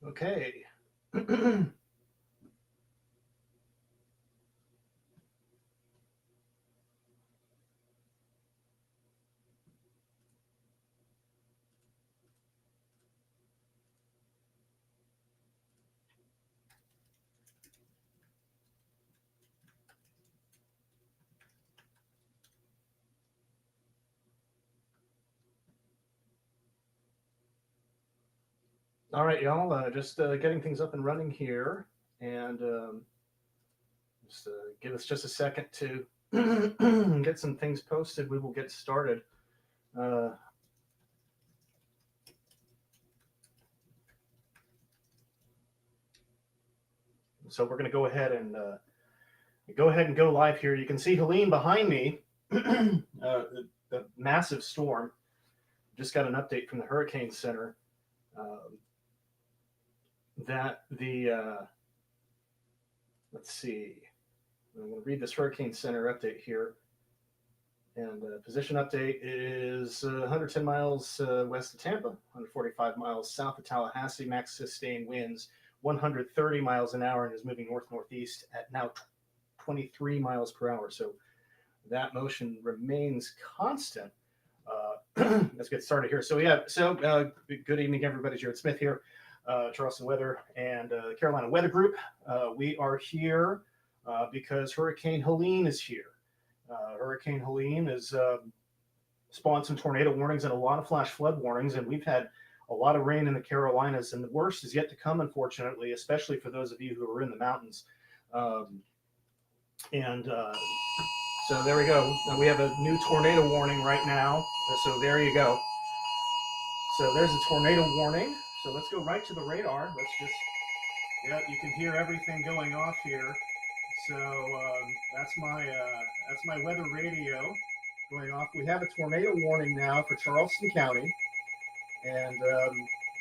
Okay. All right, y'all. Just getting things up and running here, and just give us just a second to get some things posted. We will get started. Uh, so we're going to go ahead and go live here. You can see Helene behind me. The massive storm. Just got an update from the Hurricane Center that let's see. I'm going to read this Hurricane Center update here. And position update is 110 miles west of Tampa, 145 miles south of Tallahassee. Max sustained winds 130 miles an hour and is moving north-northeast at now 23 miles per hour. So that motion remains constant. Let's get started here. So good evening, everybody. Jared Smith here, Charleston Weather and Carolina Weather Group. We are here because Hurricane Helene is here. Hurricane Helene has spawned some tornado warnings and a lot of flash flood warnings, and we've had a lot of rain in the Carolinas, and the worst is yet to come, unfortunately, especially for those of you who are in the mountains. So there we go. We have a new tornado warning right now. So there you go. So there's a tornado warning. So let's go right to the radar. Yeah, you can hear everything going off here. So that's my weather radio going off. We have a tornado warning now for Charleston County, and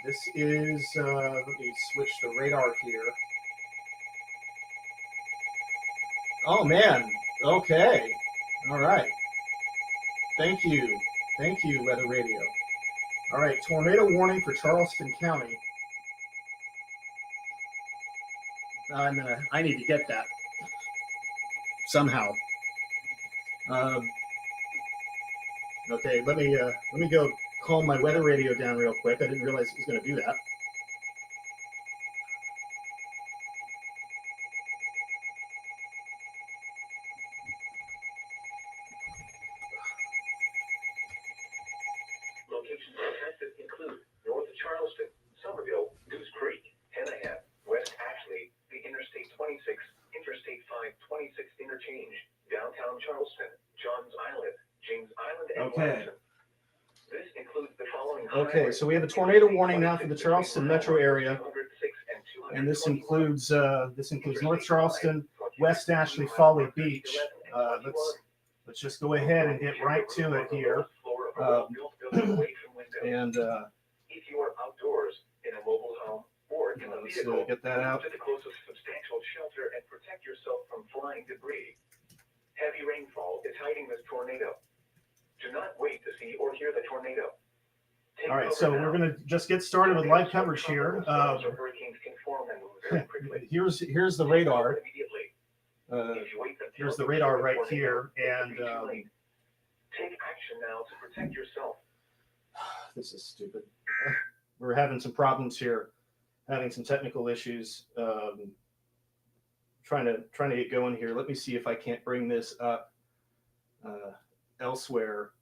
this is let me switch the radar here. Oh man, okay, all right. Thank you, weather radio. All right, tornado warning for Charleston County. I need to get that somehow. Okay, let me go calm my weather radio down real quick. I didn't realize it was going to do that. Locations affected include north of Charleston, Somerville, Goose Creek, Hanahan, West Ashley, the Interstate 26, Interstate 526 interchange, downtown Charleston, Johns Island, James Island, and Wellington. This includes the following. Okay, so we have a tornado warning now for the Charleston metro area, and this includes North Charleston, West Ashley, Folly Beach. Let's just go ahead and get right to it here. If you are outdoors in a mobile home or in a vehicle, get that out. to the closest substantial shelter and protect yourself from flying debris. Heavy rainfall is hiding this tornado. Do not wait to see or hear the tornado. All right, so we're going to just get started with live coverage here. Here's the radar. Here's the radar right here, and take action now to protect yourself. This is stupid. We're having some problems here, having some technical issues. Trying to get going here. Let me see if I can't bring this up elsewhere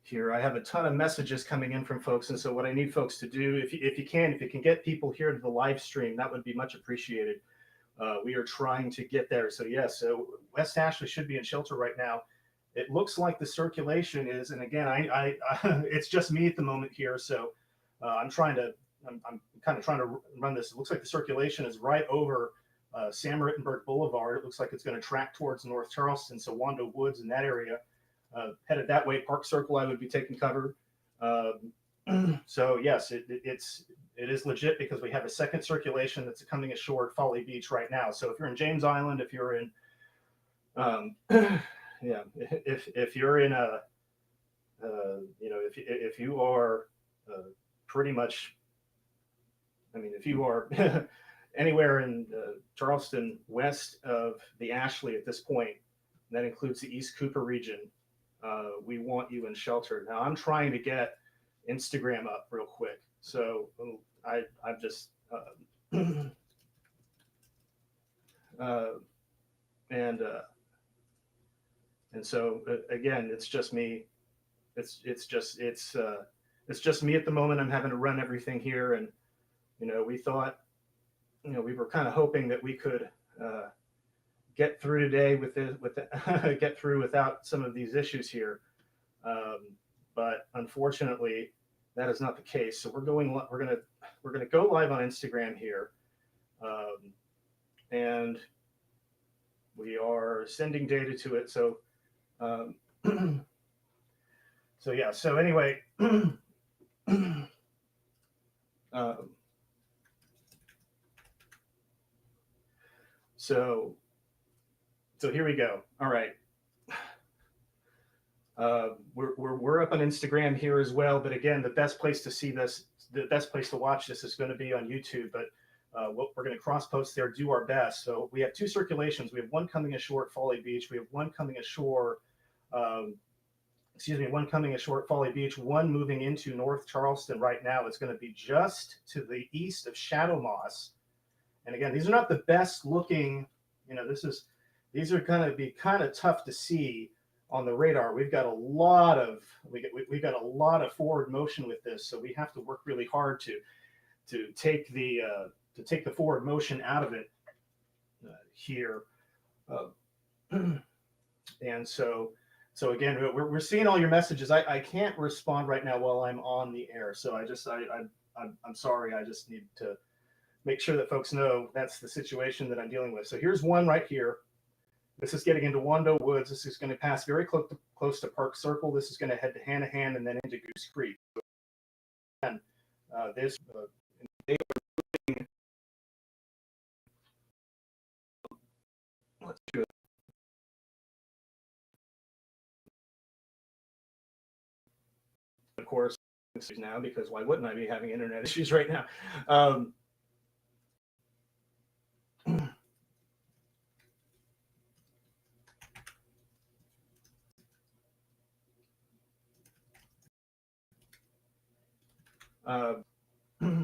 here. I have a ton of messages coming in from folks, and so what I need folks to do, if you can get people here to the live stream, that would be much appreciated. We are trying to get there. So yes, so West Ashley should be in shelter right now. It looks like the circulation is, and again, I it's just me at the moment here, so I'm kind of trying to run this. It looks like the circulation is right over Sam Rittenberg Boulevard. It looks like it's going to track towards North Charleston, so Wando Woods in that area. Headed that way, Park Circle, I would be taking cover. So yes, it is legit because we have a second circulation that's coming ashore at Folly Beach right now. So if you're in James Island, if you're in, yeah, if you're in a, if you are pretty much I mean, if you are anywhere in Charleston west of the Ashley at this point, that includes the East Cooper region, we want you in shelter. Now, I'm trying to get Instagram up real quick. So I've just, and so again, it's just me. It's just me at the moment. I'm having to run everything here, and we thought, we were kind of hoping that we could get through today get through without some of these issues here, but unfortunately, that is not the case. So we're gonna go live on Instagram here, and we are sending data to it. So. So yeah, so anyway, so here we go. All right. We're up on Instagram here as well, but again, the best place to see this, the best place to watch this is going to be on YouTube, but we're going to cross post there, do our best. So we have two circulations. We have one coming ashore at Folly Beach. We have one coming ashore, one coming ashore at Folly Beach, one moving into North Charleston right now. It's going to be just to the east of Shadow Moss. And again, these are not the best looking, these are going to be kind of tough to see on the radar. We've got a lot of, we've got a lot of forward motion with this. So we have to work really hard to take the forward motion out of it here. And so again, we're seeing all your messages. I can't respond right now while I'm on the air. So I'm sorry. I just need to make sure that folks know that's the situation that I'm dealing with. So here's one right here. This is getting into Wando Woods. This is going to pass very close to Park Circle. This is going to head to Hanahan and then into Goose Creek. And they are moving. Let's do it. Of course, now, because why wouldn't I be having internet issues right now?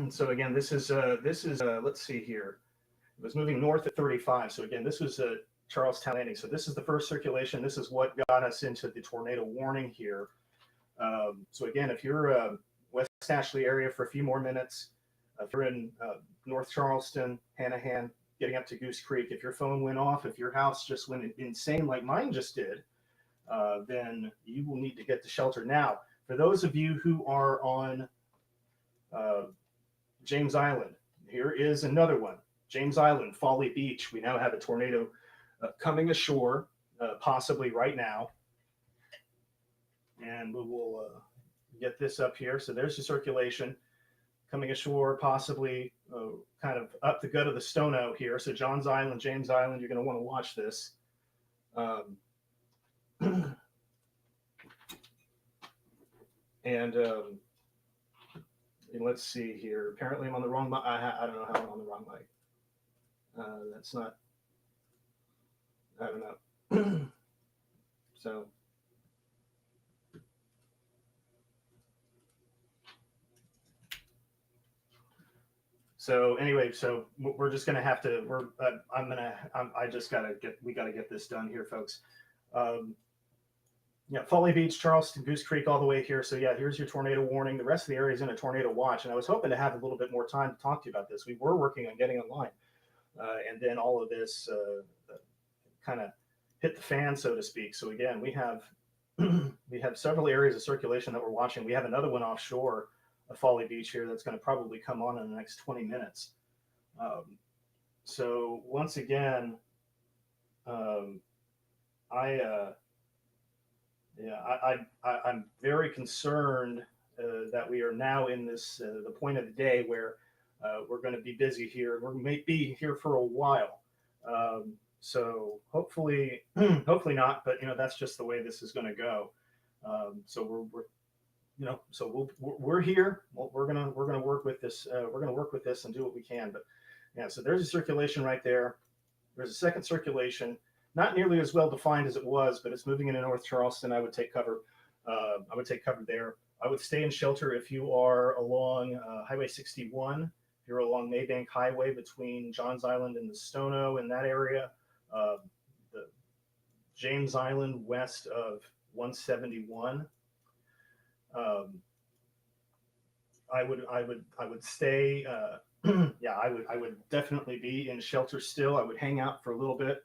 So again, this is let's see here. It was moving north at 35. So again, this was Charlestown Landing. So this is the first circulation. This is what got us into the tornado warning here. So again, if you're West Ashley area for a few more minutes, if you're in North Charleston, Hanahan, getting up to Goose Creek, if your phone went off, if your house just went insane like mine just did, then you will need to get to shelter. Now, for those of you who are on James Island, here is another one. James Island, Folly Beach. We now have a tornado coming ashore, possibly right now. And we will get this up here. So there's the circulation coming ashore, possibly kind of up the gut of the Stono here. So Johns Island, James Island, you're going to want to watch this. And let's see here. Apparently I'm on the wrong mic. I don't know how I'm on the wrong mic. That's not, I don't know. So anyway, so we're just going to have to, we got to get this done here, folks. Yeah, Folly Beach, Charleston, Goose Creek, all the way here. So yeah, here's your tornado warning. The rest of the area is in a tornado watch. And I was hoping to have a little bit more time to talk to you about this. We were working on getting online. And then all of this kind of hit the fan, so to speak. So again, we have several areas of circulation that we're watching. We have another one offshore of Folly Beach here that's going to probably come on in the next 20 minutes. So once again, I'm very concerned that we are now in this the point of the day where we're going to be busy here. We may be here for a while. So hopefully not, but that's just the way this is going to go. So so we're here. We're gonna work with this. We're gonna work with this and do what we can. But yeah, so there's a circulation right there. There's a second circulation, not nearly as well defined as it was, but it's moving into North Charleston. I would take cover. I would take cover there. I would stay in shelter if you are along Highway 61. If you're along Maybank Highway between Johns Island and the Stono in that area, the James Island west of 171. I would stay. Yeah, I would definitely be in shelter still. I would hang out for a little bit.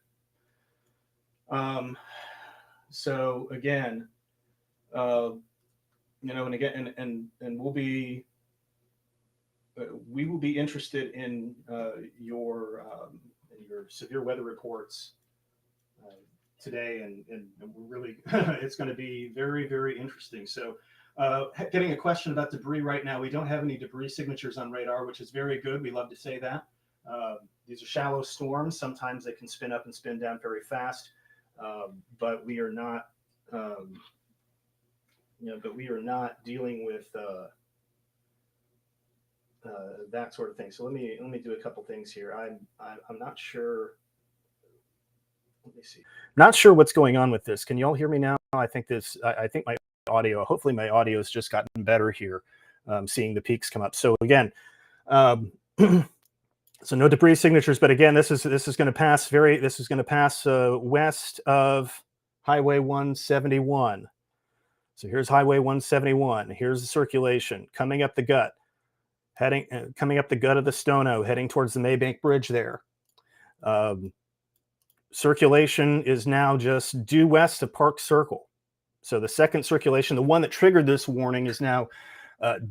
So again, and again, and we will be interested in your severe weather reports today, and we're really it's going to be very, very interesting. So getting a question about debris right now. We don't have any debris signatures on radar, which is very good. We love to say that. These are shallow storms. Sometimes they can spin up and spin down very fast, but we are not dealing with that sort of thing. So let me do a couple things here. I'm not sure. Let me see. Not sure what's going on with this. Can you all hear me now? I think my audio. Hopefully my audio has just gotten better here. Seeing the peaks come up. So again, so no debris signatures. But again, this is going to pass west of Highway 171. So here's Highway 171. Here's the circulation coming up the gut, coming up the gut of the Stono, heading towards the Maybank Bridge there. Circulation is now just due west of Park Circle. So the second circulation, the one that triggered this warning, is now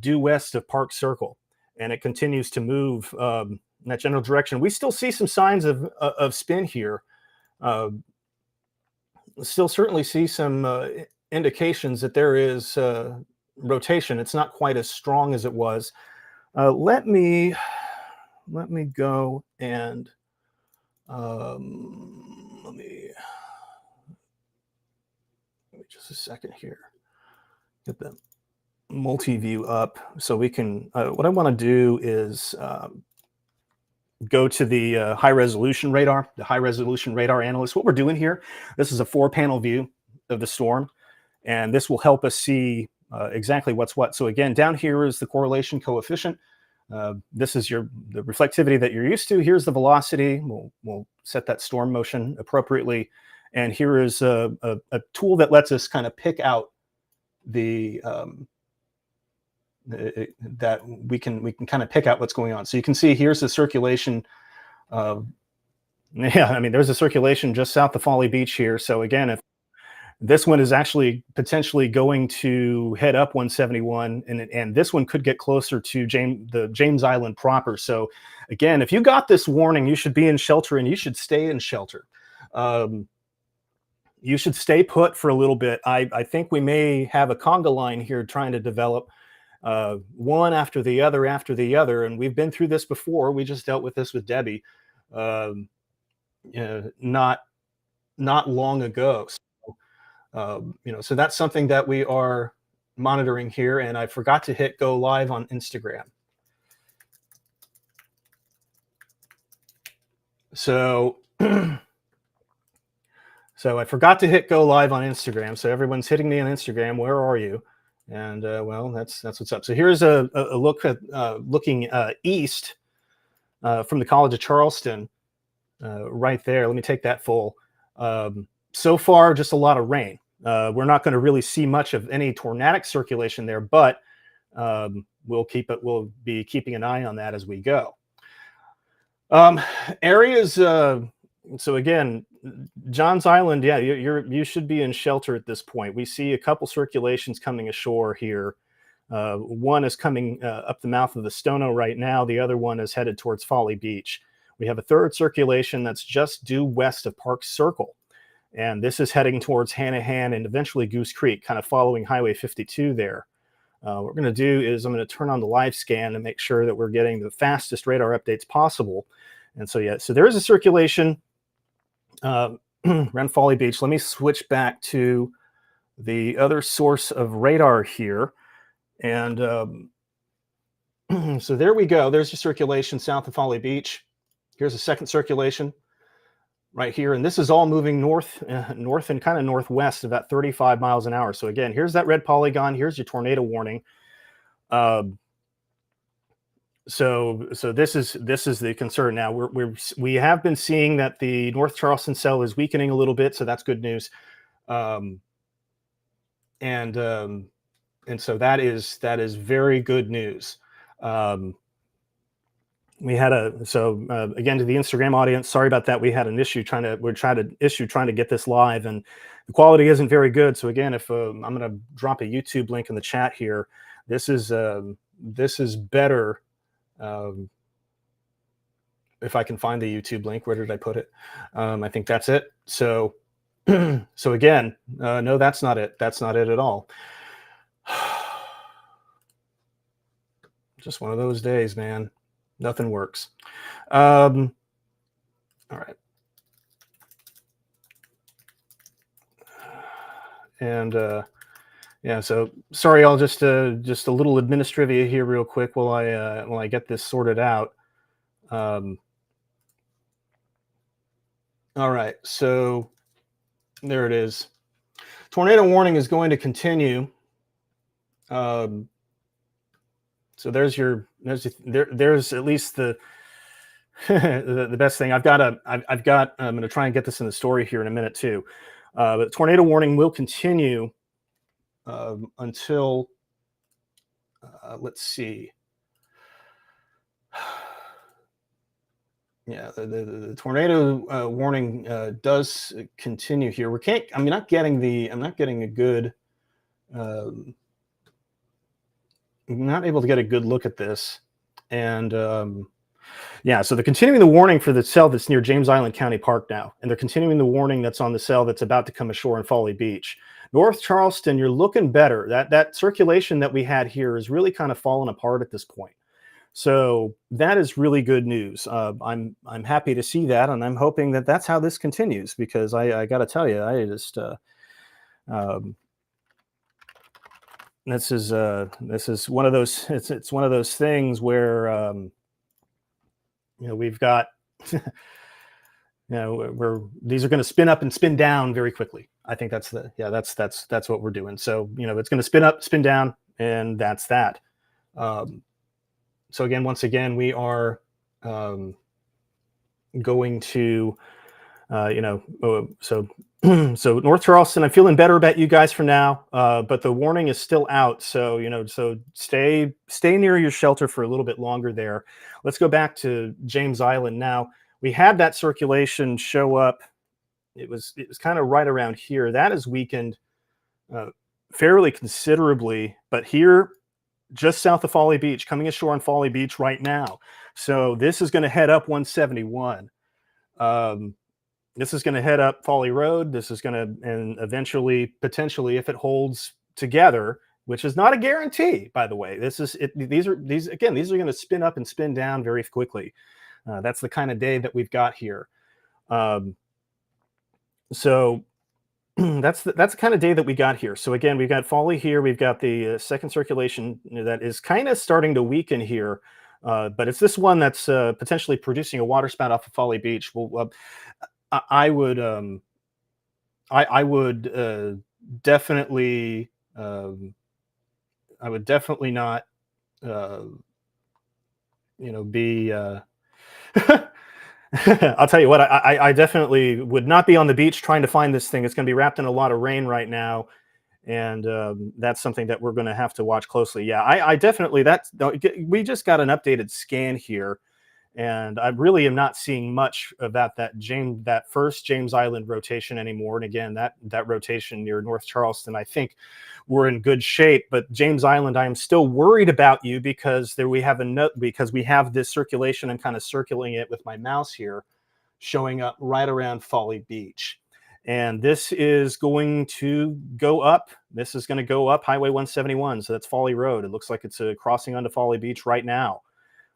due west of Park Circle, and it continues to move in that general direction. We still see some signs of spin here. Still certainly see some indications that there is rotation. It's not quite as strong as it was. Let me go and let me just a second here. Get the multi-view up so we can. What I want to do is go to the high resolution radar, analyst. What we're doing here, this is a 4-panel view of the storm, and this will help us see exactly what's what. So again, down here is the correlation coefficient. This is the reflectivity that you're used to. Here's the velocity. We'll set that storm motion appropriately. And here is a tool that lets us kind of pick out the that we can kind of pick out what's going on. So you can see here's the circulation. Yeah, I mean, there's a circulation just south of Folly Beach here. So again, if this one is actually potentially going to head up 171, and this one could get closer to the James Island proper. So again, if you got this warning, you should be in shelter, and you should stay in shelter. You should stay put for a little bit. I think we may have a conga line here trying to develop one after the other, and we've been through this before. We just dealt with this with Debbie not long ago. So that's something that we are monitoring here. And I forgot to hit go live on Instagram. So I forgot to hit go live on Instagram. So everyone's hitting me on Instagram. Where are you? And well, that's what's up. So here's a look at looking east from the College of Charleston, right there. Let me take that full. So far, just a lot of rain. We're not going to really see much of any tornadic circulation there, but we'll be keeping an eye on that as we go. Areas. So again, Johns Island, yeah, you should be in shelter at this point. We see a couple circulations coming ashore here. One is coming up the mouth of the Stono right now. The other one is headed towards Folly Beach. We have a third circulation that's just due west of Park Circle. And this is heading towards Hanahan and eventually Goose Creek, kind of following Highway 52 there. What we're going to do is I'm going to turn on the live scan and make sure that we're getting the fastest radar updates possible. And so, yeah, so there is a circulation around Folly Beach. Let me switch back to the other source of radar here. And so there we go. There's your circulation south of Folly Beach. Here's a second circulation right here. And this is all moving north and kind of northwest about 35 miles an hour. So again, here's that red polygon. Here's your tornado warning. So this is the concern. Now we have been seeing that the North Charleston cell is weakening a little bit, so that's good news. And so that is very good news. We had again, to the Instagram audience, sorry about that. We had an issue trying to get this live, and the quality isn't very good. So again, if I'm going to drop a YouTube link in the chat here, this is better. If I can find the YouTube link, where did I put it? I think that's it. So again, no, that's not it. That's not it at all. Just one of those days, man. Nothing works. All right. And yeah, so sorry, I'll just a little administrivia here real quick while I get this sorted out. All right, so there it is. Tornado warning is going to continue. So there's at least the the best thing. I'm going to try and get this in the story here in a minute too. But tornado warning will continue until let's see. Yeah, the tornado warning does continue here. I'm not getting a good. I'm not able to get a good look at this, and yeah, so they're continuing the warning for the cell that's near James Island County Park now, and they're continuing the warning that's on the cell that's about to come ashore in Folly Beach. North Charleston, you're looking better. That circulation that we had here is really kind of fallen apart at this point. So that is really good news. I'm happy to see that, and I'm hoping that that's how this continues, because I got to tell you, I just this is one of those. It's one of those things where we've got where these are going to spin up and spin down very quickly. I think that's what we're doing. So it's going to spin up, spin down, and that's that. So again, once again, we are going to, so North Charleston, I'm feeling better about you guys for now, but the warning is still out. So, so stay near your shelter for a little bit longer there. Let's go back to James Island now. We had that circulation show up. It was kind of right around here. That is weakened fairly considerably, but here, just south of Folly Beach, coming ashore on Folly Beach right now. So this is going to head up 171. This is going to head up Folly Road. This is going to, and eventually, potentially, if it holds together, which is not a guarantee, by the way. These are going to spin up and spin down very quickly. That's the kind of day that we've got here. So that's the kind of day that we got here. So again, we've got Folly here. We've got the second circulation that is kind of starting to weaken here. But it's this one that's potentially producing a water spout off of Folly Beach. Well, I would definitely not be I'll tell you what, I definitely would not be on the beach trying to find this thing. It's going to be wrapped in a lot of rain right now, and that's something that we're going to have to watch closely. Yeah, I definitely, we just got an updated scan here, and I really am not seeing much about that first James Island rotation anymore. And again, that rotation near North Charleston, I think we're in good shape. But James Island, I am still worried about you, because we have this circulation. I'm kind of circling it with my mouse here, showing up right around Folly Beach. And this is going to go up. This is going to go up Highway 171. So that's Folly Road. It looks like it's crossing onto Folly Beach right now.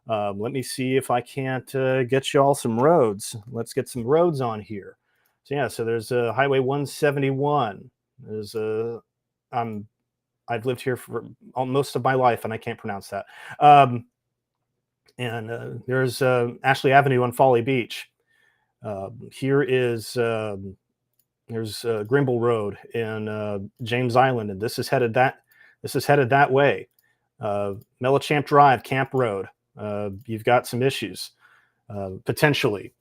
Let me see if I can't get you all some roads. Let's get some roads on here. So yeah, so there's Highway 171. There's I'm I've lived here for most of my life, and I can't pronounce that. And there's Ashley Avenue on Folly Beach. Here is there's Grimble Road in James Island, and this is headed that way. Mellichamp Drive, Camp Road. You've got some issues potentially.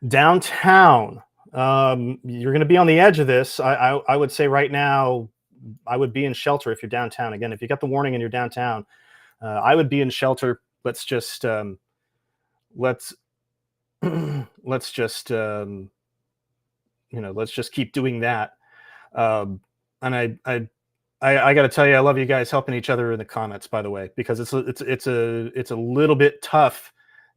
Downtown, you're going to be on the edge of this. I would say right now, I would be in shelter if you're downtown. Again, if you got the warning and you're downtown, I would be in shelter. Let's just let's just let's just keep doing that. And I got to tell you, I love you guys helping each other in the comments, by the way, because it's a little bit tough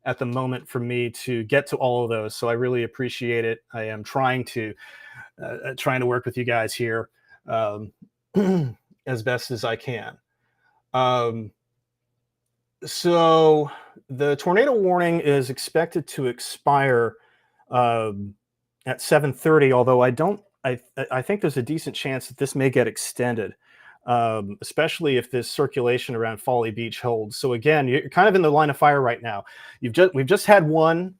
at the moment for me to get to all of those. So I really appreciate it. I am trying to work with you guys here as best as I can. So the tornado warning is expected to expire at 7:30, although I think there's a decent chance that this may get extended, especially if this circulation around Folly Beach holds. So again, you're kind of in the line of fire right now. We've just had one.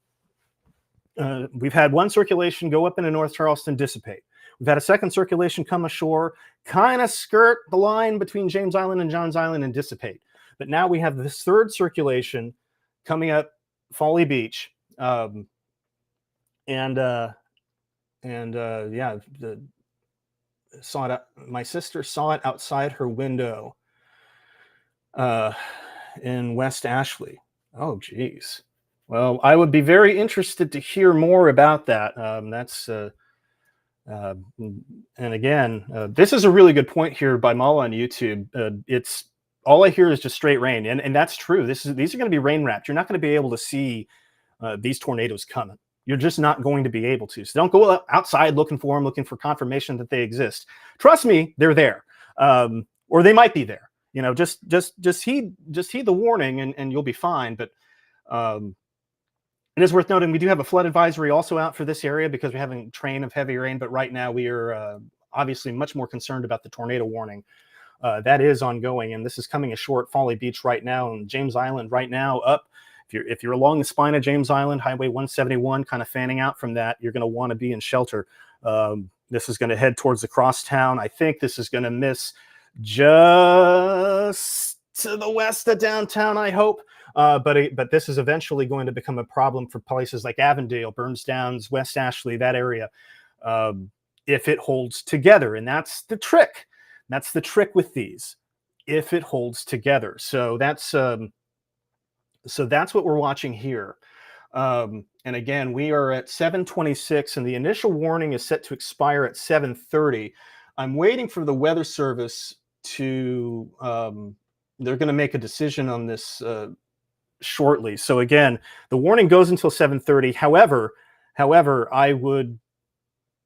We've had one circulation go up into North Charleston, dissipate. We've had a second circulation come ashore, kind of skirt the line between James Island and Johns Island and dissipate. But now we have this third circulation coming up Folly Beach, saw it. My sister saw it outside her window in West Ashley. Oh, geez. Well, I would be very interested to hear more about that. And again, this is a really good point here by Mala on YouTube. It's all I hear is just straight rain, and that's true. These are going to be rain wrapped. You're not going to be able to see these tornadoes coming. You're just not going to be able to. So don't go outside looking for them, looking for confirmation that they exist. Trust me, they're there, or they might be there. Just heed the warning, and you'll be fine. But it is worth noting we do have a flood advisory also out for this area because we're having a train of heavy rain. But right now we are obviously much more concerned about the tornado warning. That is ongoing, and this is coming ashore at Folly Beach right now, and James Island right now up. If you're along the spine of James Island, Highway 171, kind of fanning out from that, you're going to want to be in shelter. This is going to head towards the crosstown. I think this is going to miss just to the west of downtown, I hope. But this is eventually going to become a problem for places like Avondale, Burns Downs, West Ashley, that area, if it holds together. And that's the trick. That's the trick with these, if it holds together. So that's what we're watching here. And again, we are at 7:26, and the initial warning is set to expire at 7:30. I'm waiting for the Weather Service to, they're going to make a decision on this shortly. So again, the warning goes until 7:30. However, I would,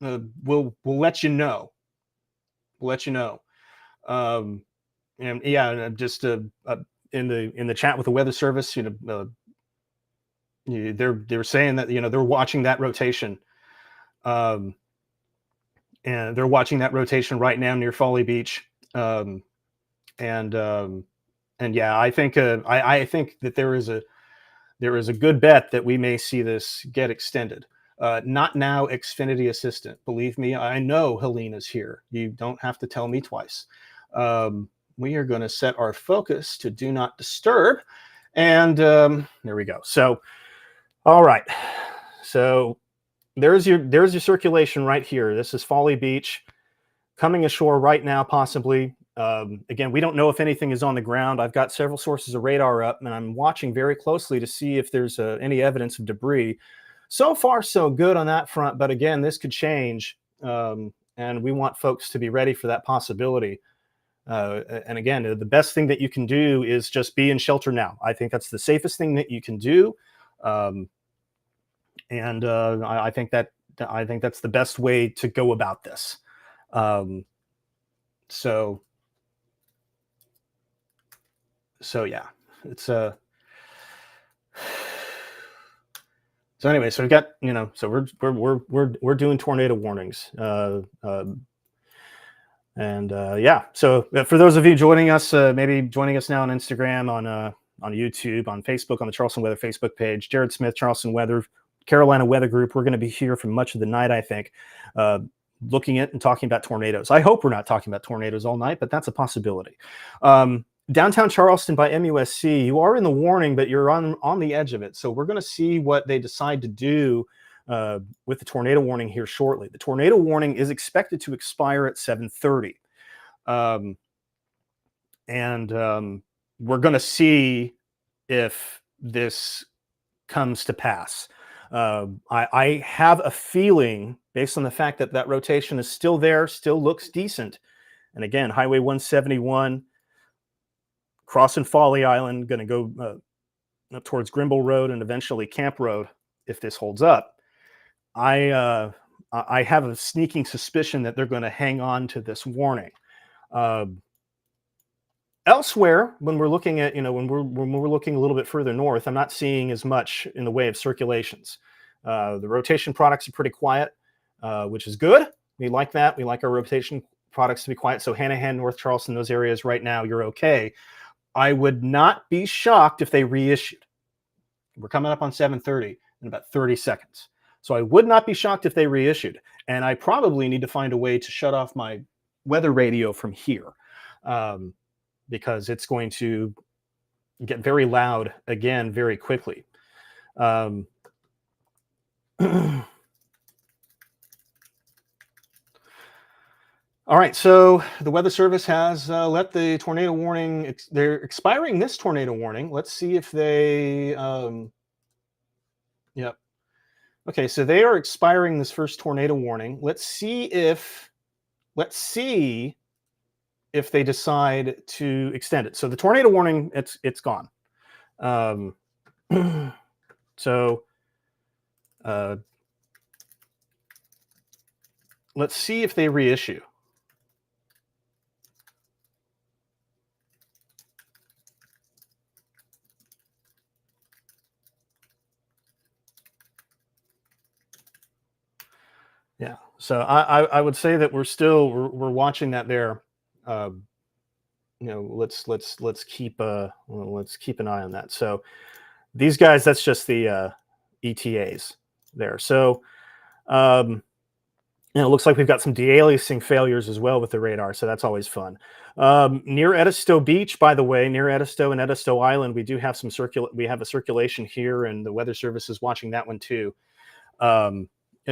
we'll let you know. We'll let you know. And yeah, just in the chat with the Weather Service, they're saying that they're watching that rotation, and they're watching that rotation right now near Folly Beach, and yeah, I think that there is a good bet that we may see this get extended. Not now, Xfinity Assistant. Believe me, I know Helene is here. You don't have to tell me twice. We are going to set our focus to do not disturb. And there we go. So, all right. So there's your circulation right here. This is Folly Beach coming ashore right now, possibly. Again, we don't know if anything is on the ground. I've got several sources of radar up, and I'm watching very closely to see if there's any evidence of debris. So far, so good on that front. But again, this could change, and we want folks to be ready for that possibility. And again, the best thing that you can do is just be in shelter now. I think that's the safest thing that you can do. I think that's the best way to go about this. So yeah, it's so anyway, so we've got, so we're doing tornado warnings. And yeah, so for those of you joining us, maybe joining us now on Instagram, on YouTube, on Facebook, on the Charleston Weather Facebook page, Jared Smith, Charleston Weather, Carolina Weather Group. We're going to be here for much of the night, I think, looking at and talking about tornadoes. I hope we're not talking about tornadoes all night, but that's a possibility. Downtown Charleston by MUSC, you are in the warning, but you're on the edge of it. So we're going to see what they decide to do with the tornado warning here shortly. The tornado warning is expected to expire at 7:30. We're going to see if this comes to pass. I have a feeling, based on the fact that that rotation is still there, still looks decent. And again, Highway 171, crossing Folly Island, going to go up towards Grimble Road and eventually Camp Road if this holds up. I have a sneaking suspicion that they're going to hang on to this warning. Elsewhere, when we're looking at, when we're looking a little bit further north, I'm not seeing as much in the way of circulations. The rotation products are pretty quiet, which is good. We like that. We like our rotation products to be quiet. So Hanahan, North Charleston, those areas right now, you're okay. I would not be shocked if they reissued. We're coming up on 7:30 in about 30 seconds. So I would not be shocked if they reissued. And I probably need to find a way to shut off my weather radio from here, because it's going to get very loud again very quickly. All right, so the Weather Service has let the tornado warning, they're expiring this tornado warning. Let's see if they, yep. Okay, so they are expiring this first tornado warning. Let's see if they decide to extend it. So the tornado warning, it's gone. Let's see if they reissue. Yeah, so I would say that we're watching that there. Let's keep an eye on that. So these guys, that's just the ETAs there. So it looks like we've got some de-aliasing failures as well with the radar, so that's always fun. Near Edisto Beach, by the way, near Edisto and Edisto Island, we do have we have a circulation here, and the Weather Service is watching that one too.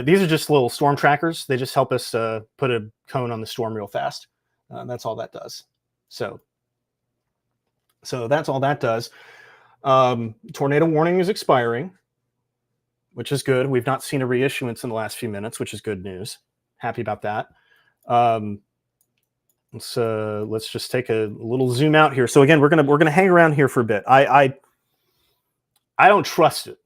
These are just little storm trackers. They just help us put a cone on the storm real fast. That's all that does. So that's all that does. Tornado warning is expiring, which is good. We've not seen a reissuance in the last few minutes, which is good news. Happy about that. Let's just take a little zoom out here. So again, we're gonna hang around here for a bit. I don't trust it.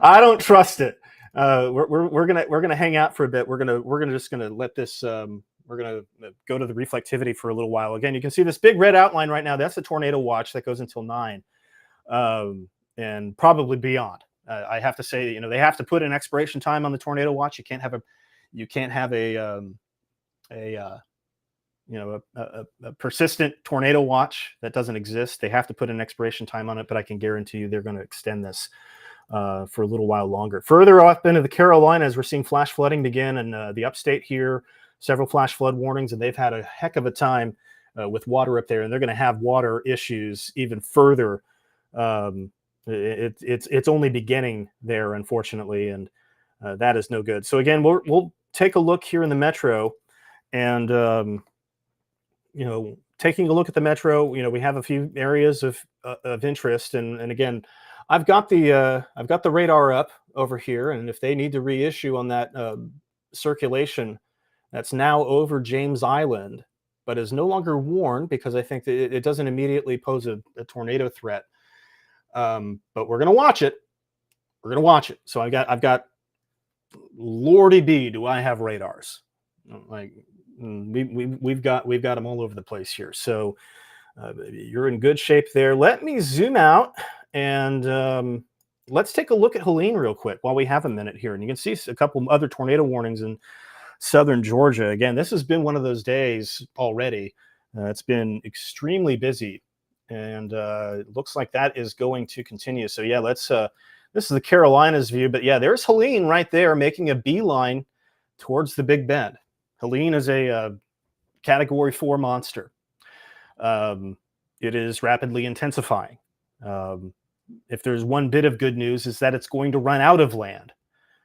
I don't trust it. We're gonna hang out for a bit. We're gonna let this. We're gonna go to the reflectivity for a little while. Again, you can see this big red outline right now. That's the tornado watch that goes until 9, and probably beyond. I have to say, they have to put an expiration time on the tornado watch. You can't have a persistent tornado watch. That doesn't exist. They have to put an expiration time on it, but I can guarantee you they're going to extend this for a little while longer. Further up into the Carolinas, we're seeing flash flooding begin in the upstate here. Several flash flood warnings, and they've had a heck of a time with water up there, and they're going to have water issues even further. It's only beginning there, unfortunately, and that is no good. So again, we'll take a look here in the metro, and taking a look at the metro, we have a few areas of interest, and again, I've got the radar up over here, and if they need to reissue on that circulation that's now over James Island, but is no longer warned, because I think that it doesn't immediately pose a tornado threat. But we're gonna watch it. So I've got Lordy B, do I have radars? Like we've got them all over the place here. So you're in good shape there. Let me zoom out and let's take a look at Helene real quick while we have a minute here. And you can see a couple other tornado warnings, and southern Georgia. Again, this has been one of those days already. It's been extremely busy, and it looks like that is going to continue. So yeah, let's. This is the Carolinas view, but yeah, there's Helene right there making a beeline towards the Big Bend. Helene is a Category 4 monster. It is rapidly intensifying. If there's one bit of good news, is that it's going to run out of land.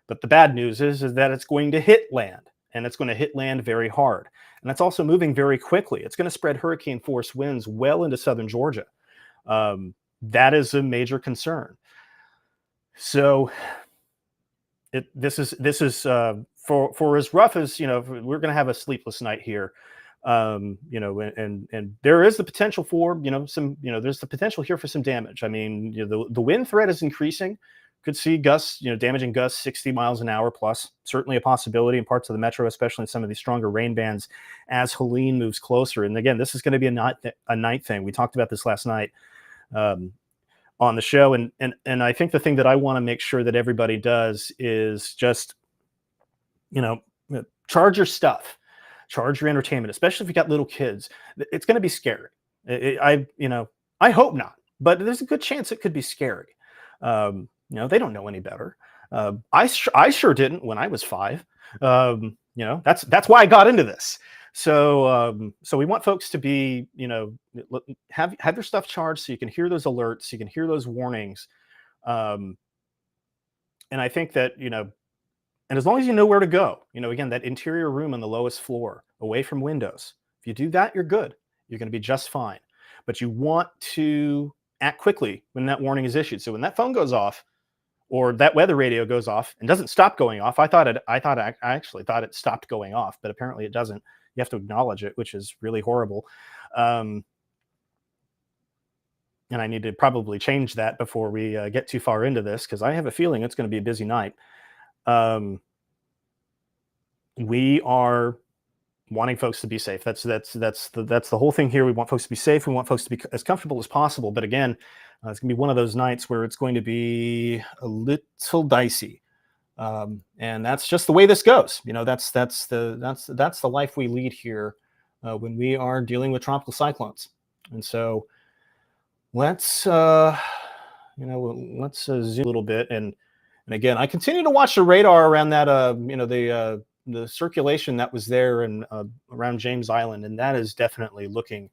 But the bad news is that it's going to hit land, and it's going to hit land very hard. And it's also moving very quickly. It's going to spread hurricane force winds well into southern Georgia. That is a major concern. So this is for as rough as, we're going to have a sleepless night here. And there is the potential for, there's the potential here for some damage. I mean, the wind threat is increasing. Could see gusts, damaging gusts 60 miles an hour plus. Certainly a possibility in parts of the metro, especially in some of these stronger rain bands as Helene moves closer. And again, this is going to be a night thing. We talked about this last night on the show. And I think the thing that I want to make sure that everybody does is just, charge your stuff. Charge your entertainment, especially if you got little kids. It's going to be scary. I hope not, but there's a good chance it could be scary. They don't know any better. I sure didn't when I was 5. That's why I got into this. So we want folks to be, have their stuff charged so you can hear those alerts, you can hear those warnings. And I think that, and as long as you know where to go, again, that interior room on the lowest floor, away from windows. If you do that, you're good. You're going to be just fine. But you want to act quickly when that warning is issued. So when that phone goes off, or that weather radio goes off and doesn't stop going off, I actually thought it stopped going off, but apparently it doesn't. You have to acknowledge it, which is really horrible. And I need to probably change that before we get too far into this, because I have a feeling it's going to be a busy night. We are wanting folks to be safe. That's the whole thing here. We want folks to be safe. We want folks to be as comfortable as possible. But again, it's gonna be one of those nights where it's going to be a little dicey, and that's just the way this goes. That's the life we lead here when we are dealing with tropical cyclones. And so let's zoom a little bit. And again, I continue to watch the radar around that the circulation that was there and around James Island, and that is definitely looking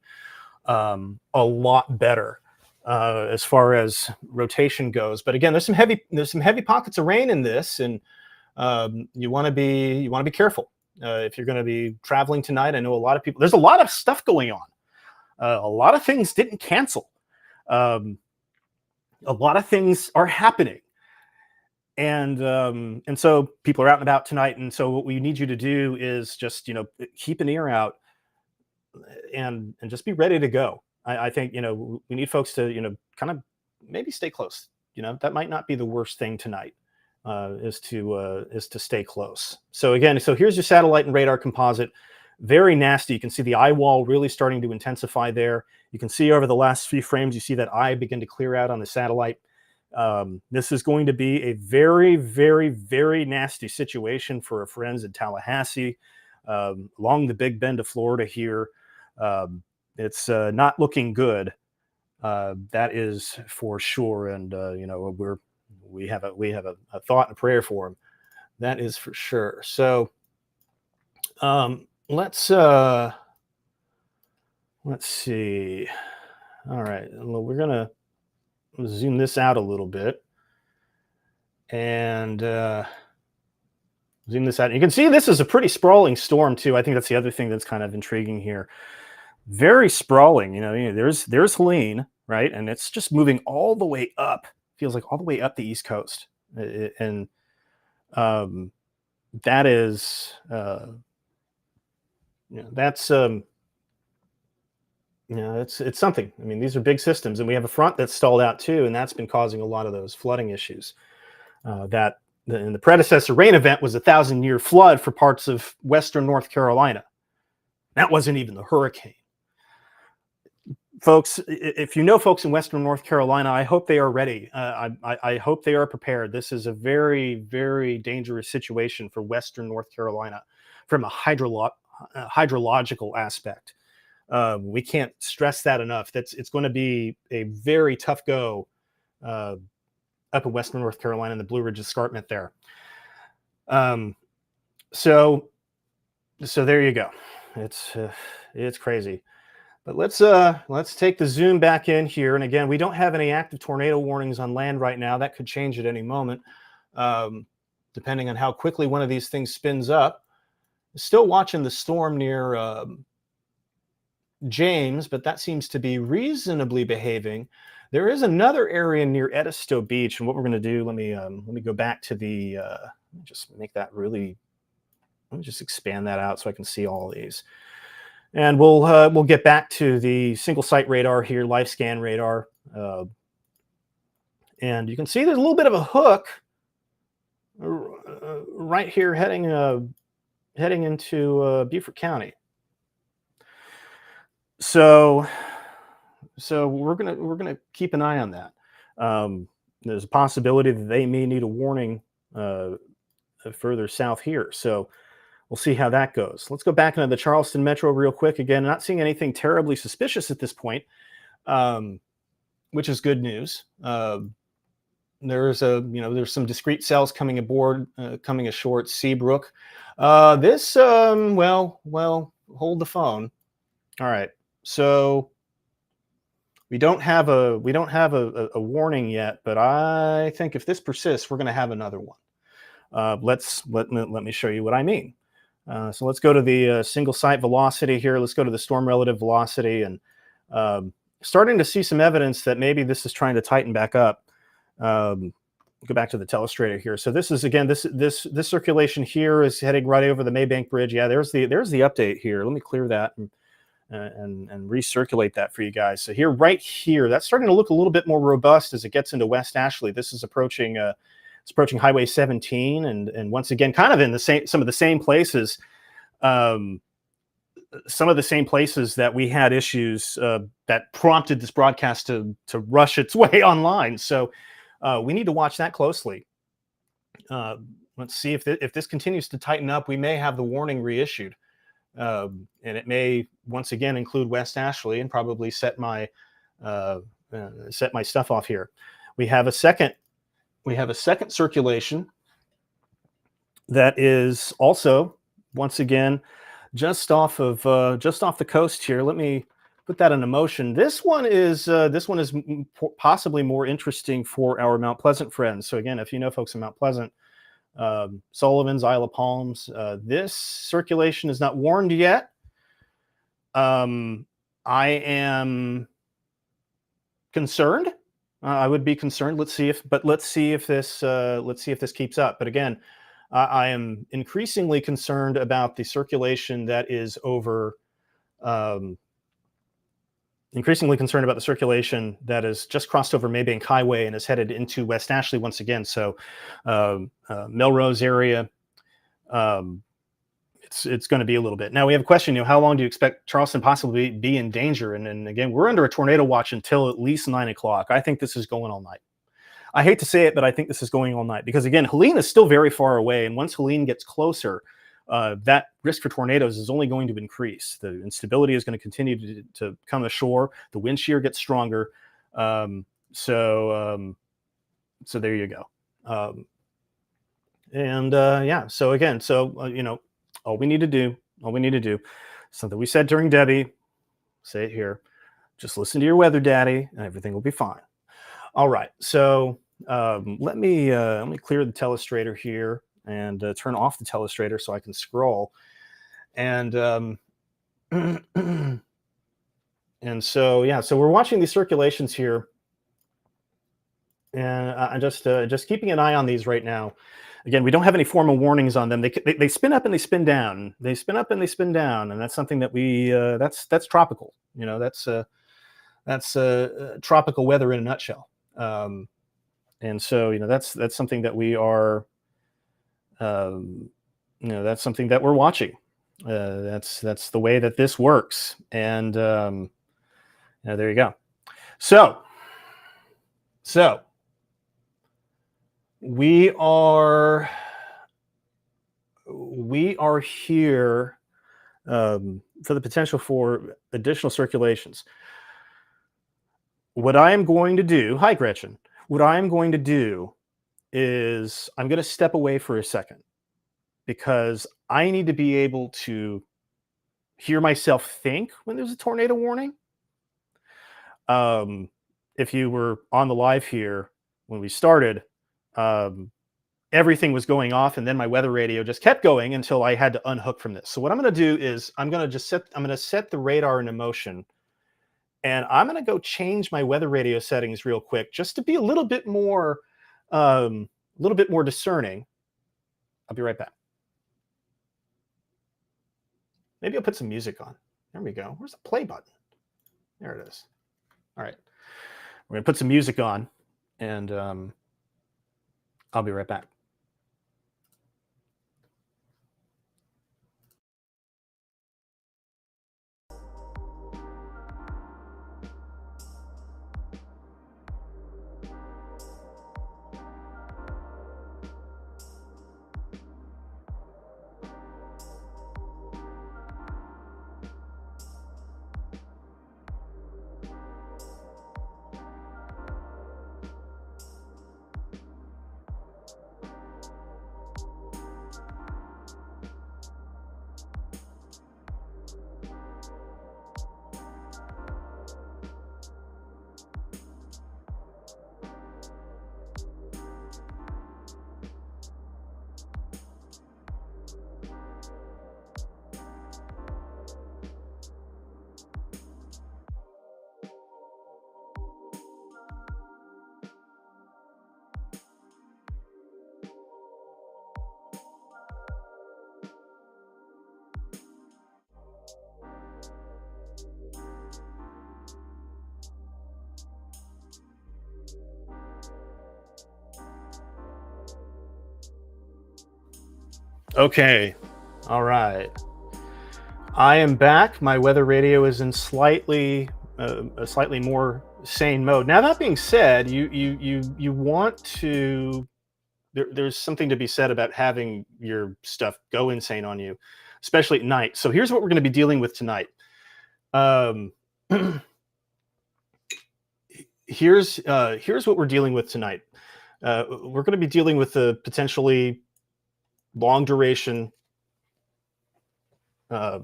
a lot better as far as rotation goes. But again, there's some heavy pockets of rain in this, and you want to be careful if you're going to be traveling tonight. I know a lot of people. There's a lot of stuff going on. A lot of things didn't cancel. A lot of things are happening. And so people are out and about tonight. And so what we need you to do is just, keep an ear out and just be ready to go. I think, we need folks to, kind of maybe stay close. That might not be the worst thing tonight, is to stay close. So again, here's your satellite and radar composite. Very nasty. You can see the eye wall really starting to intensify there. You can see over the last few frames, you see that eye begin to clear out on the satellite. This is going to be a very, very, very nasty situation for our friends in Tallahassee, along the Big Bend of Florida here. It's not looking good. That is for sure. And we have a thought and a prayer for them. That is for sure. So let's see. All right, well, we're gonna zoom this out a little bit and zoom this out. You can see this is a pretty sprawling storm too. I think that's the other thing that's kind of intriguing here. Very sprawling. There's Helene, right, and it's just moving all the way up. Feels like all the way up the East Coast, and that is that's it's something. I mean, these are big systems, and we have a front that's stalled out too, and that's been causing a lot of those flooding issues. That in the predecessor rain event was a 1,000-year flood for parts of western North Carolina. That wasn't even the hurricane. folks, if you know folks in Western North Carolina, I hope they are ready. I hope they are prepared. This is a very, very dangerous situation for Western North Carolina from a hydrological aspect. We can't stress that enough. It's going to be a very tough go up in Western North Carolina in the Blue Ridge Escarpment there. So there you go. It's crazy. But let's take the zoom back in here. And again, we don't have any active tornado warnings on land right now. That could change at any moment, depending on how quickly one of these things spins up. Still watching the storm near James, but that seems to be reasonably behaving. There is another area near Edisto Beach, and what we're going to do, let me go back to the just make that really. Let me just expand that out so I can see all of these. And we'll get back to the single site radar here, live scan radar. And you can see there's a little bit of a hook right here heading into Beaufort County. So we're gonna keep an eye on that. There's a possibility that they may need a warning further south here. So we'll see how that goes. Let's go back into the Charleston Metro real quick. Again, not seeing anything terribly suspicious at this point, which is good news. There's some discrete cells coming aboard, coming ashore at Seabrook. Hold the phone. All right, so we don't have a warning yet, but I think if this persists, we're going to have another one. Let me show you what I mean. So let's go to the single site velocity here. Let's go to the storm relative velocity, and starting to see some evidence that maybe this is trying to tighten back up. Go back to the telestrator here. So this is, again, this circulation here is heading right over the Maybank Bridge. Yeah, there's the update here. Let me clear that and recirculate that for you guys. So here, right here, that's starting to look a little bit more robust as it gets into West Ashley. This is approaching Highway 17, and once again, kind of in some of the same places. Some of the same places that we had issues that prompted this broadcast to rush its way online. So we need to watch that closely. Let's see if this continues to tighten up. We may have the warning reissued, and it may once again include West Ashley and probably set my stuff off here. We have a second circulation that is also once again just off the coast here. Let me put that into motion. This one is possibly more interesting for our Mount Pleasant friends. So again, if you know folks in Mount Pleasant, Sullivan's, Isle of Palms, this circulation is not warned yet. I am concerned. I would be concerned. Let's see if this keeps up. But again, I am increasingly concerned about the circulation that is over. Increasingly concerned about the circulation that has just crossed over Maybank Highway and is headed into West Ashley once again. So Melrose area. It's going to be a little bit. Now we have a question, how long do you expect Charleston possibly be in danger? And again, we're under a tornado watch until at least 9 o'clock. I think this is going all night. I hate to say it, but I think this is going all night because again, Helene is still very far away. And once Helene gets closer, that risk for tornadoes is only going to increase. The instability is going to continue to come ashore. The wind shear gets stronger. So there you go. So again, all we need to do, something we said during Debbie, say it here, just listen to your weather daddy and everything will be fine. All right, so let me clear the telestrator here and turn off the telestrator so I can scroll. And so we're watching these circulations here, and I'm just keeping an eye on these right now. Again, we don't have any formal warnings on them. They spin up and they spin down. They spin up and they spin down, and that's something that we that's tropical. That's tropical weather in a nutshell. And so that's something that we are. That's something that we're watching. That's the way that this works. And There you go. So we are here for the potential for additional circulations. What I am going to do, hi Gretchen, what I am going to do is I'm going to step away for a second because I need to be able to hear myself think when there's a tornado warning. If you were on the live here when we started, everything was going off, and then my weather radio just kept going until I had to unhook from this. So what I'm going to do is I'm going to set the radar into motion, and I'm going to go change my weather radio settings real quick just to be a little bit more discerning. I'll be right back. Maybe I'll put some music on. There we go. Where's the play button? There it is. All right. We're going to put some music on, and I'll be right back. Okay. All right. I am back. My weather radio is in a slightly more sane mode. Now that being said, you want to. There's something to be said about having your stuff go insane on you, especially at night. So here's what we're going to be dealing with tonight. Here's what we're dealing with tonight. We're going to be dealing with a potentially long duration. We're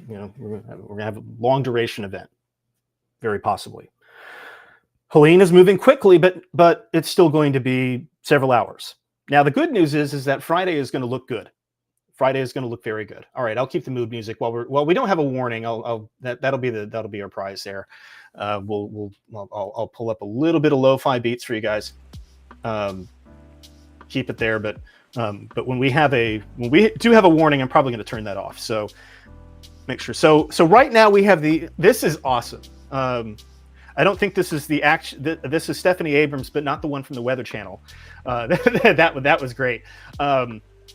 gonna have a long duration event, very possibly. Helene is moving quickly, but it's still going to be several hours. Now the good news is that Friday is going to look good. Friday is going to look very good. All right, I'll keep the mood music while we don't have a warning. That'll be our prize there. I'll pull up a little bit of lo-fi beats for you guys. Keep it there, but when we do have a warning, I'm probably going to turn that off. So make sure. So right now we have this is awesome. I don't think this is this is Stephanie Abrams, but not the one from the Weather Channel. That was great.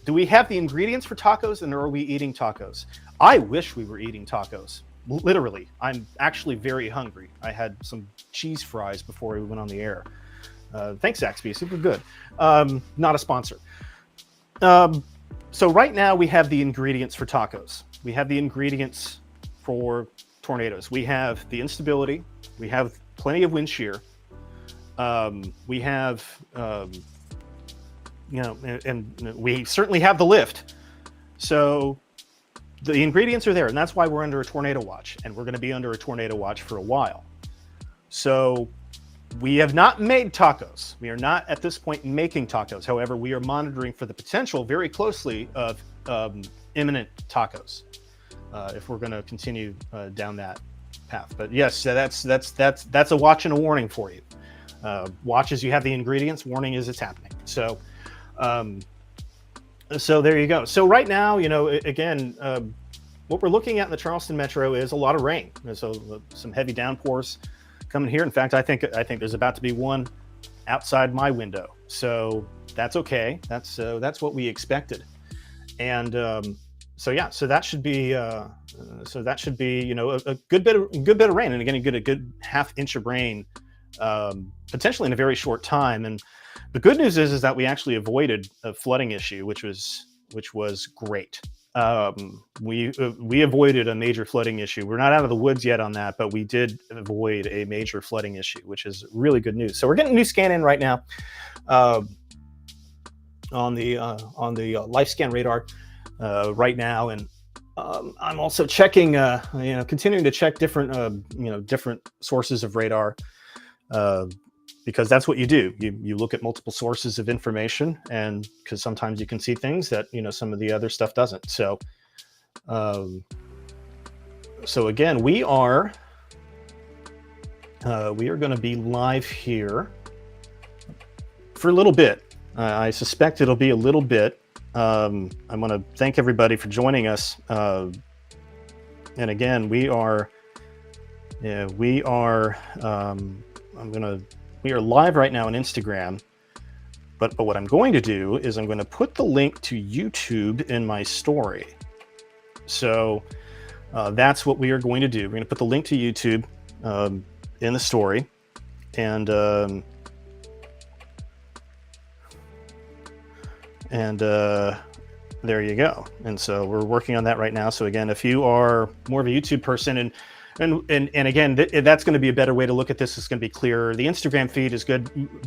Do we have the ingredients for tacos, and are we eating tacos? I wish we were eating tacos. Literally, I'm actually very hungry. I had some cheese fries before we went on the air. Thanks, Zaxby. Super good. Not a sponsor. So right now we have the ingredients for tacos. We have the ingredients for tornadoes. We have the instability. We have plenty of wind shear. We have, and we certainly have the lift. So the ingredients are there, and that's why we're under a tornado watch, and we're going to be under a tornado watch for a while. So we have not made tacos. We are not at this point making tacos. However, we are monitoring for the potential very closely of imminent tacos if we're going to continue down that path. But yes, that's a watch and a warning for you. Watch as you have the ingredients. Warning is it's happening. So there you go. So right now, again, what we're looking at in the Charleston metro is a lot of rain. So some heavy downpours coming here. In fact, I think there's about to be one outside my window. So that's okay. That's what we expected. And yeah, so that should be you know a good bit of rain, and again you get a good half-inch of rain potentially in a very short time. And the good news is that we actually avoided a flooding issue, which was great. We avoided a major flooding issue. We're not out of the woods yet on that, but we did avoid a major flooding issue, which is really good news. So we're getting a new scan in right now on the life scan radar right now, and I'm also checking, continuing to check different different sources of radar. Because that's what you do. You look at multiple sources of information, and because sometimes you can see things that some of the other stuff doesn't. So, again, we are going to be live here for a little bit. I suspect it'll be a little bit. I want to thank everybody for joining us. And again, we are live right now on Instagram, but what I'm going to do is I'm going to put the link to YouTube in my story. So that's what we are going to do. We're going to put the link to YouTube in the story, and there you go. And so we're working on that right now. So again, if you are more of a YouTube person, and again, that's going to be a better way to look at this. It's going to be clearer. The Instagram feed is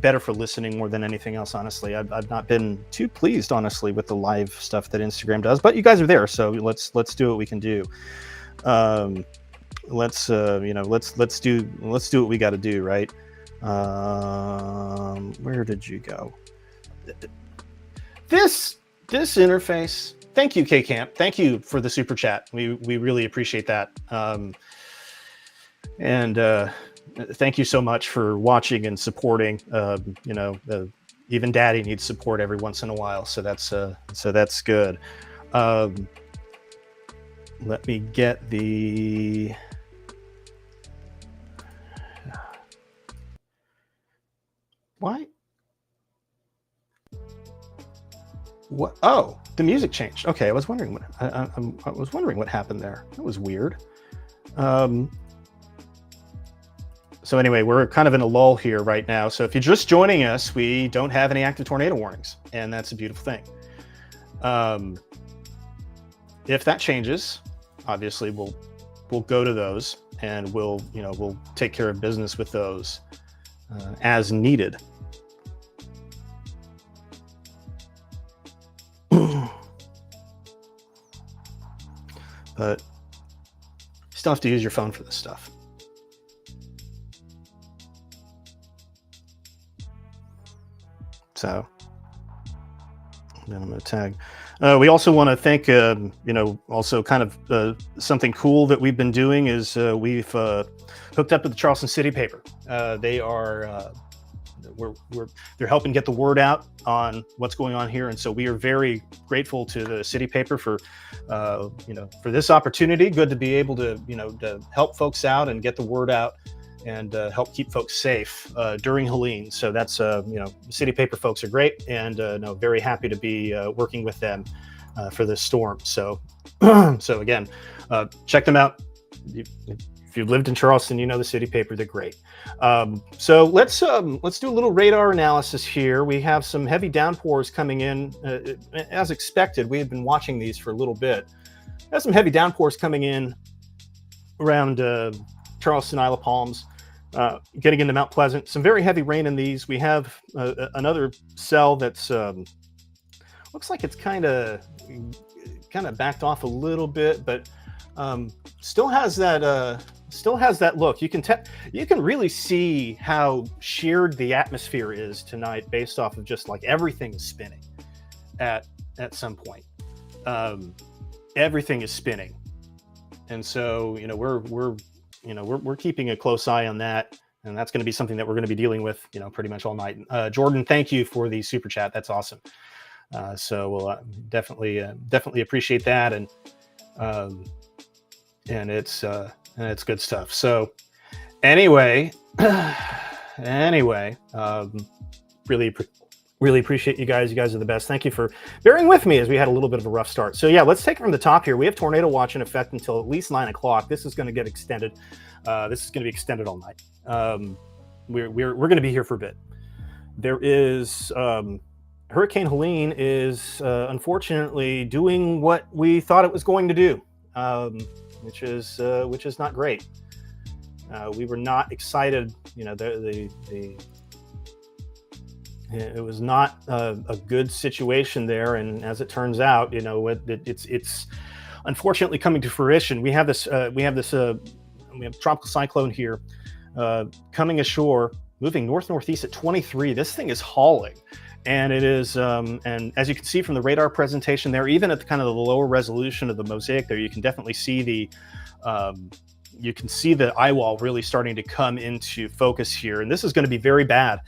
better for listening more than anything else. Honestly, I've not been too pleased, honestly, with the live stuff that Instagram does. But you guys are there, so let's do what we can do. Let's do what we got to do, right? Where did you go? This interface. Thank you, K-Camp. Thank you for the super chat. We really appreciate that. And thank you so much for watching and supporting. Even Daddy needs support every once in a while, so that's good. Let me get the. Why? What? Oh, the music changed. Okay, I was wondering what happened there. That was weird. So anyway, we're kind of in a lull here right now. So if you're just joining us, we don't have any active tornado warnings, and that's a beautiful thing. If that changes, obviously we'll go to those, and we'll take care of business with those as needed. But you still have to use your phone for this stuff. So then I'm going to tag. We also want to thank, also kind of something cool that we've been doing is we've hooked up with the Charleston City paper. They are, they're helping get the word out on what's going on here. And so we are very grateful to the city paper for this opportunity. Good to be able to, to help folks out and get the word out and help keep folks safe during Helene. So that's, the city paper folks are great, and very happy to be working with them for this storm. So, so again, check them out. If you've lived in Charleston, you know the city paper, they're great. So let's do a little radar analysis here. We have some heavy downpours coming in as expected. We have been watching these for a little bit. There's some heavy downpours coming in around Charleston, Isle of Palms, getting into Mount Pleasant. Some very heavy rain in these. We have another cell that's looks like it's kind of backed off a little bit, but still has that look. You can really see how sheared the atmosphere is tonight, based off of just like everything is spinning at some point. Everything is spinning, and so we're keeping a close eye on that, and that's going to be something that we're going to be dealing with, pretty much all night. Jordan, thank you for the super chat. That's awesome. So we'll definitely appreciate that, and it's good stuff. So anyway, really Really appreciate you guys. You guys are the best. Thank you for bearing with me as we had a little bit of a rough start. So yeah, let's take it from the top here. We have tornado watch in effect until at least 9 o'clock. This is going to get extended. This is going to be extended all night. We're going to be here for a bit. There is Hurricane Helene is unfortunately doing what we thought it was going to do, which is not great. We were not excited. You know, it was not a good situation there, and as it turns out, you know, it's unfortunately coming to fruition. We have tropical cyclone here coming ashore, moving northeast at 23. This thing is hauling, and it is, and as you can see from the radar presentation there, even at the kind of the lower resolution of the mosaic there, you can definitely see the eye wall really starting to come into focus here, and this is going to be very bad.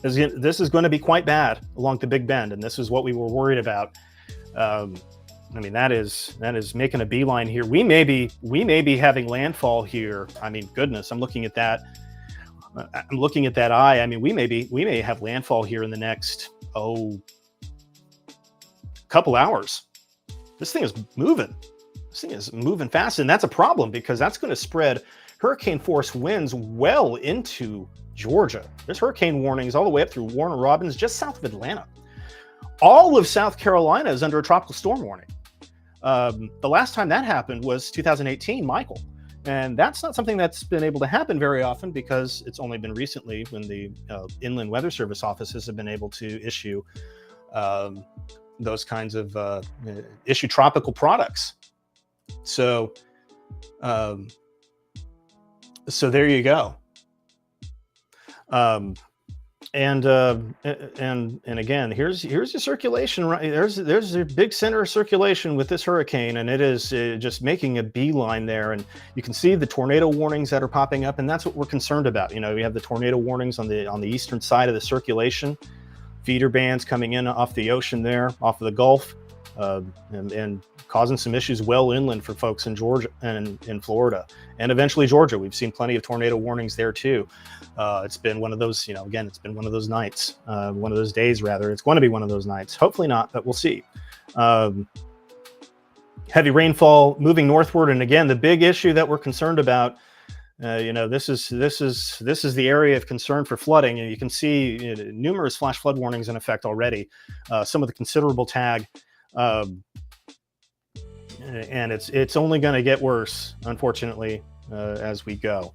This is going to be quite bad along the Big Bend, and this is what we were worried about. I mean, that is making a beeline here. We may be having landfall here. I mean, goodness, I'm looking at that. I'm looking at that eye. I mean, we may have landfall here in the next couple hours. This thing is moving. This thing is moving fast, and that's a problem because that's going to spread hurricane force winds well into Georgia. There's hurricane warnings all the way up through Warner Robins, just south of Atlanta. All of South Carolina is under a tropical storm warning. The last time that happened was 2018, Michael. And that's not something that's been able to happen very often because it's only been recently when the Inland Weather Service offices have been able to issue those kinds of issue tropical products. So there you go. And again, here's your circulation, right? There's a big center of circulation with this hurricane, and it is just making a beeline there. And you can see the tornado warnings that are popping up, and that's what we're concerned about. You know, we have the tornado warnings on the eastern side of the circulation, feeder bands coming in off the ocean there, off of the Gulf, and causing some issues well inland for folks in Georgia and in Florida, and eventually Georgia. We've seen plenty of tornado warnings there too. It's been one of those, you know, again, it's been one of those nights, one of those days rather. It's going to be one of those nights. Hopefully not, but we'll see. Heavy rainfall moving northward, and again, the big issue that we're concerned about. You know, this is the area of concern for flooding, and you can see, you know, numerous flash flood warnings in effect already. Some of the considerable tag. And it's only going to get worse, unfortunately, as we go.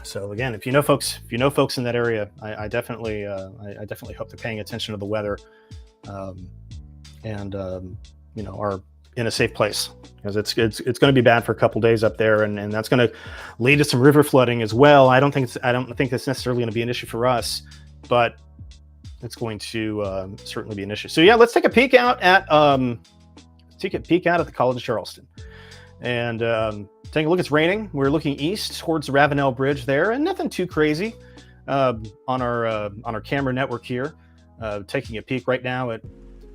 So again, if you know folks in that area, I definitely hope they're paying attention to the weather, and you know, are in a safe place, because it's going to be bad for a couple days up there, and that's going to lead to some river flooding as well. I don't think that's necessarily going to be an issue for us, but it's going to certainly be an issue. So yeah, let's take a peek out at the College of Charleston, and take a look. It's raining. We're looking east towards the Ravenel Bridge there, and nothing too crazy on our camera network here. Taking a peek right now at,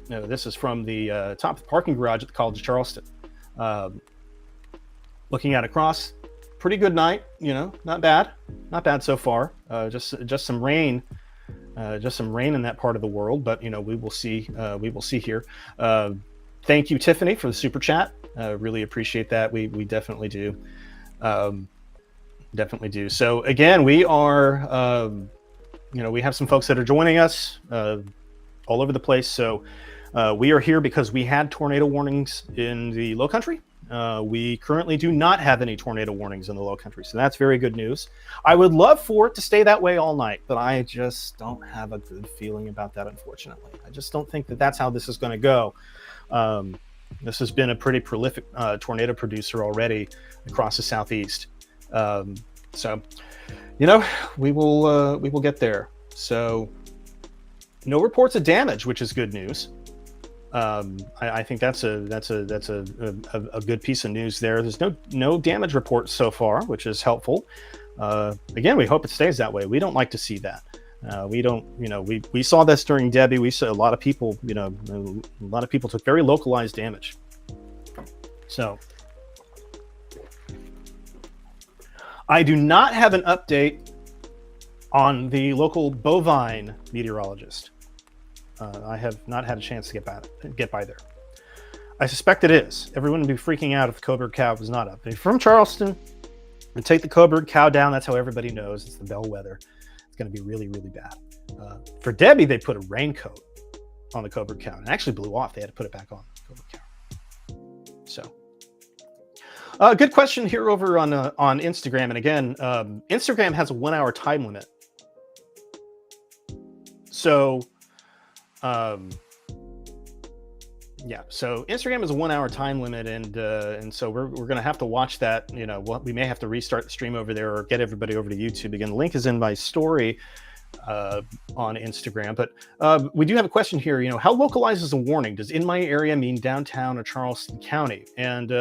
this is from the top of the parking garage at the College of Charleston. Looking at across, pretty good night. You know, not bad so far. Just some rain. Just some rain in that part of the world, but you know, we will see here. Thank you, Tiffany, for the super chat. Really appreciate that. We definitely do. Definitely do. So again, we are, we have some folks that are joining us all over the place. So we are here because we had tornado warnings in the Low Country. We currently do not have any tornado warnings in the Low Country, so that's very good news. I would love for it to stay that way all night, but I just don't have a good feeling about that, unfortunately. I just don't think that that's how this is going to go. This has been a pretty prolific tornado producer already across the Southeast. So, you know, we will get there. So, no reports of damage, which is good news. I think that's a good piece of news there. There's no damage reports so far, which is helpful. Again, we hope it stays that way. We don't like to see that. We saw this during Debbie. We saw a lot of people, took very localized damage. So I do not have an update on the local bovine meteorologist. I have not had a chance to get by there. I suspect it is. Everyone would be freaking out if the Coburg cow was not up. If you're from Charleston, and take the Coburg cow down, that's how everybody knows it's the bellwether. It's going to be really, really bad. For Debbie, they put a raincoat on the Coburg cow, and it actually blew off. They had to put it back on the Coburg cow. So, good question here over on Instagram. And again, Instagram has a 1 hour time limit. So, yeah, so Instagram is a 1 hour time limit, and so we're going to have to watch that. You know, we may have to restart the stream over there or get everybody over to YouTube again. The link is in my story on Instagram. But we do have a question here. You know, how localized is a warning? Does in my area mean downtown or Charleston County? And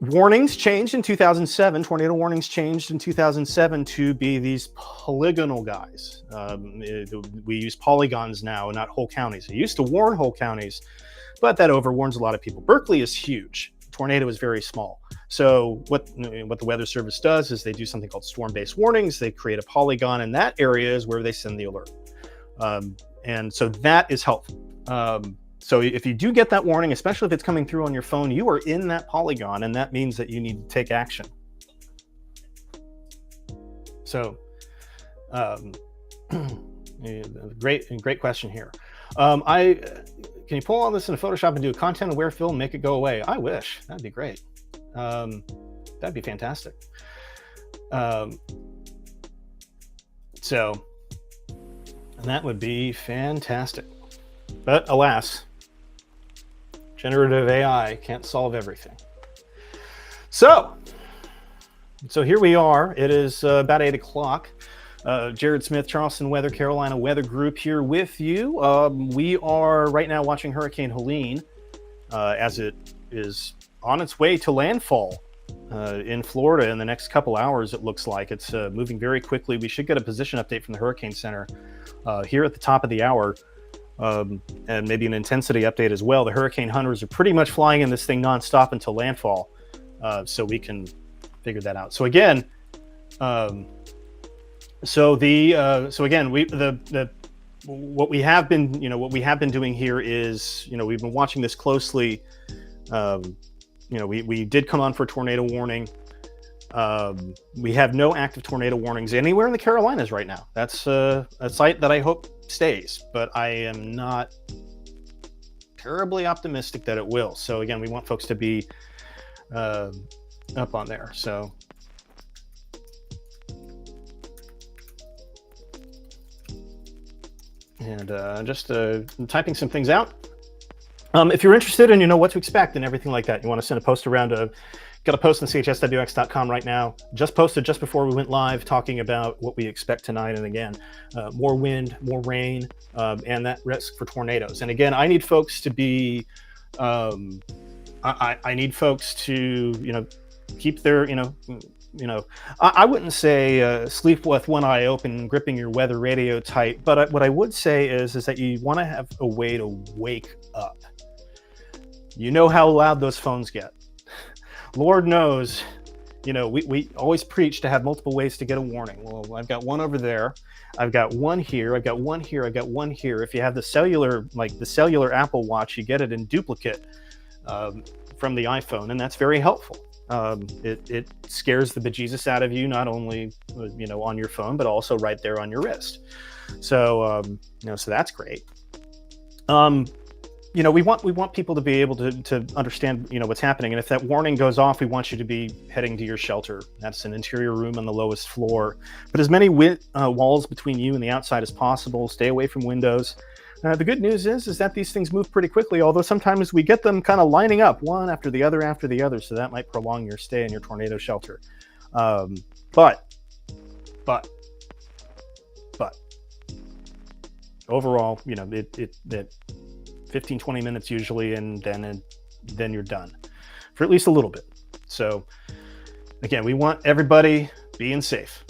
warnings changed in 2007. Tornado warnings changed in 2007 to be these polygonal guys. We use polygons now, not whole counties. It used to warn whole counties, but that overwarns a lot of people. Berkeley is huge. Tornado is very small. So what the Weather Service does is they do something called storm-based warnings. They create a polygon, and that area is where they send the alert. And so that is helpful. So if you do get that warning, especially if it's coming through on your phone, you are in that polygon, and that means that you need to take action. So, great question here. Can you pull all this into Photoshop and do a content aware fill and make it go away? I wish. That'd be great. That'd be fantastic. So, that would be fantastic. But alas, generative AI can't solve everything. So here we are. It is about 8 o'clock. Jared Smith, Charleston Weather, Carolina Weather Group here with you. We are right now watching Hurricane Helene as it is on its way to landfall in Florida in the next couple hours. It looks like it's moving very quickly. We should get a position update from the Hurricane Center here at the top of the hour. And maybe an intensity update as well. The hurricane hunters are pretty much flying in this thing nonstop until landfall, so we can figure that out. So again, what we have been doing here is, we've been watching this closely. We did come on for a tornado warning. We have no active tornado warnings anywhere in the Carolinas right now. That's a site that I hope stays, but I am not terribly optimistic that it will. So again, we want folks to be up on there. So and just typing some things out. If you're interested and you know what to expect and everything like that, you want to send a post around. Got a post on chswx.com right now. Just posted just before we went live, talking about what we expect tonight. And again, more wind, more rain, and that risk for tornadoes. And again, I need folks to be, I need folks to, keep their, I wouldn't say sleep with one eye open, gripping your weather radio tight. But what I would say is that you want to have a way to wake up. You know how loud those phones get. Lord knows, we always preach to have multiple ways to get a warning. Well, I've got one over there. I've got one here. I've got one here. I've got one here. If you have the cellular Apple Watch, you get it in duplicate from the iPhone, and that's very helpful. It scares the bejesus out of you, not only, on your phone, but also right there on your wrist. So, so that's great. We want people to be able to understand, what's happening. And if that warning goes off, we want you to be heading to your shelter. That's an interior room on the lowest floor. But as many walls between you and the outside as possible. Stay away from windows. The good news is that these things move pretty quickly, although sometimes we get them kind of lining up one after the other. So that might prolong your stay in your tornado shelter. But overall, it 15-20 minutes usually, and then you're done for at least a little bit. So again, we want everybody being safe.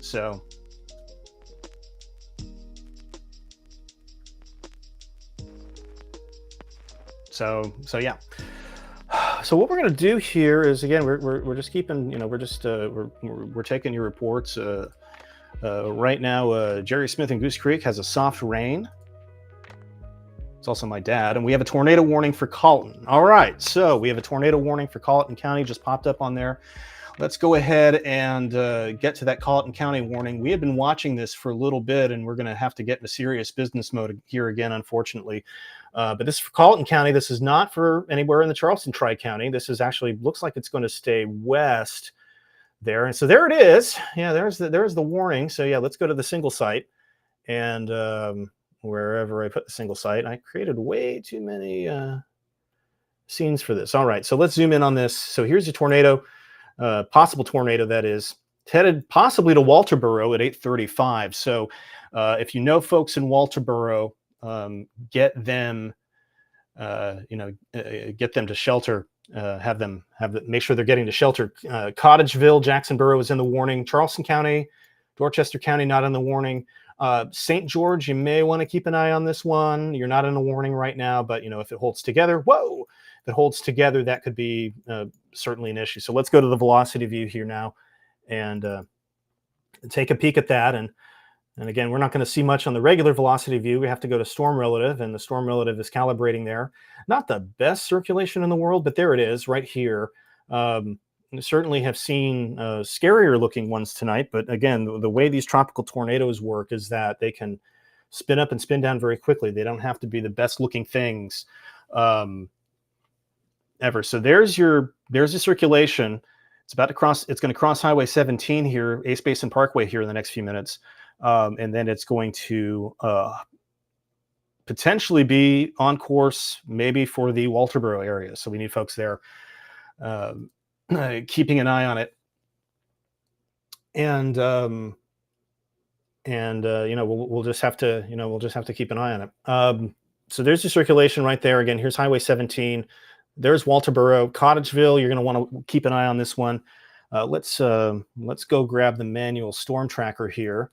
So yeah. So what we're going to do here is, again, we're just keeping, we're taking your reports. Right now, Jerry Smith in Goose Creek has a soft rain. It's also my dad, and we have a tornado warning for Colton. All right, so we have a tornado warning for Colton County, just popped up on there. Let's go ahead and get to that Colleton County warning. We had been watching this for a little bit, and we're going to have to get into serious business mode here again, unfortunately. But this is for Colleton County. This is not for anywhere in the Charleston Tri-County. This is actually, looks like it's going to stay west there. And so there it is. Yeah, there's the warning. So yeah, let's go to the single site. And wherever I put the single site, I created way too many scenes for this. All right, so let's zoom in on this. So here's a tornado. Possible tornado that is headed possibly to Walterboro at 8:35. So if you know folks in Walterboro, get them, get them to shelter. Make sure they're getting to shelter. Cottageville, Jacksonboro is in the warning. Charleston County, Dorchester County not in the warning. St. George, you may want to keep an eye on this one. You're not in a warning right now, but if it holds together, whoa. If it holds together, that could be certainly an issue. So let's go to the velocity view here now and take a peek at that. And again, we're not going to see much on the regular velocity view. We have to go to storm relative, and the storm relative is calibrating there. Not the best circulation in the world, but there it is right here. Certainly have seen scarier looking ones tonight. But again, the way these tropical tornadoes work is that they can spin up and spin down very quickly. They don't have to be the best looking things ever. So there's the circulation. It's about to cross. It's going to cross Highway 17 here, Ace Basin Parkway here in the next few minutes, and then it's going to potentially be on course, maybe for the Walterboro area. So we need folks there keeping an eye on it, and we'll just have to keep an eye on it. So there's the circulation right there. Again, here's Highway 17. There's Walterboro, Cottageville. You're going to want to keep an eye on this one. Let's go grab the manual storm tracker here,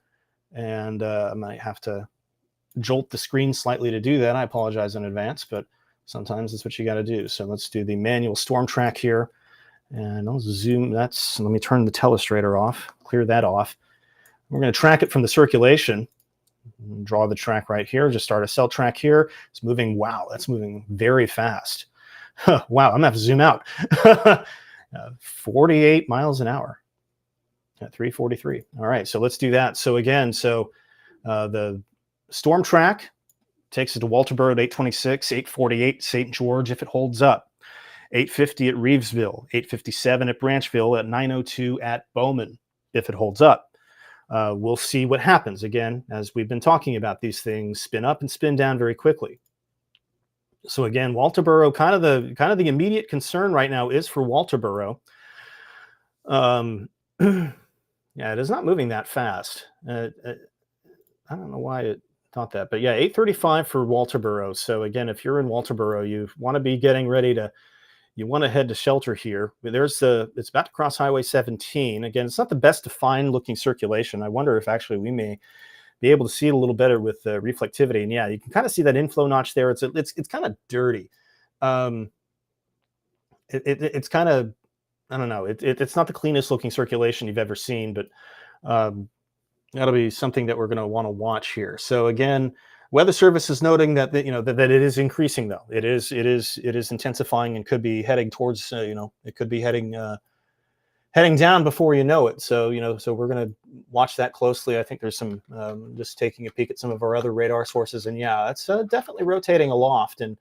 and I might have to jolt the screen slightly to do that. I apologize in advance, but sometimes that's what you got to do. So let's do the manual storm track here, and I'll zoom. Let me turn the telestrator off, clear that off. We're going to track it from the circulation. Draw the track right here. Just start a cell track here. It's moving. Wow, that's moving very fast. Wow, I'm going to have to zoom out. 48 miles an hour at 343. All right, so let's do that. So again, the storm track takes it to Walterboro at 826, 848 St. George if it holds up, 850 at Reevesville, 857 at Branchville, at 902 at Bowman if it holds up. We'll see what happens. Again, as we've been talking about, these things spin up and spin down very quickly. So again, Walterboro, kind of the immediate concern right now is for Walterboro. Yeah, it is not moving that fast. I don't know why it thought that, but yeah, 835 for Walterboro. So again, if you're in Walterboro, you want to be getting ready you want to head to shelter here. It's about to cross Highway 17. Again, it's not the best defined looking circulation. I wonder if actually we may be able to see it a little better with reflectivity. And yeah, you can kind of see that inflow notch there. It's kind of dirty. It's kind of, I don't know. It's not the cleanest looking circulation you've ever seen, but that'll be something that we're going to want to watch here. So again, Weather Service is noting that that it is increasing though. It is intensifying and could be heading towards it could be heading down before you know it. So so we're going to watch that closely. I think there's some just taking a peek at some of our other radar sources, and yeah, it's definitely rotating aloft and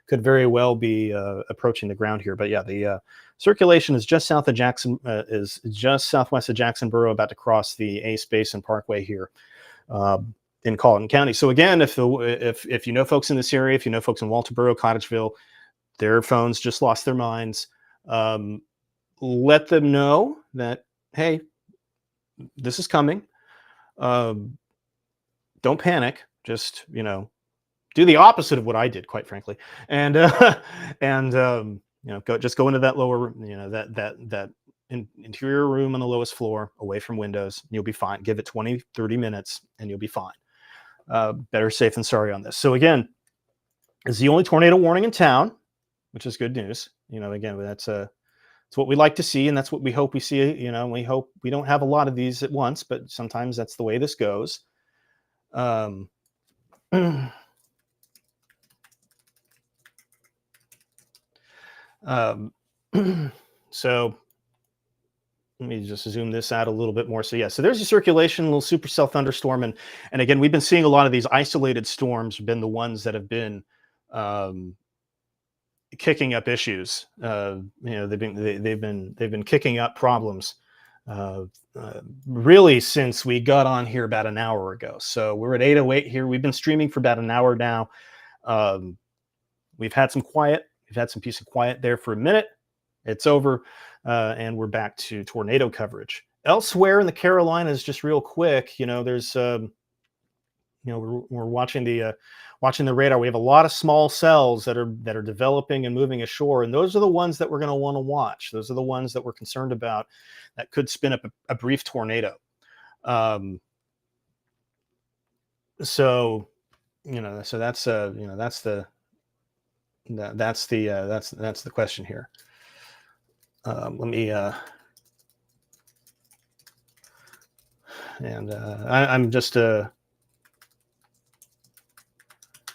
could very well be approaching the ground here. But yeah, the circulation is just south of is just southwest of Jacksonboro, about to cross the Ace Basin Parkway here in Colton County. So again, if you know folks in this area, if you know folks in Walterboro, Cottageville, their phones just lost their minds. Let them know that, hey, this is coming. Don't panic. Just, do the opposite of what I did, quite frankly. And, go into that lower, that interior room on the lowest floor away from windows. You'll be fine. Give it 20, 30 minutes and you'll be fine. Better safe than sorry on this. So again, it's the only tornado warning in town. which is good news. Again, that's it's what we like to see, and that's what we hope we see. We hope we don't have a lot of these at once, but sometimes that's the way this goes. Um, um, so let me just zoom this out a little bit more. So yeah, so there's your circulation, little supercell thunderstorm, and again, we've been seeing a lot of these isolated storms have been the ones that have been kicking up issues. They've been kicking up problems really since we got on here about an hour ago. So we're at 8:08 here. We've been streaming for about an hour now. We've had some quiet. We've had some peace and quiet there for a minute. It's over, and we're back to tornado coverage. Elsewhere in the Carolinas, just real quick, there's we're watching the radar. We have a lot of small cells that are developing and moving ashore, and those are the ones that we're going to want to watch. Those are the ones that we're concerned about that could spin up a brief tornado. So that's the question here. Let me I'm just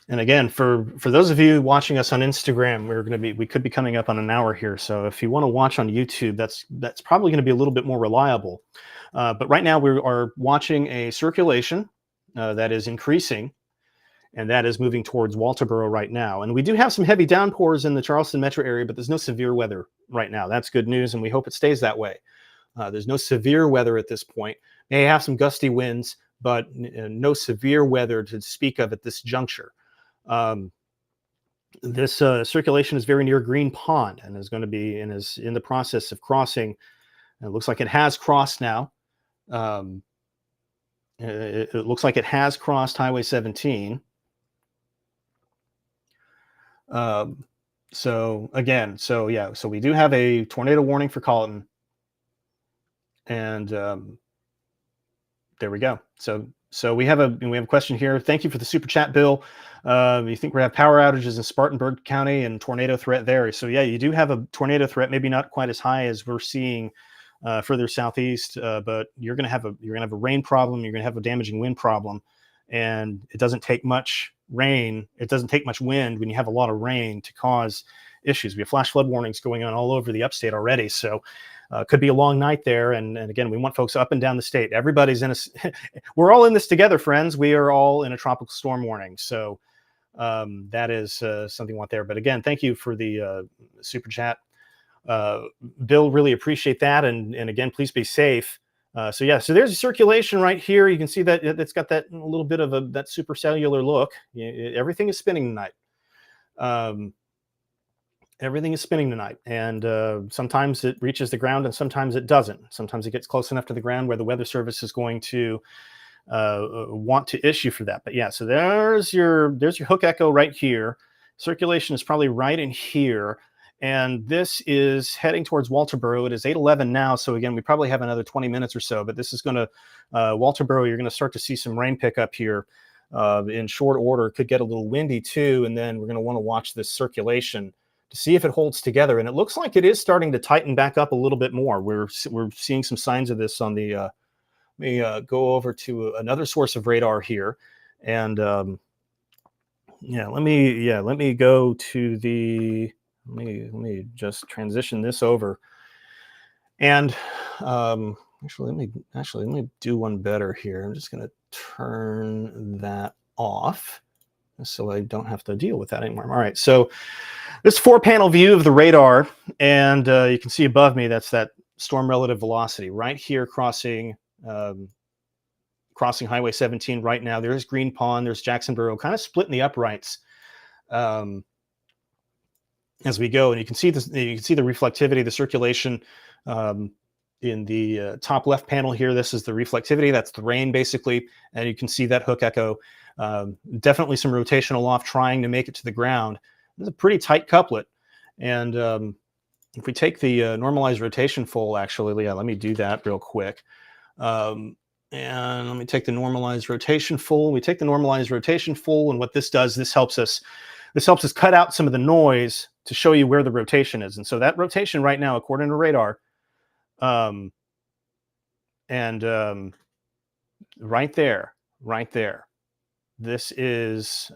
and again, for those of you watching us on Instagram, we could be coming up on an hour here. So if you want to watch on YouTube, that's probably going to be a little bit more reliable. But right now we are watching a circulation that is increasing, and that is moving towards Walterboro right now. And we do have some heavy downpours in the Charleston metro area, but there's no severe weather right now. That's good news, and we hope it stays that way. There's no severe weather at this point. May have some gusty winds, but no severe weather to speak of at this juncture. This circulation is very near Green Pond and is going to be and is in the process of crossing. It looks like it has crossed now. It looks like it has crossed Highway 17. So we do have a tornado warning for Colleton, and there we go. So we have a question here. Thank you for the super chat, Bill. You think we have power outages in Spartanburg County and tornado threat there? So yeah, you do have a tornado threat, maybe not quite as high as we're seeing further southeast, but you're going to have a rain problem. You're going to have a damaging wind problem, and it doesn't take much rain. It doesn't take much wind when you have a lot of rain to cause issues. We have flash flood warnings going on all over the upstate already. So could be a long night there. And again, we want folks up and down the state. Everybody's we're all in this together, friends. We are all in a tropical storm warning. So that is something we want there. But again, thank you for the super chat. Bill, really appreciate that. And again, please be safe. So there's a circulation right here. You can see that it's got that little bit of that supercellular look. Everything is spinning tonight. Everything is spinning tonight, and sometimes it reaches the ground and sometimes it doesn't. Sometimes it gets close enough to the ground where the Weather Service is going to want to issue for that. But yeah, so there's your hook echo right here. Circulation is probably right in here, and this is heading towards Walterboro. It is 8:11 now, so again, we probably have another 20 minutes or so, but this is going to Walterboro. You're going to start to see some rain pickup here in short order. Could get a little windy too, and then we're going to want to watch this circulation to see if it holds together. And it looks like it is starting to tighten back up a little bit more. We're seeing some signs of this on the, let me go over to another source of radar here. And let me go to the, let me just transition this over. And actually, let me do one better here. I'm just going to turn that off so I don't have to deal with that anymore. All right, so this 4-panel view of the radar, and you can see above me, that's that storm relative velocity right here crossing Highway 17 right now. There's Green Pond, there's Jacksonboro, kind of split in the uprights as we go. And you can see this, you can see the reflectivity, the circulation in the top left panel here. This is the reflectivity, that's the rain basically, and you can see that hook echo. Definitely some rotational off trying to make it to the ground. It's a pretty tight couplet. And if we take the normalized rotation full, actually, let me do that real quick. And let me take the normalized rotation full. We take the normalized rotation full, and what this does, this helps us this helps us cut out some of the noise to show you where the rotation is. And so that rotation right now, according to radar, right there, this is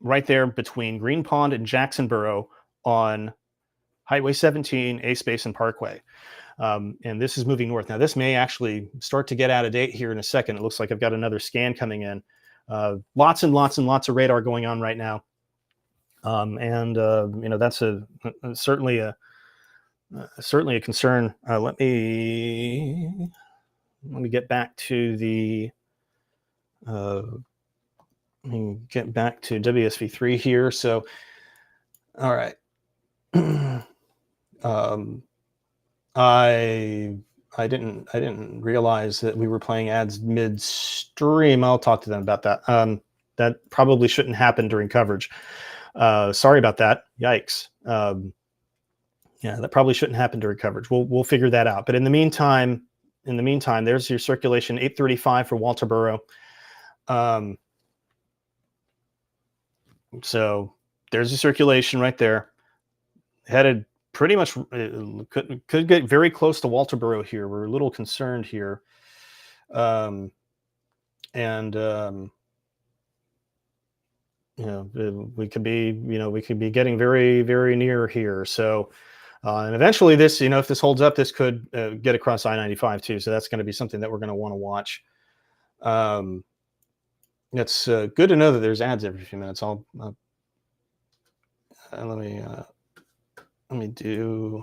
right there between Green Pond and Jacksonboro on Highway 17, Ace Basin Parkway. And this is moving north. Now, this may actually start to get out of date here in a second. It looks like I've got another scan coming in. Lots and lots and lots of radar going on right now. That's certainly a concern. Let me get back to the WSV3 here. So, all right. I didn't realize that we were playing ads midstream. I'll talk to them about that. That probably shouldn't happen during coverage. Sorry about that. Yikes. Yeah, that probably shouldn't happen during coverage. We'll figure that out. But in the meantime, there's your circulation 835 for Walterboro. So there's the circulation right there. Headed pretty much could get very close to Walterboro here. We're a little concerned here. We could be getting very, very near here. So, and eventually this, if this holds up, this could get across I-95 too. So that's going to be something that we're going to want to watch. It's good to know that there's ads every few minutes. Let me do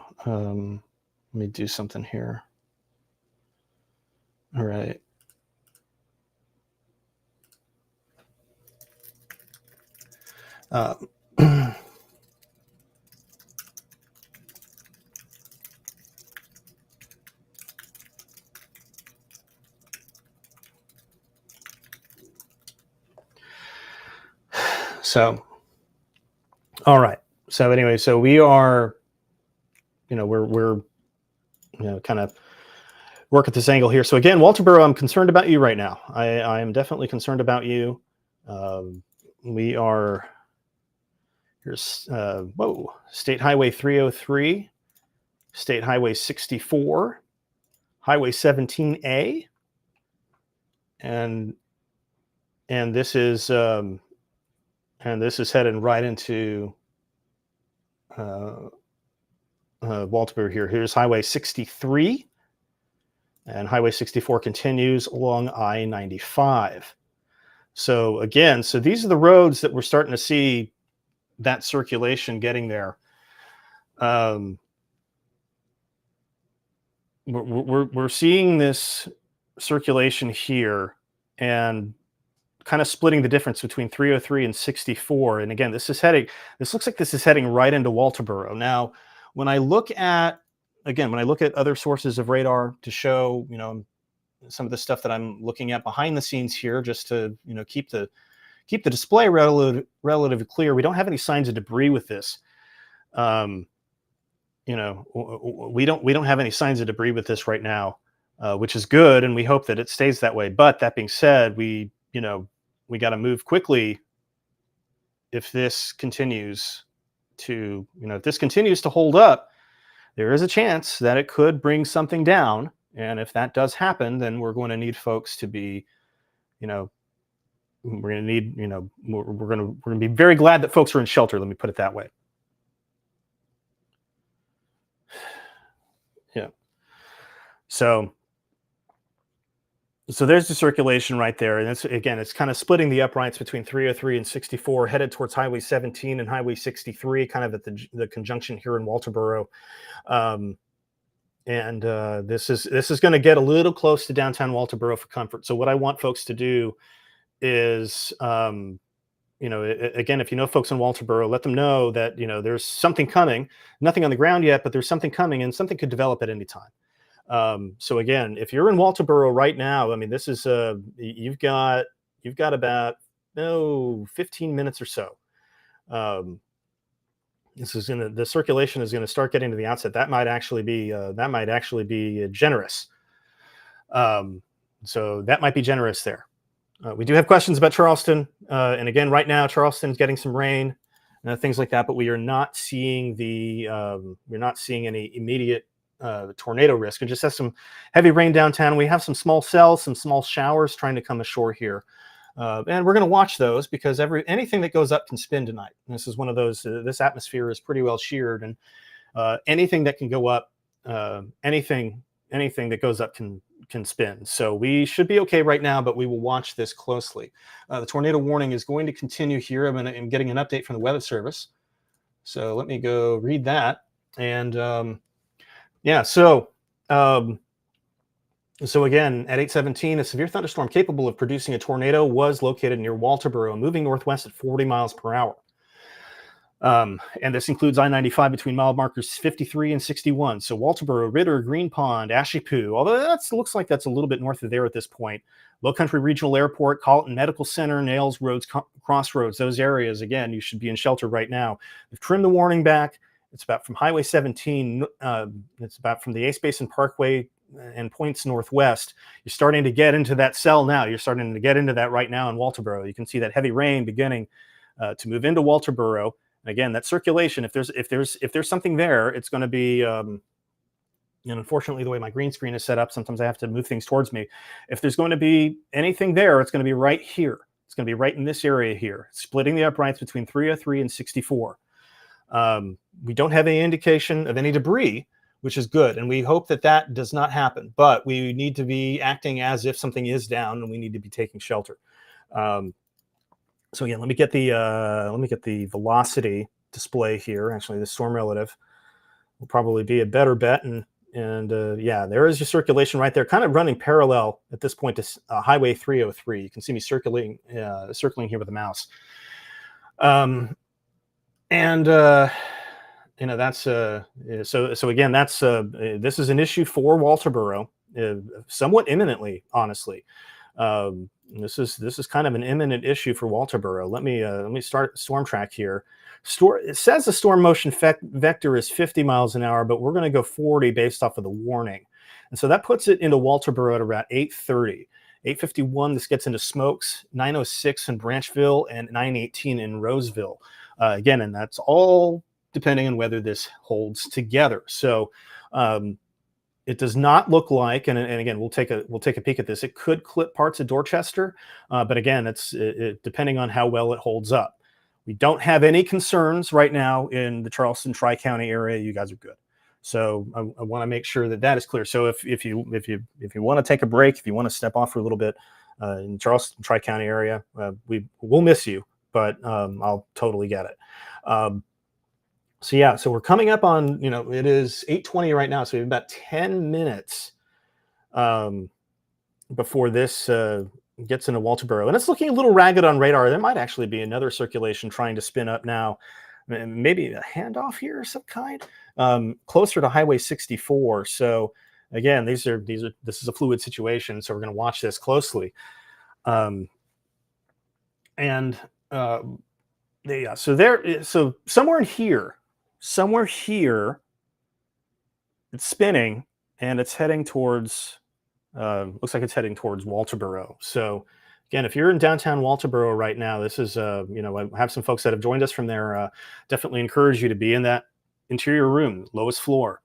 something here. All right. So, all right. So anyway, so we are, we're kind of work at this angle here. So again, Walterboro, I'm concerned about you right now. I am definitely concerned about you. We are, here's, State Highway 303, State Highway 64, Highway 17A, and this is heading right into Walterboro here. Here's Highway 63, and Highway 64 continues along I-95. So again, these are the roads that we're starting to see that circulation getting there. We're seeing this circulation here and kind of splitting the difference between 303 and 64. And again, this looks like this is heading right into Walterboro. Now, when I look at other sources of radar to show, some of the stuff that I'm looking at behind the scenes here, just to, keep the display relatively clear. We don't have any signs of debris with this. We don't have any signs of debris with this right now, which is good. And we hope that it stays that way. But that being said, we got to move quickly if this continues to hold up. There is a chance that it could bring something down. And if that does happen, then we're going to need folks to be, we're going to be very glad that folks are in shelter. Let me put it that way. Yeah. So there's the circulation right there. And it's kind of splitting the uprights between 303 and 64, headed towards Highway 17 and Highway 63, kind of at the conjunction here in Walterboro. This is going to get a little close to downtown Walterboro for comfort. So what I want folks to do is, again, if you know folks in Walterboro, let them know that, there's something coming, nothing on the ground yet, but there's something coming and something could develop at any time. So again, if you're in Walterboro right now, I mean, this is, you've got about 15 minutes or so. The circulation is going to start getting to the outset. That might actually be generous. So that might be generous there. We do have questions about Charleston. And again, right now, Charleston's getting some rain, things like that, but we are not seeing we're not seeing any immediate tornado risk. And just has some heavy rain downtown. We have some small cells, some small showers trying to come ashore here. And we're going to watch those because anything that goes up can spin tonight. And this is one of those, this atmosphere is pretty well sheared, and anything that can go up, anything that goes up can spin. So we should be okay right now, but we will watch this closely. The tornado warning is going to continue here. I'm getting an update from the Weather Service. So let me go read that. And yeah, so again, at 8:17, a severe thunderstorm capable of producing a tornado was located near Walterboro, moving northwest at 40 miles per hour. And this includes I-95 between mile markers 53 and 61. So Walterboro, Ritter, Green Pond, Ashipoo, although that looks like that's a little bit north of there at this point. Low Country Regional Airport, Colleton Medical Center, Nails Roads, Crossroads, those areas, again, you should be in shelter right now. We've trimmed the warning back. It's about from Highway 17. It's about from the Ace Basin Parkway and points northwest. You're starting to get into that cell now. You're starting to get into that right now in Walterboro. You can see that heavy rain beginning to move into Walterboro. And again, that circulation, if there's something there, it's going to be, and unfortunately, the way my green screen is set up, sometimes I have to move things towards me. If there's going to be anything there, it's going to be right here. It's going to be right in this area here, splitting the uprights between 303 and 64. We don't have any indication of any debris, which is good. And we hope that that does not happen, but we need to be acting as if something is down and we need to be taking shelter. So again, let me get the velocity display here. Actually, the storm relative will probably be a better bet. And yeah, there is your circulation right there, kind of running parallel at this point to Highway 303. You can see me circling here with the mouse. That's so again, that's this is an issue for Walterboro, somewhat imminently, honestly. This is kind of an imminent issue for Walterboro. Let me start storm track here. It says the storm motion vector is 50 miles an hour, but we're going to go 40 based off of the warning. And so that puts it into Walterboro at around 8:30. 8:51, this gets into Smokes, 9:06 in Branchville, and 9:18 in Roseville. Again, and that's all depending on whether this holds together. So it does not look like, and again, we'll take a peek at this. It could clip parts of Dorchester, but again, it's depending on how well it holds up. We don't have any concerns right now in the Charleston Tri-County area. You guys are good. So I want to make sure that is clear. So if you want to take a break, if you want to step off for a little bit in Charleston Tri-County area, we'll miss you, but I'll totally get it. So yeah, so we're coming up on, it is 8:20 right now. So we have about 10 minutes before this gets into Walterboro. And it's looking a little ragged on radar. There might actually be another circulation trying to spin up now. Maybe a handoff here of some kind, closer to Highway 64. So again, this is a fluid situation. So we're going to watch this closely. So somewhere here, it's spinning and it's heading towards, looks like it's heading towards Walterboro. So again, if you're in downtown Walterboro right now, this is, I have some folks that have joined us from there. Definitely encourage you to be in that interior room, lowest floor.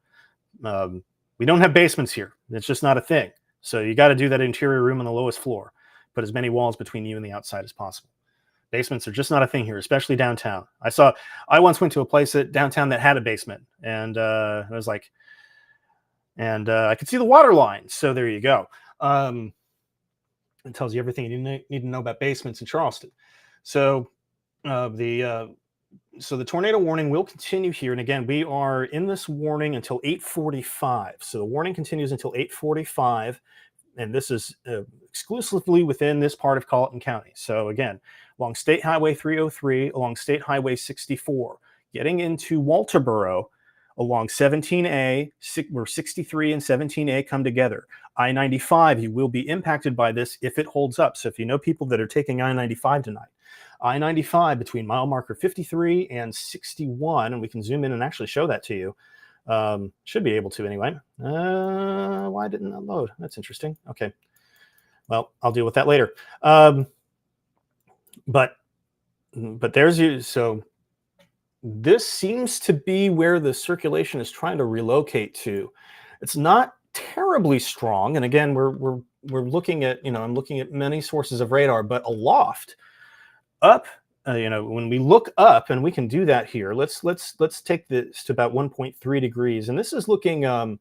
We don't have basements here. It's just not a thing. So you got to do that interior room on the lowest floor. Put as many walls between you and the outside as possible. Basements are just not a thing here, especially downtown. I once went to a place downtown that had a basement, and I was like, I could see the water line. So there you go. It tells you everything you need to know about basements in Charleston. So the tornado warning will continue here. And again, we are in this warning until 8:45. So the warning continues until 8:45. And this is exclusively within this part of Colleton County. So again, along State Highway 303, along State Highway 64, getting into Walterboro, along 17A, where 63 and 17A come together. I-95, you will be impacted by this if it holds up. So if you know people that are taking I-95 tonight, I-95 between mile marker 53 and 61, and we can zoom in and actually show that to you. Should be able to anyway. Why didn't that load? That's interesting. Okay. Well, I'll deal with that later. But there's you. So this seems to be where the circulation is trying to relocate to. It's not terribly strong, and again, we're looking at, I'm looking at many sources of radar, but aloft, up, when we look up, and we can do that here. Let's take this to about 1.3 degrees, and this is looking. And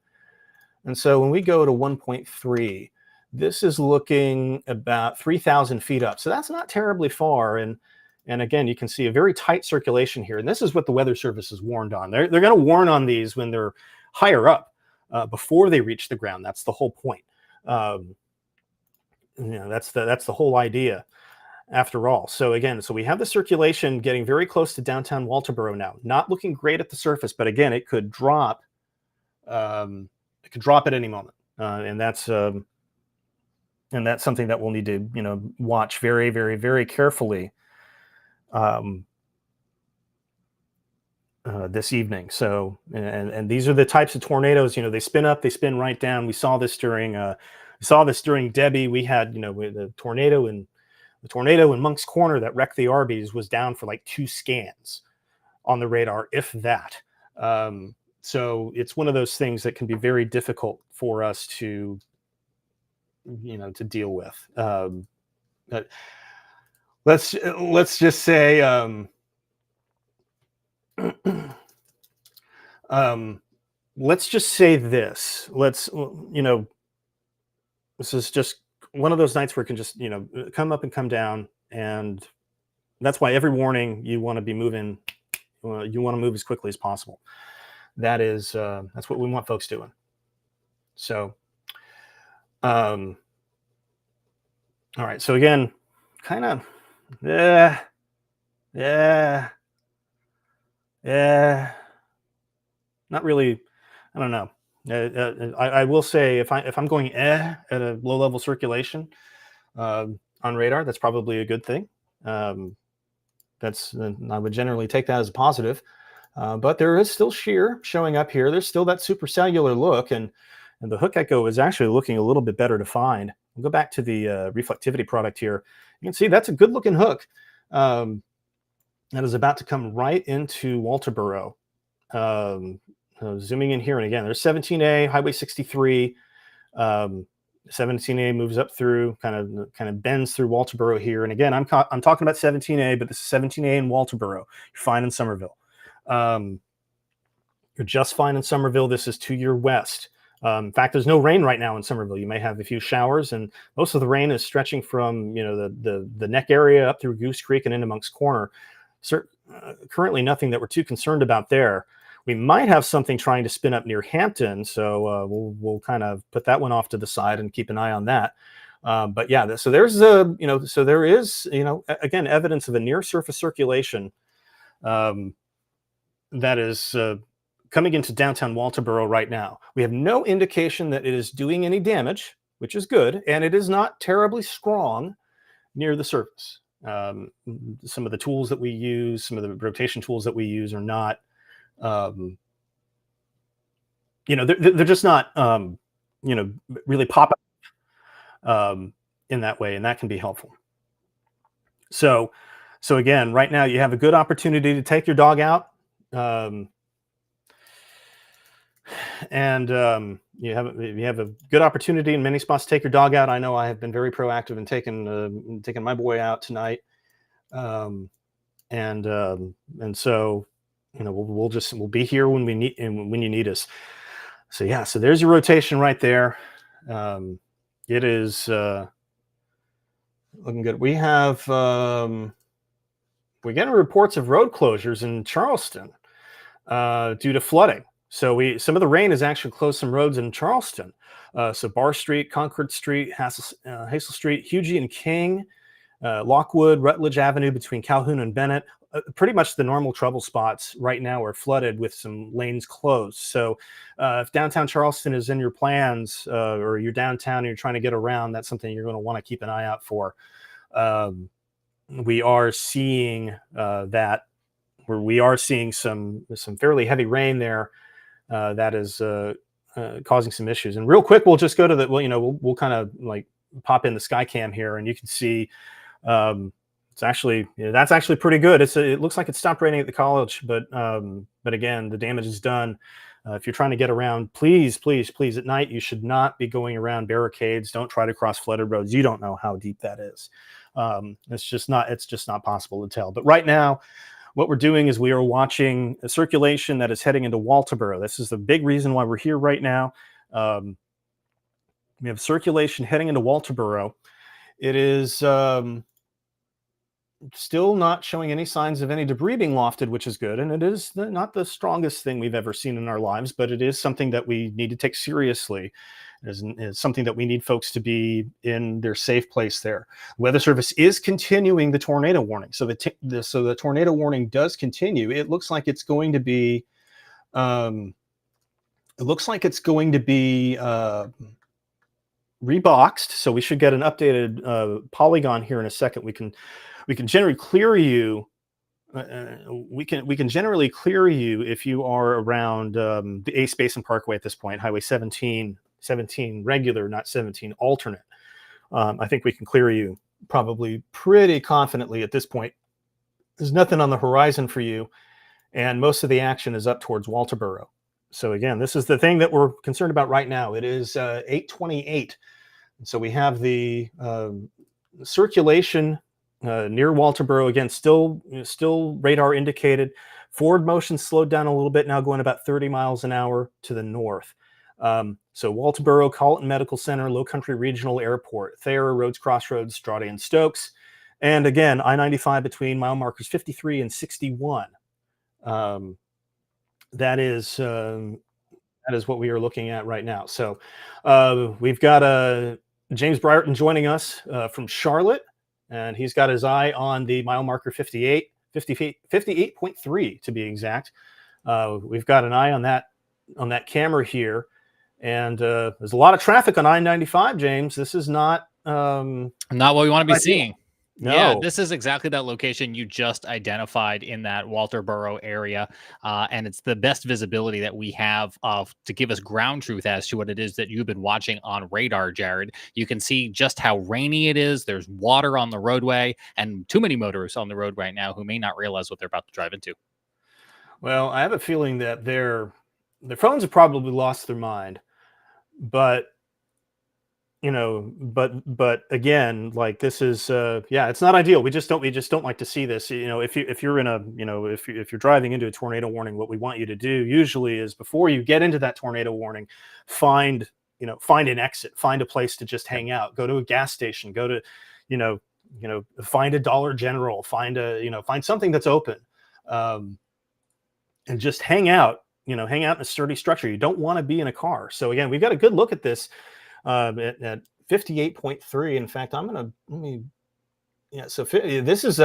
so when we go to 1.3, this is looking about 3,000 feet up. So that's not terribly far, and again, you can see a very tight circulation here. And this is what the Weather Service is warned on. They're going to warn on these when they're higher up, before they reach the ground. That's the whole point. That's the whole idea, after all. So again, we have the circulation getting very close to downtown Walterboro now. Not looking great at the surface, but again, it could drop. It could drop at any moment, and that's something that we'll need to watch very, very, very carefully. This evening. So, and these are the types of tornadoes. They spin up, they spin right down. We saw this during Debbie. We had the tornado in Monk's Corner that wrecked the Arby's was down for like 2 scans on the radar, if that. So it's one of those things that can be very difficult for us to deal with. But let's just say, let's just say this. This is just one of those nights where it can just come up and come down, and that's why every warning you want to be moving. You want to move as quickly as possible. That's what we want folks doing. So, all right. So again, kind of, yeah, not really. I don't know. I will say if I'm going at a low level circulation on radar, that's probably a good thing. I would generally take that as a positive. But there is still shear showing up here. There's still that supercellular look, and the hook echo is actually looking a little bit better defined. We'll go back to the reflectivity product here. You can see that's a good looking hook that is about to come right into Walterboro. Zooming in here, and again, there's 17A, Highway 63. 17A moves up through, kind of bends through Walterboro here. And again, I'm talking about 17A, but this is 17A in Walterboro. You're fine in Somerville. You're just fine in Somerville. This is to your west. In fact, there's no rain right now in Somerville. You may have a few showers, and most of the rain is stretching from the neck area up through Goose Creek and into Monk's Corner. Currently, nothing that we're too concerned about there. We might have something trying to spin up near Hampton, so we'll kind of put that one off to the side and keep an eye on that. But yeah, so there's so there is again evidence of a near surface circulation that is coming into downtown Walterboro right now. We have no indication that it is doing any damage, which is good, and it is not terribly strong near the surface. Some of the tools that we use, some of the rotation tools that we use are not. They're just not, really pop up in that way, and that can be helpful. So again, right now you have a good opportunity to take your dog out, and you have a good opportunity in many spots to take your dog out. I know I have been very proactive in taking my boy out tonight, and so. We'll be here when we need and when you need us. So yeah, so there's your rotation right there. It is looking good. We have we're getting reports of road closures in Charleston due to flooding. So some of the rain has actually closed some roads in Charleston. So Barr Street, Concord Street, Hazel Street, Hugie and King, Lockwood, Rutledge Avenue between Calhoun and Bennett. Pretty much the normal trouble spots right now are flooded with some lanes closed. So if downtown Charleston is in your plans, or you're downtown and you're trying to get around, that's something you're going to want to keep an eye out for. We are seeing some fairly heavy rain there that is causing some issues. And real quick, we'll just go to we'll kind of like pop in the Skycam here, and you can see it's actually, that's actually pretty good. It looks like it stopped raining at the college, but again, the damage is done. If you're trying to get around, please at night, you should not be going around barricades. Don't try to cross flooded roads. You don't know how deep that is. It's just not possible to tell. But right now, what we're doing is we are watching a circulation that is heading into Walterboro. This is the big reason why we're here right now. We have circulation heading into Walterboro. It is still not showing any signs of any debris being lofted, which is good. And it is not the strongest thing we've ever seen in our lives, but it is something that we need to take seriously. It is something that we need folks to be in their safe place there. The Weather Service is continuing the tornado warning. So the tornado warning does continue. It looks like it's going to be, reboxed. So we should get an updated polygon here in a second. We can generally clear you. We can generally clear you if you are around the Ace Basin Parkway at this point, Highway 17 regular, not 17 alternate. I think we can clear you probably pretty confidently at this point. There's nothing on the horizon for you, and most of the action is up towards Walterboro. So again, this is the thing that we're concerned about right now. It is 8:28, and so we have the circulation near Walterboro, again, still radar indicated. Forward motion slowed down a little bit, now going about 30 miles an hour to the north. So Walterboro, Colleton Medical Center, Low Country Regional Airport, Thayer, Rhodes Crossroads, Strada and Stokes. And again, I-95 between mile markers 53 and 61. That is what we are looking at right now. So we've got James Brierton joining us from Charlotte. And he's got his eye on the mile marker 58.3 to be exact. We've got an eye on that camera here. And there's a lot of traffic on I-95, James. This is not what we want to be seeing. No. Yeah, this is exactly that location you just identified in that Walterboro area. And it's the best visibility that we have to give us ground truth as to what it is that you've been watching on radar, Jared. You can see just how rainy it is. There's water on the roadway and too many motorists on the road right now who may not realize what they're about to drive into. Well, I have a feeling that their phones have probably lost their mind. But but again, like this is it's not ideal. We just don't like to see this. If you're in a if you're driving into a tornado warning, what we want you to do usually is, before you get into that tornado warning, find an exit, find a place to just hang out, go to a gas station, go to find a Dollar General, find something that's open, and just hang out in a sturdy structure. You don't want to be in a car. So again, we've got a good look at this. At 58.3. In fact, so this is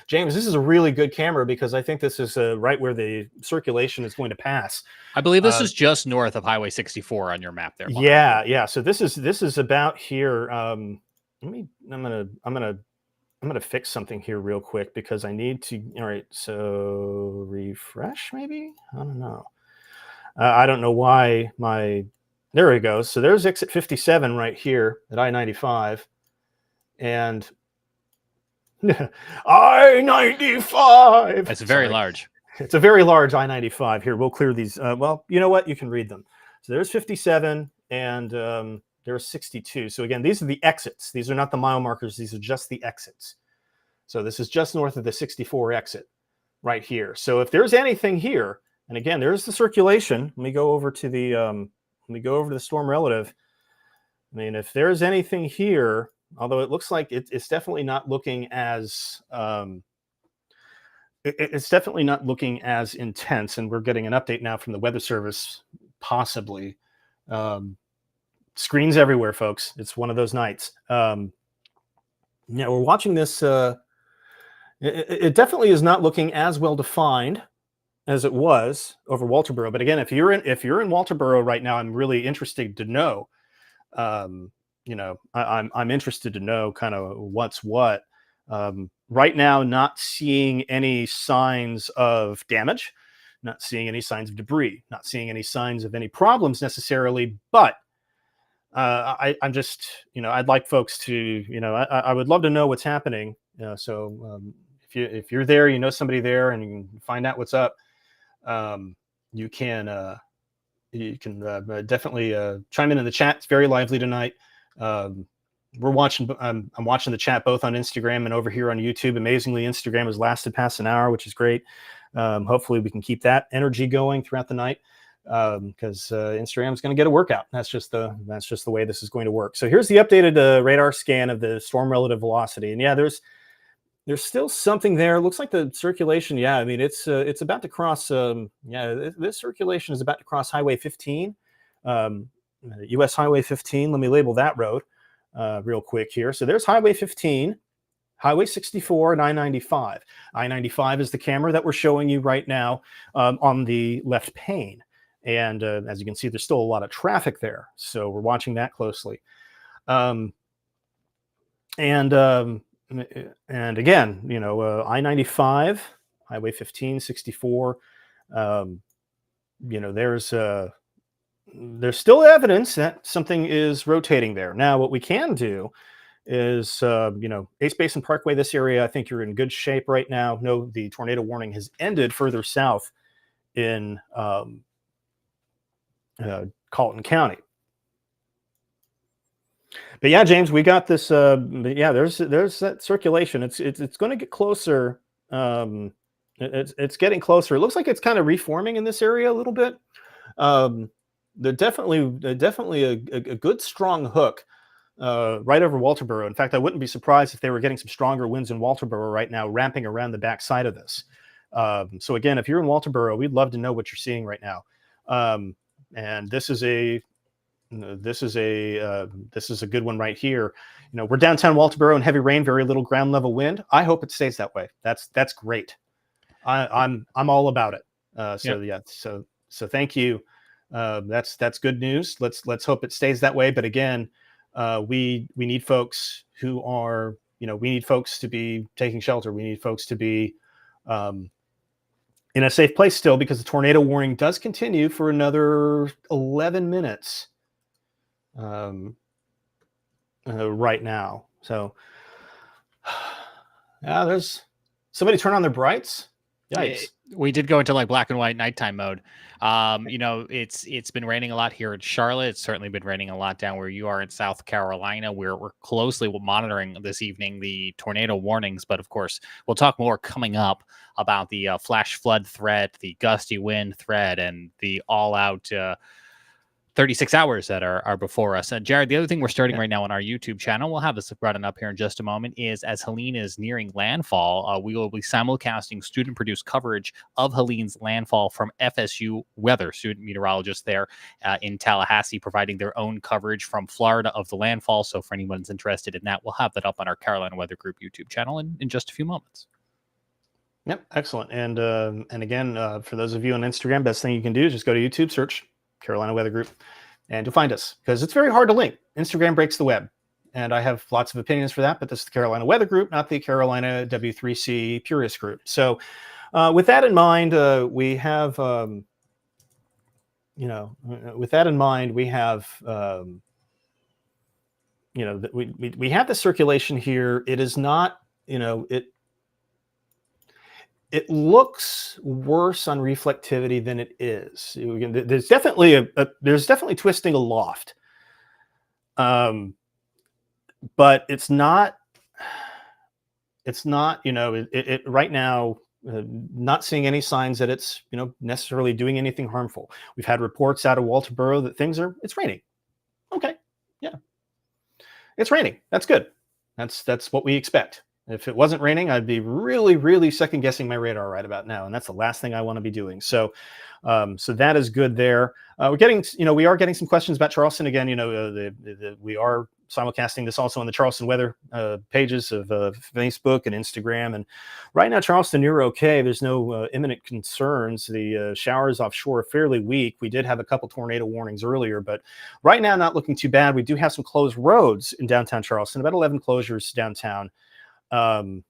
James, this is a really good camera, because I think this is right where the circulation is going to pass. I believe this is just north of Highway 64 on your map there. Yeah. So this is about here. I'm gonna fix something here real quick, because I need to. All right, so refresh maybe. I don't know. I don't know why there we go. So there's exit 57 right here at I-95. And I-95. It's very large. It's a very large I-95 here. We'll clear these. Well, you know what? You can read them. So there's 57 and there's 62. So again, these are the exits. These are not the mile markers. These are just the exits. So this is just north of the 64 exit right here. So if there's anything here, and again, there's the circulation. Let me go over to the storm relative. I mean, if there's anything here, although it looks like it's definitely not looking as it's definitely not looking as intense. And we're getting an update now from the Weather Service, possibly. Screens everywhere, folks. It's one of those nights. We're watching this. It definitely is not looking as well defined as it was over Walterboro. But again, if you're in Walterboro right now, I'm really interested to know. I'm interested to know kind of what's what. Right now, not seeing any signs of damage, not seeing any signs of debris, not seeing any signs of any problems necessarily. But I'm just, I'd like folks to, I would love to know what's happening. If you're there, somebody there, and you can find out what's up, you can definitely chime in the chat. It's very lively tonight. We're watching. I'm watching the chat both on Instagram and over here on YouTube. Amazingly, Instagram has lasted past an hour, which is great. Hopefully, we can keep that energy going throughout the night, because Instagram is going to get a workout. That's just the way this is going to work. So here's the updated radar scan of the storm relative velocity, and yeah, there's still something there. It looks like the circulation. Yeah, I mean it's about to cross. This circulation is about to cross Highway 15, U.S. Highway 15. Let me label that road real quick here. So there's Highway 15, Highway 64, and I-95. I-95 is the camera that we're showing you right now on the left pane. And as you can see, there's still a lot of traffic there. So we're watching that closely. And again, I-95, Highway 15, 64, there's still evidence that something is rotating there. Now, what we can do is, Ace Basin Parkway, this area, I think you're in good shape right now. No, the tornado warning has ended further south in Colton County. But yeah, James, we got this. There's that circulation. It's going to get closer. It's getting closer. It looks like it's kind of reforming in this area a little bit. They're definitely a good strong hook right over Walterboro. In fact, I wouldn't be surprised if they were getting some stronger winds in Walterboro right now, ramping around the backside of this. So again, if you're in Walterboro, we'd love to know what you're seeing right now. And this is a good one right here. We're downtown Walterboro in heavy rain, very little ground level wind. I hope it stays that way. That's great. I'm all about it. So thank you. That's good news. Let's hope it stays that way. But again, we need folks who are, we need folks to be taking shelter. We need folks to be in a safe place still, because the tornado warning does continue for another 11 minutes right now. So yeah, there's somebody turn on their brights. Yikes. We did go into like black and white nighttime mode. It's been raining a lot here in Charlotte. It's certainly been raining a lot down where you are in South Carolina. We're closely monitoring this evening the tornado warnings, but of course we'll talk more coming up about the flash flood threat, the gusty wind threat, and the all-out 36 hours that are before us. Jared, the other thing we're starting right now on our YouTube channel, we'll have this running up here in just a moment, is as Helene is nearing landfall, we will be simulcasting student-produced coverage of Helene's landfall from FSU weather, student meteorologists there in Tallahassee, providing their own coverage from Florida of the landfall. So for anyone who's interested in that, we'll have that up on our Carolina Weather Group YouTube channel in just a few moments. Yep, excellent. And again, for those of you on Instagram, best thing you can do is just go to YouTube, search Carolina Weather Group, and you'll find us, because it's very hard to link. Instagram breaks the web, and I have lots of opinions for that, but this is the Carolina Weather Group, not the Carolina W3C Purist Group. So with that in mind, we have we have the circulation here. It is not, it looks worse on reflectivity than it is. There's definitely there's definitely twisting aloft, but it's not right now. Not seeing any signs that it's necessarily doing anything harmful. We've had reports out of Walterboro that it's raining. Okay, yeah, it's raining. That's good. That's what we expect. If it wasn't raining, I'd be really, really second guessing my radar right about now, and that's the last thing I want to be doing. So, so that is good there. We are getting some questions about Charleston again. We are simulcasting this also on the Charleston weather pages of Facebook and Instagram. And right now, Charleston, you're okay. There's no imminent concerns. The showers offshore are fairly weak. We did have a couple tornado warnings earlier, but right now, not looking too bad. We do have some closed roads in downtown Charleston, about 11 closures downtown. So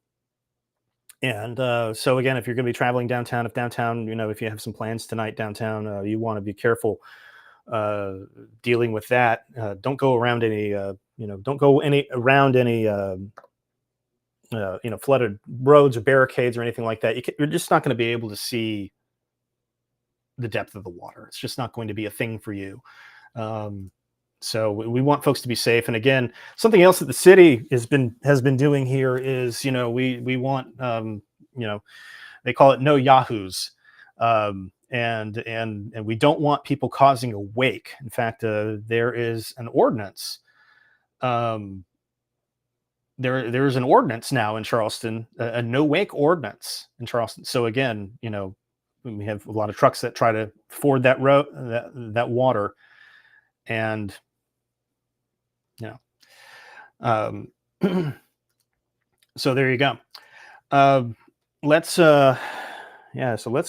again, if you're going to be traveling downtown, if you have some plans tonight downtown, you want to be careful dealing with that. Don't go around any, don't go around any, flooded roads or barricades or anything like that. You're just not going to be able to see the depth of the water. It's just not going to be a thing for you. So we want folks to be safe. And again, something else that the city has been doing here is, we want, they call it no yahoos. And we don't want people causing a wake. In fact, there is an ordinance. There's an ordinance now in Charleston, a no wake ordinance in Charleston. So again, we have a lot of trucks that try to ford that road, that water, and so there you go. So let's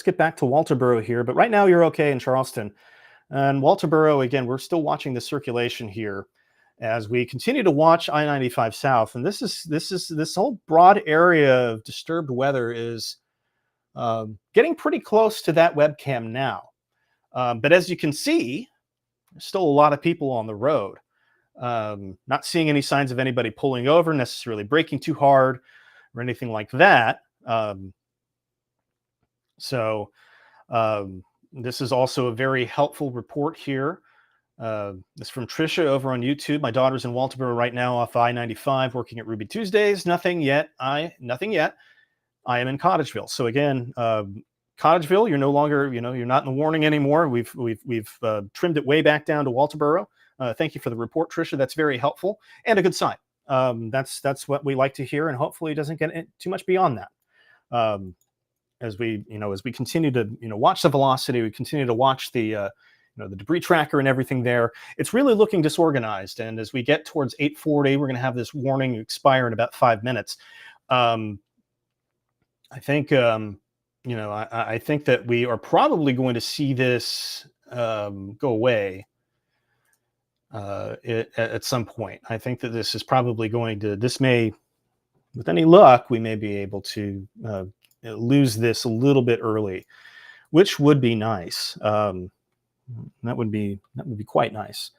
get back to Walterboro here. But right now you're okay in Charleston. And Walterboro, again, we're still watching the circulation here as we continue to watch I-95 South. And this whole broad area of disturbed weather is getting pretty close to that webcam now. But as you can see, there's still a lot of people on the road. Not seeing any signs of anybody pulling over, necessarily braking too hard or anything like that. This is also a very helpful report here. It's from Trisha over on YouTube. My daughter's in Walterboro right now off I-95 working at Ruby Tuesdays. Nothing yet. I am in Cottageville. So again, Cottageville, you're no longer, you're not in the warning anymore. We've trimmed it way back down to Walterboro. Thank you for the report, Trisha. That's very helpful and a good sign. That's what we like to hear, and hopefully it doesn't get too much beyond that. As we continue to watch the velocity, we continue to watch the debris tracker and everything there. It's really looking disorganized, and as we get towards 8:40, we're going to have this warning expire in about 5 minutes. I think I think that we are probably going to see this go away at some point. I think that this is probably with any luck, we may be able to lose this a little bit early, which would be nice. That would be quite nice.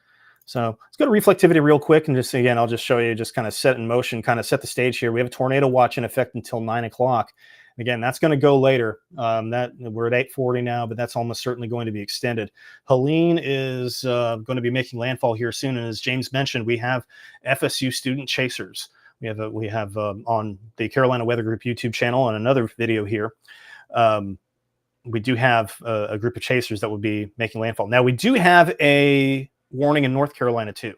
So let's go to reflectivity real quick, and I'll just show you, just kind of set in motion, kind of set the stage here. We have a tornado watch in effect until 9 o'clock. Again, that's going to go later. That we're at 8:40 now, but that's almost certainly going to be extended. Helene is going to be making landfall here soon, and as James mentioned, we have FSU student chasers. We have on the Carolina Weather Group YouTube channel and another video here. We do have a group of chasers that will be making landfall. Now we do have a warning in North Carolina too.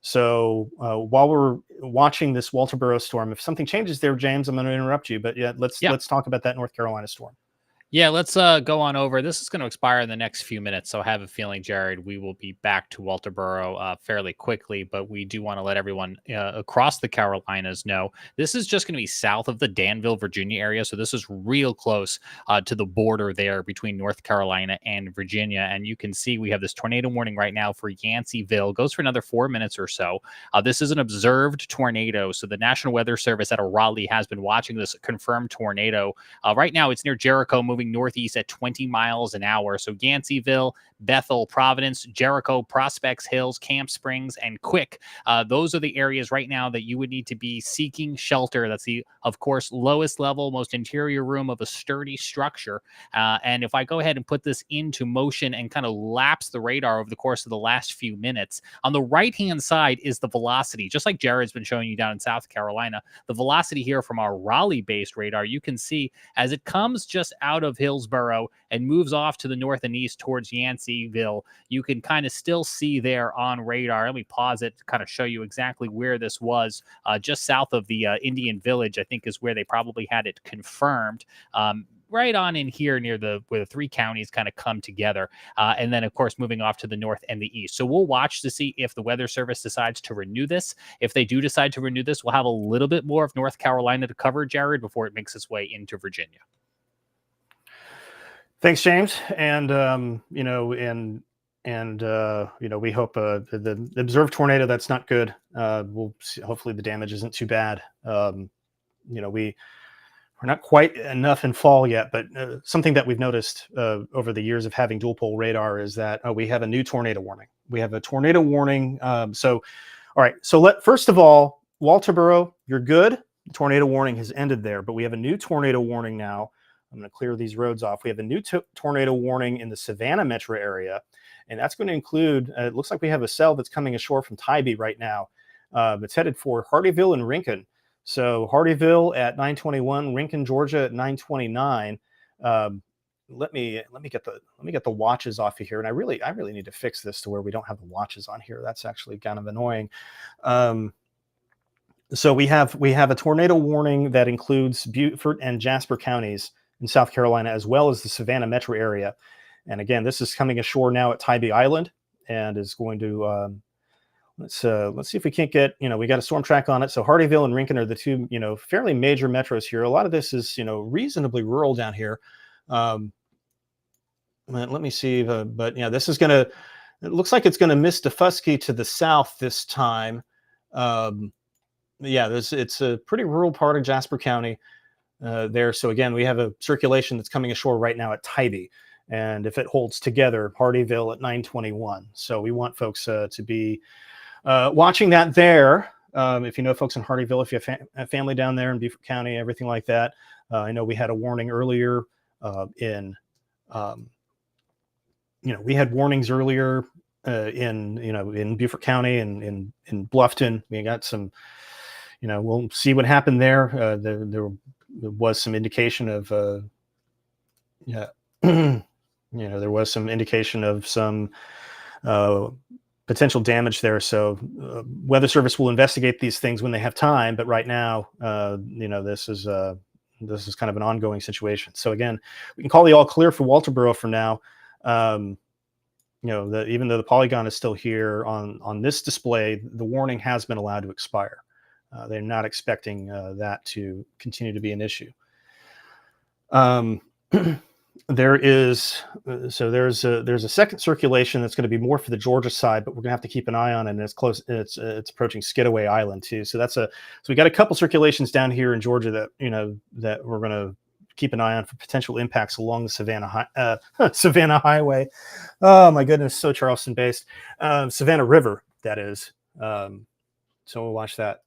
So while we're watching this Walterboro storm, if something changes there, James, I'm going to interrupt you. But let's talk about that North Carolina storm. Yeah, let's go on over. This is going to expire in the next few minutes, so I have a feeling, Jared, we will be back to Walterboro fairly quickly, but we do want to let everyone across the Carolinas know this is just going to be south of the Danville, Virginia area, so this is real close to the border there between North Carolina and Virginia, and you can see we have this tornado warning right now for Yanceyville. Goes for another 4 minutes or so. This is an observed tornado, so the National Weather Service out of Raleigh has been watching this confirmed tornado. Right now, it's near Jericho, moving northeast at 20 miles an hour. So Yanceyville, Bethel, Providence, Jericho, Prospects Hills, Camp Springs, and Quick. Those are the areas right now that you would need to be seeking shelter. That's the, of course, lowest level, most interior room of a sturdy structure. And if I go ahead and put this into motion and kind of lapse the radar over the course of the last few minutes, on the right-hand side is the velocity. Just like Jared's been showing you down in South Carolina, the velocity here from our Raleigh-based radar, you can see as it comes just out of Hillsborough and moves off to the north and east towards Yanceyville, you can kind of still see there on radar. Let me pause it to kind of show you exactly where this was. Just south of the Indian Village, I think, is where they probably had it confirmed. Right on in here near where the three counties kind of come together. And then, of course, moving off to the north and the east. So we'll watch to see if the Weather Service decides to renew this. If they do decide to renew this, we'll have a little bit more of North Carolina to cover, Jared, before it makes its way into Virginia. Thanks, James. And, we hope the observed tornado, that's not good. We'll see, hopefully the damage isn't too bad. we're not quite enough in fall yet, but something that we've noticed over the years of having dual pole radar is that we have a new tornado warning. We have a tornado warning. All right. So first of all, Walterboro, you're good. The tornado warning has ended there, but we have a new tornado warning now. I'm going to clear these roads off. We have a new tornado warning in the Savannah metro area, and that's going to include, it looks like we have a cell that's coming ashore from Tybee right now. It's headed for Hardyville and Rincon. So Hardyville at 921, Rincon, Georgia at 929. Let me get the watches off of here, and I really need to fix this to where we don't have the watches on here. That's actually kind of annoying. So we have a tornado warning that includes Beaufort and Jasper counties in South Carolina, as well as the Savannah metro area. And again, this is coming ashore now at Tybee Island, and is going to let's see if we can't get, we got a storm track on it. So Hardyville and Rincon are the two, fairly major metros here. A lot of this is, reasonably rural down here. Let me see, but yeah, this is it looks like it's going to miss Defusky to the south this time. Yeah, it's a pretty rural part of Jasper County there. So again, we have a circulation that's coming ashore right now at Tybee. And if it holds together, Hardyville at 921. So we want folks to be watching that there. If you know folks in Hardyville, if you have a family down there in Beaufort County, everything like that. I know we had a warning earlier we had warnings earlier in Beaufort County and in Bluffton. We got some, we'll see what happened there. There was some indication of, there was some indication of some potential damage there. So Weather Service will investigate these things when they have time. But right now, this is kind of an ongoing situation. So again, we can call the all clear for Walterboro for now. Even though the polygon is still here on this display, the warning has been allowed to expire. They're not expecting that to continue to be an issue. There's a second circulation that's going to be more for the Georgia side, but we're going to have to keep an eye on it. And it's close. It's approaching Skidaway Island too. So we got a couple circulations down here in Georgia that that we're going to keep an eye on for potential impacts along the Savannah Highway. Oh my goodness, so Charleston based. Savannah River, that is. So we'll watch that.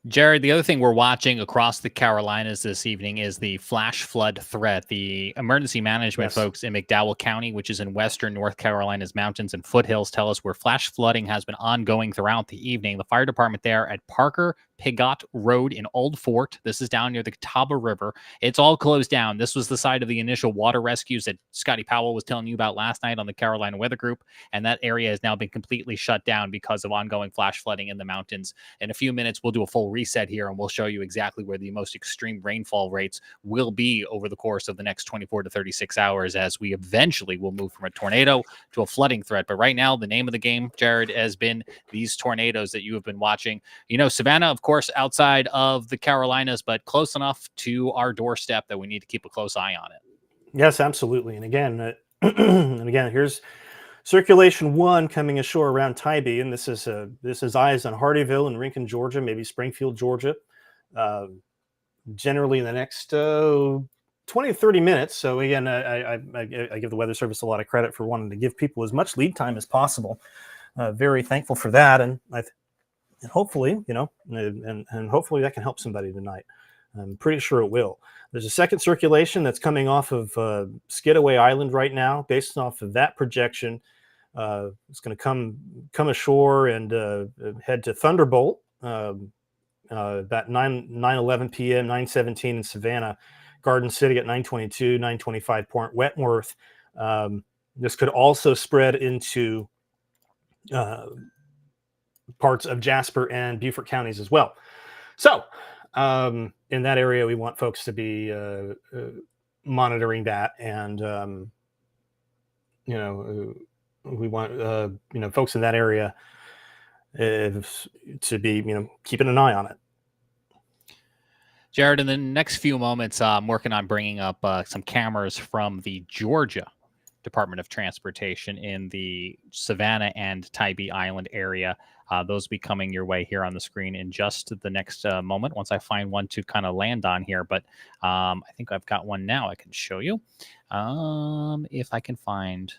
Jared, the other thing we're watching across the Carolinas this evening is the flash flood threat. The emergency management folks in McDowell County, which is in western North Carolina's mountains and foothills, tell us where flash flooding has been ongoing throughout the evening. The fire department there at Parker Pigot Road in Old Fort. This is down near the Catawba River. It's all closed down. This was the site of the initial water rescues that Scotty Powell was telling you about last night on the Carolina Weather Group, and that area has now been completely shut down because of ongoing flash flooding in the mountains. In a few minutes, we'll do a full reset here, and we'll show you exactly where the most extreme rainfall rates will be over the course of the next 24 to 36 hours as we eventually will move from a tornado to a flooding threat. But right now, the name of the game, Jared, has been these tornadoes that you have been watching. Savannah, of course, outside of the Carolinas, but close enough to our doorstep that we need to keep a close eye on it. Yes, absolutely. And again, here's circulation 1 coming ashore around Tybee, and this is eyes on Hardyville and Rincon, Georgia, maybe Springfield, Georgia, generally in the next 20 to 30 minutes. So again, I give the Weather Service a lot of credit for wanting to give people as much lead time as possible. Very thankful for that, and hopefully, and hopefully that can help somebody tonight. I'm pretty sure it will. There's a second circulation that's coming off of Skidaway Island right now. Based off of that projection, it's going to come ashore and head to Thunderbolt about 9:11 p.m., 9:17 in Savannah, Garden City at 9:22, 9:25 Point Wentworth. This could also spread into parts of Jasper and Beaufort counties as well. So in that area, we want folks to be monitoring that, and we want folks in that area to be keeping an eye on it. Jared, in the next few moments, I'm working on bringing up some cameras from the Georgia Department of Transportation in the Savannah and Tybee Island area. Those will be coming your way here on the screen in just the next moment once I find one to kind of land on here. But I think I've got one now I can show you. If I can find...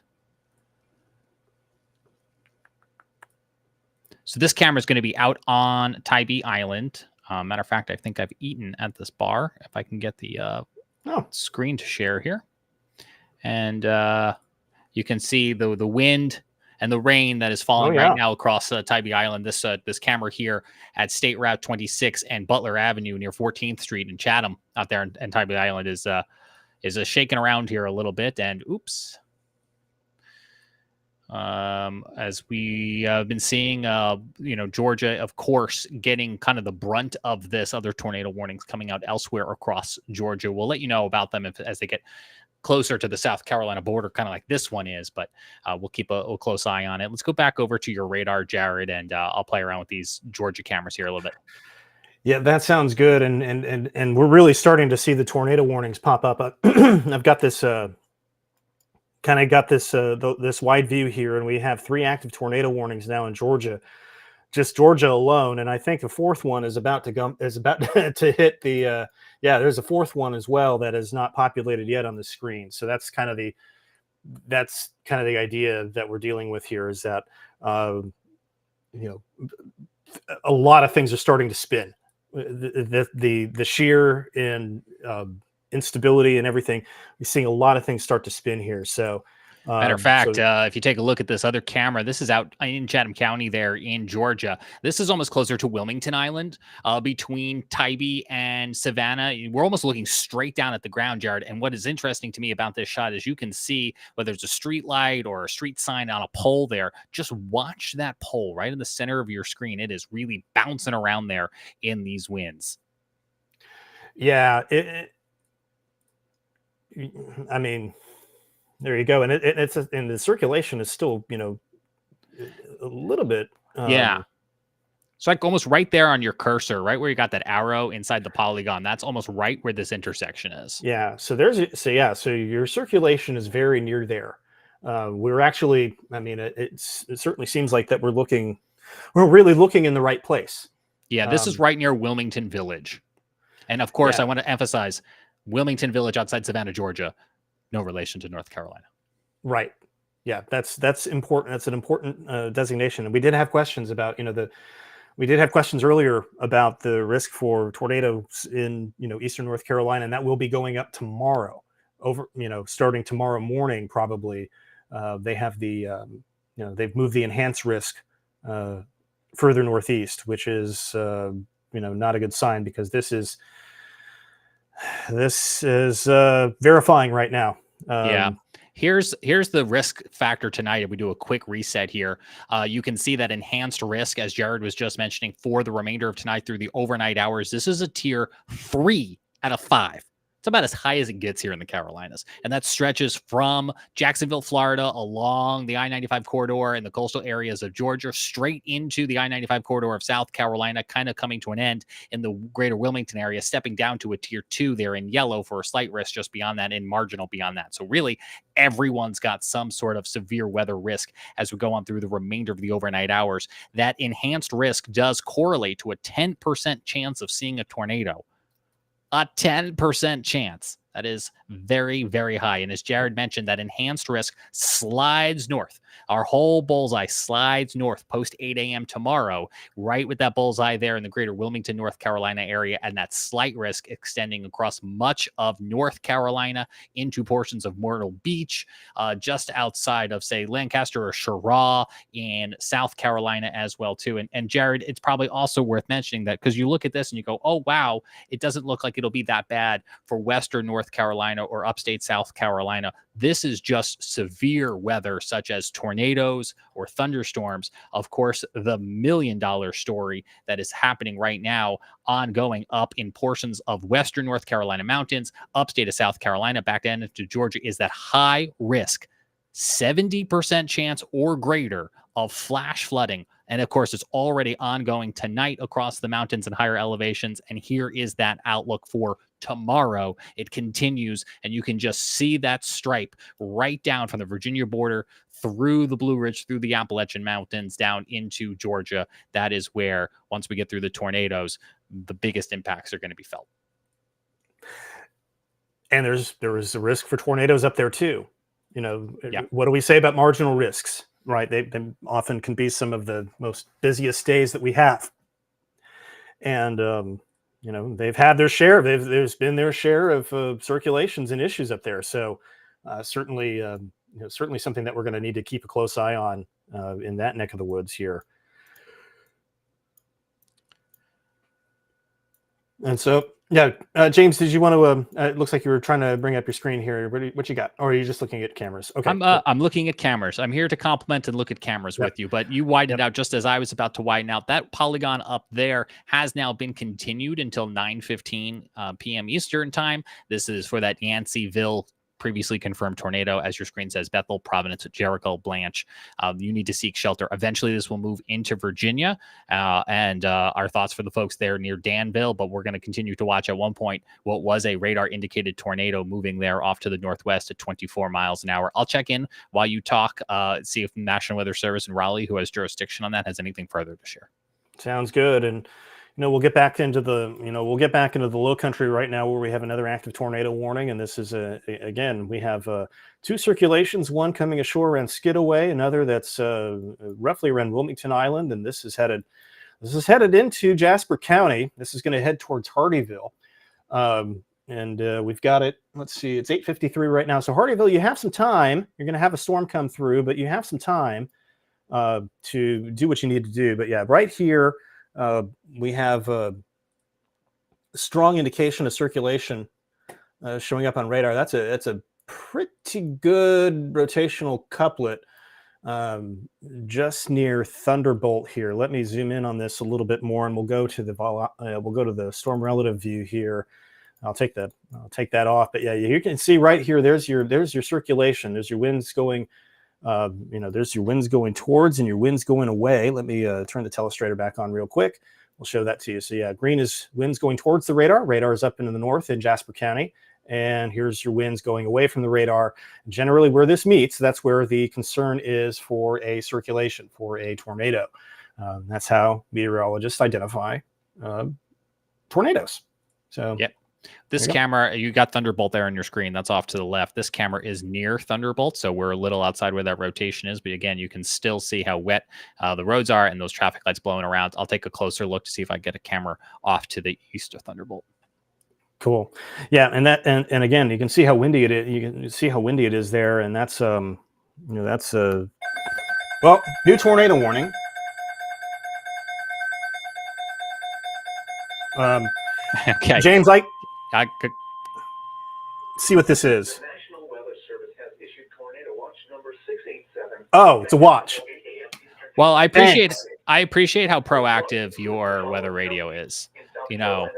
So this camera is going to be out on Tybee Island. Matter of fact, I think I've eaten at this bar. If I can get the screen to share here. And you can see the wind and the rain that is falling right now across Tybee Island. This camera here at State Route 26 and Butler Avenue near 14th Street in Chatham out there in Tybee Island is shaking around here a little bit. And oops. As we have been seeing, Georgia, of course, getting kind of the brunt of this. Other tornado warnings coming out elsewhere across Georgia. We'll let you know about them as they get closer to the South Carolina border, kind of like this one is, but we'll keep a close eye on it. Let's go back over to your radar, Jared, and I'll play around with these Georgia cameras here a little bit. Yeah, that sounds good. And we're really starting to see the tornado warnings pop up. I've got this this wide view here, and we have 3 active tornado warnings now in Georgia, just Georgia alone. And I think the 4th one is about to hit the there's a 4th one as well that is not populated yet on the screen. So that's kind of the idea that we're dealing with here, is that a lot of things are starting to spin. The sheer and instability and everything, we're seeing a lot of things start to spin here. So matter of fact, if you take a look at this other camera, this is out in Chatham County there in Georgia. This is almost closer to Wilmington Island, between Tybee and Savannah. We're almost looking straight down at the ground, Jared. And what is interesting to me about this shot is you can see whether it's a street light or a street sign on a pole there. Just watch that pole right in the center of your screen. It is really bouncing around there in these winds. Yeah, I mean, there you go. And and the circulation is still, a little bit. So like almost right there on your cursor, right where you got that arrow inside the polygon, that's almost right where this intersection is. Yeah. So so your circulation is very near there. We're actually, it certainly seems like that we're really looking in the right place. Yeah. This is right near Wilmington Village. And of course, I want to emphasize Wilmington Village outside Savannah, Georgia, no relation to North Carolina. Right. Yeah, that's important. That's an important designation. And we did have questions about, we did have questions earlier about the risk for tornadoes in, eastern North Carolina, and that will be going up tomorrow. Starting tomorrow morning, probably. They have they've moved the enhanced risk further northeast, which is, not a good sign, because this is verifying right now. Here's the risk factor tonight. If we do a quick reset here, you can see that enhanced risk, as Jared was just mentioning, for the remainder of tonight through the overnight hours. This is a tier 3 out of 5. It's about as high as it gets here in the Carolinas. And that stretches from Jacksonville, Florida, along the I-95 corridor in the coastal areas of Georgia, straight into the I-95 corridor of South Carolina, kind of coming to an end in the greater Wilmington area, stepping down to a tier 2 there in yellow for a slight risk just beyond that, and marginal beyond that. So really, everyone's got some sort of severe weather risk as we go on through the remainder of the overnight hours. That enhanced risk does correlate to a 10% chance of seeing a tornado. A 10% chance. That is very, very high. And as Jared mentioned, that enhanced risk slides north. Our whole bullseye slides north post 8 a.m. tomorrow, right with that bullseye there in the greater Wilmington, North Carolina area, and that slight risk extending across much of North Carolina into portions of Myrtle Beach, just outside of, say, Lancaster or Cheraw in South Carolina as well, too. And Jared, it's probably also worth mentioning that, because you look at this and you go, oh, wow, it doesn't look like it'll be that bad for Western North Carolina or upstate South Carolina. This is just severe weather, such as tornadoes or thunderstorms. Of course, the $1 million story that is happening right now, ongoing up in portions of Western North Carolina mountains, upstate of South Carolina, back down into Georgia, is that high risk, 70% chance or greater of flash flooding And of course, it's already ongoing tonight across the mountains and higher elevations. And here is that outlook for tomorrow. It continues, and you can just see that stripe right down from the Virginia border through the Blue Ridge, through the Appalachian Mountains, down into Georgia. That is where, once we get through the tornadoes, the biggest impacts are going to be felt. And there is a risk for tornadoes up there too. You know, Yeah. What do we say about marginal risks, right? They often can be some of the most busiest days that we have. And, you know, they've had their share. There's been their share of circulations and issues up there. So certainly, you know, certainly something that we're going to need to keep a close eye on in that neck of the woods here. And so, yeah, James, did you want to? It looks like you were trying to bring up your screen here. What you got? Or are you just looking at cameras? Okay, I'm looking at cameras. I'm here to compliment and look at cameras with you, but you widened out just as I was about to widen out. That polygon up there has now been continued until 9:15 p.m. Eastern time. This is for that Yanceyville previously confirmed tornado. As your screen says, Bethel, Providence, Jericho, Blanche. You need to seek shelter. Eventually, this will move into Virginia, and our thoughts for the folks there near Danville, but we're going to continue to watch. At one point, what was a radar-indicated tornado moving there off to the northwest at 24 miles an hour. I'll check in while you talk, see if the National Weather Service in Raleigh, who has jurisdiction on that, has anything further to share. Sounds good. And you know, we'll get back into the low country right now, where we have another active tornado warning. And this is again, we have two circulations, one coming ashore around Skidaway, another that's roughly around Wilmington Island. And this is headed into Jasper County. This is going to head towards Hardeeville. And we've got it. Let's see, it's 8:53 right now. So Hardeeville, you have some time. You're going to have a storm come through, but you have some time to do what you need to do. But yeah, right here, we have a strong indication of circulation showing up on radar. That's a pretty good rotational couplet just near Thunderbolt here. Let me zoom in on this a little bit more, and we'll go to the storm relative view here. I'll take that off. But yeah, you can see right here. There's your circulation. There's your winds going. There's your winds going towards and your winds going away. Let me turn the telestrator back on real quick. We'll show that to you. So yeah, green is winds going towards the radar. Radar is up into the north in Jasper County. And here's your winds going away from the radar. Generally where this meets, that's where the concern is for a circulation, for a tornado. That's how meteorologists identify tornadoes. So yep. This camera, you got Thunderbolt there on your screen. That's off to the left. This camera is near Thunderbolt, so we're a little outside where that rotation is. But again, you can still see how wet the roads are and those traffic lights blowing around. I'll take a closer look to see if I get a camera off to the east of Thunderbolt. Cool. Yeah, and again, you can see how windy it is. You can see how windy it is there, and that's new tornado warning. Okay, James, I could see what this is. The National Weather Service has issued tornado watch number 687. Oh, it's a watch. Well, I appreciate how proactive your weather radio is. You know,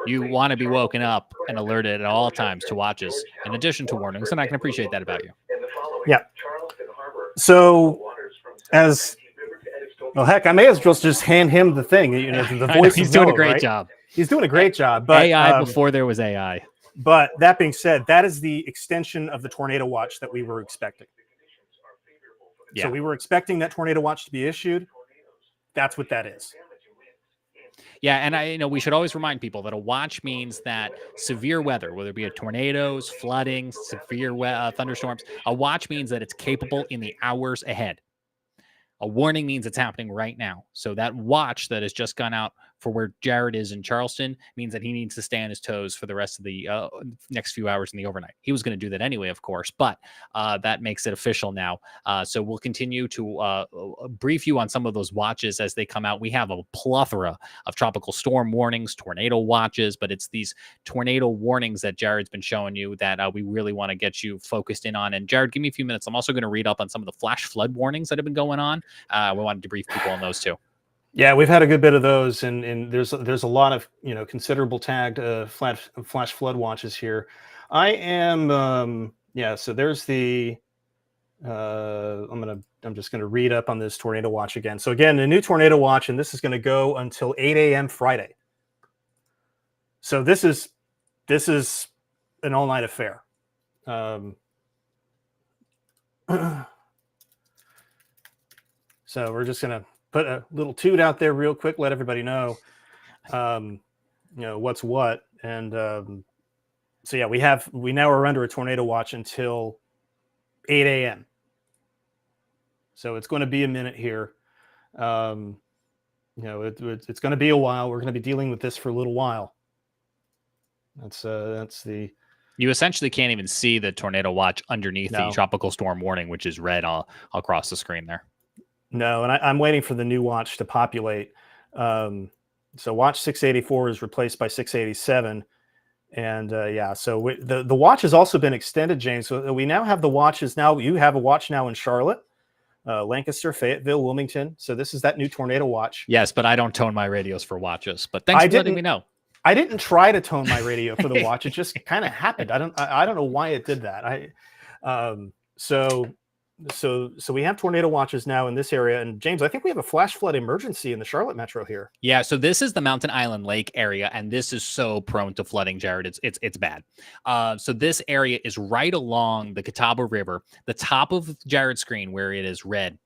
you want to be woken up and alerted at all times to watches, in addition to warnings, and I can appreciate that about you. Yeah. So, heck, I may as well just hand him the thing. You know, the voice. He's doing a great job. He's doing a great job. But AI before there was AI. But that being said, that is the extension of the tornado watch that we were expecting. Yeah. So we were expecting that tornado watch to be issued. That's what that is. Yeah, and we should always remind people that a watch means that severe weather, whether it be tornadoes, flooding, severe thunderstorms, a watch means that it's capable in the hours ahead. A warning means it's happening right now. So that watch that has just gone out for where Jared is in Charleston means that he needs to stay on his toes for the rest of the next few hours in the overnight. He was going to do that anyway, of course, but that makes it official now. So we'll continue to brief you on some of those watches as they come out. We have a plethora of tropical storm warnings, tornado watches, but it's these tornado warnings that Jared's been showing you that we really want to get you focused in on. And Jared, give me a few minutes. I'm also going to read up on some of the flash flood warnings that have been going on. We wanted to brief people on those too. Yeah, we've had a good bit of those, and there's a lot of considerable tagged flash flood watches here. I am so there's the I'm I'm just going to read up on this tornado watch again. So again, the new tornado watch, and this is going to go until 8 a.m. Friday. So this is an all-night affair. So we're just going to put a little toot out there real quick, let everybody know, what's what. And so yeah, we now are under a tornado watch until 8 a.m. So it's going to be a minute here. It's going to be a while. We're going to be dealing with this for a little while. That's the. You essentially can't even see the tornado watch underneath the tropical storm warning, which is red all across the screen there. No, and I'm waiting for the new watch to populate. So watch 684 is replaced by 687. And so the watch has also been extended, James. So we now have the watches now. You have a watch now in Charlotte, Lancaster, Fayetteville, Wilmington. So this is that new tornado watch. Yes, but I don't tone my radios for watches. But thanks for letting me know. I didn't try to tone my radio for the watch. It just kind of happened. I don't know why it did that. So we have tornado watches now in this area. And James, I think we have a flash flood emergency in the Charlotte metro here. Yeah. So this is the Mountain Island Lake area, and this is so prone to flooding, Jared. It's bad. So this area is right along the Catawba River. The top of Jared's screen, where it is red,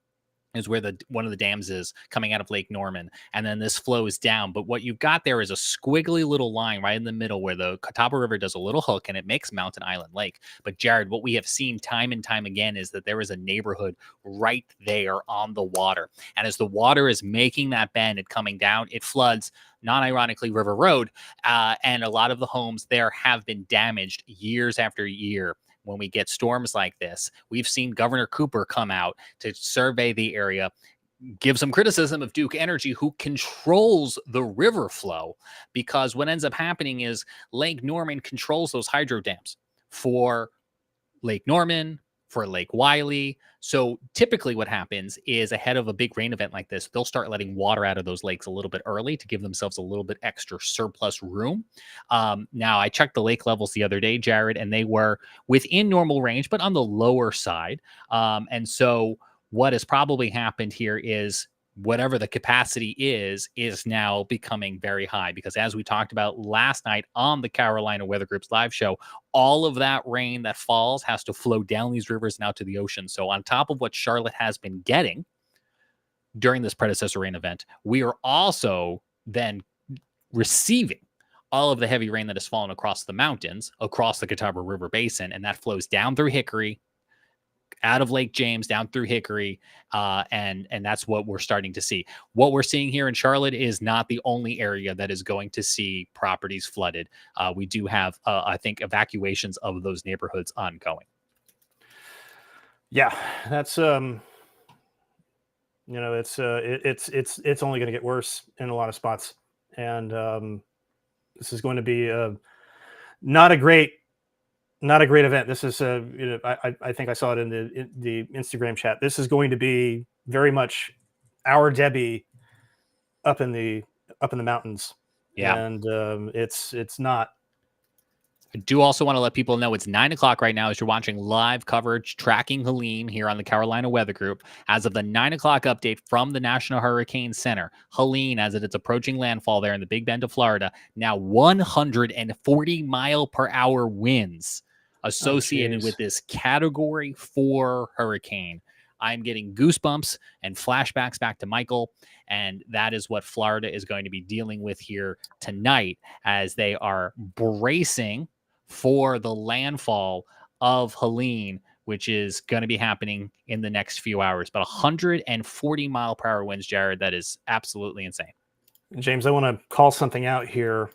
is where one of the dams is coming out of Lake Norman, and then this flows down. But what you've got there is a squiggly little line right in the middle where the Catawba River does a little hook and it makes Mountain Island Lake. But Jared, what we have seen time and time again is that there is a neighborhood right there on the water. And as the water is making that bend and coming down, it floods, non-ironically, River Road. And a lot of the homes there have been damaged years after year. When we get storms like this, we've seen Governor Cooper come out to survey the area, give some criticism of Duke Energy, who controls the river flow, because what ends up happening is Lake Norman controls those hydro dams for Lake Norman, for Lake Wiley. So typically what happens is ahead of a big rain event like this, they'll start letting water out of those lakes a little bit early to give themselves a little bit extra surplus room. Now, I checked the lake levels the other day, Jared, and they were within normal range, but on the lower side. And so what has probably happened here is whatever the capacity is now becoming very high, because as we talked about last night on the Carolina Weather Group's live show, all of that rain that falls has to flow down these rivers and out to the ocean. So on top of what Charlotte has been getting during this predecessor rain event, we are also then receiving all of the heavy rain that has fallen across the mountains, across the Catawba River Basin, and that flows down through Hickory, out of Lake James, down through Hickory, and that's what we're starting to see. What we're seeing here in Charlotte is not the only area that is going to see properties flooded. We do have, I think, evacuations of those neighborhoods ongoing. Yeah, that's it's only going to get worse in a lot of spots, and this is going to be not a great event. This is I think I saw it in the Instagram chat. This is going to be very much our Debbie up in the mountains. Yeah, and it's not. I do also want to let people know it's 9 o'clock right now as you're watching live coverage tracking Helene here on the Carolina Weather Group. As of the 9 o'clock update from the National Hurricane Center, Helene, as it's approaching landfall there in the Big Bend of Florida, now 140 mile per hour winds associated with this Category 4 hurricane. I'm getting goosebumps and flashbacks back to Michael, and that is what Florida is going to be dealing with here tonight as they are bracing for the landfall of Helene, which is going to be happening in the next few hours. But 140 mile per hour winds, Jared, that is absolutely insane. James, I want to call something out here.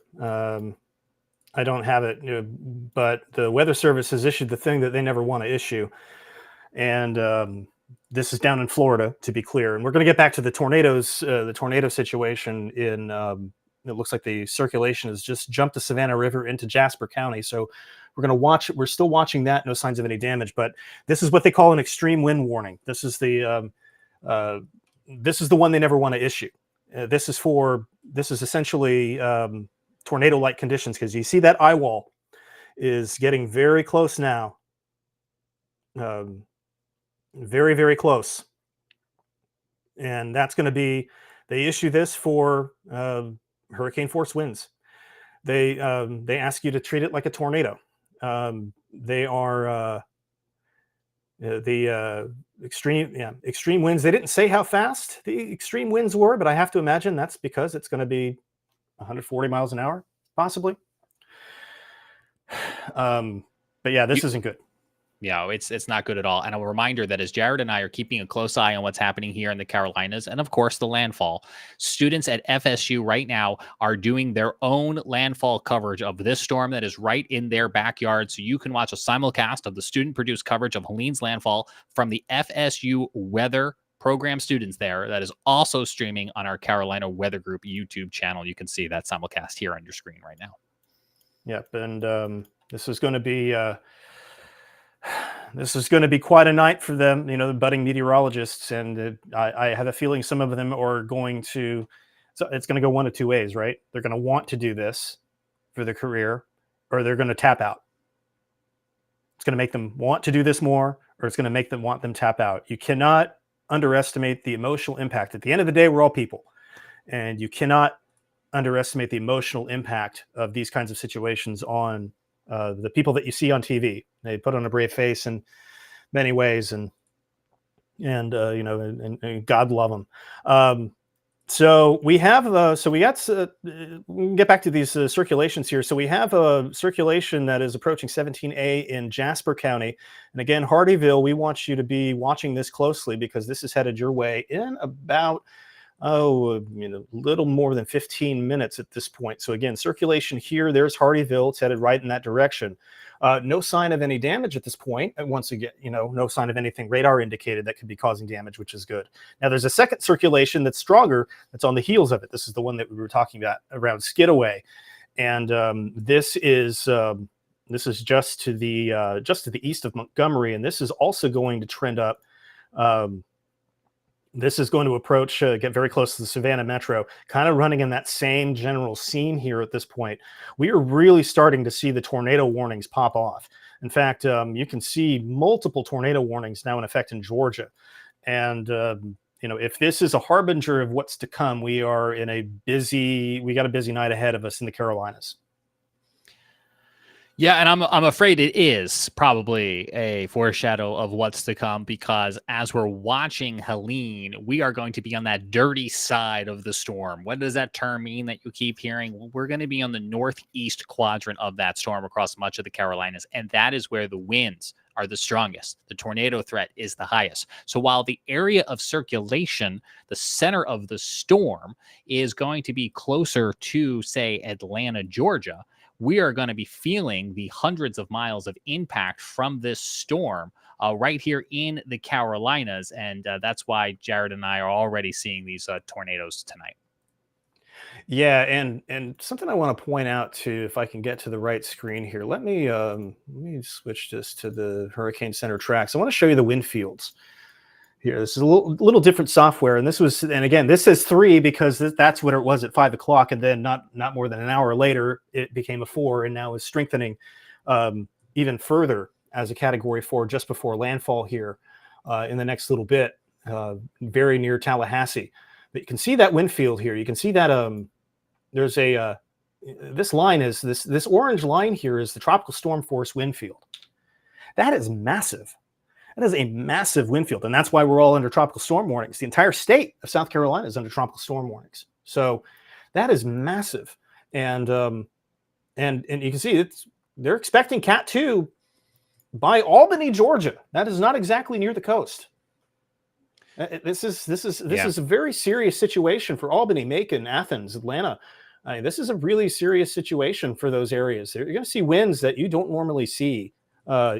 I don't have it, but the Weather Service has issued the thing that they never want to issue. And this is down in Florida, to be clear. And we're going to get back to the tornadoes, the tornado situation in, it looks like the circulation has just jumped the Savannah River into Jasper County. So we're going to watch, we're still watching that, no signs of any damage, but this is what they call an extreme wind warning. This is the one they never want to issue. This is essentially tornado-like conditions, because you see that eye wall is getting very close now. Very, very close. And that's going to be, they issue this for hurricane force winds. They ask you to treat it like a tornado. They are the extreme winds. They didn't say how fast the extreme winds were, but I have to imagine that's because it's going to be 140 miles an hour, possibly. But yeah, this isn't good. Yeah, it's not good at all. And a reminder that as Jared and I are keeping a close eye on what's happening here in the Carolinas and, of course, the landfall, students at FSU right now are doing their own landfall coverage of this storm that is right in their backyard. So you can watch a simulcast of the student-produced coverage of Helene's landfall from the FSU weather program students there. That is also streaming on our Carolina Weather Group YouTube channel. You can see that simulcast here on your screen right now. Yep, and this is going to be... this is going to be quite a night for them, the budding meteorologists. And I have a feeling some of them are going to, so it's going to go one of two ways, right? They're going to want to do this for their career, or they're going to tap out. It's going to make them want to do this more, or it's going to make them want them tap out. You cannot underestimate the emotional impact. At the end of the day, we're all people. And you cannot underestimate the emotional impact of these kinds of situations on the people that you see on TV. They put on a brave face in many ways, and God love them. So we have we can get back to these circulations here. So we have a circulation that is approaching 17A in Jasper County, and again, Hardeeville. We want you to be watching this closely because this is headed your way in about little more than 15 minutes at this point. So again, circulation here, there's Hardeeville. It's headed right in that direction. No sign of any damage at this point. And once again, no sign of anything radar indicated that could be causing damage, which is good. Now there's a second circulation that's stronger, that's on the heels of it. This is the one that we were talking about around Skidaway. And this is just to the east of Montgomery. And this is also going to trend up. This is going to approach, get very close to the Savannah Metro, kind of running in that same general scene here at this point. We are really starting to see the tornado warnings pop off. In fact, you can see multiple tornado warnings now in effect in Georgia. And, if this is a harbinger of what's to come, we got a busy night ahead of us in the Carolinas. Yeah, and I'm afraid it is probably a foreshadow of what's to come, because as we're watching Helene, we are going to be on that dirty side of the storm. What does that term mean that you keep hearing? Well, we're going to be on the northeast quadrant of that storm across much of the Carolinas, and that is where the winds are the strongest. The tornado threat is the highest. So while the area of circulation, the center of the storm, is going to be closer to, say, Atlanta, Georgia, we are going to be feeling the hundreds of miles of impact from this storm right here in the Carolinas. And that's why Jared and I are already seeing these tornadoes tonight. Yeah, and something I want to point out too, if I can get to the right screen here. Let me switch this to the Hurricane Center tracks. I want to show you the wind fields. Here, this is a little different software, and again, this says 3 because that's what it was at 5 o'clock, and then not more than an hour later, it became a 4, and now is strengthening even further as a Category 4 just before landfall here in the next little bit, very near Tallahassee. But you can see that wind field here. You can see that there's this line is this orange line here is the tropical storm force wind field. That is massive. That is a massive wind field, and that's why we're all under tropical storm warnings. The entire state of South Carolina is under tropical storm warnings. So that is massive, and you can see they're expecting Cat 2 by Albany, Georgia. That is not exactly near the coast. This is a very serious situation for Albany, Macon, Athens, Atlanta. This is a really serious situation for those areas. You're going to see winds that you don't normally see.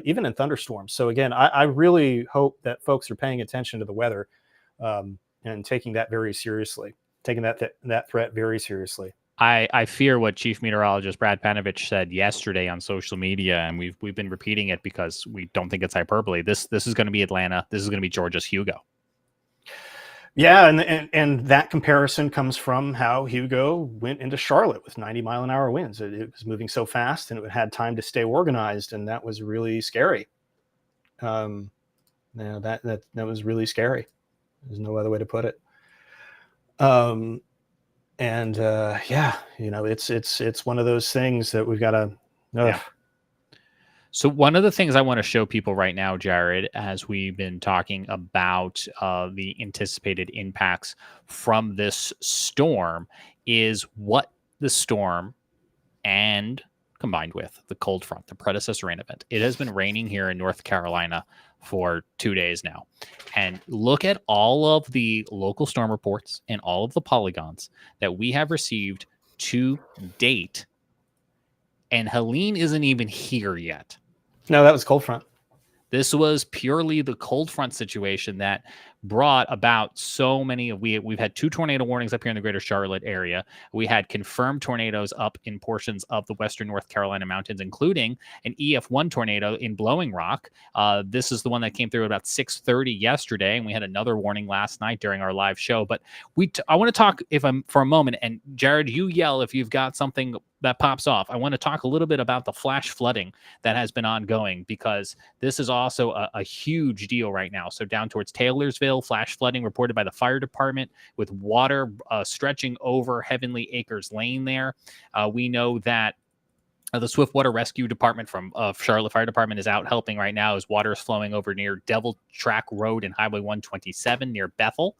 Even in thunderstorms. So again, I really hope that folks are paying attention to the weather and taking that very seriously, taking that threat very seriously. I fear what Chief Meteorologist Brad Panovich said yesterday on social media, and we've been repeating it because we don't think it's hyperbole. This is going to be Atlanta. This is going to be Georgia's Hugo. Yeah, and that comparison comes from how Hugo went into Charlotte with 90-mile-an-hour winds. It was moving so fast, and it had time to stay organized, and that was really scary. That was really scary. There's no other way to put it. Um, and yeah, it's one of those things that we've got to. Yeah. So one of the things I want to show people right now, Jared, as we've been talking about the anticipated impacts from this storm, is what the storm and combined with the cold front, the predecessor rain event. It has been raining here in North Carolina for 2 days now. And look at all of the local storm reports and all of the polygons that we have received to date. And Helene isn't even here yet. No, that was cold front. This was purely the cold front situation that brought about so many. We've had 2 tornado warnings up here in the greater Charlotte area. We had confirmed tornadoes up in portions of the western North Carolina mountains, including an EF1 tornado in Blowing Rock. This is the one that came through at about 6:30 yesterday, and we had another warning last night during our live show. But I want to talk for a moment, and Jared, you yell if you've got something that pops off. I want to talk a little bit about the flash flooding that has been ongoing, because this is also a huge deal right now. So down towards Taylorsville, flash flooding reported by the fire department with water stretching over Heavenly Acres Lane there. We know that the Swiftwater Rescue Department from Charlotte Fire Department is out helping right now as water is flowing over near Devil Track Road and Highway 127 near Bethel.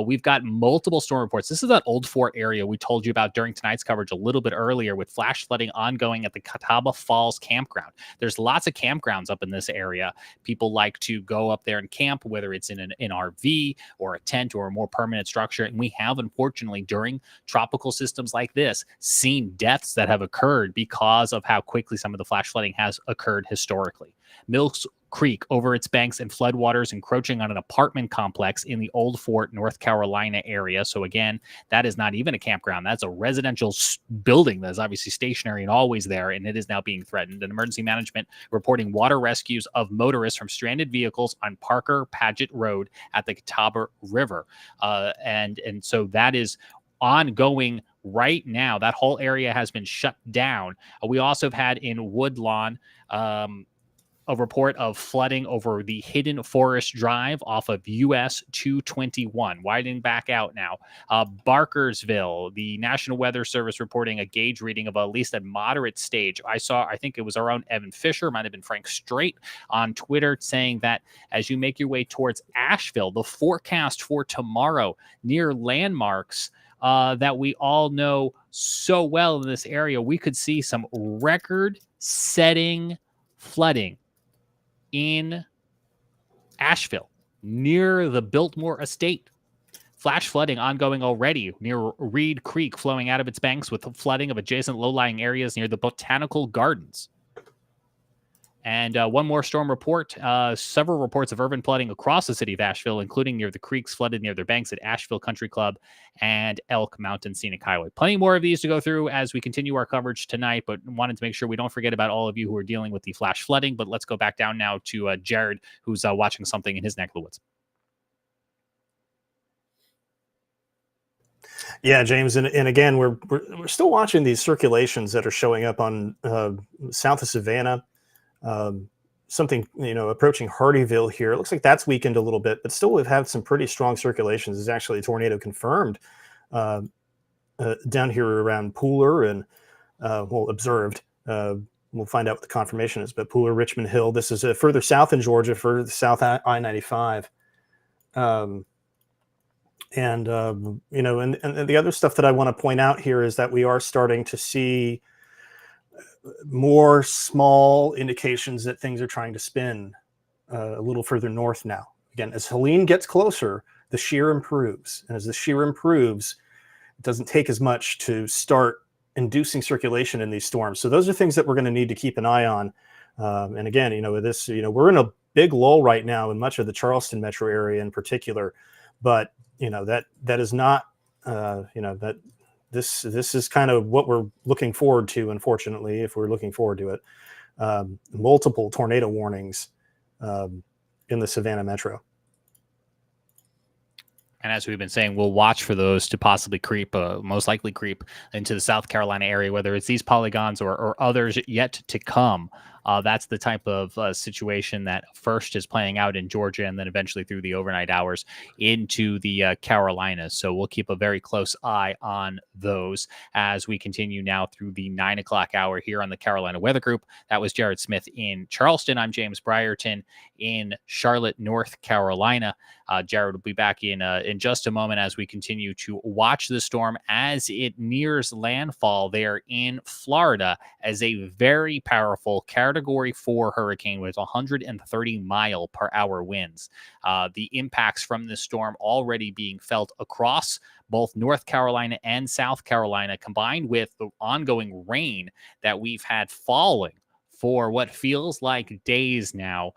We've got multiple storm reports. This is that Old Fort area we told you about during tonight's coverage a little bit earlier, with flash flooding ongoing at the Catawba Falls campground. There's lots of campgrounds up in this area. People like to go up there and camp, whether it's in an RV or a tent or a more permanent structure. And we have, unfortunately, during tropical systems like this, seen deaths that have occurred because of how quickly some of the flash flooding has occurred historically. Mills Creek over its banks and floodwaters encroaching on an apartment complex in the Old Fort, North Carolina area. So again, that is not even a campground. That's a residential building that is obviously stationary and always there, and it is now being threatened. And emergency management reporting water rescues of motorists from stranded vehicles on Parker Paget Road at the Catawba River. And so that is ongoing right now. That whole area has been shut down. We also have had in Woodlawn a report of flooding over the Hidden Forest Drive off of US 221, widening back out now. Barkersville, the National Weather Service reporting a gauge reading of at least a moderate stage. I think it was our own Evan Fisher, might have been Frank Strait on Twitter, saying that as you make your way towards Asheville, the forecast for tomorrow near landmarks that we all know so well in this area, we could see some record-setting flooding in Asheville near the Biltmore Estate. Flash flooding ongoing already near Reed Creek, flowing out of its banks with flooding of adjacent low-lying areas near the Botanical Gardens. And one more storm report, several reports of urban flooding across the city of Asheville, including near the creeks flooded near their banks at Asheville Country Club and Elk Mountain Scenic Highway. Plenty more of these to go through as we continue our coverage tonight, but wanted to make sure we don't forget about all of you who are dealing with the flash flooding. But let's go back down now to Jared, who's watching something in his neck of the woods. Yeah, James, and again, we're still watching these circulations that are showing up on south of Savannah. Something, approaching Hardyville here. It looks like that's weakened a little bit, but still we've had some pretty strong circulations. There's actually a tornado confirmed down here around Pooler and, observed. We'll find out what the confirmation is, but Pooler, Richmond Hill. This is further south in Georgia, further south I-95. And the other stuff that I want to point out here is that we are starting to see more small indications that things are trying to spin a little further north now. Again, as Helene gets closer, the shear improves. And as the shear improves, it doesn't take as much to start inducing circulation in these storms. So those are things that we're going to need to keep an eye on. And again, we're in a big lull right now in much of the Charleston metro area in particular. But, that is not, This is kind of what we're looking forward to, unfortunately, if we're looking forward to it. Multiple tornado warnings in the Savannah metro. And as we've been saying, we'll watch for those to possibly most likely creep into the South Carolina area, whether it's these polygons or others yet to come. That's the type of situation that first is playing out in Georgia and then eventually through the overnight hours into the Carolinas. So we'll keep a very close eye on those as we continue now through the 9 o'clock hour here on the Carolina Weather Group. That was Jared Smith in Charleston. I'm James Brierton in Charlotte, North Carolina. Jared will be back in just a moment as we continue to watch the storm as it nears landfall there in Florida as a very powerful Category 4 hurricane with 130-mile-per-hour winds. The impacts from this storm already being felt across both North Carolina and South Carolina, combined with the ongoing rain that we've had falling for what feels like days now,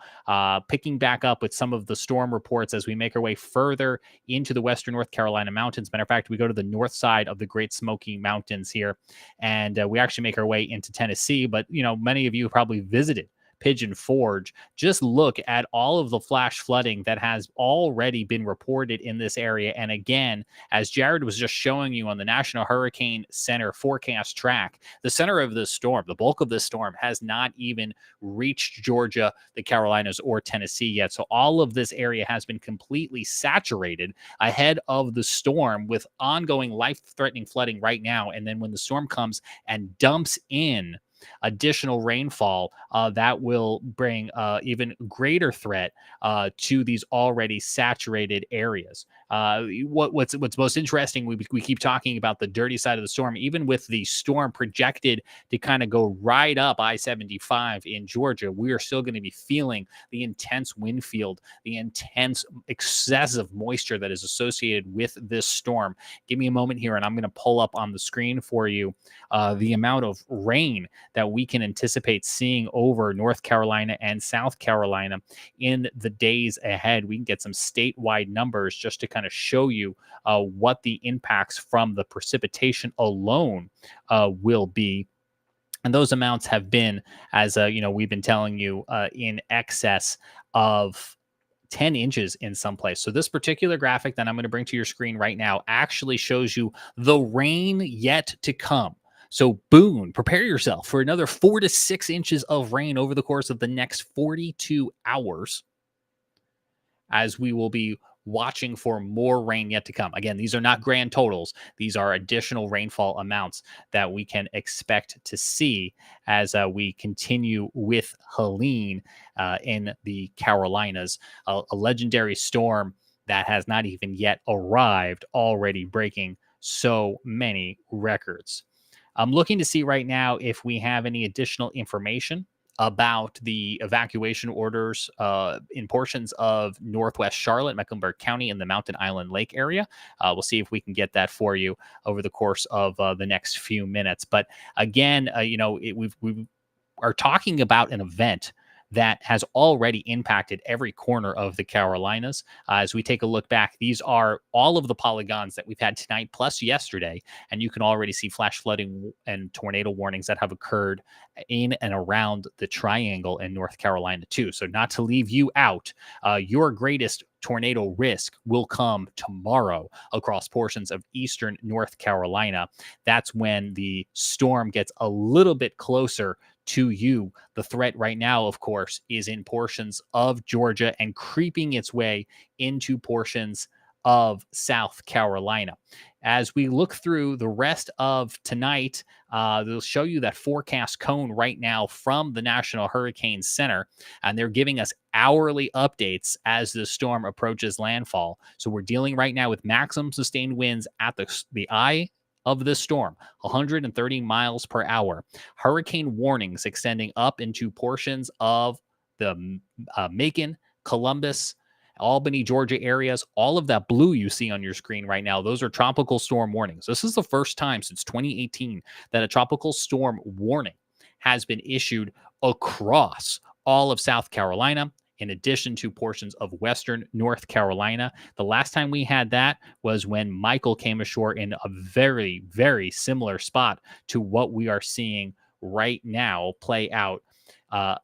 picking back up with some of the storm reports as we make our way further into the western North Carolina mountains. Matter of fact, we go to the north side of the Great Smoky Mountains here, and we actually make our way into Tennessee. But, many of you probably visited Pigeon Forge. Just look at all of the flash flooding that has already been reported in this area. And again, as Jared was just showing you on the National Hurricane Center forecast track, the center of this storm, the bulk of this storm, has not even reached Georgia, the Carolinas, or Tennessee yet. So all of this area has been completely saturated ahead of the storm with ongoing life-threatening flooding right now. And then when the storm comes and dumps in additional rainfall, that will bring even greater threat to these already saturated areas. What's most interesting, we keep talking about the dirty side of the storm, even with the storm projected to kind of go right up I-75 in Georgia, we are still going to be feeling the intense wind field, the intense excessive moisture that is associated with this storm. Give me a moment here, and I'm going to pull up on the screen for you the amount of rain that we can anticipate seeing over North Carolina and South Carolina in the days ahead. We can get some statewide numbers just to kind of show you what the impacts from the precipitation alone will be. And those amounts have been, as we've been telling you, in excess of 10 inches in some place. So this particular graphic that I'm going to bring to your screen right now actually shows you the rain yet to come. So Boone, prepare yourself for another 4 to 6 inches of rain over the course of the next 42 hours, as we will be watching for more rain yet to come. Again, these are not grand totals. These are additional rainfall amounts that we can expect to see as we continue with Helene in the Carolinas, a legendary storm that has not even yet arrived, already breaking so many records. I'm looking to see right now if we have any additional information about the evacuation orders in portions of Northwest Charlotte, Mecklenburg County, and the Mountain Island Lake area. We'll see if we can get that for you over the course of the next few minutes. But again, we are talking about an event that has already impacted every corner of the Carolinas. As we take a look back, these are all of the polygons that we've had tonight, plus yesterday, and you can already see flash flooding and tornado warnings that have occurred in and around the Triangle in North Carolina too. So not to leave you out, your greatest tornado risk will come tomorrow across portions of eastern North Carolina. That's when the storm gets a little bit closer to you. The threat right now, of course, is in portions of Georgia and creeping its way into portions of South Carolina. As we look through the rest of tonight, they'll show you that forecast cone right now from the National Hurricane Center, and they're giving us hourly updates as the storm approaches landfall. So we're dealing right now with maximum sustained winds at the eye of the storm, 130 miles per hour. Hurricane warnings extending up into portions of the Macon, Columbus, Albany, Georgia areas. All of that blue you see on your screen right now, those are tropical storm warnings. This is the first time since 2018 that a tropical storm warning has been issued across all of South Carolina, in addition to portions of western North Carolina. The last time we had that was when Michael came ashore in a very, very similar spot to what we are seeing right now play out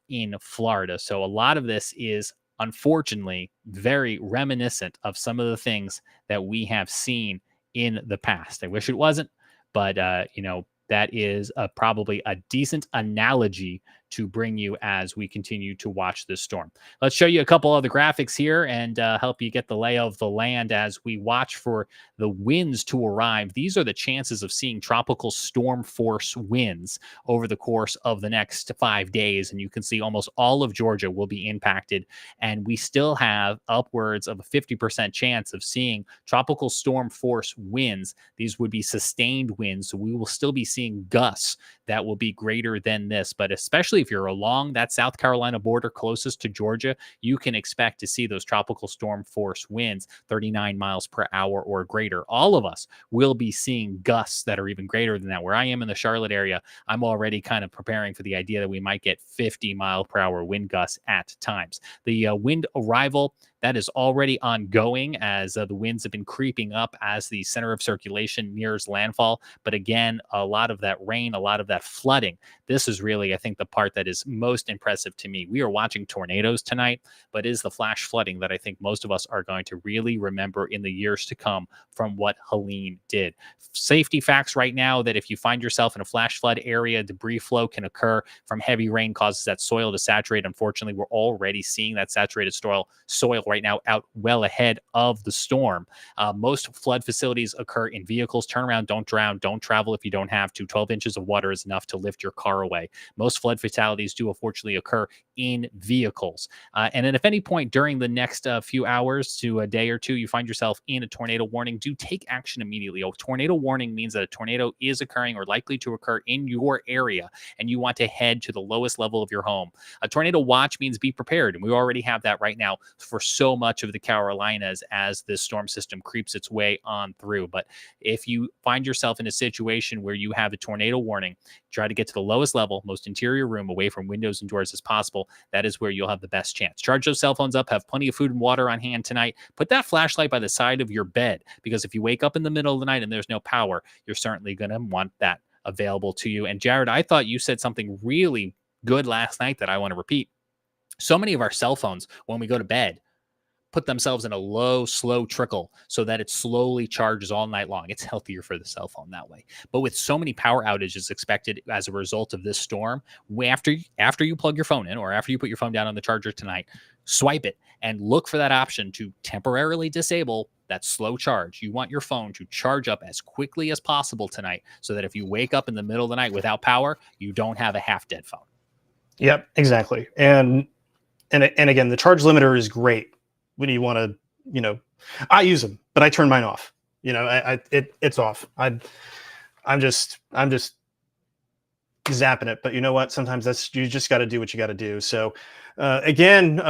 in Florida. So a lot of this is unfortunately very reminiscent of some of the things that we have seen in the past. I wish it wasn't, but that is probably a decent analogy to bring you as we continue to watch this storm. Let's show you a couple other graphics here and help you get the lay of the land as we watch for the winds to arrive. These are the chances of seeing tropical storm force winds over the course of the next 5 days. And you can see almost all of Georgia will be impacted. And we still have upwards of a 50% chance of seeing tropical storm force winds. These would be sustained winds. So we will still be seeing gusts that will be greater than this. But especially if you're along that South Carolina border closest to Georgia, you can expect to see those tropical storm force winds 39 miles per hour or greater. All of us will be seeing gusts that are even greater than that. Where I am in the Charlotte area, I'm already kind of preparing for the idea that we might get 50 mile per hour wind gusts at times. The wind arrival, that is already ongoing as the winds have been creeping up as the center of circulation nears landfall. But again, a lot of that rain, a lot of that flooding, this is really, I think, the part that is most impressive to me. We are watching tornadoes tonight, but it is the flash flooding that I think most of us are going to really remember in the years to come from what Helene did. Safety facts right now that if you find yourself in a flash flood area, debris flow can occur from heavy rain, causes that soil to saturate. Unfortunately, we're already seeing that saturated soil right now out well ahead of the storm. Most flood facilities occur in vehicles. Turn around, don't drown, don't travel if you don't have to. 12 inches of water is enough to lift your car away. Most flood fatalities do unfortunately occur in vehicles. And then if any point during the next few hours to a day or two, you find yourself in a tornado warning, do take action immediately. A tornado warning means that a tornado is occurring or likely to occur in your area, and you want to head to the lowest level of your home. A tornado watch means be prepared, and we already have that right now for so much of the Carolinas as this storm system creeps its way on through. But if you find yourself in a situation where you have a tornado warning, try to get to the lowest level, most interior room, away from windows and doors as possible. That is where you'll have the best chance. Charge those cell phones up, have plenty of food and water on hand tonight. Put that flashlight by the side of your bed, because if you wake up in the middle of the night and there's no power, you're certainly going to want that available to you. And Jared, I thought you said something really good last night that I want to repeat. So many of our cell phones, when we go to bed, put themselves in a low, slow trickle so that it slowly charges all night long. It's healthier for the cell phone that way. But with so many power outages expected as a result of this storm, after you plug your phone in or after you put your phone down on the charger tonight, swipe it and look for that option to temporarily disable that slow charge. You want your phone to charge up as quickly as possible tonight so that if you wake up in the middle of the night without power, you don't have a half-dead phone. Yep, exactly. And again, the charge limiter is great when you want to, I use them, but I turn mine off. It's off. I'm just zapping it. But you know what? Sometimes you just got to do what you got to do. So again,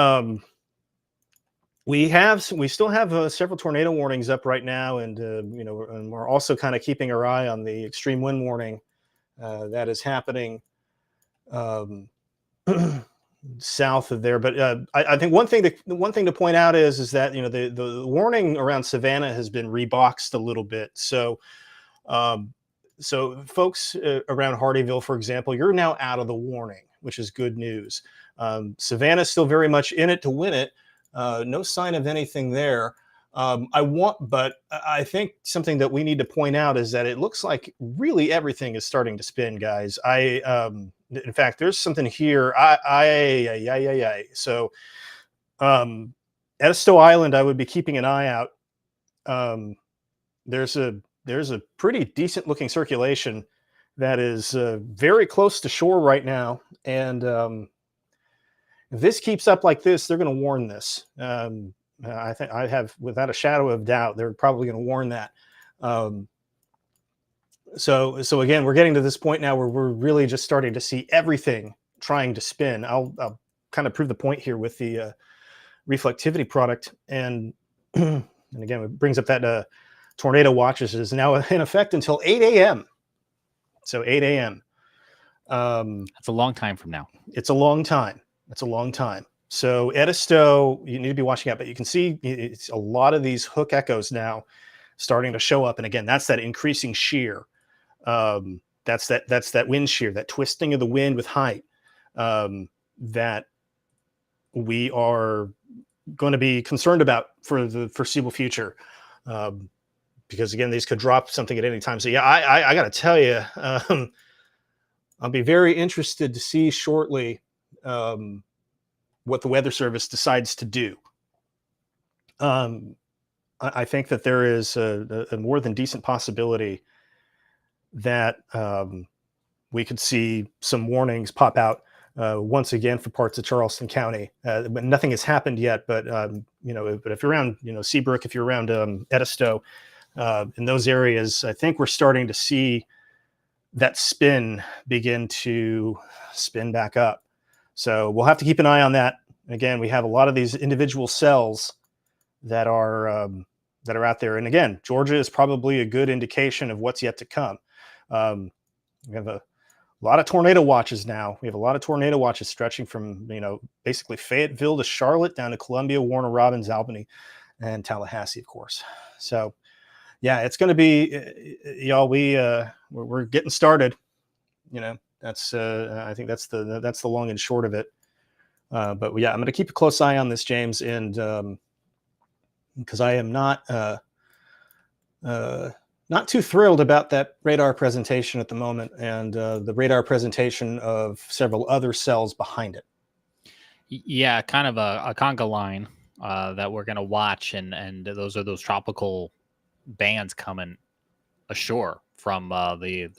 we still have several tornado warnings up right now, and and we're also kind of keeping our eye on the extreme wind warning that is happening south of there. But I think one thing to point out is that the warning around Savannah has been reboxed a little bit. So folks around Hardyville, for example, you're now out of the warning, which is good news. Savannah's still very much in it to win it. No sign of anything there. But I think something that we need to point out is that it looks like really everything is starting to spin, guys. In fact, there's something here. So, Edisto Island, I would be keeping an eye out. There's a pretty decent looking circulation that is very close to shore right now, and if this keeps up like this, they're going to warn this. I think I have, without a shadow of doubt, they're probably going to warn that. So again, we're getting to this point now where we're really just starting to see everything trying to spin. I'll kind of prove the point here with the reflectivity product, and again, it brings up that tornado watch is now in effect until 8 a.m. So 8 a.m. That's a long time from now. It's a long time. It's a long time. So Edisto, you need to be watching out, but you can see it's a lot of these hook echoes now starting to show up. And again, that's that increasing shear. That's that wind shear, that twisting of the wind with height that we are going to be concerned about for the foreseeable future. Because again, these could drop something at any time. So yeah, I got to tell you, I'll be very interested to see shortly what the Weather Service decides to do. I think that there is a more than decent possibility that we could see some warnings pop out once again for parts of Charleston County. But nothing has happened yet. But but if you're around, Seabrook, if you're around Edisto, in those areas, I think we're starting to see that spin begin to spin back up. So we'll have to keep an eye on that. Again, we have a lot of these individual cells that are out there. And again, Georgia is probably a good indication of what's yet to come. We have a lot of tornado watches now. We have a lot of tornado watches stretching from, basically Fayetteville to Charlotte, down to Columbia, Warner Robins, Albany, and Tallahassee, of course. So, yeah, it's going to be, y'all. We're getting started. That's I think that's the long and short of it. But yeah, I'm going to keep a close eye on this, James, and because I am not too thrilled about that radar presentation at the moment, and the radar presentation of several other cells behind it. Yeah, kind of a conga line that we're going to watch, and those are those tropical bands coming ashore from the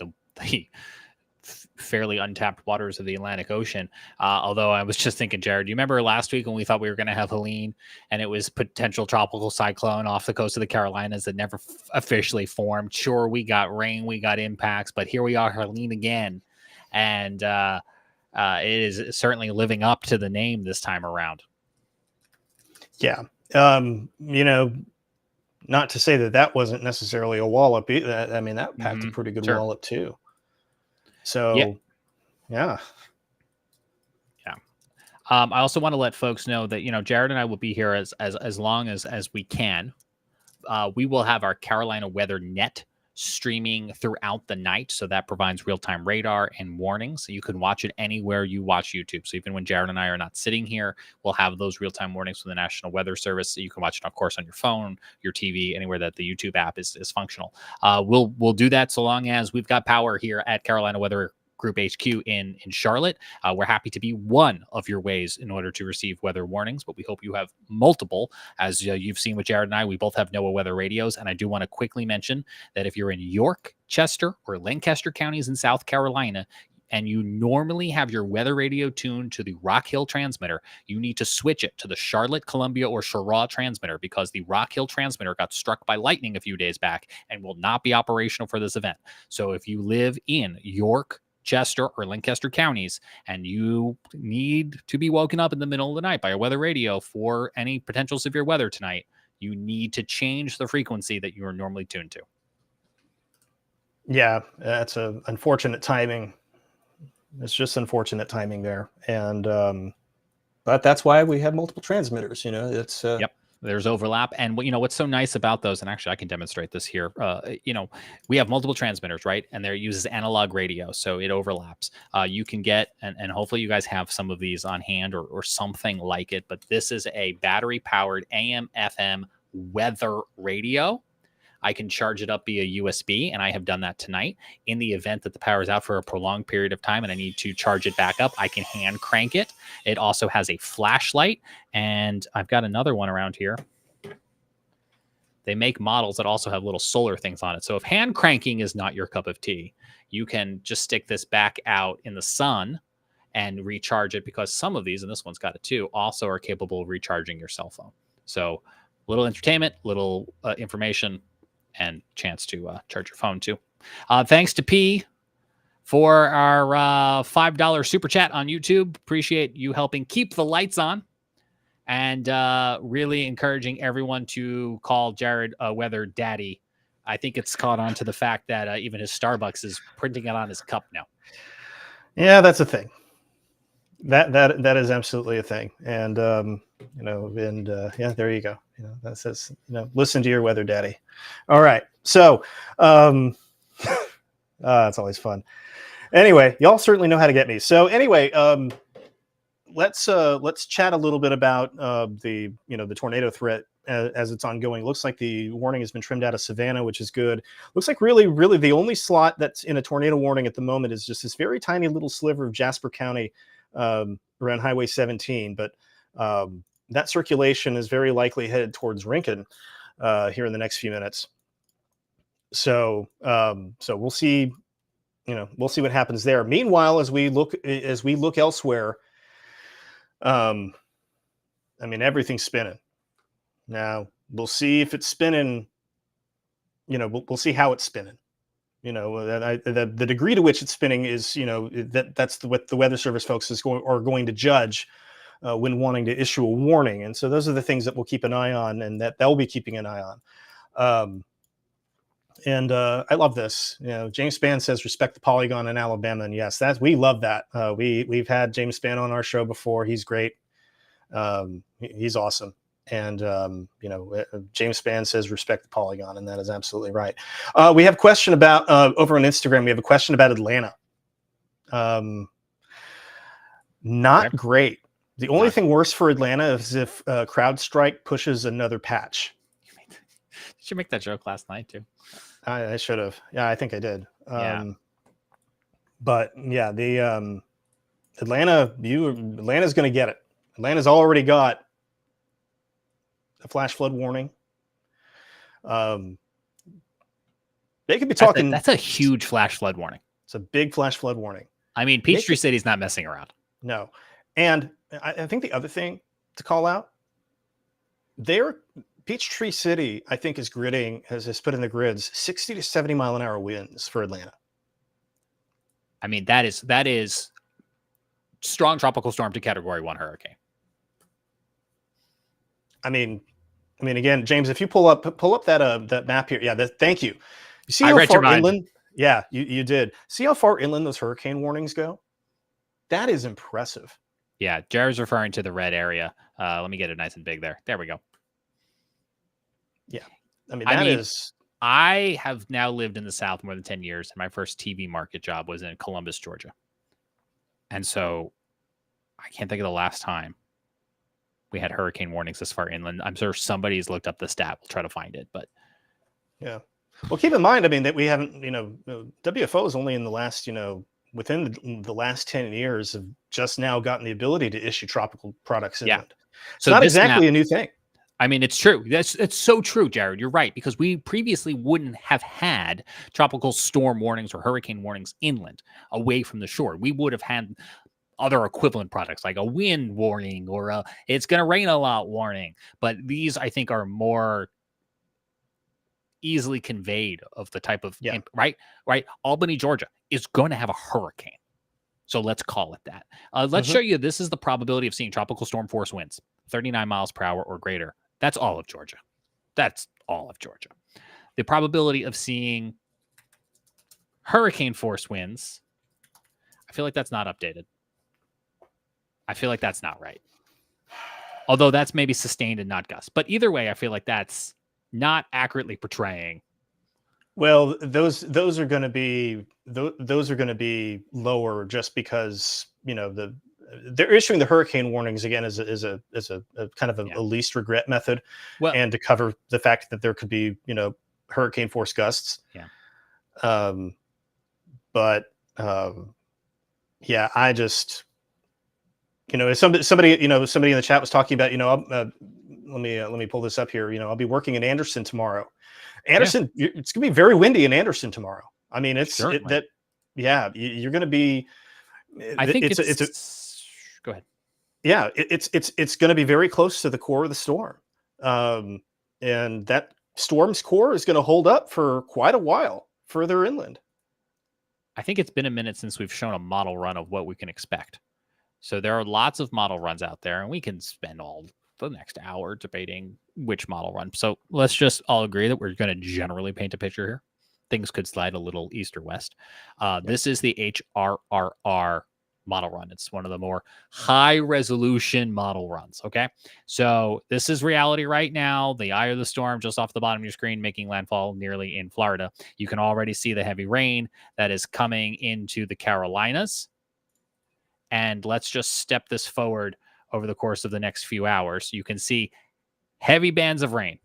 fairly untapped waters of the Atlantic Ocean. Although I was just thinking, Jared, do you remember last week when we thought we were going to have Helene, and it was potential tropical cyclone off the coast of the Carolinas that never officially formed? Sure, we got rain, we got impacts, but here we are, Helene again. And it is certainly living up to the name this time around. Yeah. Not to say that wasn't necessarily a wallop. I mean, that packed a pretty good wallop too. So, yeah. I also want to let folks know that, Jared and I will be here as long as we can. We will have our Carolina Weather Net streaming throughout the night. So that provides real-time radar and warnings. So you can watch it anywhere you watch YouTube. So even when Jared and I are not sitting here, we'll have those real-time warnings from the National Weather Service. So you can watch it, of course, on your phone, your TV, anywhere that the YouTube app is functional. We'll do that so long as we've got power here at Carolina Weather Group HQ in Charlotte. We're happy to be one of your ways in order to receive weather warnings, but we hope you have multiple. As you've seen with Jared and I, we both have NOAA weather radios, and I do want to quickly mention that if you're in York, Chester, or Lancaster counties in South Carolina, and you normally have your weather radio tuned to the Rock Hill transmitter, you need to switch it to the Charlotte, Columbia, or Cheraw transmitter, because the Rock Hill transmitter got struck by lightning a few days back and will not be operational for this event. So if you live in York, Chester, or Lancaster counties, and you need to be woken up in the middle of the night by a weather radio for any potential severe weather tonight, you need to change the frequency that you are normally tuned to. Yeah, that's a unfortunate timing. It's just unfortunate timing there. And but that's why we have multiple transmitters. It's yep. There's overlap. And what's so nice about those, and actually I can demonstrate this here, we have multiple transmitters, right? And they're uses analog radio, so it overlaps. You can get, and hopefully you guys have some of these on hand or something like it, but this is a battery-powered AM, FM weather radio. I can charge it up via USB, and I have done that tonight. In the event that the power is out for a prolonged period of time and I need to charge it back up, I can hand crank it. It also has a flashlight, and I've got another one around here. They make models that also have little solar things on it. So if hand cranking is not your cup of tea, you can just stick this back out in the sun and recharge it, because some of these, and this one's got it too, also are capable of recharging your cell phone. So little entertainment, little information, and chance to charge your phone too. Thanks to P for our $5 super chat on YouTube. Appreciate you helping keep the lights on, and really encouraging everyone to call Jared Weather Daddy. I think it's caught on to the fact that even his Starbucks is printing it on his cup now. Yeah, that's a thing. That is absolutely a thing. And yeah, there you go. That says, listen to your weather daddy. All right. So it's always fun. Anyway, y'all certainly know how to get me. So anyway, let's chat a little bit about the tornado threat as it's ongoing. Looks like the warning has been trimmed out of Savannah, which is good. Looks like really the only slot that's in a tornado warning at the moment is just this very tiny little sliver of Jasper County around Highway 17. But that circulation is very likely headed towards Rincon here in the next few minutes. So we'll see. We'll see what happens there. Meanwhile, as we look elsewhere, I mean, everything's spinning. Now we'll see if it's spinning. We'll see how it's spinning. The degree to which it's spinning is, that's what the Weather Service folks are going to judge when wanting to issue a warning. And so those are the things that we'll keep an eye on, and that they'll be keeping an eye on. I love this. James Spann says respect the polygon in Alabama, and yes, we love that. We've had James Spann on our show before. He's great. He's awesome. And James Spann says respect the polygon, and that is absolutely right. We have a question about over on Instagram. We have a question about Atlanta. Not great. The only thing worse for Atlanta is if CrowdStrike pushes another patch. Did you make that joke last night too? I should have. Yeah, I think I did. But yeah, the Atlanta's going to get it. Atlanta's already got a flash flood warning. They could be talking. That's a huge flash flood warning. It's a big flash flood warning. I mean, Peachtree City's not messing around. No. And I think the other thing to call out, Peachtree City, I think, has put in the grids 60 to 70 mile an hour winds for Atlanta. I mean, that is strong tropical storm to Category 1 hurricane. I mean, again, James, if you pull up that map here, thank you. You see I how read your far mind. inland? Yeah, you did. See how far inland those hurricane warnings go? That is impressive. Yeah, Jared's referring to the red area. Let me get it nice and big there. There we go. Yeah, I have now lived in the South more than 10 years, and my first TV market job was in Columbus, Georgia. And so I can't think of the last time we had hurricane warnings this far inland. I'm sure somebody's looked up the stat. We'll try to find it, but yeah. Well, keep in mind, that we haven't, WFO is only in the last, within the last 10 years have just now gotten the ability to issue tropical products inland. So not exactly a new thing. I mean, it's true. It's so true, Jared. You're right, because we previously wouldn't have had tropical storm warnings or hurricane warnings inland away from the shore. We would have had other equivalent products like a wind warning or it's going to rain a lot warning. But these, I think, are more easily conveyed of the type of, right? Albany, Georgia is going to have a hurricane. So let's call it that. Let's show you, this is the probability of seeing tropical storm force winds, 39 miles per hour or greater. That's all of Georgia. That's all of Georgia. The probability of seeing hurricane force winds, I feel like that's not updated. I feel like that's not right. Although that's maybe sustained and not gusts. But either way, I feel like that's not accurately portraying. Well, those are going to be lower just because they're issuing the hurricane warnings again as a kind of a least regret method, and to cover the fact that there could be hurricane force gusts. I just somebody in the chat was talking about let me pull this up here. I'll be working in Anderson tomorrow. Anderson, it's going to be very windy in Anderson tomorrow. I mean, you're going to be. I think it's go ahead. Yeah, it's going to be very close to the core of the storm, and that storm's core is going to hold up for quite a while further inland. I think it's been a minute since we've shown a model run of what we can expect. So there are lots of model runs out there, and we can spend all the next hour debating which model run. So let's just all agree that we're going to generally paint a picture here. Things could slide a little east or west. This is the HRRR model run. It's one of the more high resolution model runs. Okay. So this is reality right now. The eye of the storm just off the bottom of your screen, making landfall nearly in Florida. You can already see the heavy rain that is coming into the Carolinas. And let's just step this forward over the course of the next few hours. You can see Heavy bands of rain.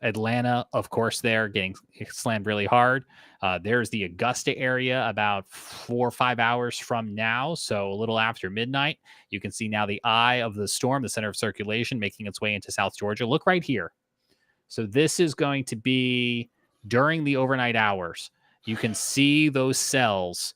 Atlanta, of course, there getting slammed really hard. There's the Augusta area about 4 or 5 hours from now, so a little after midnight. You can see now the eye of the storm, the center of circulation, making its way into South Georgia. Look right here. So this is going to be during the overnight hours. You can see those cells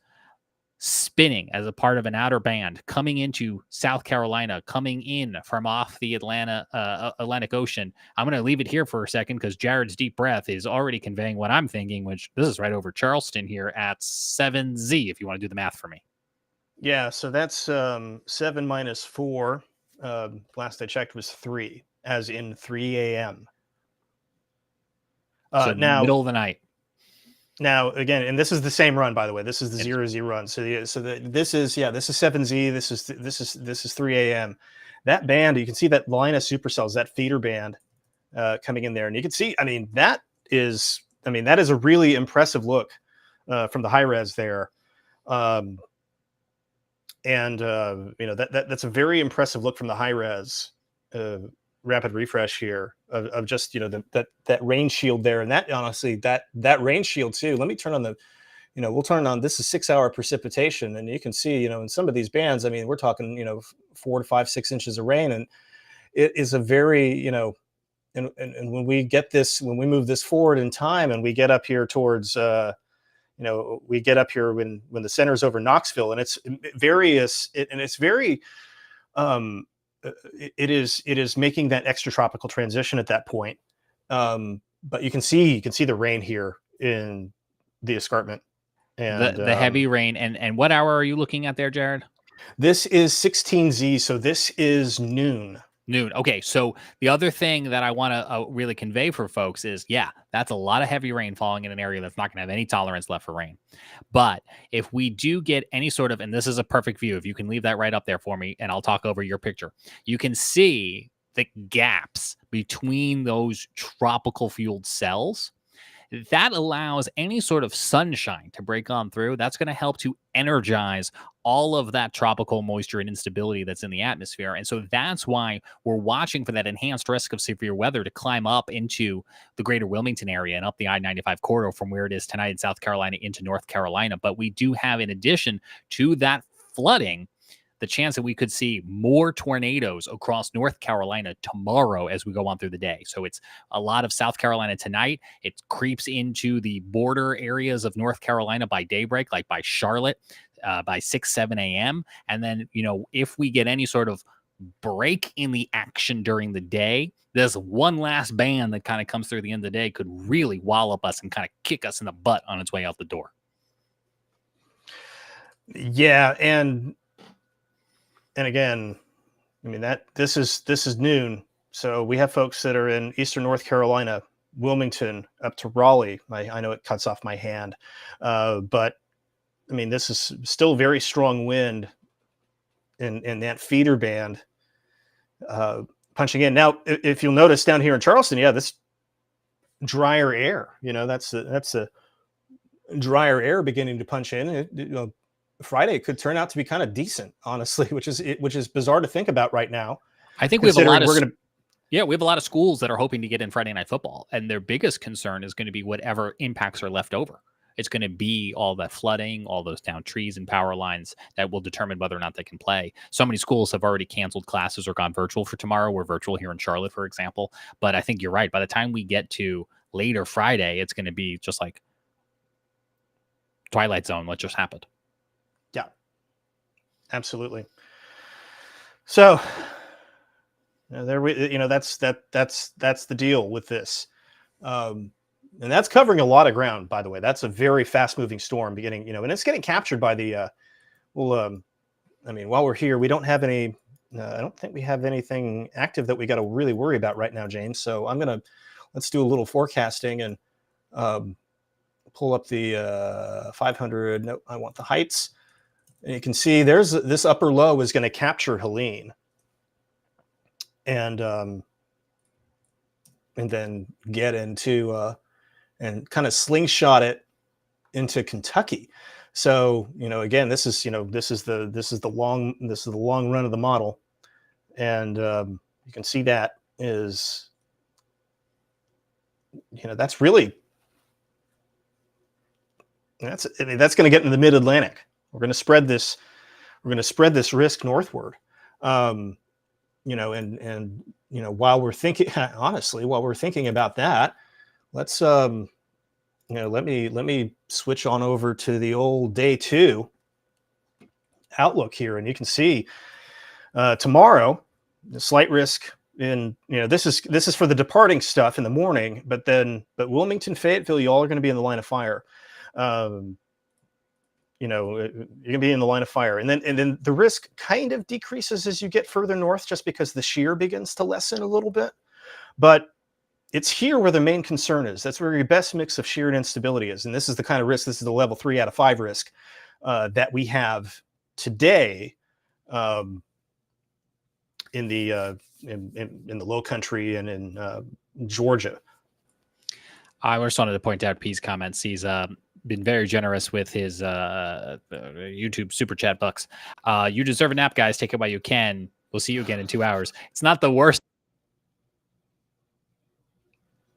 spinning as a part of an outer band coming into South Carolina, coming in from off the Atlantic Ocean. I'm going to leave it here for a second because Jared's deep breath is already conveying what I'm thinking, which this is right over Charleston here at 7Z, if you want to do the math for me. Yeah, so that's 7 minus 4. Last I checked was 3, as in 3 a.m. So middle of the night. Now again, and this is the same run, by the way. This is the 0Z run. So this is 7Z. This is 3 a.m. That band, you can see that line of supercells, that feeder band coming in there, and you can see. That is a really impressive look from the high res there, and that's a very impressive look from the high res. Rapid refresh here of just that rain shield there, and that honestly that rain shield too. Let me turn on we'll turn on. This is 6-hour precipitation, and you can see in some of these bands, we're talking 4 to 5, 6 inches of rain, and it is a very and when we move this forward in time, and we get up here towards we get up here when the center's over Knoxville, and it's various, and it's very it is making that extratropical transition at that point. But you can see the rain here in the escarpment, and the heavy rain. And what hour are you looking at there, Jared? This is 16Z, so this is noon. Okay, so the other thing that I want to really convey for folks is, that's a lot of heavy rain falling in an area that's not going to have any tolerance left for rain. But if we do get any sort of, and this is a perfect view, if you can leave that right up there for me, and I'll talk over your picture, you can see the gaps between those tropical fueled cells. That allows any sort of sunshine to break on through. That's going to help to energize all of that tropical moisture and instability that's in the atmosphere. And so that's why we're watching for that enhanced risk of severe weather to climb up into the greater Wilmington area and up the I-95 corridor from where it is tonight in South Carolina into North Carolina. But we do have, in addition to that flooding, the chance that we could see more tornadoes across North Carolina tomorrow as we go on through the day. So it's a lot of South Carolina tonight. It creeps into the border areas of North Carolina by daybreak, like by Charlotte, by 6, 7 a.m. And then, if we get any sort of break in the action during the day, there's one last band that kind of comes through the end of the day, could really wallop us and kind of kick us in the butt on its way out the door. Yeah, and again, this is noon. So we have folks that are in eastern North Carolina, Wilmington, up to Raleigh. I know it cuts off my hand, but this is still very strong wind in that feeder band punching in. Now, if you'll notice down here in Charleston, this drier air, that's a drier air beginning to punch in. Friday could turn out to be kind of decent, honestly, which is bizarre to think about right now. I think we have a lot of we have a lot of schools that are hoping to get in Friday night football, and their biggest concern is going to be whatever impacts are left over. It's going to be all that flooding, all those downed trees and power lines that will determine whether or not they can play. So many schools have already canceled classes or gone virtual for tomorrow. We're virtual here in Charlotte, for example. But I think you're right. By the time we get to later Friday, it's going to be just like Twilight Zone. What just happened? Yeah, absolutely. So there we, that's the deal with this. And that's covering a lot of ground, by the way. That's a very fast-moving storm beginning, and it's getting captured by the, while we're here, we don't have any, I don't think we have anything active that we got to really worry about right now, James. So let's do a little forecasting and pull up the 500. No, I want the heights. And you can see there's this upper low is going to capture Helene. And then get into, and kind of slingshot it into Kentucky. So, again, this is the long run of the model. And you can see that is, that's really, that's going to get in the mid-Atlantic. We're going to spread this risk northward. And while we're thinking, honestly, while we're thinking about that, let's, let me switch on over to the old day 2 outlook here. And you can see tomorrow, the slight risk in, this is for the departing stuff in the morning, but Wilmington, Fayetteville, you all are going to be in the line of fire. You're gonna be in the line of fire, and then the risk kind of decreases as you get further north, just because the shear begins to lessen a little bit. But it's here where the main concern is. That's where your best mix of shear and instability is, and this is the kind of risk. This is the level 3 out of 5 risk that we have today in the Low Country and in Georgia. I just wanted to point out P's comments. He's been very generous with his YouTube super chat bucks. You deserve a nap, guys. Take it while you can. We'll see you again in 2 hours. It's not the worst.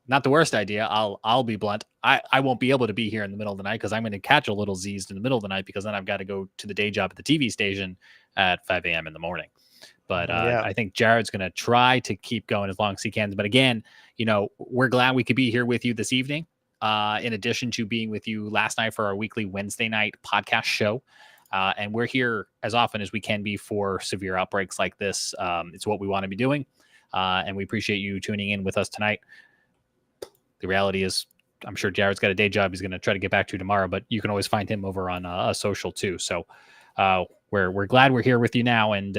Not the worst idea. I'll be blunt. I won't be able to be here in the middle of the night because I'm going to catch a little Z's in the middle of the night, because then I've got to go to the day job at the TV station at 5 a.m. in the morning. But I think Jared's going to try to keep going as long as he can. But again, we're glad we could be here with you this evening. In addition to being with you last night for our weekly Wednesday night podcast show. And we're here as often as we can be for severe outbreaks like this. It's what we want to be doing. And we appreciate you tuning in with us tonight. The reality is, I'm sure Jared's got a day job he's going to try to get back to tomorrow, but you can always find him over on social too. So we're glad we're here with you now, and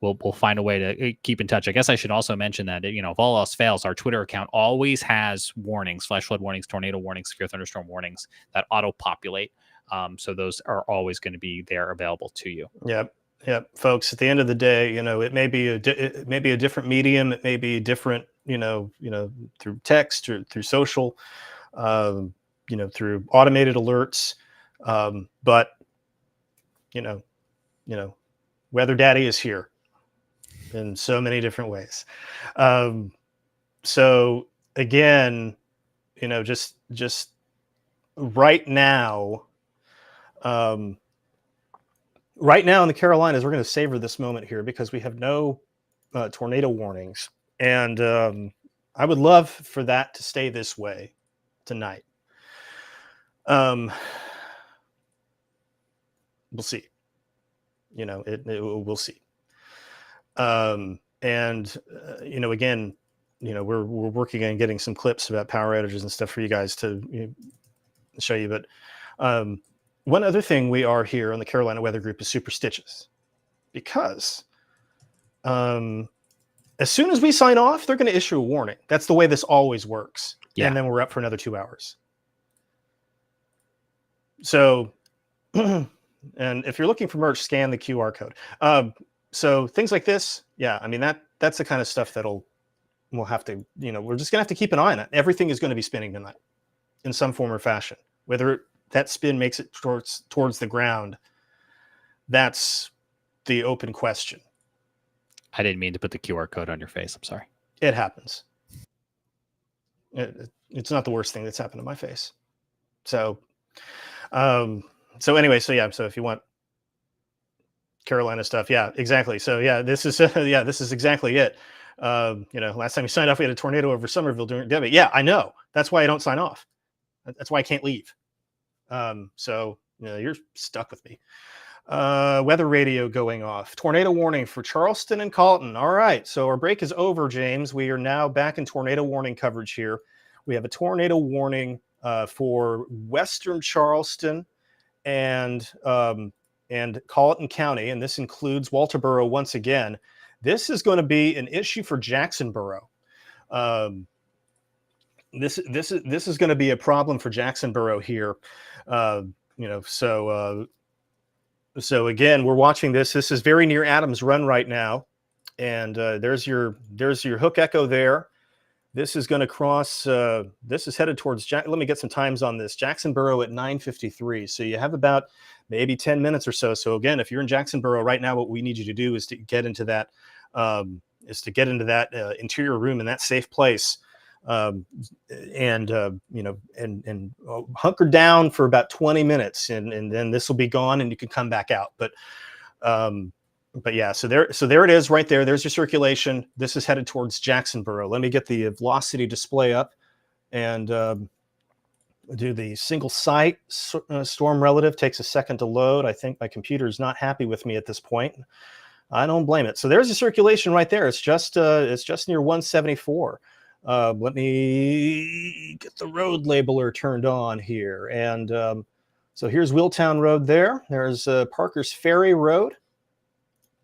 we'll find a way to keep in touch. I guess I should also mention that, if all else fails, our Twitter account always has warnings, flash flood warnings, tornado warnings, severe thunderstorm warnings that auto-populate. So those are always going to be there available to you. Yep. Folks, at the end of the day, it may be a different medium. It may be different, through text or through social, through automated alerts. But, Weather Daddy is here in so many different ways. So again, just right now, right now in the Carolinas, we're going to savor this moment here because we have no tornado warnings. And I would love for that to stay this way tonight. We'll see. We'll see. Again, we're working on getting some clips about power outages and stuff for you guys to show you. But one other thing we are here on the Carolina Weather Group is superstitious, because as soon as we sign off, they're going to issue a warning. That's the way this always works. Yeah. And then we're up for another 2 hours. So, and if you're looking for merch, scan the QR code. So things like this, that's the kind of stuff we'll have to, we're just going to have to keep an eye on it. Everything is going to be spinning tonight in some form or fashion. Whether that spin makes it towards the ground, that's the open question. I didn't mean to put the QR code on your face. I'm sorry. It happens. It's not the worst thing that's happened to my face. So anyway, so if you want Carolina stuff, yeah, exactly. So this is exactly it. Last time we signed off, we had a tornado over Somerville during Debbie. Yeah, I know. That's why I don't sign off. That's why I can't leave. You're stuck with me. Weather radio going off. Tornado warning for Charleston and Colleton. All right. So our break is over, James. We are now back in tornado warning coverage here. We have a tornado warning for western Charleston and Colleton County, and this includes Walterboro once again. This is going to be an issue for Jacksonboro. This is going to be a problem for Jacksonboro here. So again, we're watching this. This is very near Adams Run right now, and there's your hook echo there. This is going to cross. This is headed towards. Let me get some times on this. Jacksonboro at 9:53. So you have about maybe 10 minutes or so. So again, if you're in Jacksonboro right now, what we need you to do is to get into that to get into that interior room in that safe place, and hunker down for about 20 minutes, and then this will be gone, and you can come back out. But yeah, so there it is right there. There's your circulation. This is headed towards Jacksonboro. Let me get the velocity display up and do the single site storm relative. Takes a second to load. I think my computer is not happy with me at this point. I don't blame it. So there's the circulation right there. It's just near 174. Let me get the road labeler turned on here. And so here's Willtown Road there. There's Parker's Ferry Road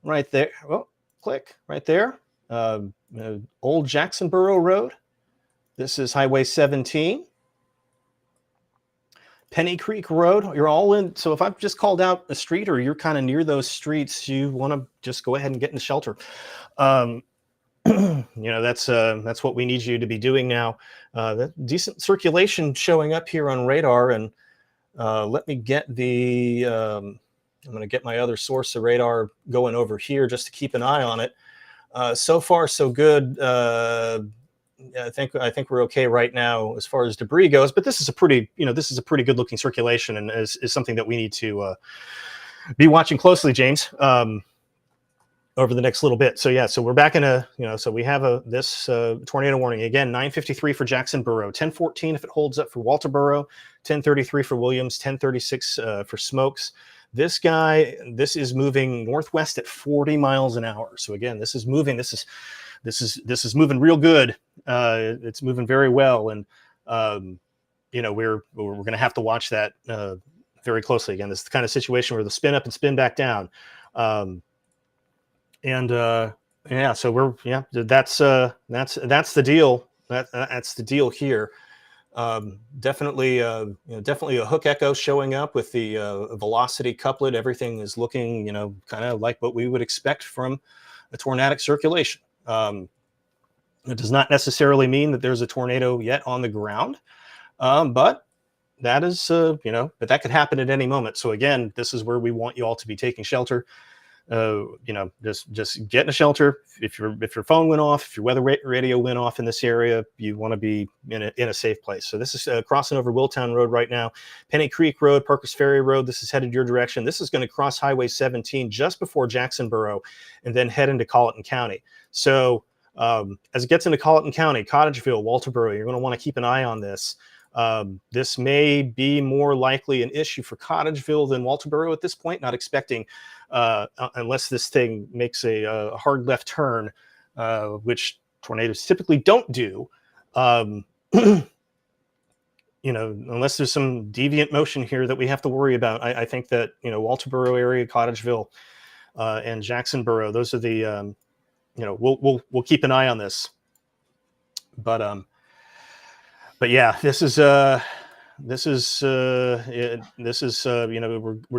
right there. Oh, click right there. Old Jacksonboro Road. This is Highway 17. Penny Creek Road, you're all in. So if I've just called out a street or you're kind of near those streets, you want to just go ahead and get in shelter. That's what we need you to be doing now. Decent circulation showing up here on radar. And let me get the, I'm going to get my other source of radar going over here just to keep an eye on it. So far, so good. I think we're okay right now as far as debris goes, but this is a pretty good looking circulation, and is something that we need to be watching closely, James, over the next little bit. So yeah, so we're back in so we have this tornado warning again, 9:53 for Jacksonboro, 10:14 if it holds up for Walterboro, 10:33 for Williams, 10:36 for Smokes. This is moving northwest at 40 miles an hour. So again, this is moving moving real good. It's moving very well, and we're going to have to watch that very closely. Again, this is the kind of situation where the spin up and spin back down, so that's the deal. That's the deal here. Definitely a hook echo showing up with the velocity couplet. Everything is looking kind of like what we would expect from a tornadic circulation. It does not necessarily mean that there's a tornado yet on the ground, but that is, but that could happen at any moment. So again, this is where we want you all to be taking shelter. Just get in a shelter. If your phone went off, if your weather radio went off in this area, you want to be in a safe place. So this is crossing over Willtown Road right now, Penny Creek Road, Parker's Ferry Road. This is headed your direction. This is going to cross Highway 17 just before Jacksonboro, and then head into Colleton County. So as it gets into Colleton County, Cottageville, Walterboro, you're going to want to keep an eye on this. This may be more likely an issue for Cottageville than Walterboro at this point. Not expecting, unless this thing makes a hard left turn, which tornadoes typically don't do. Unless there's some deviant motion here that we have to worry about. I think that Walterboro area, Cottageville, and Jacksonboro, those are the we'll keep an eye on this. But yeah, we're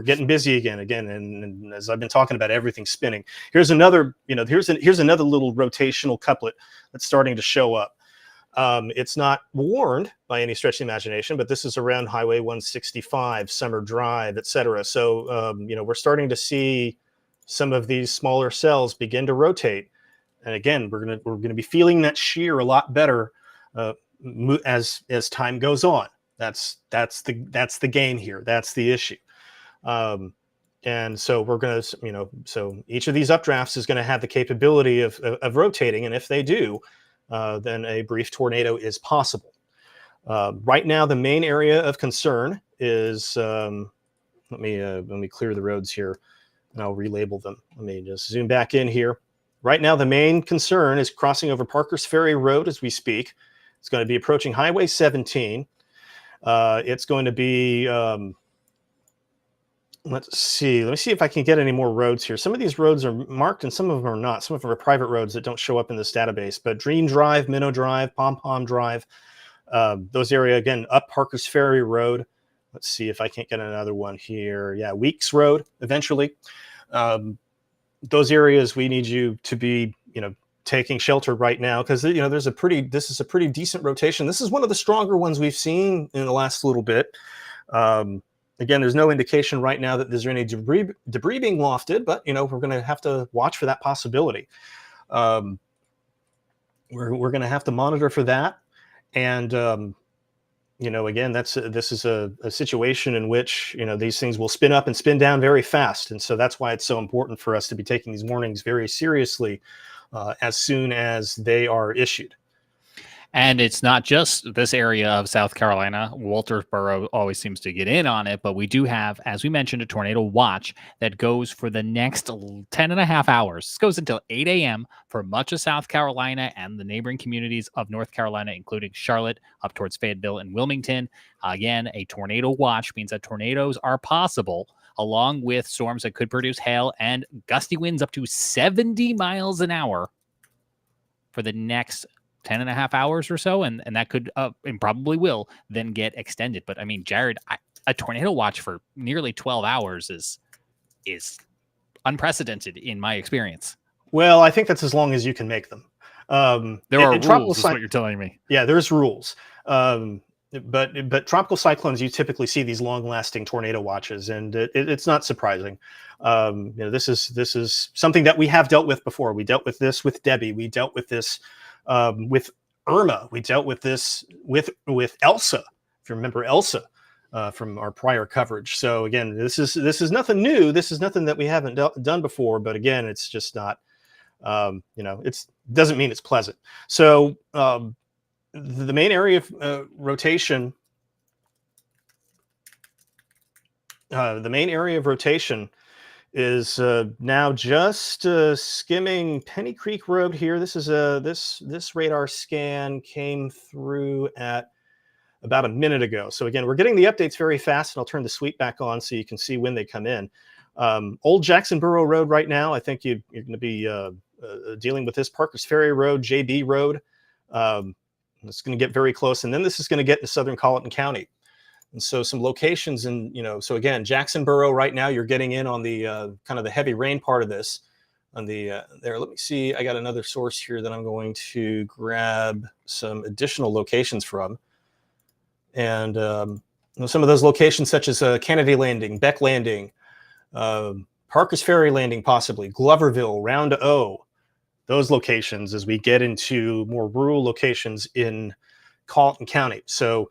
getting busy again, and as I've been talking about, everything's spinning. Here's another little rotational couplet that's starting to show up. It's not warned by any stretch of the imagination, but this is around Highway 165, Summer Drive, etc. So we're starting to see some of these smaller cells begin to rotate, and again, we're gonna be feeling that shear a lot better as time goes on. That's the game here. That's the issue. And so we're going to, so each of these updrafts is going to have the capability of rotating. And if they do, then a brief tornado is possible. Right now, the main area of concern is, let me clear the roads here and I'll relabel them. Let me just zoom back in here. Right now, the main concern is crossing over Parker's Ferry Road as we speak. It's going to be approaching Highway 17. It's going to be, let me see if I can get any more roads here. Some of these roads are marked and some of them are not. Some of them are private roads that don't show up in this database, but Dream Drive, Minnow Drive, Pom Pom Drive, those area, again, up Parker's Ferry Road. Let's see if I can't get another one here. Yeah, Weeks Road, eventually. Those areas we need you to be, taking shelter right now, because this is a pretty decent rotation. This is one of the stronger ones we've seen in the last little bit. Again, there's no indication right now that there's any debris being wafted, but we're going to have to watch for that possibility. we're going to have to monitor for that. And again, this is a situation in which these things will spin up and spin down very fast, and so that's why it's so important for us to be taking these warnings very seriously as soon as they are issued. And it's not just this area of South Carolina. Walterboro always seems to get in on it, but we do have, as we mentioned, a tornado watch that goes for the next 10 and a half hours. This goes until 8 a.m. for much of South Carolina and the neighboring communities of North Carolina, including Charlotte, up towards Fayetteville and Wilmington. Again, a tornado watch means that tornadoes are possible, along with storms that could produce hail and gusty winds up to 70 miles an hour for the next 10 and a half hours or so, and that could and probably will then get extended. But I mean, Jared, a tornado watch for nearly 12 hours is unprecedented in my experience. Well, I think that's as long as you can make them. There are rules, is what you're telling me. Yeah, there's rules. But tropical cyclones, you typically see these long-lasting tornado watches, and it's not surprising. This is something that we have dealt with before. We dealt with this with Debbie. We dealt with this with Irma. We dealt with this with Elsa, if you remember Elsa from our prior coverage. So again, this is nothing new. This is nothing that we haven't done before. But again, it's just not. It doesn't mean it's pleasant. So the main area of rotation. The main area of rotation is now just skimming Penny Creek Road here. This is this radar scan came through at about a minute ago. So again, we're getting the updates very fast, and I'll turn the sweep back on so you can see when they come in. Old Jacksonboro Road right now, I think you're going to be dealing with this. Parker's Ferry Road, JB Road. It's going to get very close, and then this is going to get into southern Colleton County. And so some locations, and so again, Jacksonboro right now, you're getting in on the kind of the heavy rain part of this. On the there, let me see. I got another source here that I'm going to grab some additional locations from, and some of those locations, such as Kennedy Landing, Beck Landing, Parker's Ferry Landing, possibly Gloverville, Round O. Those locations, as we get into more rural locations in Colleton County. So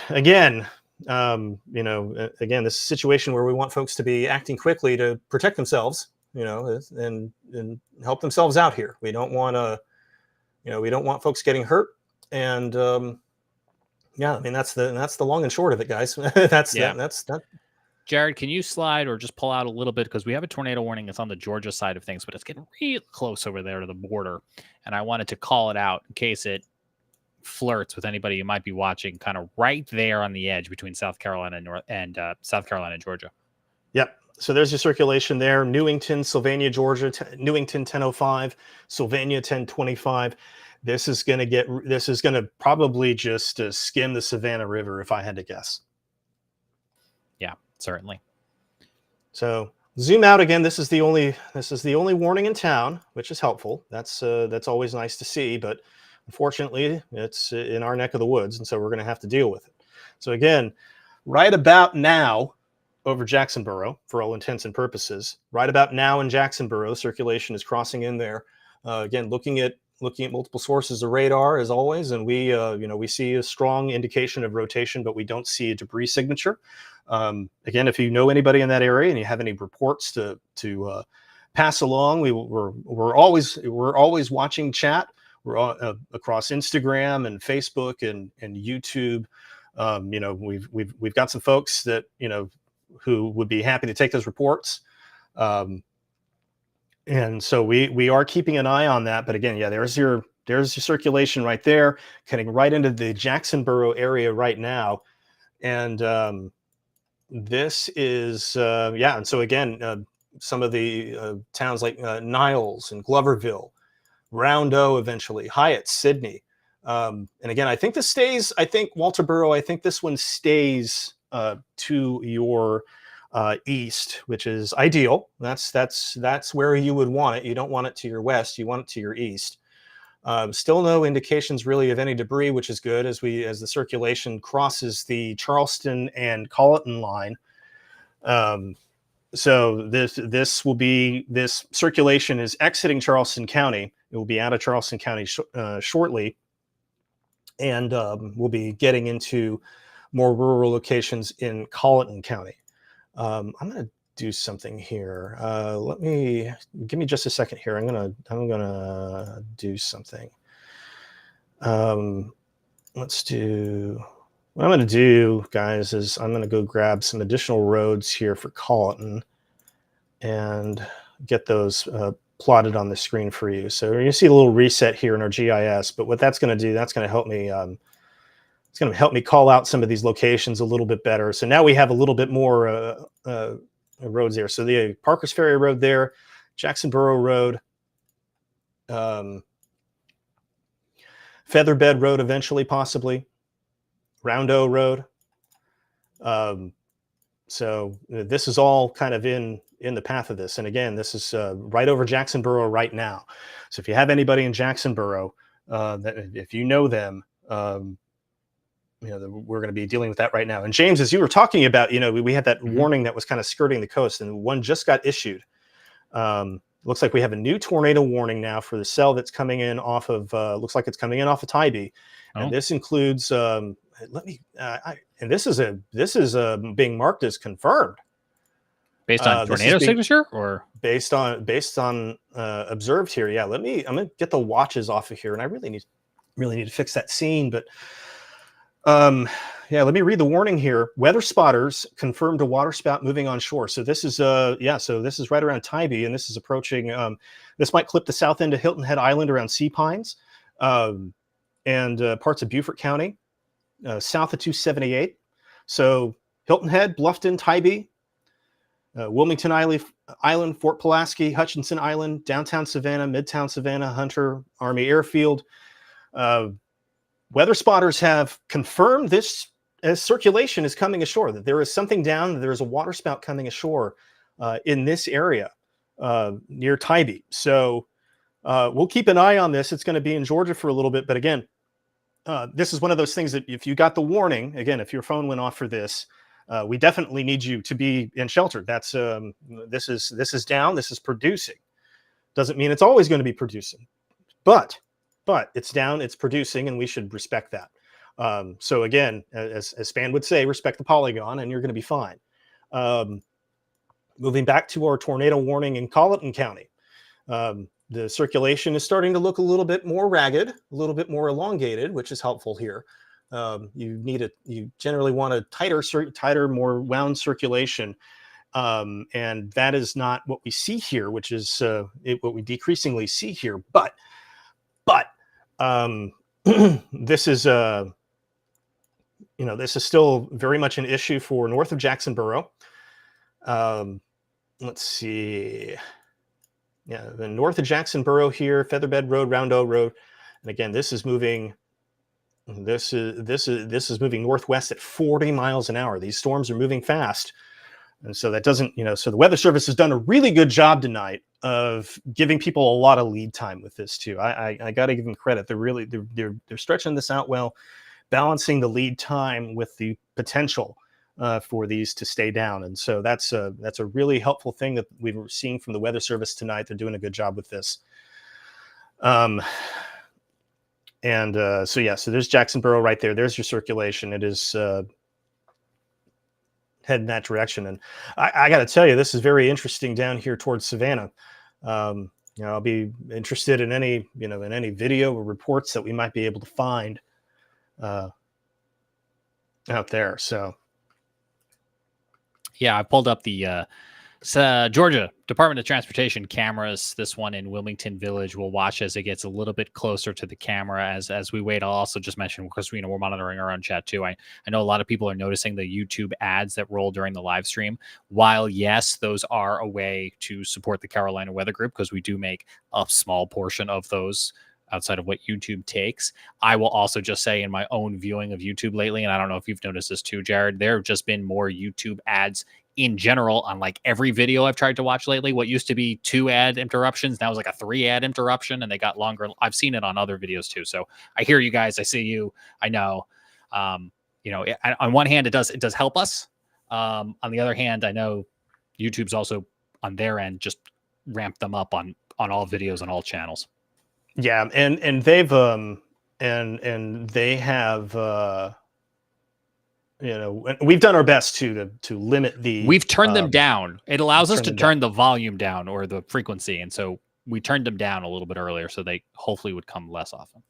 again, again, this is a situation where we want folks to be acting quickly to protect themselves, and help themselves out here. We don't want to, we don't want folks getting hurt. And yeah, I mean, that's the long and short of it, guys. That's that. Jared, can you slide or just pull out a little bit, because we have a tornado warning that's on the Georgia side of things, but it's getting real close over there to the border, and I wanted to call it out in case it flirts with anybody who might be watching, kind of right there on the edge between South Carolina and South Carolina and Georgia. Yep. So there's your circulation there. Newington, Sylvania, Georgia. Newington 1005, Sylvania 1025. This is going to probably just skim the Savannah River, if I had to guess. Yeah, certainly. So zoom out again. This is the only warning in town, which is helpful. That's always nice to see, but unfortunately, it's in our neck of the woods, and so we're going to have to deal with it. So again, right about now, over Jacksonboro, for all intents and purposes, right about now in Jacksonboro, circulation is crossing in there. Again, looking at multiple sources of radar as always, and we see a strong indication of rotation, but we don't see a debris signature. Again, if you know anybody in that area and you have any reports to pass along, we're always watching chat. We're all, across Instagram and Facebook and YouTube. We've got some folks that who would be happy to take those reports, and so we are keeping an eye on that. But again, yeah, there's your circulation right there, cutting right into the Jacksonboro area right now, and this is and so again, some of the towns like Niles and Gloverville, Round O, eventually Hyatt, Sydney, and again, I think this stays. I think Walterboro. I think this one stays to your east, which is ideal. That's where you would want it. You don't want it to your west. You want it to your east. Still no indications really of any debris, which is good as the circulation crosses the Charleston and Colleton line. So this circulation is exiting Charleston County. It will be out of Charleston County shortly, and we'll be getting into more rural locations in Colleton County. I'm going to do something here. Give me just a second here. I'm gonna do something. Let's do. What I'm going to do, guys, is I'm going to go grab some additional roads here for Colleton and get those plotted on the screen for you. So you see a little reset here in our GIS, but what that's going to do, that's going to help me. It's going to help me call out some of these locations a little bit better. So now we have a little bit more roads there. So the Parkers Ferry Road there, Jacksonboro Road, Featherbed Road eventually, possibly. Roundo Road. So this is all kind of in the path of this. And again, this is right over Jacksonboro right now. So if you have anybody in Jacksonboro, that if you know them, we're going to be dealing with that right now. And James, as you were talking about, we had that warning that was kind of skirting the coast, and one just got issued. Looks like we have a new tornado warning now for the cell that's coming in off of, looks like it's coming in off of Tybee. And this includes, and this is being marked as confirmed. Based on tornado signature, or based on observed here. Yeah, I'm gonna get the watches off of here, and I really need to fix that scene. But yeah, let me read the warning here. Weather spotters confirmed a water spout moving on shore. So this is so this is right around Tybee, and this is approaching. This might clip the south end of Hilton Head Island around Sea Pines, and parts of Beaufort County, south of 278. So Hilton Head, Bluffton, Tybee, Wilmington Island, Fort Pulaski, Hutchinson Island, downtown Savannah, midtown Savannah, Hunter, Army Airfield. Weather spotters have confirmed this as circulation is coming ashore, that there is something down, that there is a water spout coming ashore in this area near Tybee. So we'll keep an eye on this. It's going to be in Georgia for a little bit. But again, this is one of those things that if you got the warning, again, if your phone went off for this, we definitely need you to be in shelter. That's this is down. This is producing. Doesn't mean it's always going to be producing, but it's down. It's producing, and we should respect that. So again, as Span would say, respect the polygon, and you're going to be fine. Moving back to our tornado warning in Colleton County, the circulation is starting to look a little bit more ragged, a little bit more elongated, which is helpful here. You generally want a tighter, more wound circulation. And that is not what we see here, which is what we decreasingly see here. But this is this is still very much an issue for north of Jacksonboro. Let's see. Yeah, the north of Jacksonboro here, Featherbed Road, Roundo Road, and again, this is moving. This is moving northwest at 40 miles an hour. These storms are moving fast, and so that doesn't, so the Weather Service has done a really good job tonight of giving people a lot of lead time with this too. I got to give them credit. They're stretching this out well, balancing the lead time with the potential for these to stay down. And so that's a really helpful thing that we were seeing from the Weather Service tonight. They're doing a good job with this. So there's Jacksonboro right there. There's your circulation. It is heading that direction. And I got to tell you, this is very interesting down here towards Savannah. I'll be interested in any video or reports that we might be able to find out there. So. Yeah, I pulled up the Georgia Department of Transportation cameras. This one in Wilmington Village. We'll watch as it gets a little bit closer to the camera as we wait. I'll also just mention, because we're monitoring our own chat too. I know a lot of people are noticing the YouTube ads that roll during the live stream. While yes, those are a way to support the Carolina Weather Group, because we do make a small portion of those outside of what YouTube takes. I will also just say, in my own viewing of YouTube lately, and I don't know if you've noticed this too, Jared, there have just been more YouTube ads in general on like every video I've tried to watch lately. What used to be 2 ad interruptions now is like a 3 ad interruption, and they got longer. I've seen it on other videos too. So I hear you guys. I see you. I know. On one hand, it does help us. On the other hand, I know YouTube's also on their end just ramped them up on all videos on all channels. Yeah, and they've and they have we've done our best to limit the. We've turned them down. It allows us to them turn the volume down or the frequency, and so we turned them down a little bit earlier, so they hopefully would come less often.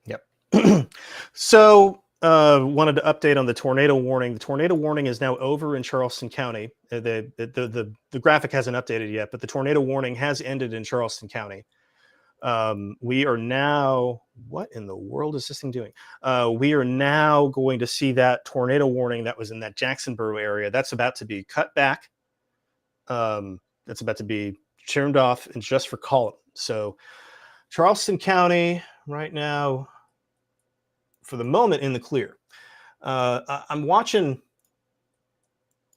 Yep. So wanted to update on the tornado warning. The tornado warning is now over in Charleston County. The graphic hasn't updated yet, but the tornado warning has ended in Charleston County. We are now, what in the world is this thing doing? We are now going to see that tornado warning that was in that Jacksonboro area. That's about to be cut back. That's about to be turned off and just for Colleton. So Charleston County right now, for the moment, in the clear. I'm watching.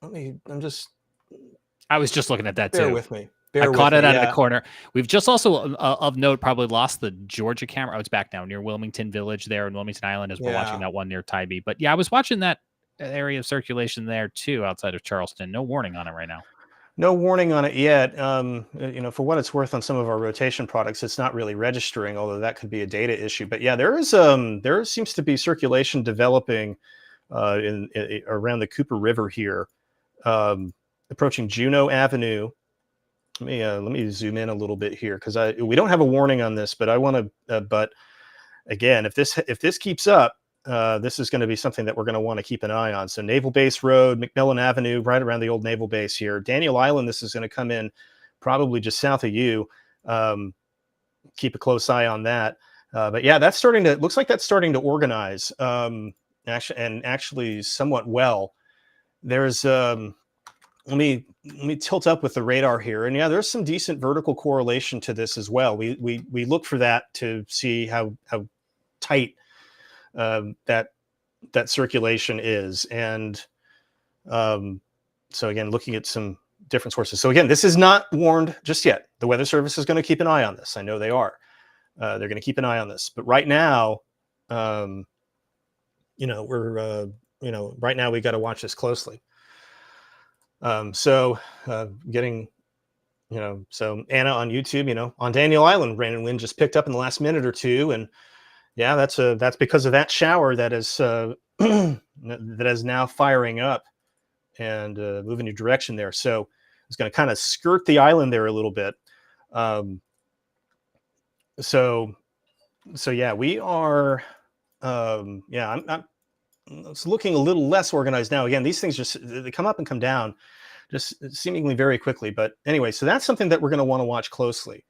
I was just looking at that too. Bear with me. I caught it out of the corner. We've just also, of note, probably lost the Georgia camera. Oh, it's back now near Wilmington Village there in Wilmington Island as we're watching that one near Tybee. But yeah, I was watching that area of circulation there too outside of Charleston. No warning on it right now. No warning on it yet. For what it's worth on some of our rotation products, it's not really registering, although that could be a data issue. But yeah, there seems to be circulation developing around the Cooper River here, approaching Juneau Avenue. Let me zoom in a little bit here because we don't have a warning on this, but I want to. But again, if this keeps up, this is going to be something that we're going to want to keep an eye on. So Naval Base Road, McMillan Avenue, right around the old Naval Base here. Daniel Island, this is going to come in probably just south of you. Keep a close eye on that. But yeah, looks like that's starting to organize. Actually somewhat well. There's let me tilt up with the radar here, and yeah, there's some decent vertical correlation to this as well. We look for that to see how tight that circulation is, and so again, looking at some different sources. So again, this is not warned just yet. The Weather Service is going to keep an eye on this. I know they are. They're going to keep an eye on this, but right now, right now we got to watch this closely. So Anna on YouTube, on Daniel Island, rain and wind just picked up in the last minute or two, and yeah, that's because of that shower that is that is now firing up and moving your direction there. So it's going to kind of skirt the island there a little bit. So yeah, we are. It's looking a little less organized now. Again, these things they come up and come down just seemingly very quickly. But anyway, so that's something that we're going to want to watch closely.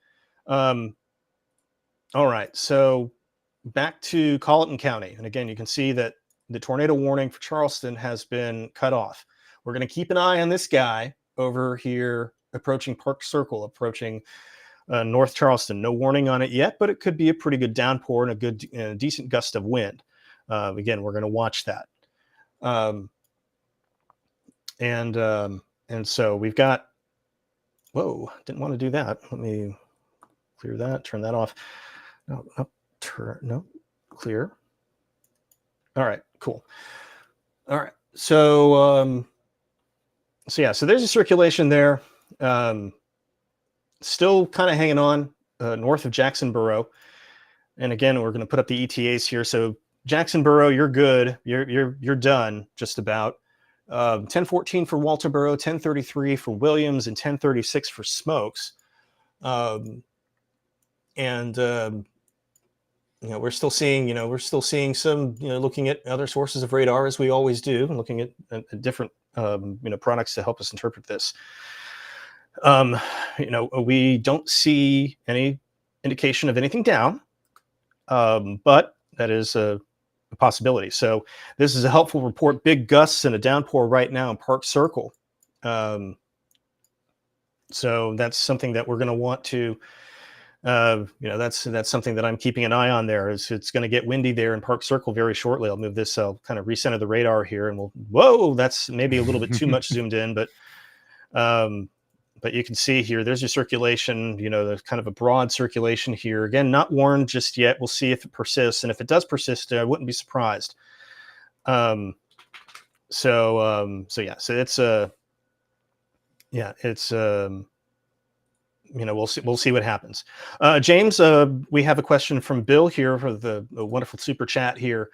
All right, so back to Colleton County. And again, you can see that the tornado warning for Charleston has been cut off. We're going to keep an eye on this guy over here approaching Park Circle, approaching North Charleston. No warning on it yet, but it could be a pretty good downpour and a good, decent gust of wind. Again, we're going to watch that. And so we've got, whoa, didn't want to do that. Let me clear that, turn that off. No, clear. All right, cool. All right. So there's a circulation there. Still kind of hanging on north of Jacksonboro. And again, we're going to put up the ETAs here. So Jacksonboro, you're good. You're done just about. 1014 for Walterboro, 1033 for Williams, and 1036 for Smokes. We're still seeing some, looking at other sources of radar as we always do, and looking at different, products to help us interpret this. We don't see any indication of anything down, but that is a possibility. So this is a helpful report. Big gusts and a downpour right now in Park Circle. So that's something that we're going to want to, that's something that I'm keeping an eye on there. It's going to get windy there in Park Circle very shortly. I'll move this, I'll kind of recenter the radar here, and whoa, that's maybe a little bit too much zoomed in, but you can see here, there's your circulation, there's kind of a broad circulation here. Again, not warned just yet. We'll see if it persists. And if it does persist, I wouldn't be surprised. So it's yeah, it's we'll see what happens. James, we have a question from Bill here for the wonderful super chat here.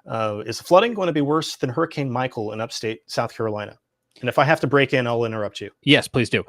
Is the flooding going to be worse than Hurricane Michael in upstate South Carolina? And if I have to break in, I'll interrupt you. Yes, please do.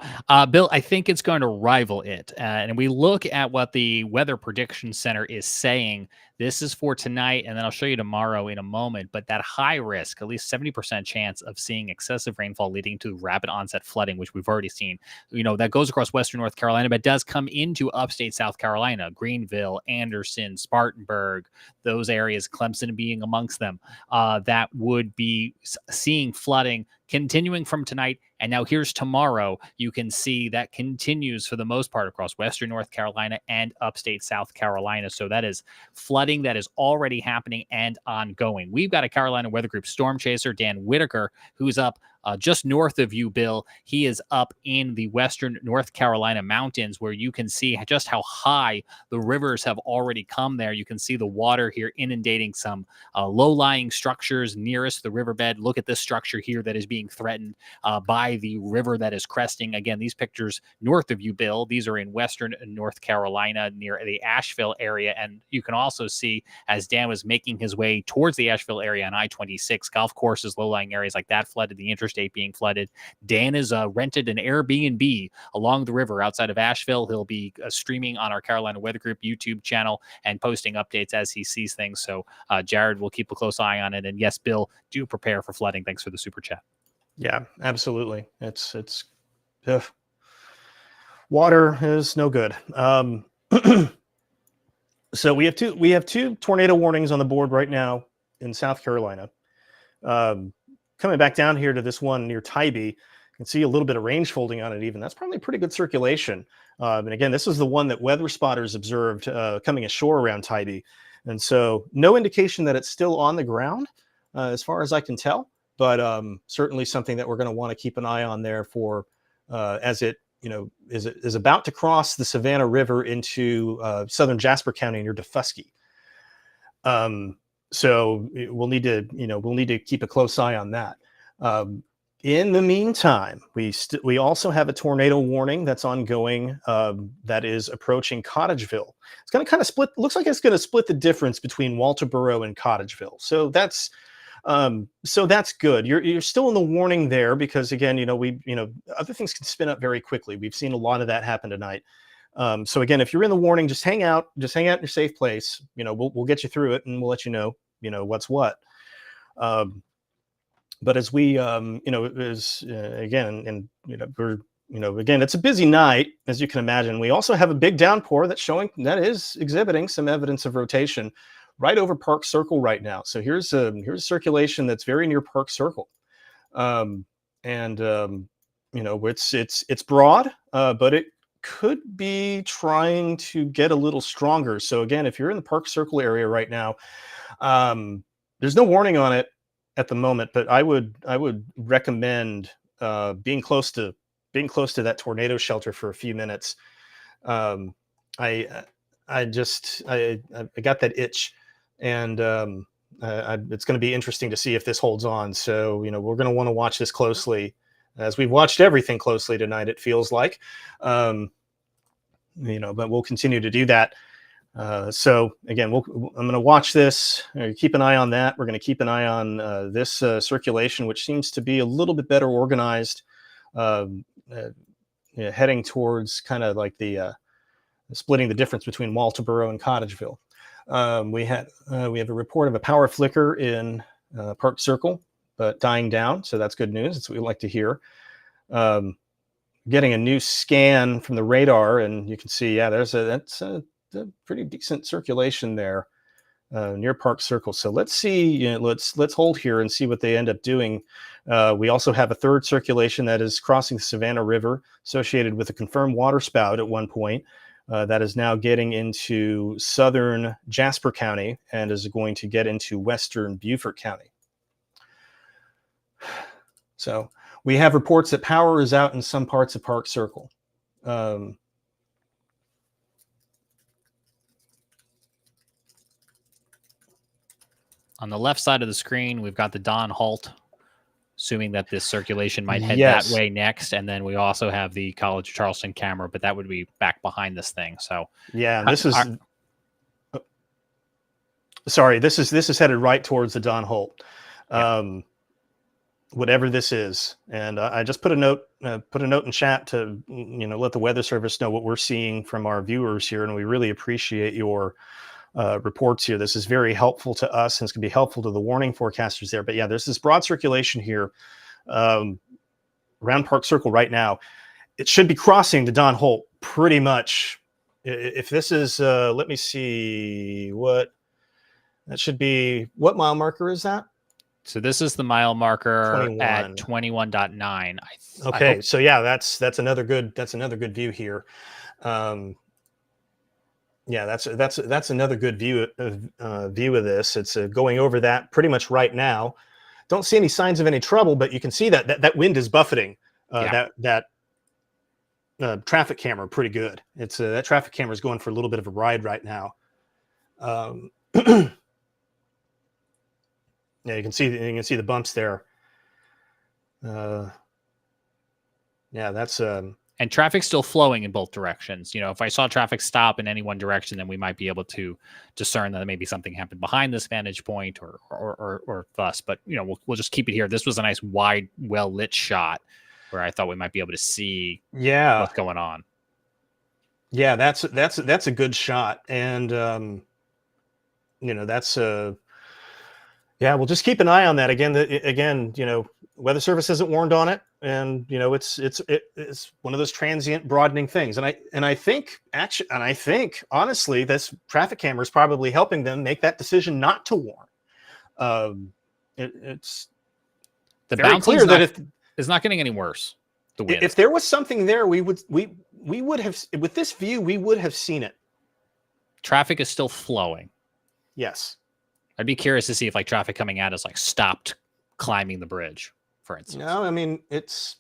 Bill, I think it's going to rival it. And we look at what the Weather Prediction Center is saying. This is for tonight, and then I'll show you tomorrow in a moment. But that high risk, at least 70% chance of seeing excessive rainfall leading to rapid onset flooding, which we've already seen, that goes across western North Carolina, but does come into upstate South Carolina, Greenville, Anderson, Spartanburg, those areas, Clemson being amongst them, that would be seeing flooding continuing from tonight. And now here's tomorrow. You can see that continues for the most part across western North Carolina and upstate South Carolina. So that is flooding that is already happening and ongoing. We've got a Carolina Weather Group storm chaser, Dan Whitaker, who's up just north of you, Bill. He is up in the western North Carolina mountains, where you can see just how high the rivers have already come there. You can see the water here inundating some low-lying structures nearest the riverbed. Look at this structure here that is being threatened by the river that is cresting. Again, these pictures north of you, Bill, these are in western North Carolina near the Asheville area. And you can also see, as Dan was making his way towards the Asheville area on I-26, golf courses, low-lying areas like that flooded, the interstate being flooded. Dan has rented an Airbnb along the river outside of Asheville. He'll be streaming on our Carolina Weather Group YouTube channel and posting updates as he sees things. So Jared will keep a close eye on it. And yes, Bill, do prepare for flooding. Thanks for the super chat. Yeah, absolutely. It's water is no good. So we have two tornado warnings on the board right now in South Carolina. Coming back down here to this one near Tybee, you can see a little bit of range folding on it even. That's probably pretty good circulation. And again, this is the one that weather spotters observed coming ashore around Tybee. And so no indication that it's still on the ground as far as I can tell, but certainly something that we're going to want to keep an eye on there for as it is about to cross the Savannah River into southern Jasper County near Defusky. So we'll need to keep a close eye on that. In the meantime, we also have a tornado warning that's ongoing that is approaching Cottageville. It's going to kind of split. Looks like it's going to split the difference between Walterboro and Cottageville. So that's good. You're still in the warning there because again, other things can spin up very quickly. We've seen a lot of that happen tonight. So again, if you're in the warning, just hang out in your safe place. We'll get you through it and we'll let you know what's what. But as we, again, it's a busy night, as you can imagine. We also have a big downpour that is exhibiting some evidence of rotation right over Park Circle right now. So here's circulation that's very near Park Circle. It's broad, but it could be trying to get a little stronger. So again, if you're in the Park Circle area right now, there's no warning on it at the moment, but I would recommend being close to that tornado shelter for a few minutes. I got that itch, and it's going to be interesting to see if this holds on. So we're going to want to watch this closely, as we've watched everything closely tonight. It feels like, but we'll continue to do that. So again, I'm going to watch this, keep an eye on that. We're going to keep an eye on this circulation, which seems to be a little bit better organized, heading towards kind of like the splitting the difference between Walterboro and Cottageville. We have a report of a power flicker in Park Circle, but dying down. So that's good news. That's what we like to hear. Getting a new scan from the radar, and you can see, that's a pretty decent circulation there near Park Circle. So let's see, let's hold here and see what they end up doing. We also have a third circulation that is crossing the Savannah River, associated with a confirmed water spout at one point, that is now getting into southern Jasper County and is going to get into western Beaufort County. So we have reports that power is out in some parts of Park Circle. On the left side of the screen, we've got the Don Halt assuming that this circulation might head Yes. that way next. And then we also have the College of Charleston camera, but that would be back behind this thing. So Yeah, this is sorry. This is headed right towards the Don Holt, whatever this is. And I just put a note in chat to let the Weather Service know what we're seeing from our viewers here, and we really appreciate your reports here. This is very helpful to us, and it's going to be helpful to the warning forecasters there. But yeah, there's this broad circulation here around Park Circle right now. It should be crossing to Don Holt pretty much. If this is, let me see what that should be. What mile marker is that? So this is the mile marker 21. at 21.9. Okay, so yeah, that's another good view here. Yeah, that's another good view of this. It's going over that pretty much right now. Don't see any signs of any trouble, but you can see that wind is buffeting that traffic camera pretty good. It's that traffic camera is going for a little bit of a ride right now. Yeah, you can see the bumps there. Yeah, that's and traffic's still flowing in both directions. If I saw traffic stop in any one direction, then we might be able to discern that maybe something happened behind this vantage point or thus. But we'll just keep it here. This was a nice wide, well lit shot where I thought we might be able to see what's going on. Yeah, that's a good shot, and that's yeah, we'll just keep an eye on that. Again, Weather Service hasn't warned on it, and it's one of those transient broadening things. And I think honestly, this traffic camera is probably helping them make that decision not to warn. It's the very clear that it's not getting any worse. If there was something there, we would have, with this view, we would have seen it. Traffic is still flowing. Yes. I'd be curious to see if traffic coming at us stopped climbing the bridge, for instance. No, I mean it's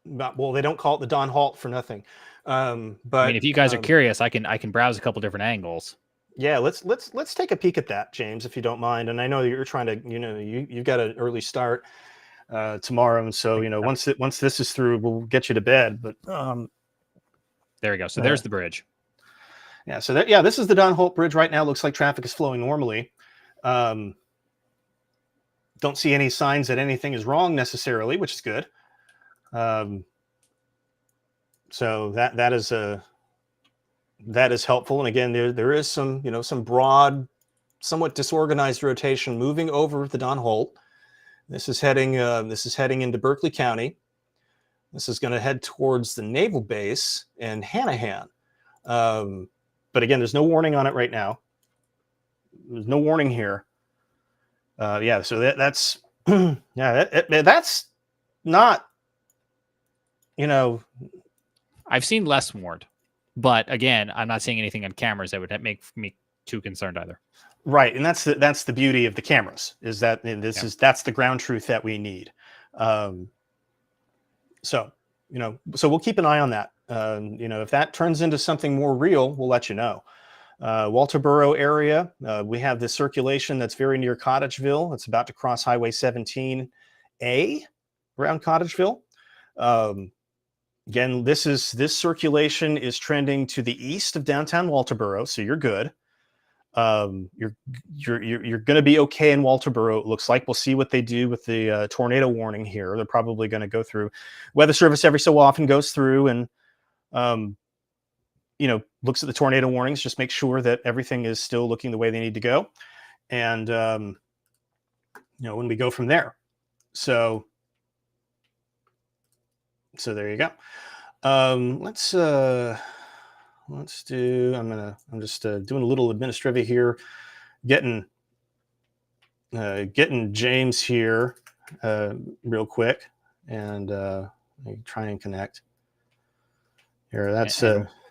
not, well, they don't call it the Don Holt for nothing. But I mean, if you guys are curious, I can browse a couple different angles. Yeah, let's take a peek at that, James, if you don't mind. And I know that you're trying to, you've got an early start tomorrow, and so once this is through, we'll get you to bed. But there we go. So there's the bridge. Yeah. So this is the Don Holt Bridge right now. Looks like traffic is flowing normally. Don't see any signs that anything is wrong necessarily, which is good. So that is helpful. And again, there is some broad, somewhat disorganized rotation moving over the Don Holt. This is heading into Berkeley County. This is going to head towards the naval base and Hanahan. But again, there's no warning on it right now. There's no warning here. Yeah, so that's that's not, I've seen less warned, but again, I'm not seeing anything on cameras that would make me too concerned either. Right, and that's the beauty of the cameras, is that that's the ground truth that we need. So we'll keep an eye on that. If that turns into something more real, we'll let you know. Walterboro area, we have this circulation that's very near Cottageville. It's about to cross Highway 17A around Cottageville. Again, this circulation is trending to the east of downtown Walterboro, so you're good. You're going to be okay in Walterboro. It looks like we'll see what they do with the tornado warning here. They're probably going to go through. Weather Service every so often goes through and looks at the tornado warnings, just make sure that everything is still looking the way they need to go. And, when we go from there. So there you go. Let's do, I'm just doing a little administrative here, getting James here real quick, and try and connect here. That's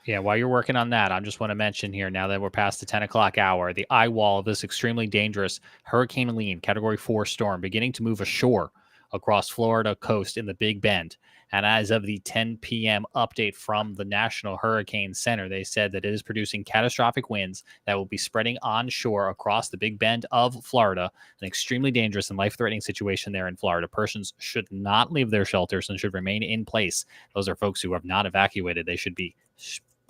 yeah, while you're working on that, I just want to mention here, now that we're past the 10 o'clock hour, the eye wall of this extremely dangerous Hurricane Helene Category 4 storm beginning to move ashore across Florida coast in the Big Bend. And as of the 10 p.m. update from the National Hurricane Center, they said that it is producing catastrophic winds that will be spreading onshore across the Big Bend of Florida, an extremely dangerous and life-threatening situation there in Florida. Persons should not leave their shelters and should remain in place. Those are folks who have not evacuated. They should be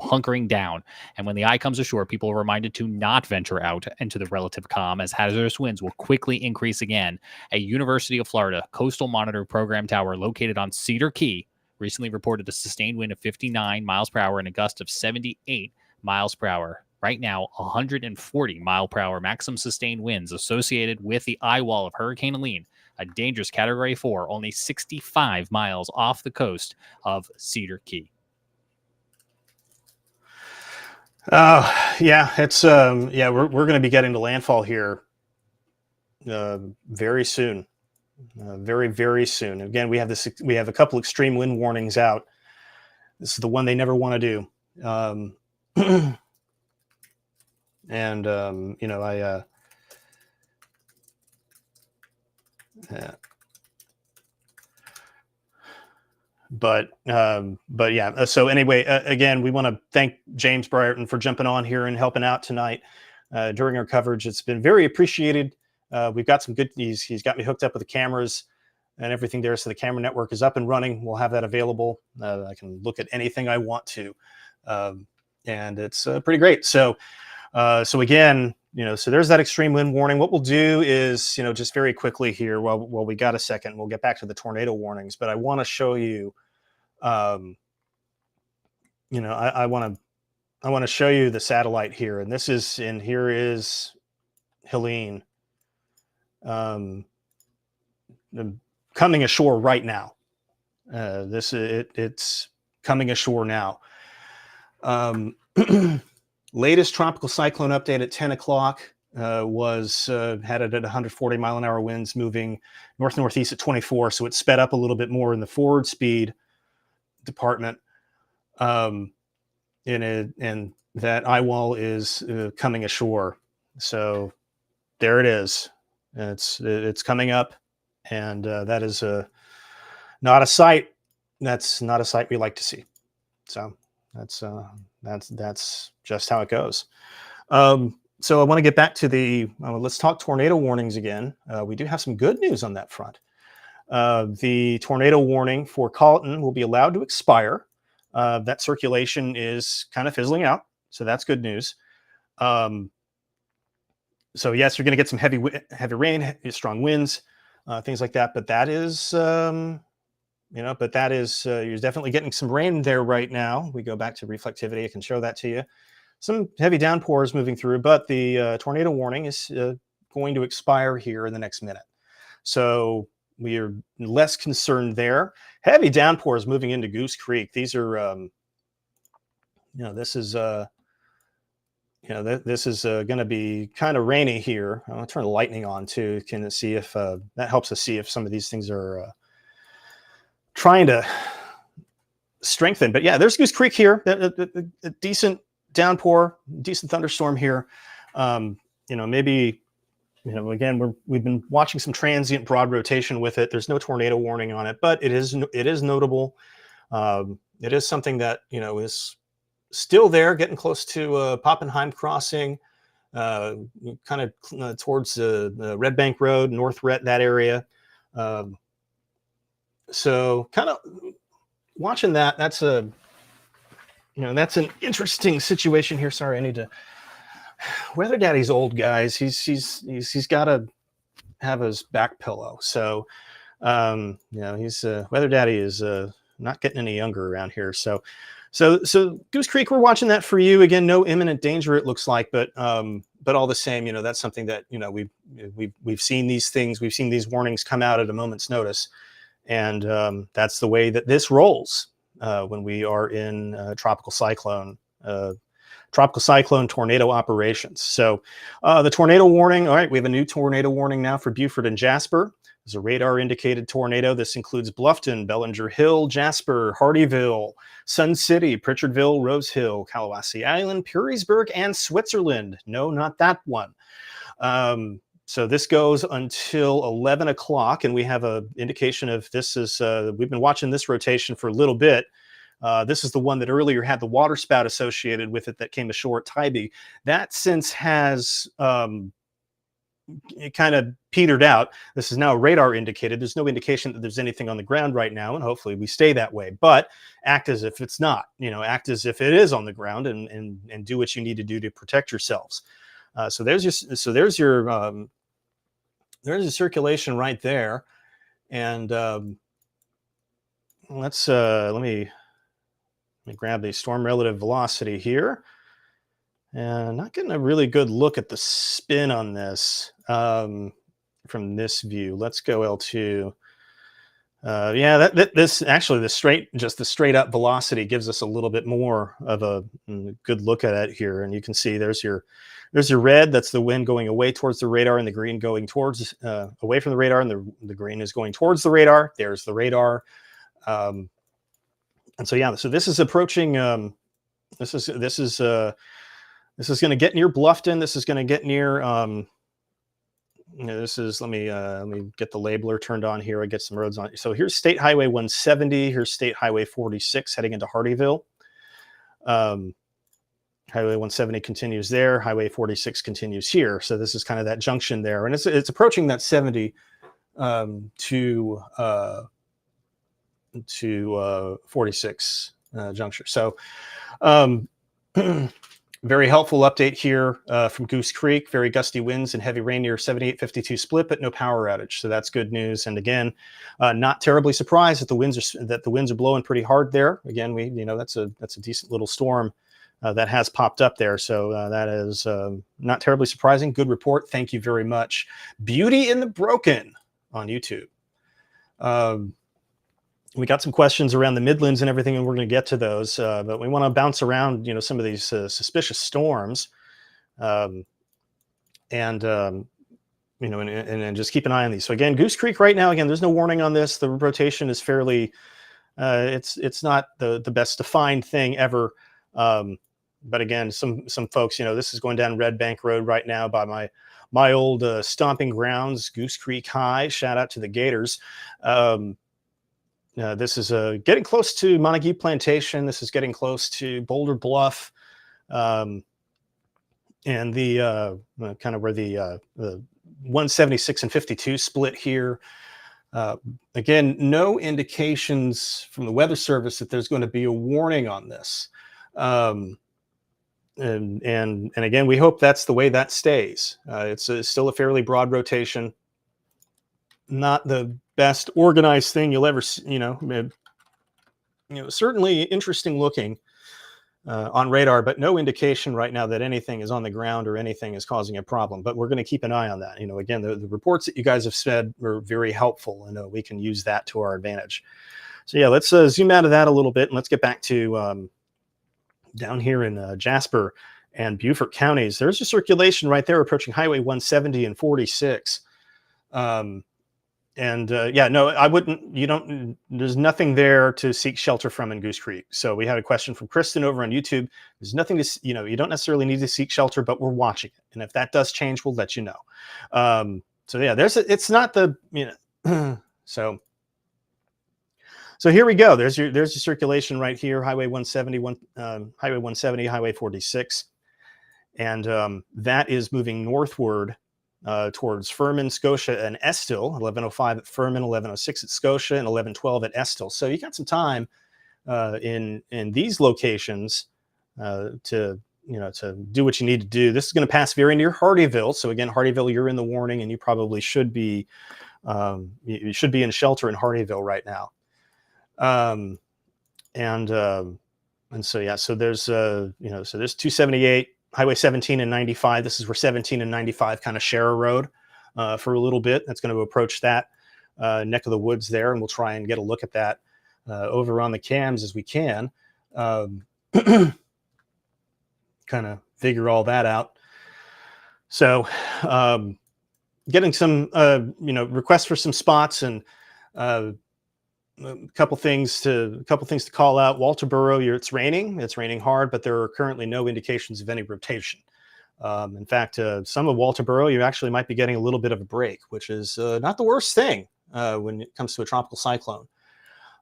hunkering down. And when the eye comes ashore, people are reminded to not venture out into the relative calm, as hazardous winds will quickly increase again. A University of Florida Coastal Monitor Program tower located on Cedar Key recently reported a sustained wind of 59 miles per hour and a gust of 78 miles per hour. Right now, 140 mile per hour maximum sustained winds associated with the eye wall of Hurricane Helene, a dangerous Category 4, only 65 miles off the coast of Cedar Key. Yeah, it's we're going to be getting to landfall here very soon, very, very soon. Again, we have a couple extreme wind warnings out. This is the one they never want to do. But yeah. So anyway, again, we want to thank James Brierton for jumping on here and helping out tonight during our coverage. It's been very appreciated. We've got some good. He's got me hooked up with the cameras and everything there, so the camera network is up and running. We'll have that available. I can look at anything I want to, and it's pretty great. So again, so there's that extreme wind warning. What we'll do is, just very quickly here, while we got a second, we'll get back to the tornado warnings. But I want to show you. I want to show you the satellite here, and here is Helene coming ashore right now. It's coming ashore now. Latest tropical cyclone update at 10 o'clock was had it at 140 mile an hour winds moving north-northeast at 24, so it sped up a little bit more in the forward speed department, and that eye wall is coming ashore. So there it is. It's coming up, and that is not a sight. That's not a sight we like to see. So that's just how it goes. So I want to get back to let's talk tornado warnings again. We do have some good news on that front. The tornado warning for Colleton will be allowed to expire. That circulation is kind of fizzling out, so that's good news. So yes, you're going to get some heavy rain, strong winds, things like that. But that is, you're definitely getting some rain there right now. We go back to reflectivity. I can show that to you. Some heavy downpours moving through, but the tornado warning is going to expire here in the next minute. So we are less concerned there. Heavy downpours moving into Goose Creek. These are, this is going to be kind of rainy here. I'll turn the lightning on too. Can see if that helps us see if some of these things are trying to strengthen. But yeah, there's Goose Creek here. A decent downpour, decent thunderstorm here. Maybe. Again, we've been watching some transient broad rotation with it. There's no tornado warning on it, but it is notable. It is something that is still there, getting close to Poppenheim Crossing, kind of towards the Red Bank Road, North Rhett, that area. So kind of watching that. That's an interesting situation here. Sorry, I need to. Weather Daddy's old, guys. He's got to have his back pillow. So, he's Weather Daddy is not getting any younger around here. So Goose Creek, we're watching that for you. Again, no imminent danger, it looks like, but all the same, that's something that we've seen these things. We've seen these warnings come out at a moment's notice, and that's the way that this rolls when we are in tropical cyclone tornado operations. So the tornado warning, all right, we have a new tornado warning now for Beaufort and Jasper. There's a radar indicated tornado. This includes Bluffton, Bellinger Hill, Jasper, Hardyville, Sun City, Pritchardville, Rose Hill, Kalawasi Island, Perrysburg, and Switzerland. No, not that one. So this goes until 11 o'clock, and we have a indication of this is, we've been watching this rotation for a little bit. This is the one that earlier had the water spout associated with it that came ashore at Tybee. That since has it kind of petered out. This is now radar indicated. There's no indication that there's anything on the ground right now, and hopefully we stay that way. But act as if it's not. Act as if it is on the ground, and do what you need to do to protect yourselves. So there's your circulation right there, and let me grab the storm relative velocity here. And not getting a really good look at the spin on this from this view. Let's go L2. This actually the straight up velocity gives us a little bit more of a good look at it here. And you can see there's your red. That's the wind going away towards the radar, and the green going towards away from the radar, and the green is going towards the radar. There's the radar. And so this is approaching. This is going to get near Bluffton. This is going to get near. This is. Let me get the labeler turned on here. I get some roads on. So here's State Highway 170. Here's State Highway 46 heading into Hardeeville. Highway 170 continues there. Highway 46 continues here. So this is kind of that junction there, and it's approaching that 70 to 46 juncture. So. Very helpful update here from Goose Creek. Very gusty winds and heavy rain near 7852 split, but no power outage. So that's good news. And again, not terribly surprised that the winds are blowing pretty hard there. Again, that's a decent little storm that has popped up there. So that is not terribly surprising. Good report. Thank you very much. Beauty in the Broken on YouTube. We got some questions around the Midlands and everything, and we're going to get to those. But we want to bounce around, some of these suspicious storms, and just keep an eye on these. So again, Goose Creek right now. Again, there's no warning on this. The rotation is fairly. It's not the best defined thing ever. But again, some folks, this is going down Red Bank Road right now by my old stomping grounds, Goose Creek High. Shout out to the Gators. This is getting close to Montague Plantation. This is getting close to Boulder Bluff, and the kind of where the 176 and 52 split here. Again, no indications from the Weather Service that there's going to be a warning on this. And again, we hope that's the way that stays. It's still a fairly broad rotation. Not the best organized thing you'll ever see, certainly interesting looking on radar, but no indication right now that anything is on the ground or anything is causing a problem. But we're going to keep an eye on that. Again, the reports that you guys have said were very helpful, and we can use that to our advantage. So yeah, let's zoom out of that a little bit, and let's get back to down here in Jasper and Beaufort counties. There's a circulation right there approaching Highway 170 and 46. I wouldn't, there's nothing there to seek shelter from in Goose Creek. So we had a question from Kristen over on YouTube. There's nothing to, you don't necessarily need to seek shelter, but we're watching it. And if that does change, we'll let you know. So yeah, it's not the, so here we go. There's your circulation right here. Highway 170, Highway 170, Highway 46. And that is moving northward towards Furman, Scotia, and Estill. 1105 at Furman, 1106 at Scotia, and 1112 at Estill. So you got some time in these locations to do what you need to do. This is going to pass very near Hardeeville. So again, Hardeeville, you're in the warning, and you probably should be you should be in shelter in Hardeeville right now. And so yeah, so there's so there's 278. Highway 17 and 95. This is where 17 and 95 kind of share a road for a little bit. That's going to approach that neck of the woods there, and we'll try and get a look at that over on the cams as we can. Kind of figure all that out. So getting some requests for some spots, and a couple things to call out. Walterboro, it's raining hard, but there are currently no indications of any rotation. In fact, some of Walterboro, you actually might be getting a little bit of a break, which is not the worst thing when it comes to a tropical cyclone.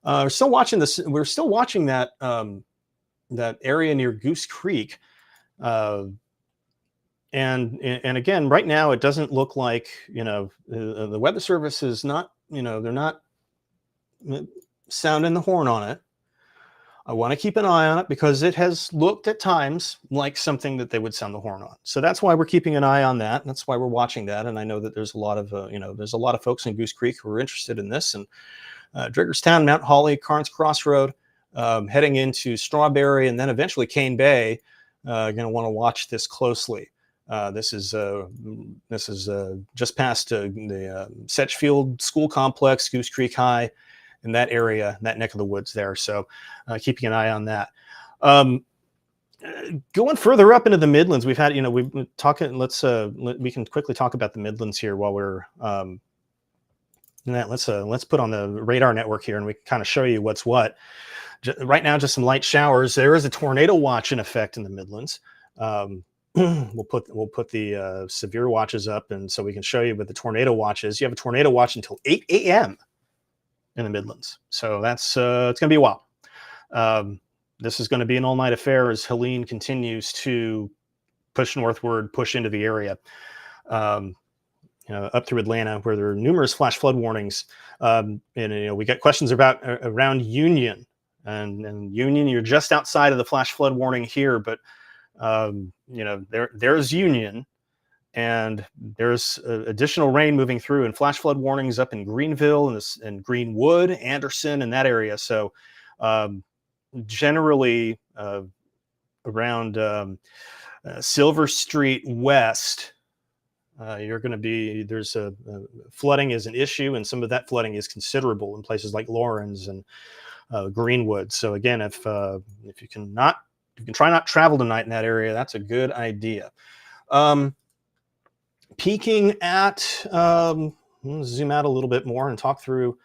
We're still watching this. We're still watching that that area near Goose Creek, and again, right now, it doesn't look like the Weather Service is not. They're not sounding the horn on it. I want to keep an eye on it because it has looked at times like something that they would sound the horn on. So that's why we're keeping an eye on that. And that's why we're watching that. And I know that there's a lot of, there's a lot of folks in Goose Creek who are interested in this. And Driggerstown, Mount Holly, Carnes Crossroad, heading into Strawberry, and then eventually Cane Bay, going to want to watch this closely. This is just past the Setchfield School Complex, Goose Creek High, in that area, that neck of the woods there. So keeping an eye on that. Going further up into the Midlands, we've had, we've been talking, we can quickly talk about the Midlands here while we're, let's put on the radar network here and we can kind of show you what's what. Right now, just some light showers. There is a tornado watch in effect in the Midlands. We'll put the severe watches up, and so we can show you what the tornado watch is. You have a tornado watch until 8 a.m. in the Midlands. So that's it's going to be a while. This is going to be an all-night affair as Helene continues to push northward, push into the area, up through Atlanta, where there are numerous flash flood warnings. And we get questions about around Union, and Union. You're just outside of the flash flood warning here, but there's Union. And there's additional rain moving through, and flash flood warnings up in Greenville and Greenwood, Anderson, and that area. So generally around Silver Street West, you're going to be, flooding is an issue, and some of that flooding is considerable in places like Lawrence and Greenwood. So again, if you can try not travel tonight in that area, that's a good idea. Peaking at, zoom out a little bit more and talk through,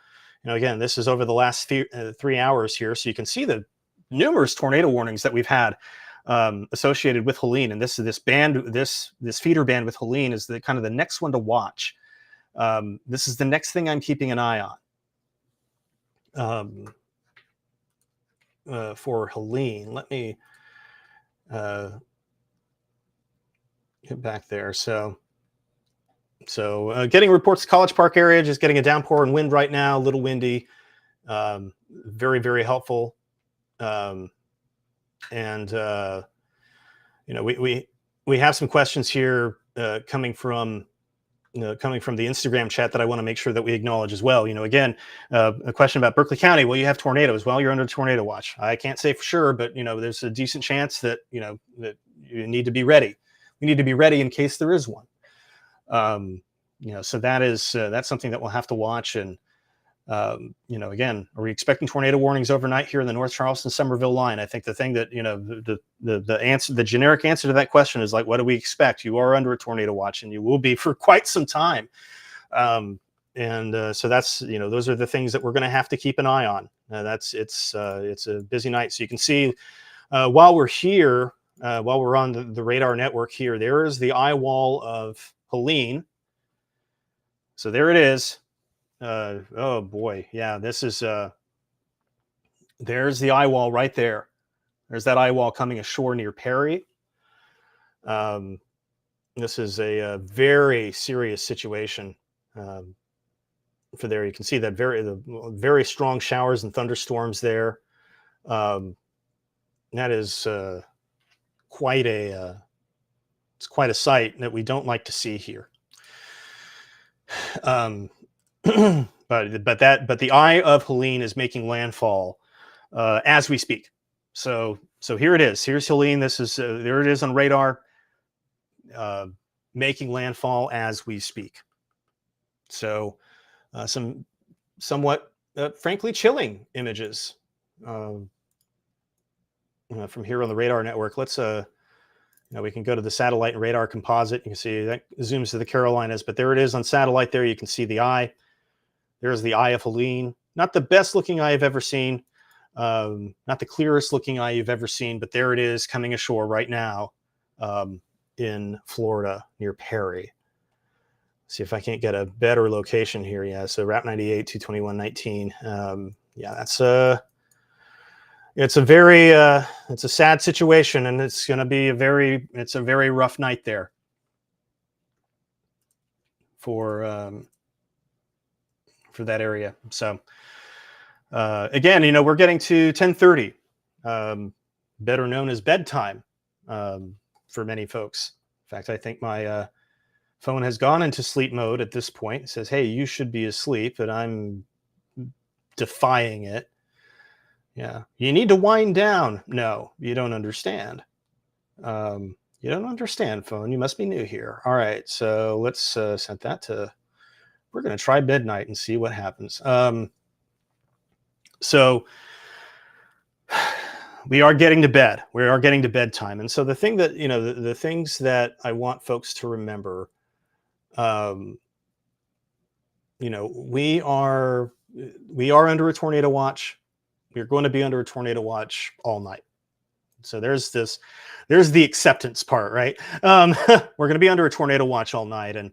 again, this is over the last 3 hours here. So you can see the numerous tornado warnings that we've had associated with Helene. And this feeder band with Helene is the kind of the next one to watch. This is the next thing I'm keeping an eye on for Helene. Let me get back there. So getting reports to College Park area, just getting a downpour and wind right now, a little windy, very, very helpful. We have some questions here coming from the Instagram chat that I want to make sure that we acknowledge as well. Again, a question about Berkeley County. Well, you have tornadoes. Well, you're under tornado watch. I can't say for sure, but there's a decent chance that that you need to be ready. We need to be ready in case there is one. So that's something that we'll have to watch. And again, are we expecting tornado warnings overnight here in the North Charleston Somerville line? I think the thing that the generic answer to that question is like, what do we expect? You are under a tornado watch, and you will be for quite some time. So that's those are the things that we're going to have to keep an eye on. It's a busy night. So you can see while we're here, while we're on the radar network here, there is the eye wall of Helene. So there it is. Oh boy, yeah, this is there's the eye wall right there. There's that eye wall coming ashore near Perry. This is a very serious situation for there. You can see that the very strong showers and thunderstorms there. That is quite a sight that we don't like to see here. But the eye of Helene is making landfall as we speak. So here it is. Here's Helene. This is there it is on radar, making landfall as we speak. So some somewhat frankly chilling images from here on the radar network. Let's we can go to the satellite and radar composite. You can see that zooms to the Carolinas, but there it is on satellite there. You can see the eye. There's the eye of Helene. Not the best looking eye I've ever seen. Not the clearest looking eye you've ever seen, but there it is coming ashore right now. in Florida near Perry. See if I can't get a better location here. Yeah, so Route 98, 22119. Yeah, that's it's a sad situation, and it's going to be a very rough night there for that area. So again, we're getting to 10:30, better known as bedtime for many folks. In fact, I think my phone has gone into sleep mode at this point. It says, hey, you should be asleep, and I'm defying it. Yeah. You need to wind down. No, you don't understand. You don't understand, phone. You must be new here. All right. So let's set that to, we're going to try midnight and see what happens. So we are getting to bed. We are getting to bedtime. And so the thing that, the things that I want folks to remember, we are under a tornado watch. We're going to be under a tornado watch all night. So there's the acceptance part, right? We're going to be under a tornado watch all night. And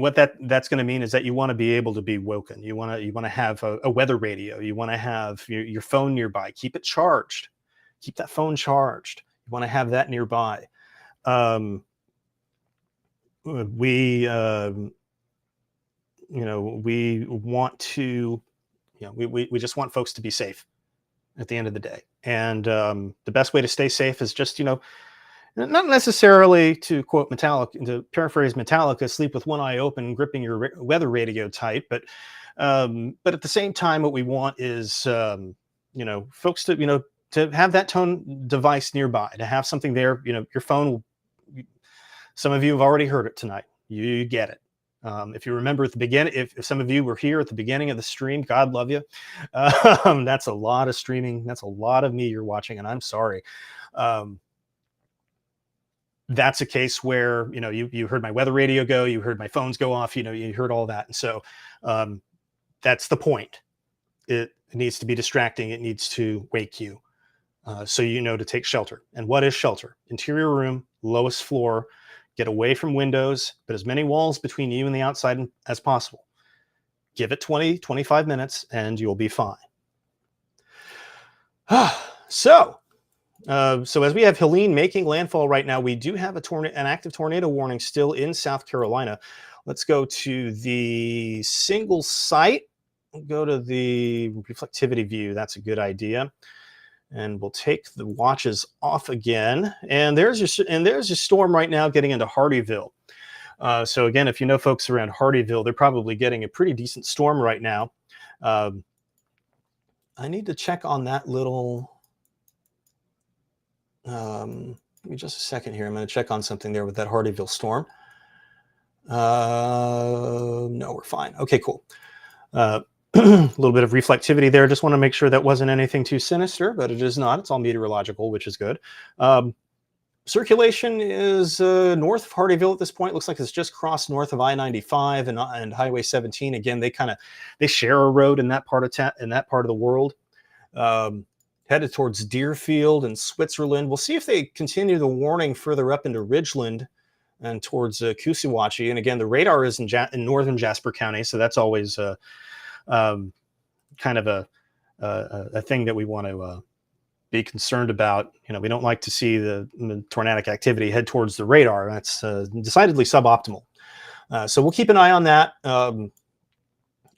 what that's going to mean is that you want to be able to be woken. You want to have a weather radio. You want to have your phone nearby. Keep it charged. Keep that phone charged. You want to have that nearby. We want to, we just want folks to be safe at the end of the day. And the best way to stay safe is just, not necessarily, to quote Metallica, to paraphrase Metallica, sleep with one eye open, gripping your weather radio tight. But at the same time, what we want is, folks to, to have that tone device nearby, to have something there. Your phone, some of you have already heard it tonight. You get it. If you remember at the beginning, if some of you were here at the beginning of the stream, God love you. That's a lot of streaming. That's a lot of me you're watching, and I'm sorry. That's a case where, you heard my weather radio go, you heard my phones go off, you heard all that. And so that's the point. It needs to be distracting. It needs to wake you. So to take shelter. And what is shelter? Interior room, lowest floor. Get away from windows, put as many walls between you and the outside as possible. Give it 20, 25 minutes, and you'll be fine. So as we have Helene making landfall right now, we do have an active tornado warning still in South Carolina. Let's go to the single site. We'll go to the reflectivity view. That's a good idea. And we'll take the watches off again. And there's your storm right now getting into Hardeeville. So again, if you know folks around Hardeeville, they're probably getting a pretty decent storm right now. I need to check on that little. Give me just a second here. I'm going to check on something there with that Hardeeville storm. No, we're fine. Okay, cool. A little bit of reflectivity there. Just want to make sure that wasn't anything too sinister, but it is not. It's all meteorological, which is good. Circulation is north of Hardeeville at this point. Looks like it's just crossed north of I-95 and Highway 17. Again, they share a road in that part of the world. Headed towards Deerfield and Switzerland. We'll see if they continue the warning further up into Ridgeland and towards Coosawhatchie. And again, the radar is in northern Jasper County, so that's always kind of a thing that we want to be concerned about. We don't like to see the tornadic activity head towards the radar. That's decidedly suboptimal. So we'll keep an eye on that.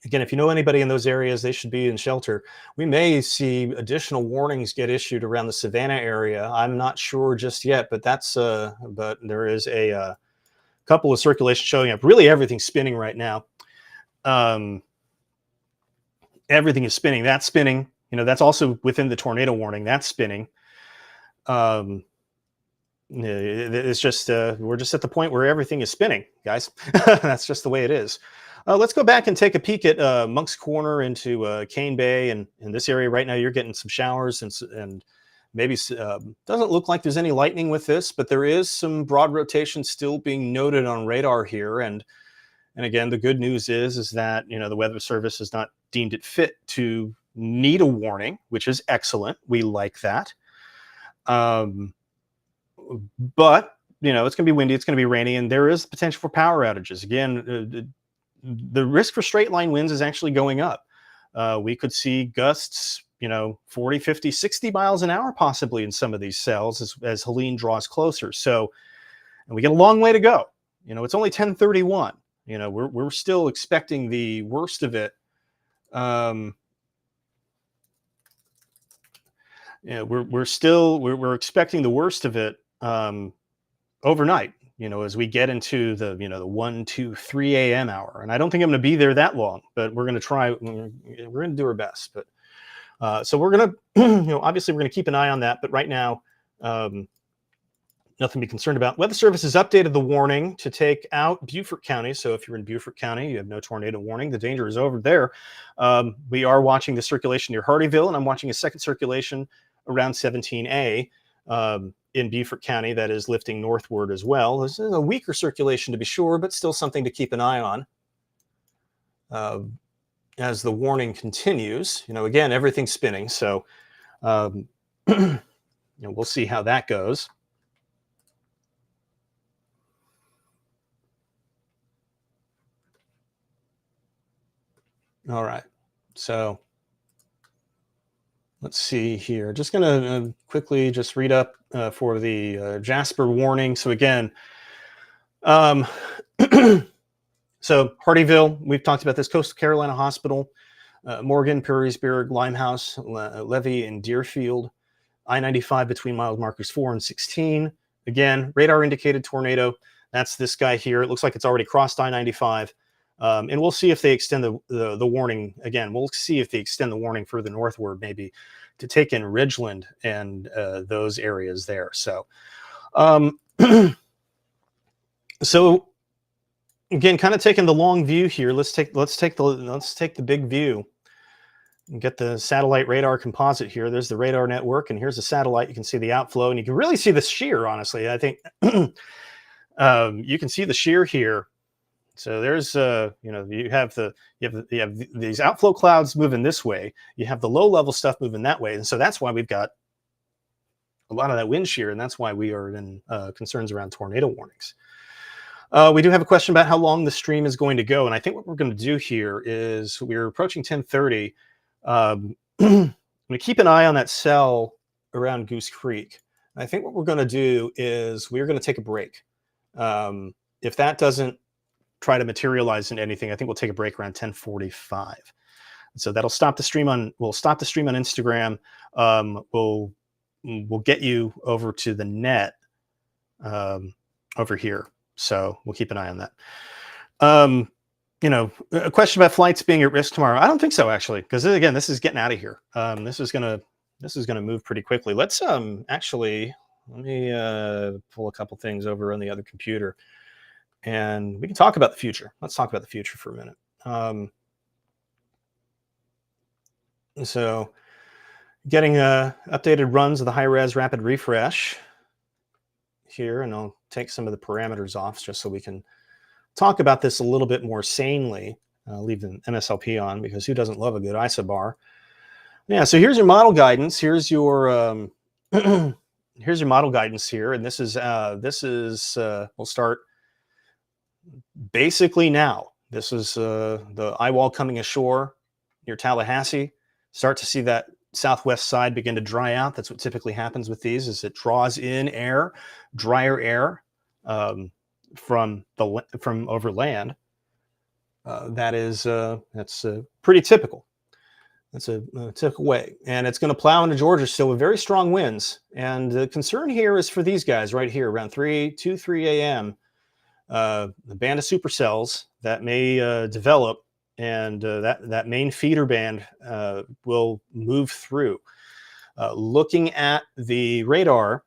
Again, if you know anybody in those areas, they should be in shelter. We may see additional warnings get issued around the Savannah area. I'm not sure just yet, but but there is a couple of circulations showing up. Really, everything's spinning right now. Everything is spinning. That's spinning. That's also within the tornado warning. That's spinning. It's just we're just at the point where everything is spinning, guys. That's just the way it is. Let's go back and take a peek at Monk's Corner into Cane Bay, and in this area right now, you're getting some showers and maybe doesn't look like there's any lightning with this, but there is some broad rotation still being noted on radar here. And again, the good news is that the Weather Service has not deemed it fit to need a warning, which is excellent. We like that. But it's going to be windy, it's going to be rainy, and there is potential for power outages. Again, the risk for straight line winds is actually going up. We could see gusts, 40, 50, 60 miles an hour possibly in some of these cells as Helene draws closer. So, and we get a long way to go. It's only 10:31. We're still expecting the worst of it. We're expecting the worst of it overnight. As we get into the 1, 2, 3 a.m. hour, and I don't think I'm going to be there that long, but we're going to try. We're going to do our best. But so we're going to, obviously we're going to keep an eye on that. But right now, nothing to be concerned about. Weather Service has updated the warning to take out Beaufort County. So if you're in Beaufort County, you have no tornado warning. The danger is over there. We are watching the circulation near Hardyville, and I'm watching a second circulation around 17A in Beaufort County that is lifting northward as well. This is a weaker circulation to be sure, but still something to keep an eye on as the warning continues. Again, everything's spinning, so we'll see how that goes. All right, so let's see here. Just going to quickly just read up for the Jasper warning. So again, so Hardyville, we've talked about this. Coastal Carolina Hospital, Morgan, Perrysburg, Limehouse, Levy, and Deerfield. I-95 between mile markers 4 and 16. Again, radar indicated tornado. That's this guy here. It looks like it's already crossed I-95. And we'll see if they extend the warning again. We'll see if they extend the warning further northward, maybe to take in Ridgeland and those areas there. So, so again, kind of taking the long view here. Let's take the big view and get the satellite radar composite here. There's the radar network, and here's the satellite. You can see the outflow, and you can really see the shear. Honestly, I think you can see the shear here. So there's, you have these outflow clouds moving this way. You have the low level stuff moving that way. And so that's why we've got a lot of that wind shear. And that's why we are in concerns around tornado warnings. We do have a question about how long the stream is going to go. And I think what we're going to do here is we're approaching 10:30. I'm going to keep an eye on that cell around Goose Creek. And I think what we're going to do is we're going to take a break. If that doesn't try to materialize into anything, I think we'll take a break around 10:45. So that'll stop the stream on. We'll stop the stream on Instagram. We'll get you over to the net over here. So we'll keep an eye on that. A question about flights being at risk tomorrow. I don't think so, actually, because again, this is getting out of here. This is gonna move pretty quickly. Let's actually let me pull a couple things over on the other computer. And we can talk about the future. Let's talk about the future for a minute. So getting updated runs of the high-res rapid refresh here, and I'll take some of the parameters off just so we can talk about this a little bit more sanely. Leave the MSLP on because who doesn't love a good isobar? Yeah, so here's your model guidance. Here's your here's your model guidance here, and this is we'll start basically now. This is the eye wall coming ashore near Tallahassee. Start to see that southwest side begin to dry out. That's what typically happens with these, is it draws in air, drier air from over land. That's pretty typical. That's a typical way, and it's going to plow into Georgia still with very strong winds. And the concern here is for these guys right here around 3 a.m. The band of supercells that may develop, and that main feeder band will move through. Looking at the radar,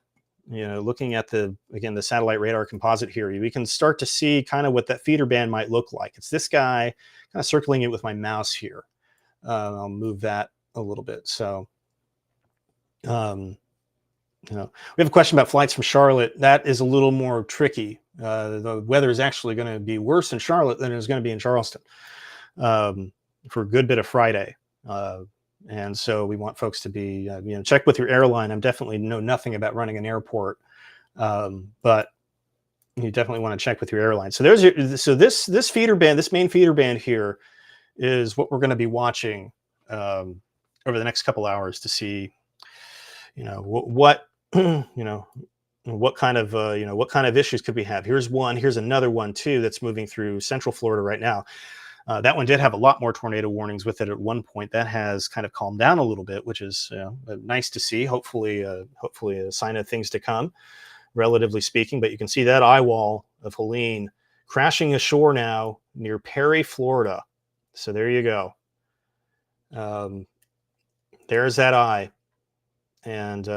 looking at the satellite radar composite here, we can start to see kind of what that feeder band might look like. It's this guy, kind of circling it with my mouse here. I'll move that a little bit. So, we have a question about flights from Charlotte. That is a little more tricky. The weather is actually going to be worse in Charlotte than it's going to be in Charleston for a good bit of Friday. And so we want folks to be, check with your airline. I definitely know nothing about running an airport But you definitely want to check with your airline. So this feeder band, this main feeder band here, is what we're going to be watching over the next couple hours to see, what what kind of issues could we have. Here's one. Here's another one too that's moving through Central Florida right now. That one did have a lot more tornado warnings with it at one point. That has kind of calmed down a little bit, which is nice to see. Hopefully a sign of things to come, relatively speaking. But you can see that eye wall of Helene crashing ashore now near Perry, Florida. So there you go. There's that eye, and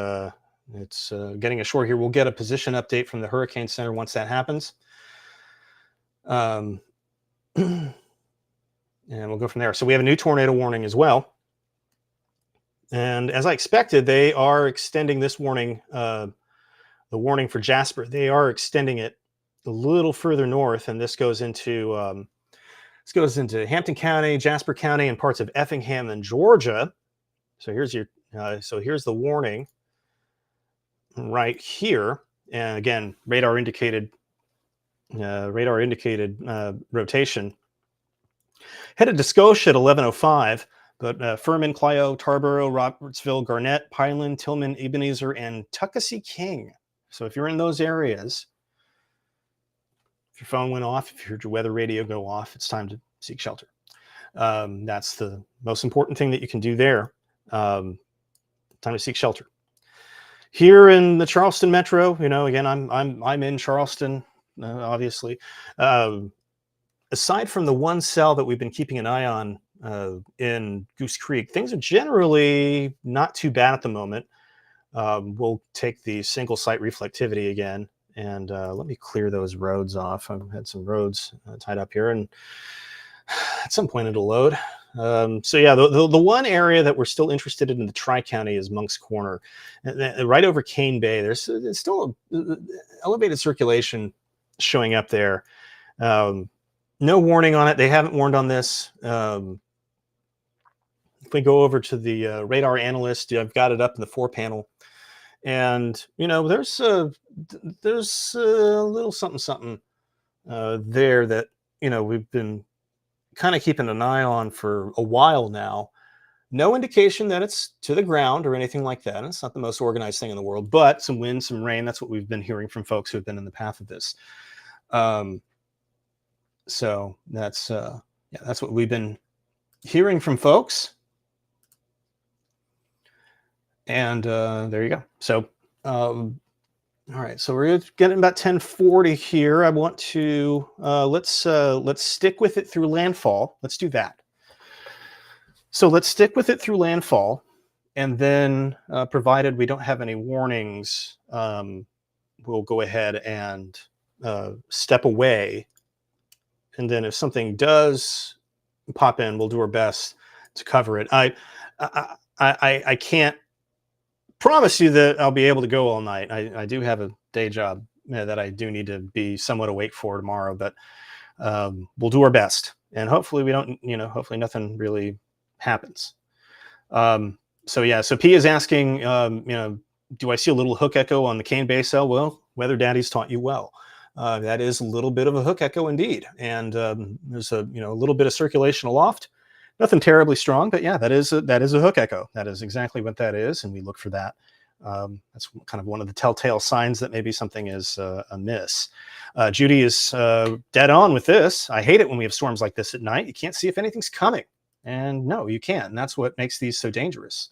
it's getting ashore here. We'll get a position update from the Hurricane Center once that happens. And we'll go from there. So we have a new tornado warning as well. And as I expected, they are extending this warning, the warning for Jasper. They are extending it a little further north, and this goes into Hampton County, Jasper County, and parts of Effingham and Georgia. So here's the warning right here. And again, radar indicated rotation. Headed to Scotia at 11:05, but Furman, Clio, Tarboro, Robertsville, Garnett, Pineland, Tillman, Ebenezer, and Tuckasee King. So if you're in those areas, if your phone went off, if you heard your weather radio go off, it's time to seek shelter. That's the most important thing that you can do there. Time to seek shelter. Here in the Charleston metro, again, I'm in Charleston, obviously. Aside from the one cell that we've been keeping an eye on in Goose Creek, things are generally not too bad at the moment. We'll take the single site reflectivity again, and let me clear those roads off. I've had some roads tied up here, and at some point it'll load. So yeah, the one area that we're still interested in the Tri-County is Monk's Corner. Right over Cane Bay, there's still elevated circulation showing up there. No warning on it. They haven't warned on this. If we go over to the radar analyst, I've got it up in the 4-panel. And, there's a little something there that, we've been kind of keeping an eye on for a while now. No indication that it's to the ground or anything like that. It's not the most organized thing in the world, but some wind, some rain. That's what we've been hearing from folks who have been in the path of this. So that's what we've been hearing from folks. And there you go. So, all right. So we're getting about 10:40 here. I want to let's stick with it through landfall. Let's do that. So let's stick with it through landfall, and then provided we don't have any warnings, we'll go ahead and step away. And then if something does pop in, we'll do our best to cover it. I can't promise you that I'll be able to go all night. I do have a day job that I do need to be somewhat awake for tomorrow, but we'll do our best. And hopefully we don't, hopefully nothing really happens. So P is asking, do I see a little hook echo on the Cane Bay cell? Well, Weather Daddy's taught you well. That is a little bit of a hook echo indeed. And there's a little bit of circulation aloft. Nothing terribly strong, but yeah, that is a hook echo. That is exactly what that is, and we look for that. That's kind of one of the telltale signs that maybe something is amiss. Judy is dead on with this. I hate it when we have storms like this at night. You can't see if anything's coming, and no, you can't. And that's what makes these so dangerous.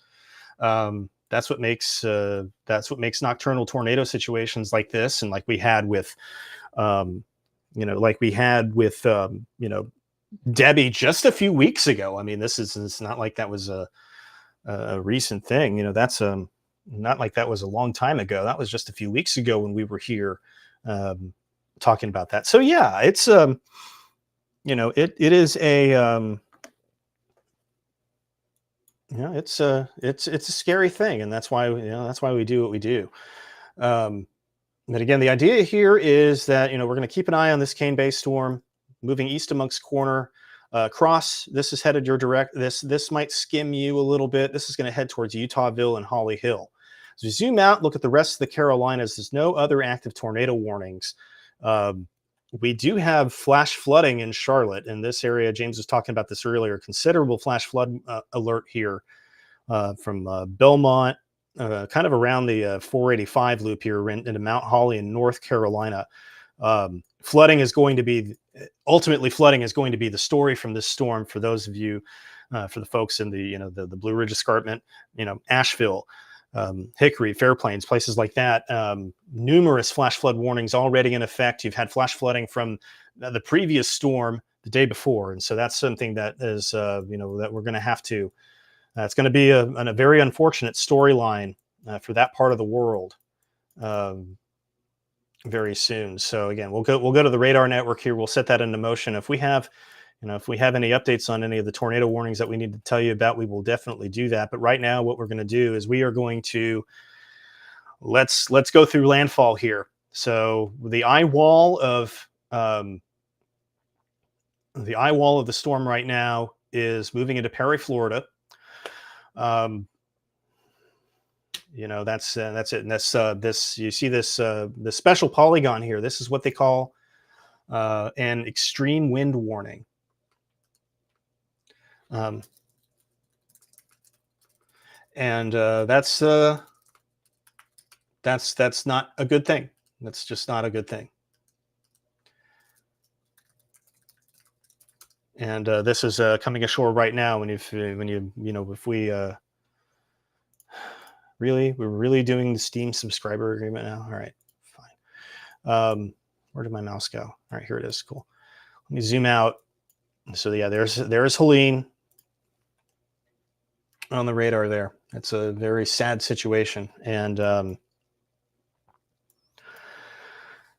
That's what makes nocturnal tornado situations like this, and like we had with, Debbie just a few weeks ago. I mean, it's not like that was a recent thing. That's not like that was a long time ago. That was just a few weeks ago when we were here talking about that. So yeah, it's it is a it's a scary thing, and that's why we do what we do. But again, the idea here is that we're going to keep an eye on this Cane Bay storm moving east of Monk's Corner. Cross, this is headed your direct. This might skim you a little bit. This is going to head towards Utahville and Holly Hill. As we zoom out, look at the rest of the Carolinas. There's no other active tornado warnings. We do have flash flooding in Charlotte in this area. James was talking about this earlier. Considerable flash flood alert here from Belmont, kind of around the 485 loop here into Mount Holly in North Carolina. Flooding is going to be, ultimately flooding is going to be the story from this storm for those of you, for the folks in the, the Blue Ridge Escarpment, Asheville, Hickory, Fair Plains, places like that. Numerous flash flood warnings already in effect. You've had flash flooding from the previous storm the day before. And so that's something that is, that we're going to have to, it's going to be a very unfortunate storyline for that part of the world very soon. So again, we'll go to the radar network here. We'll set that into motion. If we have, if we have any updates on any of the tornado warnings that we need to tell you about, we will definitely do that. But right now, what we're going to do is we are going to let's go through landfall here. So the eye wall of the storm right now is moving into Perry, Florida. That's it. And that's this. You see this the special polygon here. This is what they call an extreme wind warning. That's not a good thing. That's just not a good thing. And this is coming ashore right now. If we we're really doing the Steam subscriber agreement now. All right, fine. Where did my mouse go? All right, here it is. Cool. Let me zoom out. So yeah, there's Helene on the radar there. It's a very sad situation. And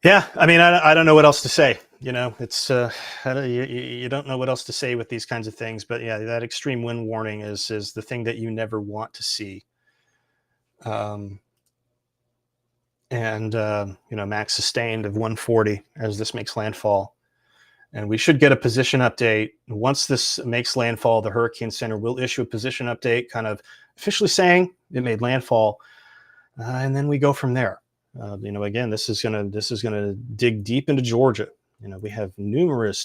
yeah, I mean, I don't know what else to say. It's you don't know what else to say with these kinds of things. But yeah, that extreme wind warning is the thing that you never want to see. Max sustained of 140 as this makes landfall. And we should get a position update. Once this makes landfall, the Hurricane Center will issue a position update, kind of officially saying it made landfall. And then we go from there. Again, this is gonna dig deep into Georgia. We have numerous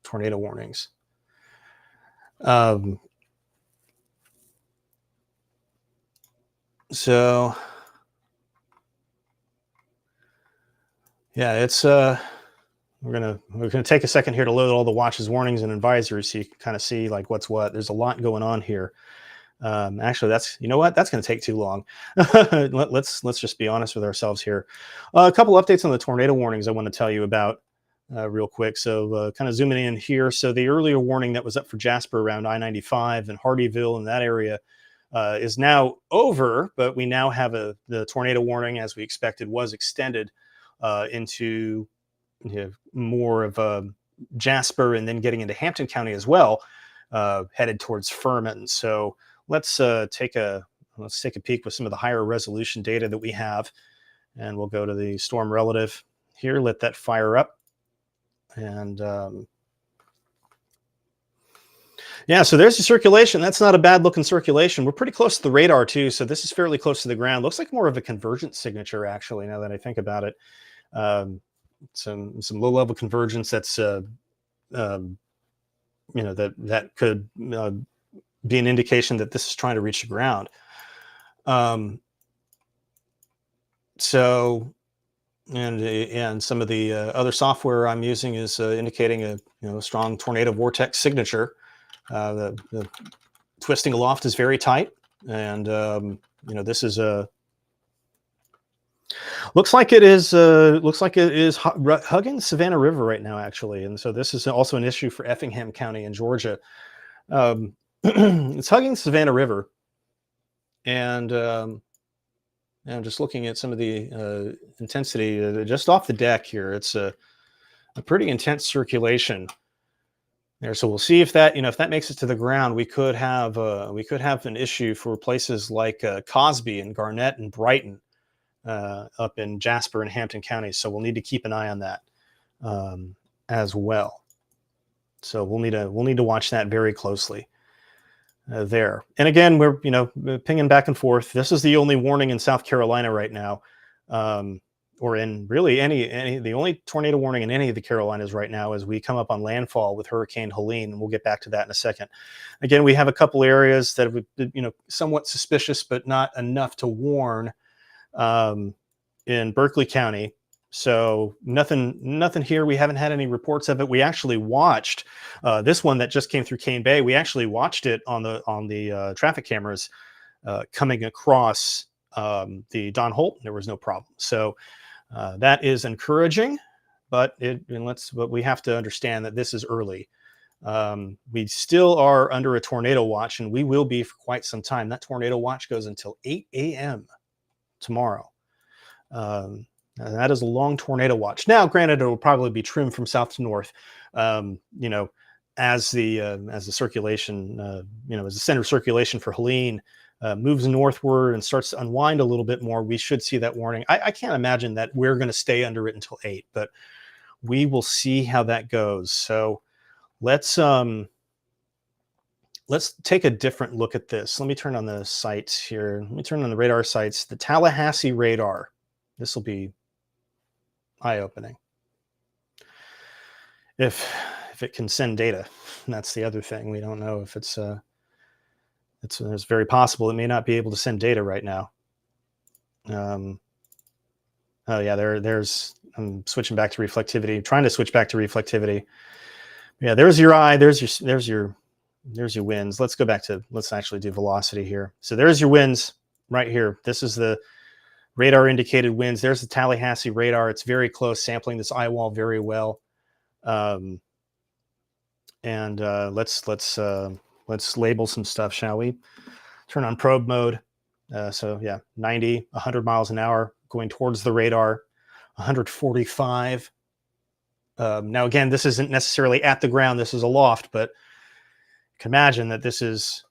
tornado warnings. So yeah, it's we're gonna take a second here to load all the watches, warnings, and advisories so you can kind of see like what's what. There's a lot going on here. Actually, that's that's going to take too long. let's just be honest with ourselves here. A couple updates on the tornado warnings I want to tell you about real quick. So kind of zooming in here. So the earlier warning that was up for Jasper around I-95 and Hardeeville in that area is now over, but we now have the tornado warning, as we expected, was extended into more of Jasper and then getting into Hampton County as well, headed towards Furman. So let's take a peek with some of the higher resolution data that we have, and we'll go to the storm relative here. Let that fire up, and yeah, so there's the circulation. That's not a bad looking circulation. We're pretty close to the radar too, so this is fairly close to the ground. Looks like more of a convergence signature, actually, now that I think about it. Some low level convergence that's that could be an indication that this is trying to reach the ground. So and some of the other software I'm using is indicating a strong tornado vortex signature. The twisting aloft is very tight, and this is looks like it is hugging Savannah River right now, actually. And so this is also an issue for Effingham County in Georgia. It's hugging Savannah River, and I'm just looking at some of the intensity just off the deck here. It's a pretty intense circulation there. So we'll see if that if that makes it to the ground, we could have an issue for places like Cosby and Garnett and Brighton up in Jasper and Hampton counties. So we'll need to keep an eye on that as well. So we'll need to watch that very closely. there. And again, we're pinging back and forth. This is the only warning in South Carolina right now, or in really any the only tornado warning in any of the Carolinas right now as we come up on landfall with Hurricane Helene, and we'll get back to that in a second. Again, we have a couple areas that have somewhat suspicious, but not enough to warn in Berkeley County. So nothing here. We haven't had any reports of it. We actually watched this one that just came through Cane Bay. We actually watched it on the traffic cameras coming across the Don Holt. There was no problem. So that is encouraging, but we have to understand that this is early. We still are under a tornado watch, and we will be for quite some time. That tornado watch goes until 8 a.m. tomorrow. And that is a long tornado watch. Now, granted, it will probably be trimmed from south to north, as the circulation, as the center of circulation for Helene moves northward and starts to unwind a little bit more. We should see that warning. I can't imagine that we're going to stay under it until 8, but we will see how that goes. So let's take a different look at this. Let me turn on the sites here. Let me turn on the radar sites. The Tallahassee radar. This will be eye-opening if it can send data. And that's the other thing. We don't know if it's very possible it may not be able to send data right now. Oh yeah, there's I'm switching back to reflectivity, trying to switch back to reflectivity. Yeah, there's your eye, there's your winds. Let's actually do velocity here. So there's your winds right here. This is the radar indicated winds. There's the Tallahassee radar. It's very close, sampling this eye wall very well. Let's label some stuff, shall we? Turn on probe mode. So yeah, 90, 100 miles an hour going towards the radar, 145. Now again, this isn't necessarily at the ground. This is aloft, but you can imagine that this is,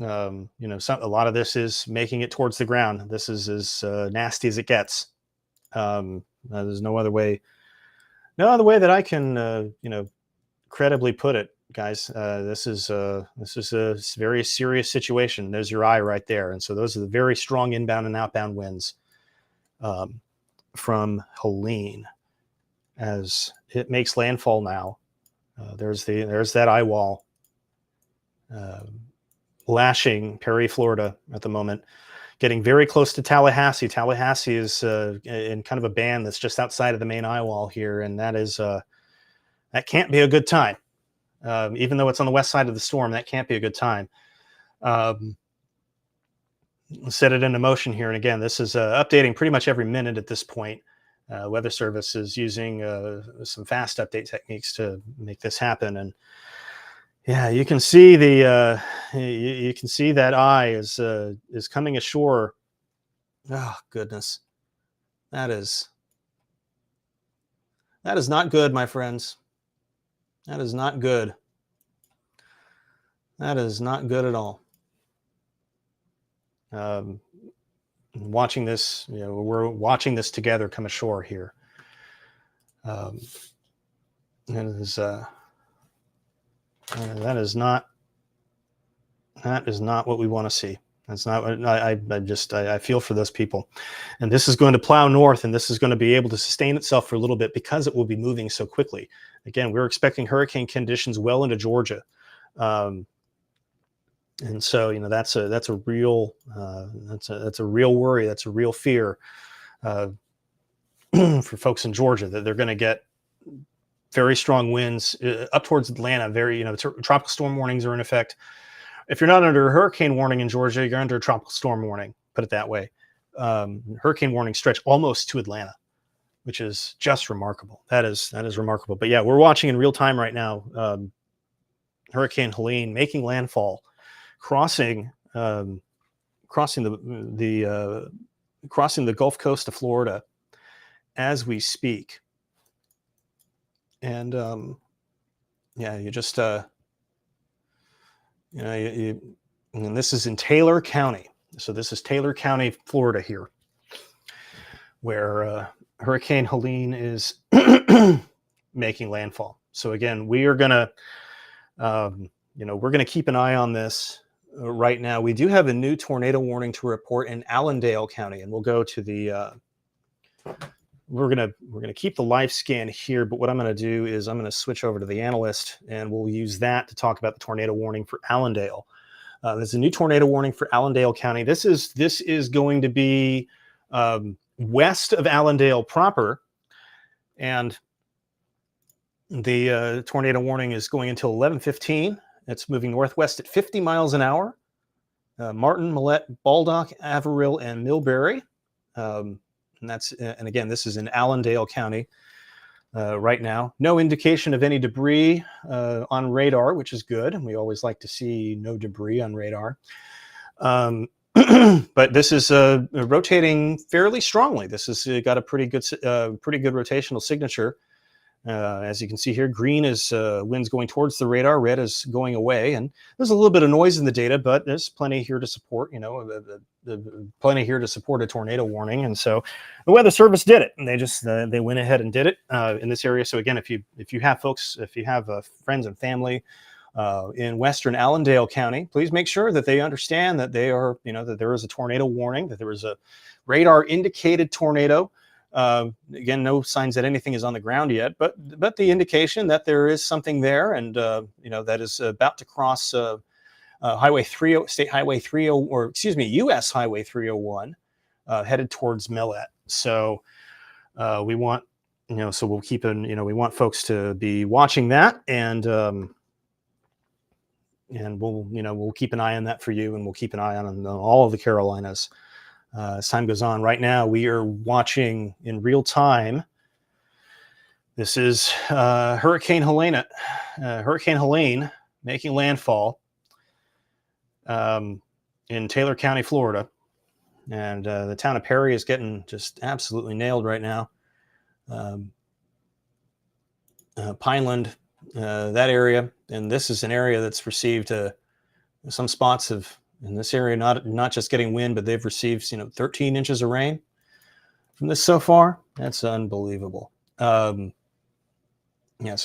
a lot of this is making it towards the ground. This is as nasty as it gets. There's no other way that I can, credibly put it, guys. This is a very serious situation. There's your eye right there. And so those are the very strong inbound and outbound winds from Helene as it makes landfall now. There's that eye wall lashing Perry, Florida at the moment, getting very close to Tallahassee. Tallahassee is in kind of a band that's just outside of the main eye wall here, and that can't be a good time. Even though it's on the west side of the storm, that can't be a good time. Set it into motion here, and again, this is updating pretty much every minute at this point. Weather Service is using some fast update techniques to make this happen, and yeah, you can see you can see that eye is coming ashore. Oh goodness, that is not good, my friends. That is not good. That is not good at all. Watching this, we're watching this together come ashore here. And it is that is not what we want to see. That's not what I feel for those people. And this is going to plow north, and this is going to be able to sustain itself for a little bit because it will be moving so quickly. Again, we're expecting hurricane conditions well into Georgia. And so, that's a real worry. That's a real fear for folks in Georgia, that they're going to get very strong winds up towards Atlanta. Tropical storm warnings are in effect. If you're not under a hurricane warning in Georgia, you're under a tropical storm warning, put it that way. Hurricane warnings stretch almost to Atlanta, which is just remarkable. That is remarkable. But yeah, we're watching in real time right now, Hurricane Helene making landfall, crossing the Gulf Coast of Florida as we speak. And you just and this is in Taylor County. So this is Taylor County, Florida here, where Hurricane Helene is making landfall. So again, we are going to we're going to keep an eye on this right now. We do have a new tornado warning to report in Allendale County, and we'll go to the. We're gonna keep the live scan here, but what I'm gonna do is I'm gonna switch over to the analyst, and we'll use that to talk about the tornado warning for Allendale. There's a new tornado warning for Allendale County. This is going to be west of Allendale proper, and the tornado warning is going until 11:15. It's moving northwest at 50 miles an hour. Martin, Millette, Baldock, Averill, and Millbury. And again, this is in Allendale County right now. No indication of any debris on radar, which is good. And we always like to see no debris on radar. But this is rotating fairly strongly. This has got a pretty good rotational signature. As you can see here, green is winds going towards the radar, red is going away, and there's a little bit of noise in the data, but there's plenty here to support, plenty here to support a tornado warning. And so the Weather Service did it, and they went ahead and did it in this area. So again, if you have friends and family in western Allendale County, please make sure that they understand that that there is a tornado warning, that there is a radar indicated tornado. Again, no signs that anything is on the ground yet, but the indication that there is something there, and that is about to cross Highway 30, State Highway 30, or excuse me, U.S. Highway 301, headed towards Millette. So we want, so we'll keep we want folks to be watching that, and we'll keep an eye on that for you, and we'll keep an eye on all of the Carolinas. As time goes on, right now we are watching in real time. This is Hurricane Helene making landfall in Taylor County, Florida, and the town of Perry is getting just absolutely nailed right now. Pineland, that area, and this is an area that's received some spots of. In this area, not just getting wind, but they've received 13 inches of rain from this so far. That's unbelievable. So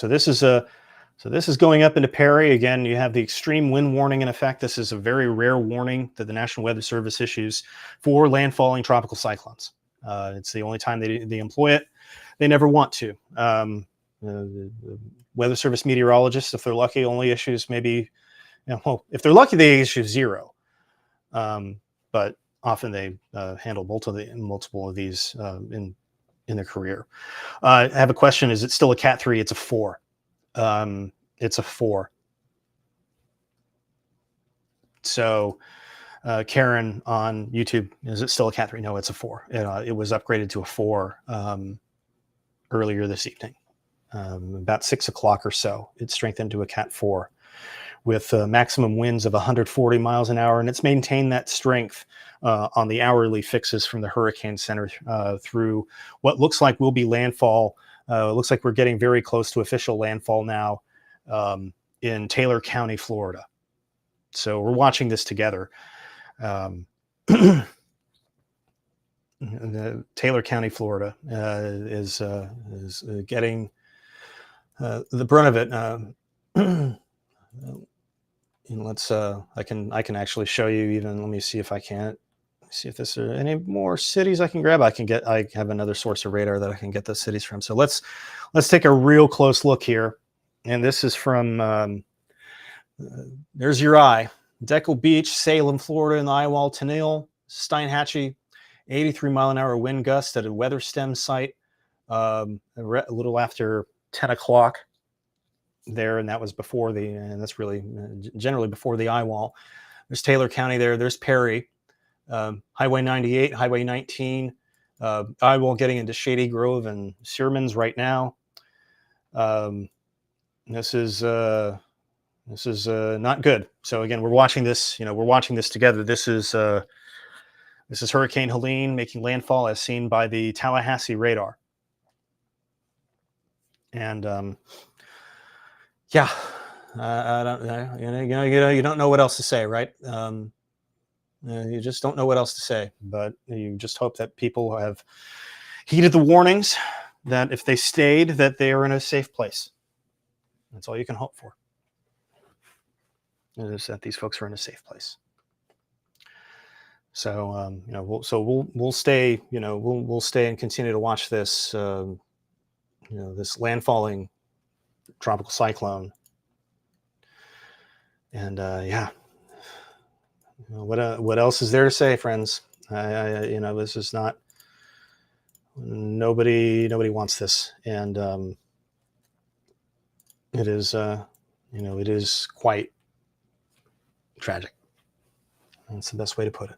this is going up into Perry. Again, you have the extreme wind warning in effect. This is a very rare warning that the National Weather Service issues for landfalling tropical cyclones. It's the only time they employ it. They never want to. The Weather Service meteorologists, if they're lucky, only issues maybe. If they're lucky, they issue 0. But often they handle multiple of these in their career. I have a question. Is it still a Cat 3? It's a 4. It's a 4. So Karen on YouTube, is it still a Cat 3? No, it's a 4. It was upgraded to a 4 earlier this evening. About 6 o'clock or so. It strengthened to a Cat 4. With maximum winds of 140 miles an hour. And it's maintained that strength on the hourly fixes from the Hurricane Center through what looks like will be landfall. It looks like we're getting very close to official landfall now in Taylor County, Florida. So we're watching this together. The Taylor County, Florida is getting the brunt of it. Let's I can actually show you even. Let me see if I can see if there's any more cities I can grab. I have another source of radar that I can get those cities from. So let's take a real close look here. And this is from there's your eye. Deckle Beach, Salem, Florida, and the Eyewall Tenille, Steinhatchee, 83 mile an hour wind gust at a weather stem site a little after 10 o'clock. There, and that was and that's really generally before the eye wall. There's Taylor County there. There's Perry, Highway 98, Highway 19, eye wall getting into Shady Grove and Searman's right now. This is not good. So again, we're watching this. We're watching this together. This is Hurricane Helene making landfall as seen by the Tallahassee radar, and yeah, I don't. You don't know what else to say, right? You just don't know what else to say. But you just hope that people have heeded the warnings. That if they stayed, that they are in a safe place. That's all you can hope for. is that these folks are in a safe place. So we'll stay, we'll stay and continue to watch this, this landfalling tropical cyclone. And what else is there to say, friends? This is not, nobody wants this, and it is it is quite tragic. That's the best way to put it.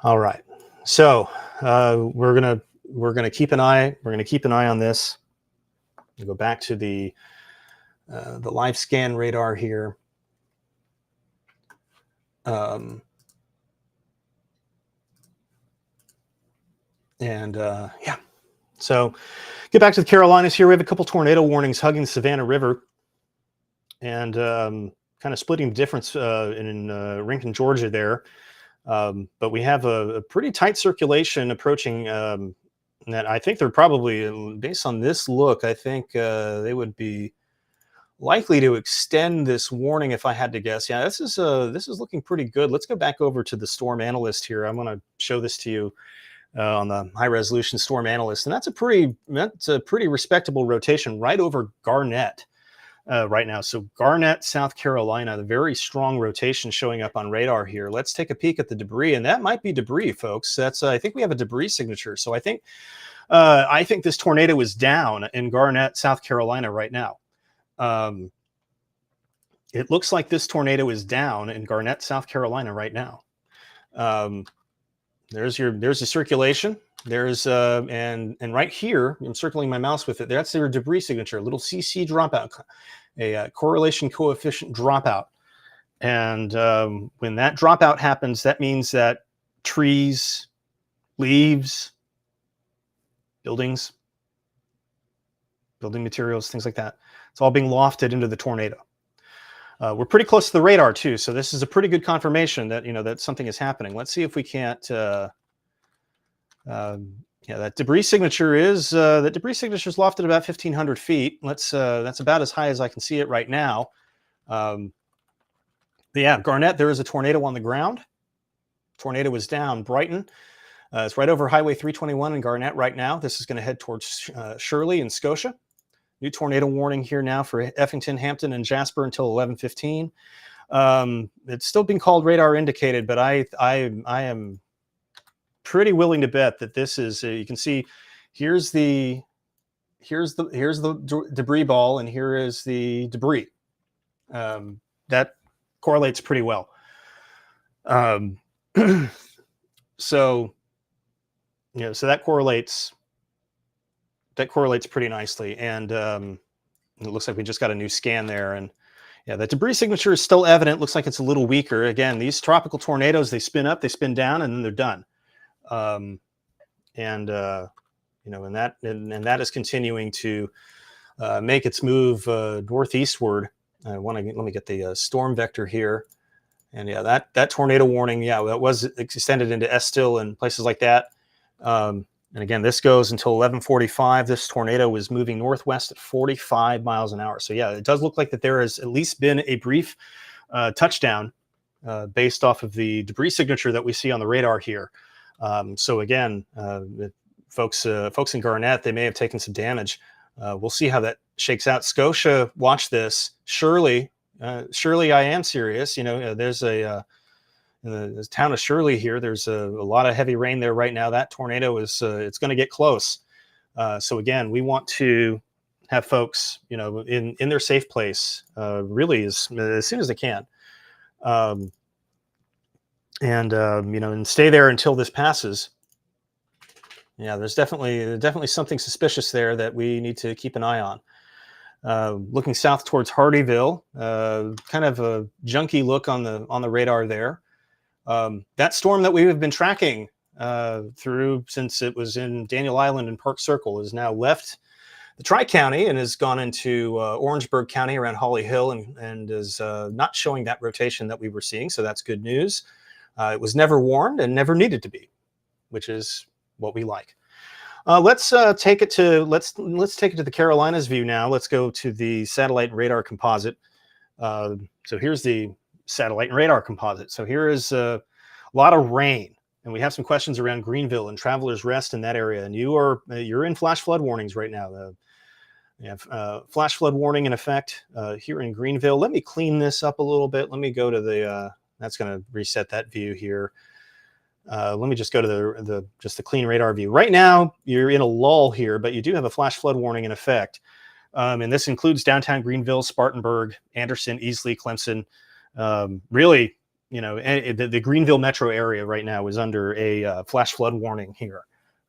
All right, so we're gonna keep an eye on this. We'll go back to the live scan radar here. So get back to the Carolinas here. We have a couple tornado warnings hugging the Savannah River, and kind of splitting the difference in Rincon, Georgia there. But we have a pretty tight circulation approaching that. I think they're probably, based on this look, I think they would be likely to extend this warning if I had to guess. Yeah, this is looking pretty good. Let's go back over to the storm analyst here. I'm going to show this to you on the high resolution storm analyst, and that's a pretty respectable rotation right over Garnett right now. So Garnett, South Carolina, the very strong rotation showing up on radar here. Let's take a peek at the debris, and that might be debris, folks. That's I think we have a debris signature. So I think this tornado is down in Garnett, South Carolina right now. It looks like this tornado is down in Garnett, South Carolina right now. There's the circulation. There's and right here, I'm circling my mouse with it. That's their debris signature, a little CC dropout, a correlation coefficient dropout. And when that dropout happens, that means that trees, leaves, buildings, building materials, things like that, it's all being lofted into the tornado. We're pretty close to the radar too, so this is a pretty good confirmation that that something is happening. Let's see if we can't. That debris signature is lofted about 1,500 feet. That's about as high as I can see it right now. Garnett, there is a tornado on the ground. Tornado is down. Brighton, it's right over Highway 321 in Garnett right now. This is going to head towards Shirley and Scotia. New tornado warning here now for Effington, Hampton, and Jasper until 11:15. It's still being called radar indicated, but I am pretty willing to bet that this is. You can see here's the debris ball, and here is the debris. That correlates pretty well. So that correlates. That correlates pretty nicely, and it looks like we just got a new scan there. And yeah, the debris signature is still evident. Looks like it's a little weaker. Again, these tropical tornadoes, they spin up, they spin down, and then they're done. And that is continuing to make its move northeastward. Let me get the storm vector here, and yeah, that tornado warning, that was extended into Estill and places like that. And again, this goes until 11:45. This tornado is moving northwest at 45 miles an hour. So yeah, it does look like that there has at least been a brief touchdown based off of the debris signature that we see on the radar here. So again, folks in Garnett, they may have taken some damage. We'll see how that shakes out. Scotia, watch this. Shirley, I am serious. There's in the town of Shirley here, there's a lot of heavy rain there right now. That tornado is it's going to get close. So again, we want to have folks, in their safe place, really as soon as they can, and stay there until this passes. Yeah, there's definitely something suspicious there that we need to keep an eye on. Looking south towards Hardyville, kind of a junky look on the radar there. That storm that we have been tracking through since it was in Daniel Island and Park Circle has now left the Tri-County and has gone into Orangeburg County around Holly Hill and is not showing that rotation that we were seeing. So that's good news. It was never warned and never needed to be, which is what we like. Let's take it to the Carolinas view now. Let's go to the satellite and radar composite. So here's the satellite and radar composite. So here is a lot of rain, and we have some questions around Greenville and Travelers Rest in that area. And you're in flash flood warnings right now. You have flash flood warning in effect here in Greenville. Let me clean this up a little bit. Let me go to the. That's going to reset that view here. Let me just go to the clean radar view. Right now, you're in a lull here, but you do have a flash flood warning in effect. And this includes downtown Greenville, Spartanburg, Anderson, Easley, Clemson. Really, the Greenville metro area right now is under a flash flood warning here.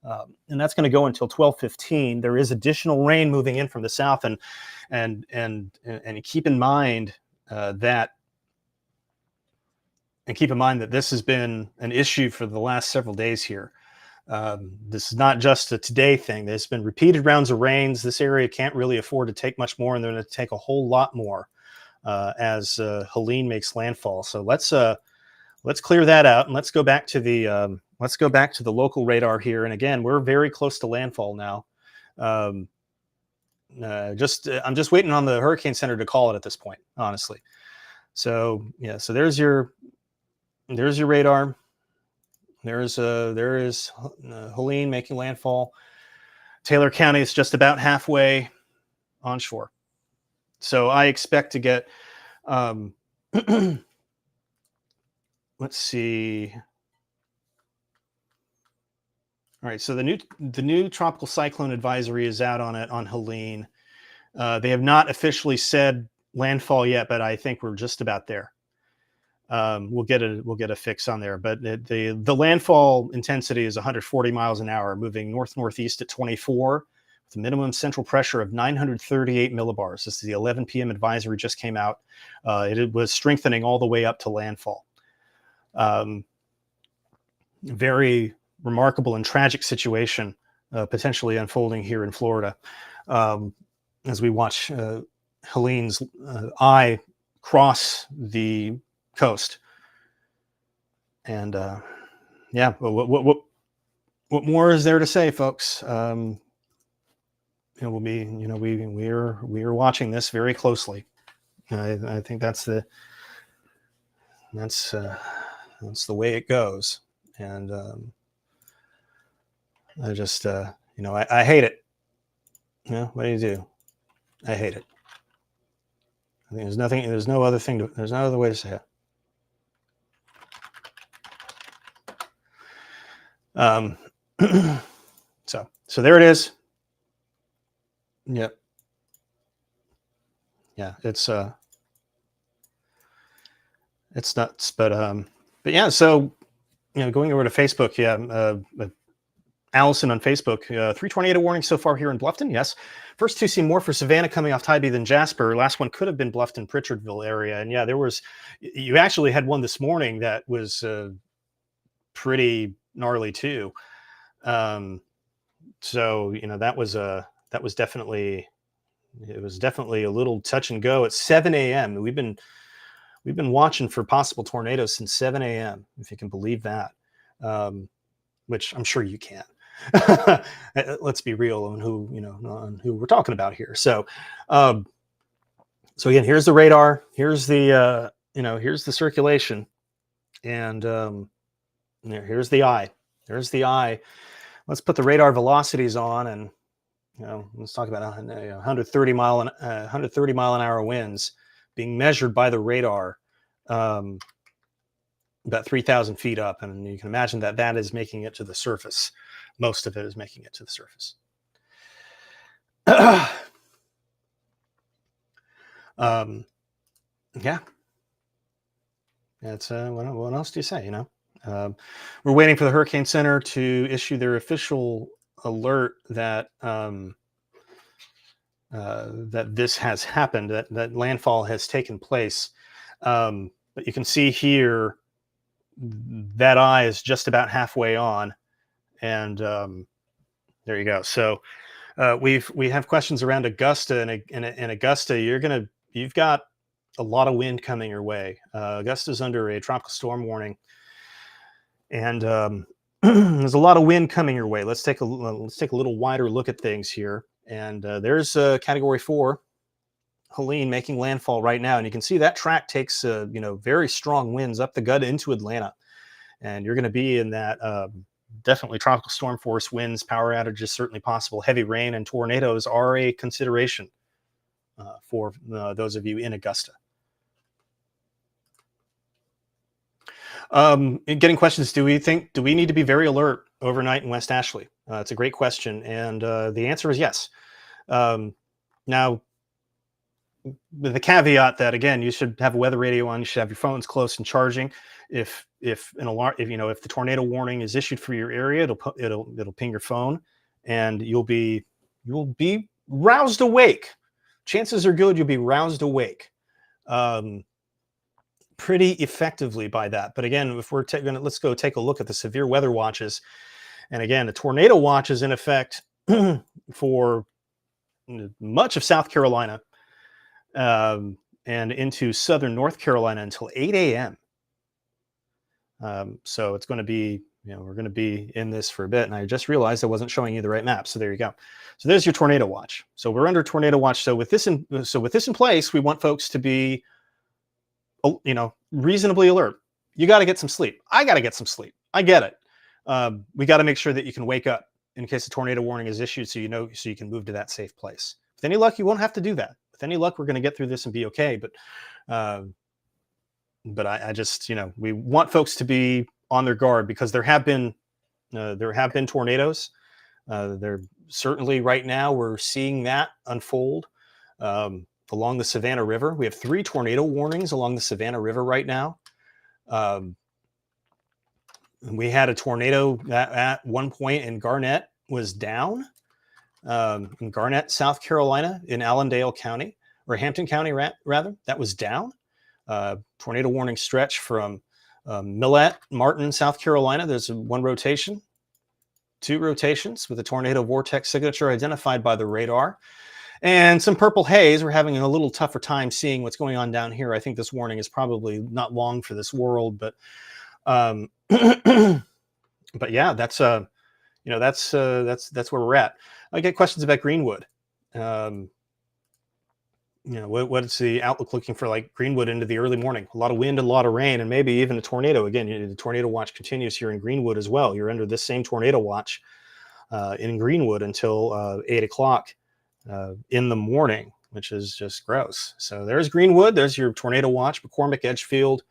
And that's going to go until 12:15. There is additional rain moving in from the south, and keep in mind that this has been an issue for the last several days here. This is not just a today thing. There's been repeated rounds of rains. This area can't really afford to take much more, and they're going to take a whole lot more as Helene makes landfall. So let's clear that out, and let's go back to the local radar here. And again, we're very close to landfall now. I'm just waiting on the Hurricane Center to call it at this point, honestly. So yeah, so there's your radar. There is Helene making landfall. Taylor County is just about halfway onshore. So I expect to get, let's see. All right, so the new tropical cyclone advisory is out on Helene. They have not officially said landfall yet, but I think we're just about there. We'll get a fix on there, but the landfall intensity is 140 miles an hour, moving northeast at 24, with a minimum central pressure of 938 millibars. This is the 11 p.m. advisory just came out. It was strengthening all the way up to landfall. Very remarkable and tragic situation potentially unfolding here in Florida as we watch Helene's eye cross the coast. And yeah, what more is there to say, folks? We are watching this very closely. I think that's the way it goes. And I just I hate it. What do you do? I hate it. I think there's no other way to say it. So there it is. Yep. Yeah, it's nuts, but yeah. So going over to Facebook, yeah. Allison on Facebook, 328 warning so far here in Bluffton. Yes, first two see more for Savannah coming off Tybee than Jasper. Last one could have been Bluffton, Pritchardville area, and yeah, you actually had one this morning that was pretty gnarly too. So that was definitely a little touch and go at 7 a.m. We've been watching for possible tornadoes since 7 a.m. if you can believe that, which I'm sure you can. Let's be real on who we're talking about here. So again, here's the radar. Here's the here's the circulation, and here's the eye. There's the eye. Let's put the radar velocities on, and let's talk about 130 mile an hour winds being measured by the radar, about 3,000 feet up, and you can imagine that is making it to the surface. Most of it is making it to the surface. Yeah. That's what else do you say? We're waiting for the Hurricane Center to issue their official alert that that this has happened, that landfall has taken place. But you can see here that eye is just about halfway on, and there you go. So we have questions around Augusta, and Augusta, you've got a lot of wind coming your way. Augusta's under a tropical storm warning, and there's a lot of wind coming your way. Let's take a little wider look at things here. And there's Category 4 Helene making landfall right now, and you can see that track takes very strong winds up the gut into Atlanta, and you're going to be in that definitely tropical storm force winds, power outages certainly possible, heavy rain, and tornadoes are a consideration for those of you in Augusta. Getting questions, do we need to be very alert overnight in West Ashley? It's a great question, and the answer is yes. Now, with the caveat that, again, you should have a weather radio on, you should have your phones close and charging. If an alarm, if the tornado warning is issued for your area, it'll ping your phone, and you'll be roused awake. Chances are good you'll be roused awake pretty effectively by that. But again, if we're let's go take a look at the severe weather watches. And again, the tornado watch is in effect for much of South Carolina and into southern North Carolina until 8 a.m. So it's going to be, we're going to be in this for a bit. And I just realized I wasn't showing you the right map. So there you go. So there's your tornado watch. So we're under tornado watch. So with this in place, we want folks to be, reasonably alert. You got to get some sleep. I got to get some sleep. I get it. We got to make sure that you can wake up in case a tornado warning is issued, so you can move to that safe place. With any luck, you won't have to do that. With any luck, we're going to get through this and be okay. But I just, we want folks to be on their guard, because there have been tornadoes. There certainly right now we're seeing that unfold along the Savannah River. We have 3 tornado warnings along the Savannah River right now. We had a tornado that at one point in Garnett was down, in Garnett, South Carolina, in Allendale County, or Hampton County, rather, that was down. Tornado warning stretch from Millette, Martin, South Carolina. There's 1 rotation, 2 rotations with a tornado vortex signature identified by the radar. And some purple haze. We're having a little tougher time seeing what's going on down here. I think this warning is probably not long for this world, but but yeah, that's where we're at. I get questions about Greenwood. What's the outlook looking for, like Greenwood into the early morning? A lot of wind, a lot of rain, and maybe even a tornado. Again, the tornado watch continues here in Greenwood as well. You're under this same tornado watch in Greenwood until 8 o'clock in the morning, which is just gross. So there's Greenwood. There's your tornado watch. McCormick, Edgefield,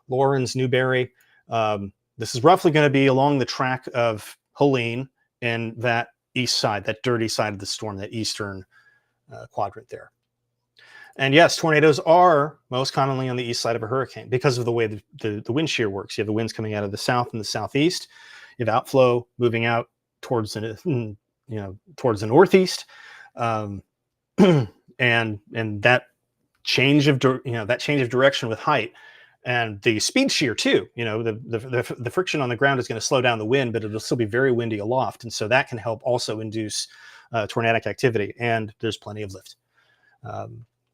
Lawrence, Newberry. This is roughly going to be along the track of Helene and that east side, that dirty side of the storm, that eastern quadrant there. And yes, tornadoes are most commonly on the east side of a hurricane because of the way the wind shear works. You have the winds coming out of the south and the southeast. You have outflow moving out towards the northeast. And that change of direction with height and the speed shear too, the friction on the ground is going to slow down the wind, but it'll still be very windy aloft. And so that can help also induce tornadic activity. And there's plenty of lift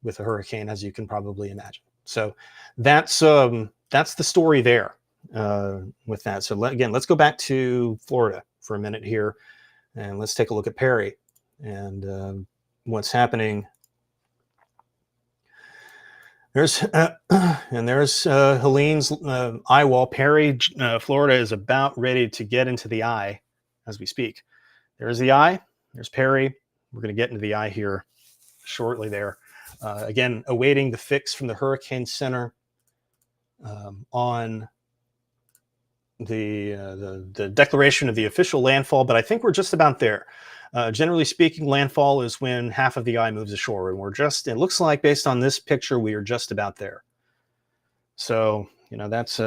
with a hurricane, as you can probably imagine. So that's the story there with that. So let's go back to Florida for a minute here, and let's take a look at Perry and what's happening. There's Helene's eye wall. Perry, Florida is about ready to get into the eye as we speak. There's the eye. There's Perry. We're going to get into the eye here shortly there. Again, awaiting the fix from the Hurricane Center on the declaration of the official landfall, but I think we're just about there. Generally speaking, landfall is when half of the eye moves ashore, and it looks like based on this picture, we are just about there. So, that's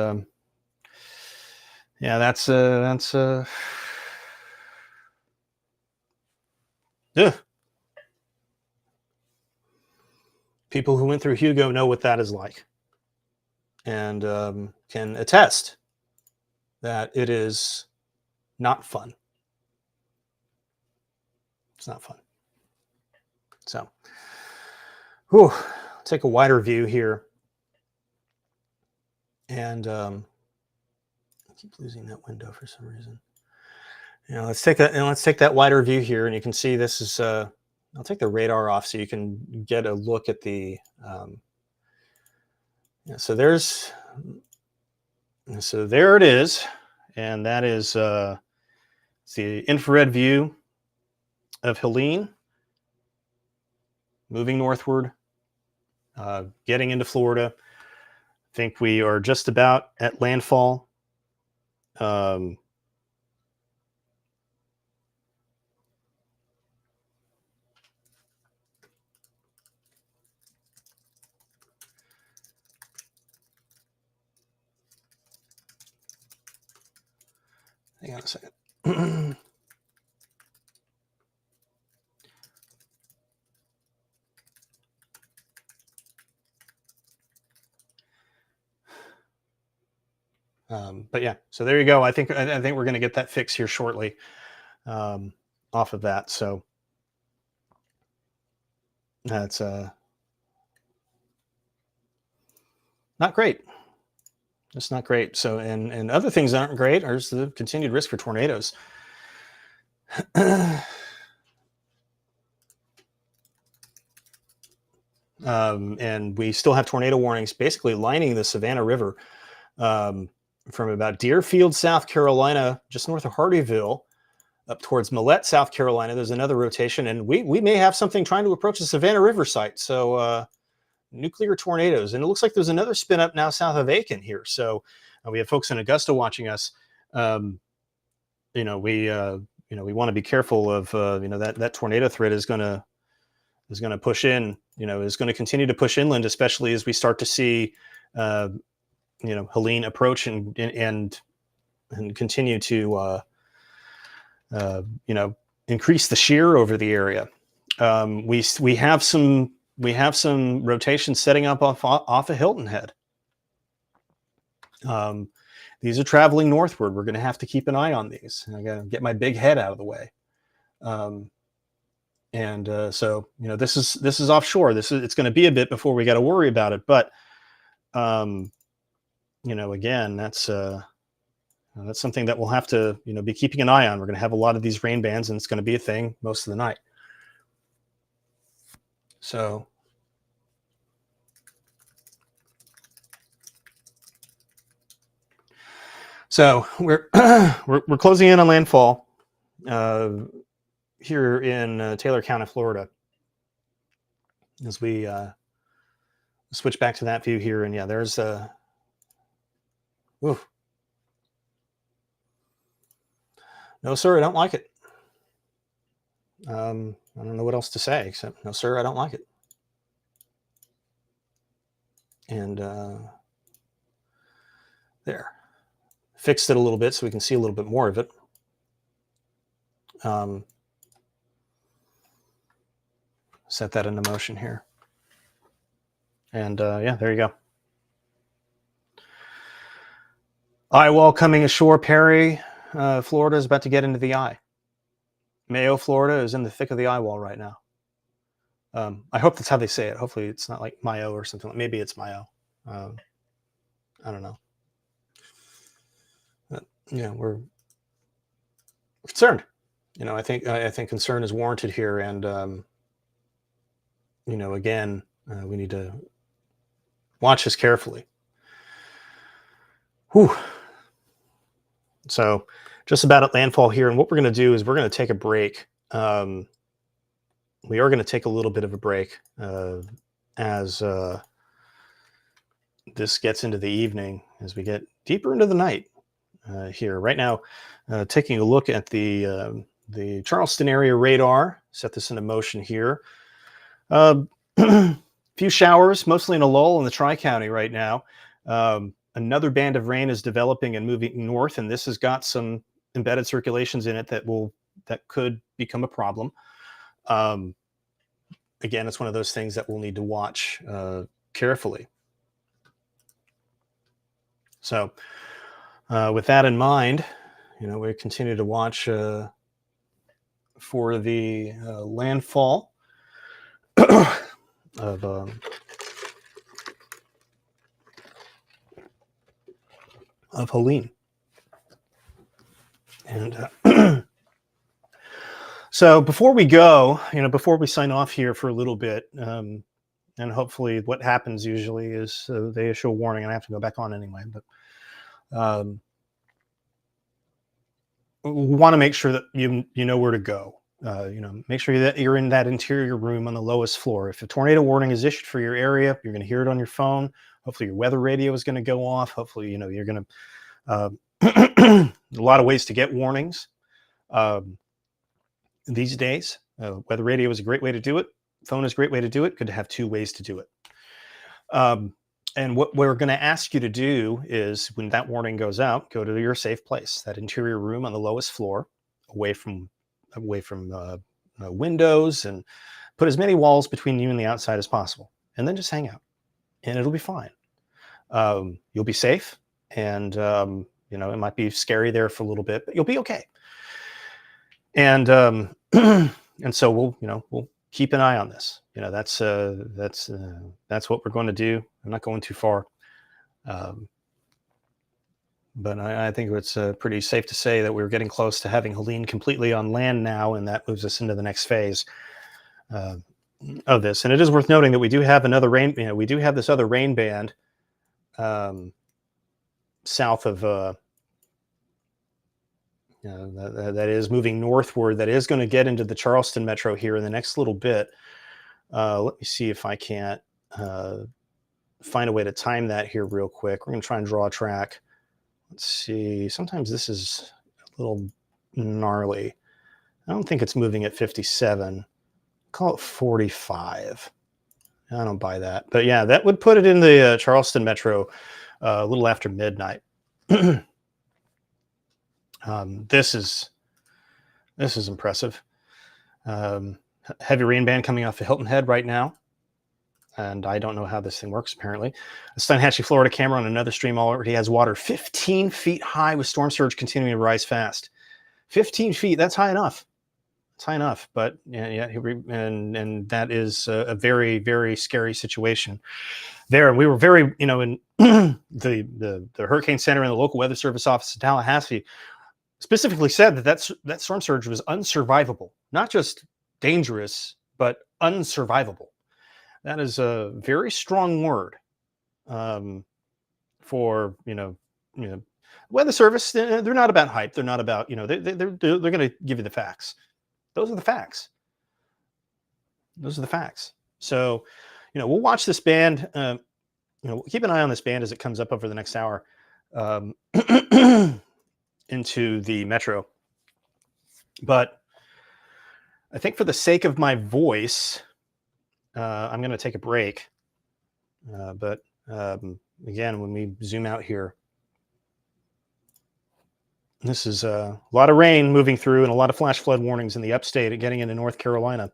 people who went through Hugo know what that is like, and can attest that it is not fun. It's not fun. So, take a wider view here. And I keep losing that window for some reason. Let's take that wider view here, and you can see this is I'll take the radar off so you can get a look at the. So there it is, and that is the infrared view of Helene moving northward, getting into Florida. I think we are just about at landfall. Hang on a second. But yeah, so there you go. I think we're going to get that fix here shortly off of that. So that's not great. It's not great. So and other things that aren't great are the continued risk for tornadoes. And we still have tornado warnings basically lining the Savannah River from about Deerfield, South Carolina, just north of Hardeeville, up towards Millette, South Carolina. There's another rotation, and we may have something trying to approach the Savannah River site. So nuclear tornadoes. And it looks like there's another spin up now south of Aiken here. So we have folks in Augusta watching us. We want to be careful of, that tornado threat is going to push in, is going to continue to push inland, especially as we start to see, Helene approach and continue to, increase the shear over the area. We have some rotations setting up off of Hilton Head. These are traveling northward. We're going to have to keep an eye on these. I got to get my big head out of the way. So this is offshore. It's going to be a bit before we got to worry about it. But again, that's something that we'll have to be keeping an eye on. We're going to have a lot of these rain bands, and it's going to be a thing most of the night. So we're we're closing in on landfall here in Taylor County, Florida, as we switch back to that view here. And yeah, there's no, sir, I don't like it. I don't know what else to say except, no, sir, I don't like it. And there, fixed it a little bit so we can see a little bit more of it. Set that into motion here. And yeah, there you go. Eye wall coming ashore. Perry, Florida is about to get into the eye. Mayo, Florida is in the thick of the eye wall right now. I hope that's how they say it. Hopefully it's not like Mayo or something. Maybe it's Mayo. I don't know. But, yeah, we're concerned. I think concern is warranted here. And, again, we need to watch this carefully. Whew. So just about at landfall here. And what we're going to do is we're going to take a break. We are going to take a little bit of a break as this gets into the evening, as we get deeper into the night here. Right now, taking a look at the Charleston area radar. Set this into motion here. Few showers, mostly in a lull in the Tri-County right now. Another band of rain is developing and moving north, and this has got some embedded circulations in it that could become a problem. Again, it's one of those things that we'll need to watch carefully. So with that in mind, we continue to watch for the landfall of Helene. And So before we go, before we sign off here for a little bit, and hopefully what happens usually is they issue a warning and I have to go back on anyway, but we want to make sure that you know where to go. Make sure that you're in that interior room on the lowest floor. If a tornado warning is issued for your area, you're going to hear it on your phone. Hopefully your weather radio is going to go off. Hopefully, you're going to, a lot of ways to get warnings. These days, weather radio is a great way to do it. Phone is a great way to do it. Good to have two ways to do it. And what we're going to ask you to do is, when that warning goes out, go to your safe place, that interior room on the lowest floor, away from windows, and put as many walls between you and the outside as possible, and then just hang out, and it'll be fine. You'll be safe, and it might be scary there for a little bit, but you'll be okay. And and so we'll keep an eye on this. That's what we're going to do. I'm not going too far, but I think it's pretty safe to say that we're getting close to having Helene completely on land now, and that moves us into the next phase of this. And it is worth noting that we do have another rain. We do have this other rain band south of. That is moving northward. That is going to get into the Charleston metro here in the next little bit. Let me see if I can't find a way to time that here real quick. We're going to try and draw a track. Let's see. Sometimes this is a little gnarly. I don't think it's moving at 57. Call it 45. I don't buy that. But yeah, that would put it in the Charleston metro a little after midnight. This is impressive. Heavy rain band coming off of Hilton Head right now. And I don't know how this thing works, apparently. A Steinhatchee, Florida camera on another stream already has water 15 feet high with storm surge continuing to rise fast. 15 feet, that's high enough. It's high enough, but and that is a very, very scary situation there. And we were very, in the Hurricane Center and the local weather service office in Tallahassee specifically said that storm surge was unsurvivable, not just dangerous, but unsurvivable. That is a very strong word for weather service. They're not about hype. They're not about they're going to give you the facts. Those are the facts. Those are the facts. So we'll watch this band. Keep an eye on this band as it comes up over the next hour into the metro. But I think for the sake of my voice, I'm going to take a break. But again, when we zoom out here, this is a lot of rain moving through and a lot of flash flood warnings in the upstate and getting into North Carolina.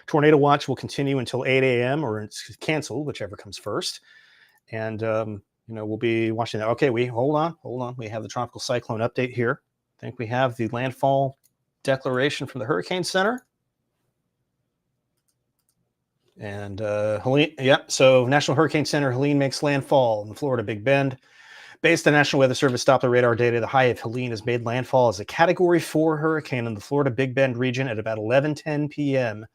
Tornado watch will continue until 8 a.m. or it's canceled, whichever comes first. And, we'll be watching that. Okay, hold on. We have the tropical cyclone update here. I think we have the landfall declaration from the Hurricane Center. And Helene, so National Hurricane Center, Helene makes landfall in the Florida Big Bend. Based on National Weather Service Doppler radar data, the high of Helene has made landfall as a Category 4 hurricane in the Florida Big Bend region at about 11:10 p.m.,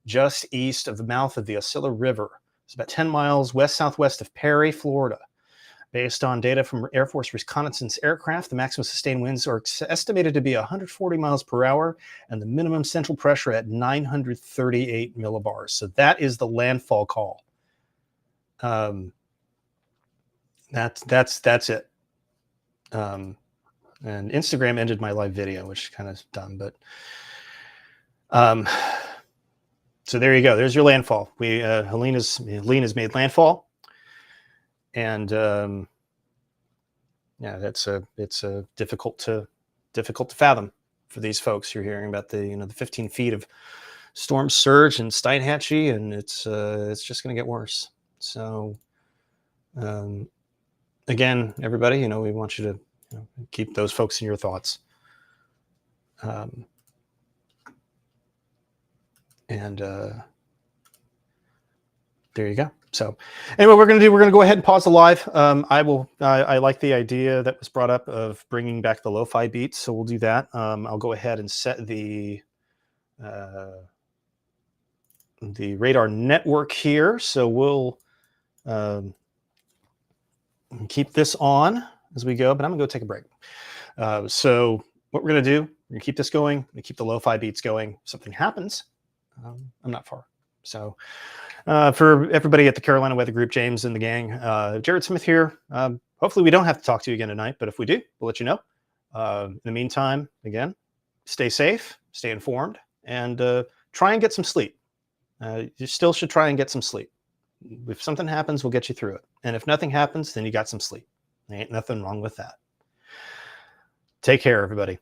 just east of the mouth of the Ocilla River. It's about 10 miles west-southwest of Perry, Florida. Based on data from Air Force reconnaissance aircraft, the maximum sustained winds are estimated to be 140 miles per hour and the minimum central pressure at 938 millibars. So that is the landfall call. That's it. And Instagram ended my live video, which is kind of dumb, but so there you go. There's your landfall. Helene has made landfall. And it's difficult to fathom for these folks. You're hearing about the 15 feet of storm surge in Steinhatchee, and it's just going to get worse. So again, everybody, we want you to keep those folks in your thoughts. And there you go. So anyway, we're going to go ahead and pause the live. I like the idea that was brought up of bringing back the lo-fi beats. So we'll do that. I'll go ahead and set the the radar network here. So we'll keep this on as we go, but I'm gonna go take a break. So what we're gonna do, we're gonna keep this going, we keep the lo-fi beats going. If something happens, I'm not far. So for everybody at the Carolina Weather Group, James and the gang, Jared Smith here. Hopefully we don't have to talk to you again tonight, but if we do, we'll let you know. In the meantime, again, stay safe, stay informed, and try and get some sleep. You still should try and get some sleep. If something happens, we'll get you through it. And if nothing happens, then you got some sleep. There ain't nothing wrong with that. Take care, everybody.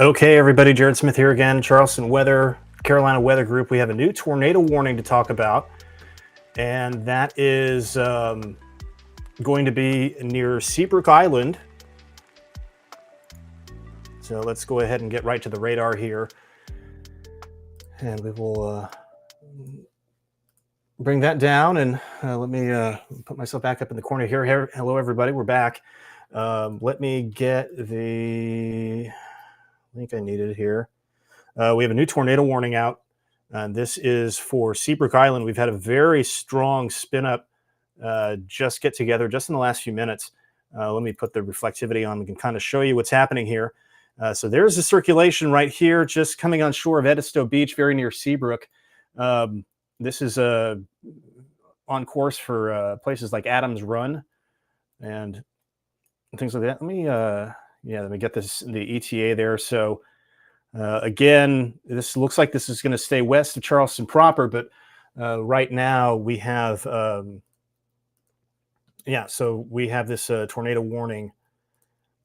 Okay, everybody, Jared Smith here again, Charleston Weather, Carolina Weather Group. We have a new tornado warning to talk about, and that is going to be near Seabrook Island. So let's go ahead and get right to the radar here, and we will bring that down, and let me put myself back up in the corner here. Hello, everybody, we're back. Let me get the link I needed here. We have a new tornado warning out. This is for Seabrook Island. We've had a very strong spin up just get together just in the last few minutes. Let me put the reflectivity on. We can kind of show you what's happening here. So there's the circulation right here, just coming on shore of Edisto Beach, very near Seabrook. This is on course for places like Adams Run and things like that. Let me get the ETA there. So again, this looks like this is going to stay west of Charleston proper, but right now we have so we have this tornado warning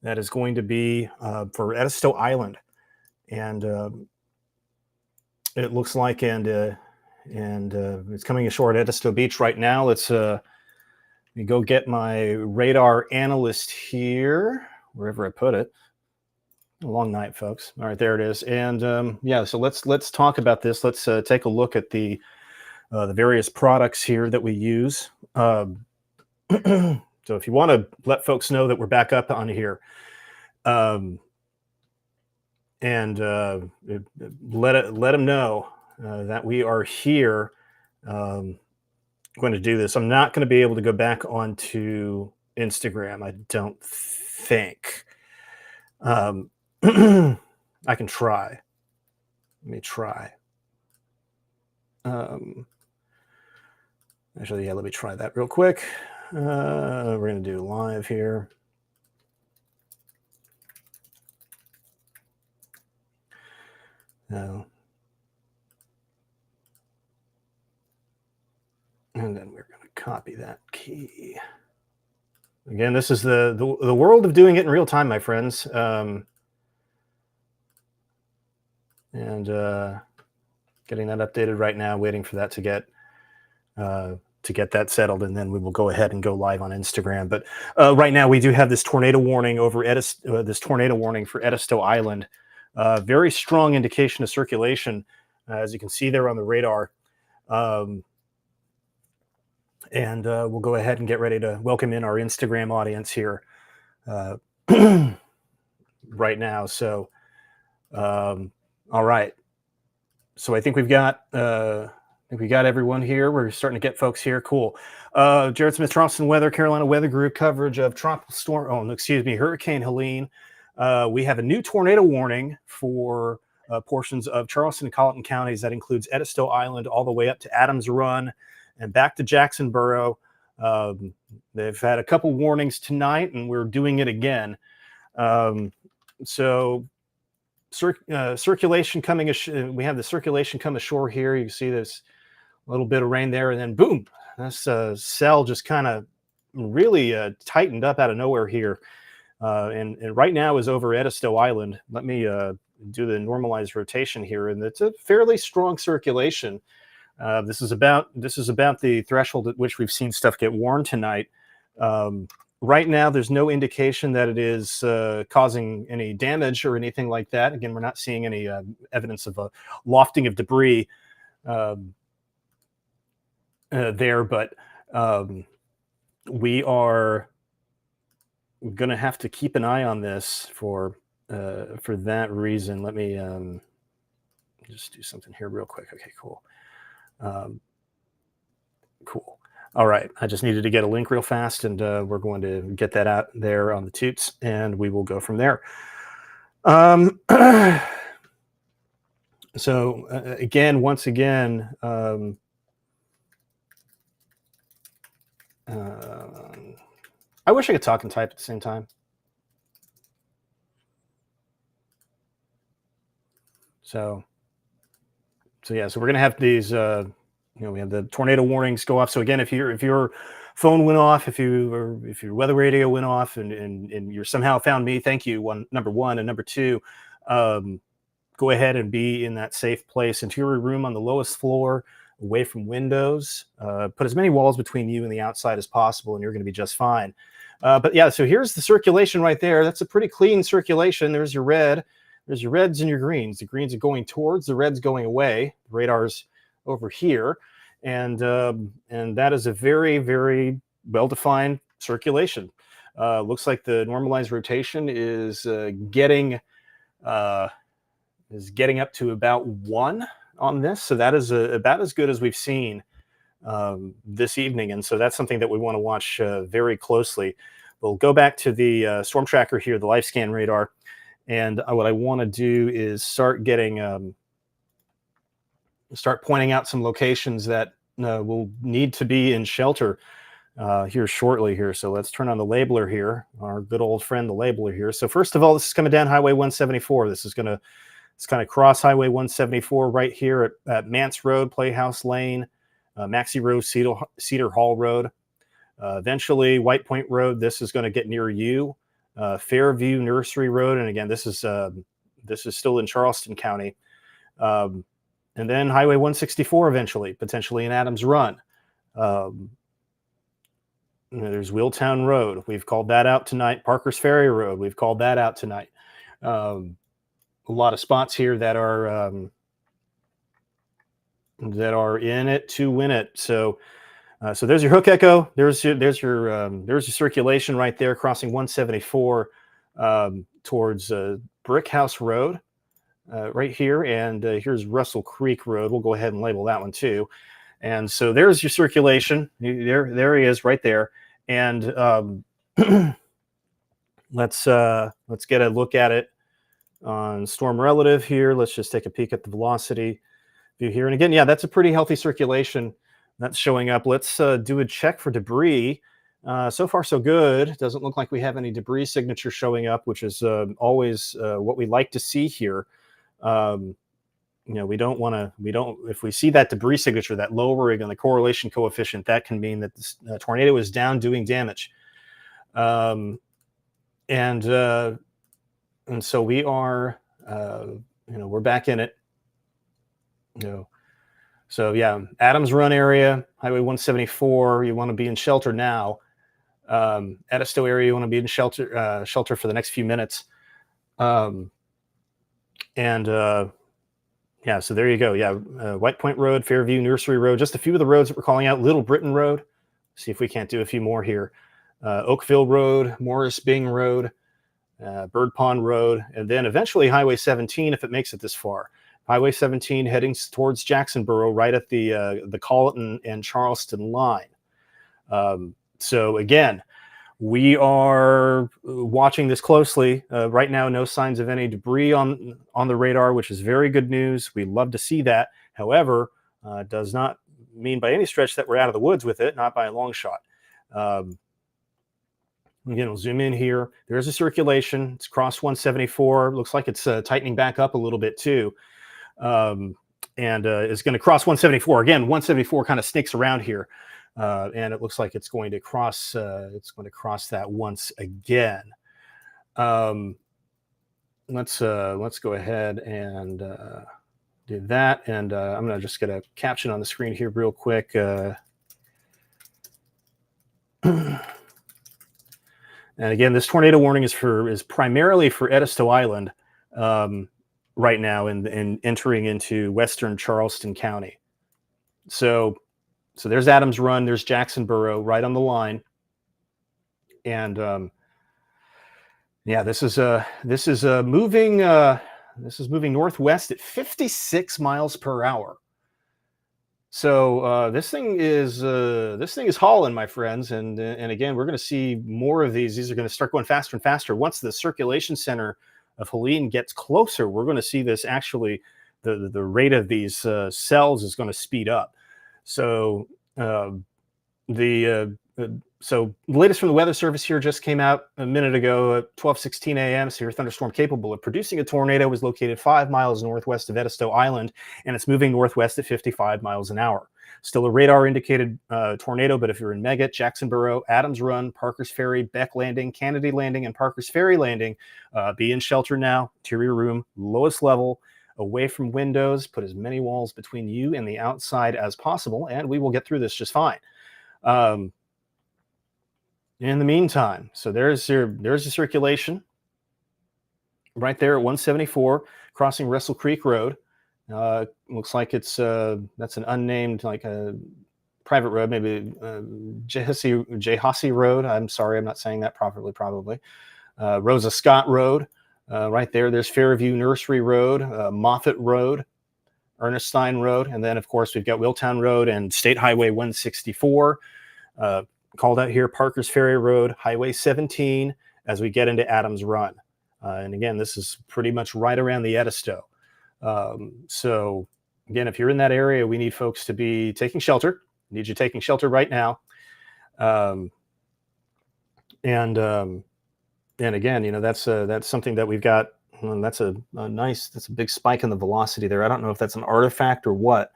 that is going to be for Edisto Island, and it looks like and it's coming ashore at Edisto Beach right now. Let's let me go get my radar analyst here, wherever I put it. A long night, folks. All right, there it is. And so let's talk about this. Let's take a look at the various products here that we use. So if you want to let folks know that we're back up on here, and let them know that we are here going to do this. I'm not going to be able to go back onto Instagram, I don't think. I can try. Let me try. Actually, let me try that real quick. We're going to do live here. And then we're going to copy that key. Again, this is the world of doing it in real time, my friends. And getting that updated right now, waiting for that to get that settled, and then we will go ahead and go live on Instagram. But right now, we do have this tornado warning over this tornado warning for Edisto Island. Very strong indication of circulation, as you can see there on the radar. And we'll go ahead and get ready to welcome in our Instagram audience here right now. So, all right. So I think we got everyone here. We're starting to get folks here. Cool. Jared Smith, Charleston Weather, Carolina Weather Group coverage of Hurricane Helene. We have a new tornado warning for portions of Charleston and Colleton counties. That includes Edisto Island all the way up to Adams Run and back to Jacksonboro. They've had a couple warnings tonight, and we're doing it again. Circulation coming. We have the circulation come ashore here. You can see this little bit of rain there, and then boom, this cell just kind of really tightened up out of nowhere here. And right now is over Edisto Island. Let me do the normalized rotation here, and it's a fairly strong circulation. This is about the threshold at which we've seen stuff get warned tonight. Right now, there's no indication that it is causing any damage or anything like that. Again, we're not seeing any evidence of a lofting of debris there, but we are going to have to keep an eye on this for that reason. Let me just do something here real quick. Okay, cool. Cool. All right. I just needed to get a link real fast, and we're going to get that out there on the toots, and we will go from there. So again, once again, I wish I could talk and type at the same time. So yeah, so we're going to have these, we have the tornado warnings go off. So again, if your phone went off, if your weather radio went off and you somehow found me, thank you, number one. And number two, go ahead and be in that safe place. Interior room on the lowest floor, away from windows. Put as many walls between you and the outside as possible, and you're going to be just fine. But yeah, so here's the circulation right there. That's a pretty clean circulation. There's your red. There's your reds and your greens. The greens are going towards, the reds going away. The radar's over here. And that is a very, very well-defined circulation. Looks like the normalized rotation is getting up to about 1 on this. So that is about as good as we've seen this evening. And so that's something that we want to watch very closely. We'll go back to the storm tracker here, the live scan radar. And what I want to do is start pointing out some locations that will need to be in shelter here shortly here. So let's turn on the labeler here, our good old friend, the labeler here. So first of all, this is coming down Highway 174. This is going to kind of cross Highway 174 right here at Mance Road, Playhouse Lane, Maxey Road, Cedar Hall Road. Eventually, White Point Road. This is going to get near you. Fairview Nursery Road, and again, this is still in Charleston County. And then Highway 164 eventually, potentially in Adams Run. There's Wheeltown Road. We've called that out tonight. Parker's Ferry Road. We've called that out tonight. A lot of spots here that are in it to win it. So there's your hook echo. There's your circulation right there, crossing 174 towards Brick House Road right here, and here's Russell Creek Road. We'll go ahead and label that one too. And so there's your circulation. There he is right there. And let's get a look at it on storm relative here. Let's just take a peek at the velocity view here. And again, yeah, that's a pretty healthy circulation that's showing up. Let's do a check for debris. So far, so good. Doesn't look like we have any debris signature showing up, which is always what we like to see here. If we see that debris signature, that lowering on the correlation coefficient, that can mean that this tornado is down doing damage. And so we are, we're back in it. So yeah, Adams Run area, Highway 174, you want to be in shelter now. Edisto area, you want to be in shelter for the next few minutes. Yeah, so there you go. Yeah, White Point Road, Fairview Nursery Road, just a few of the roads that we're calling out. Little Britain Road, see if we can't do a few more here. Oakville Road, Morris Bing Road, Bird Pond Road, and then eventually Highway 17 if it makes it this far. Highway 17 heading towards Jacksonboro, right at the Colleton and Charleston line. So again, we are watching this closely. Right now, no signs of any debris on the radar, which is very good news. We love to see that. However, does not mean by any stretch that we're out of the woods with it, not by a long shot. Again, we'll zoom in here. There's a circulation. It's crossed 174. Looks like it's tightening back up a little bit too. And it's going to cross 174 again. 174 kind of sneaks around here, and it looks like it's going to cross. That once again. Let's go ahead and do that. And I'm going to just get a caption on the screen here real quick. And again, this tornado warning is primarily for Edisto Island. Right now and entering into western Charleston County. So there's Adams Run, there's Jacksonboro right on the line. And yeah, this is moving northwest at 56 miles per hour. So this thing is hauling, my friends, and again, we're going to see more of these. These are going to start going faster and faster. Once the circulation center of Helene gets closer, we're going to see this actually, the rate of these cells is going to speed up. So the So the latest from the Weather Service here just came out a minute ago at 12:16 a.m. Severe thunderstorm capable of producing a tornado was located 5 miles northwest of Edisto Island, and it's moving northwest at 55 miles an hour. Still a radar indicated tornado, but if you're in Meggett, Jacksonboro, Adams Run, Parker's Ferry, Beck Landing, Kennedy Landing, and Parker's Ferry Landing, be in shelter now. Interior room, lowest level, away from windows. Put as many walls between you and the outside as possible, and we will get through this just fine. In the meantime, so there's the circulation right there at 174 crossing Russell Creek Road. Looks like it's that's an unnamed, like a private road, maybe Jehasi Road. I'm sorry, I'm not saying that properly. Probably Rosa Scott Road. Right there. There's Fairview Nursery Road, Moffett Road, Ernestine Road, and then of course we've got Willtown Road and State Highway 164. Called out here, Parker's Ferry Road, Highway 17, as we get into Adams Run. And again, this is pretty much right around the Edisto. So again, if you're in that area, we need folks to be taking shelter. Need you taking shelter right now. And again, you know, that's something that we've got. That's a big spike in the velocity there. I don't know if that's an artifact or what.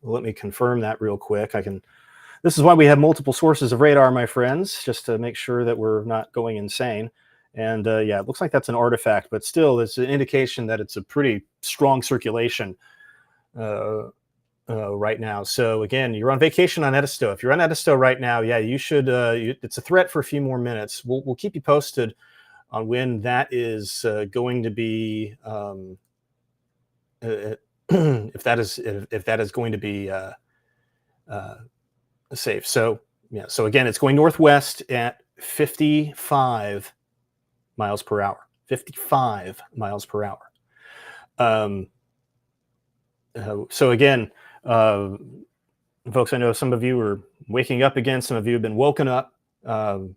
Let me confirm that real quick. This is why we have multiple sources of radar, my friends, just to make sure that we're not going insane. And yeah, it looks like that's an artifact, but still, it's an indication that it's a pretty strong circulation right now. So again, you're on vacation on Edisto. If you're on Edisto right now, yeah, you should. It's a threat for a few more minutes. We'll keep you posted on when that is going to be. If that is going to be safe. So yeah. So again, it's going northwest at 55 miles per hour. 55 miles per hour. So again, folks, I know some of you are waking up again. Some of you have been woken up. Again,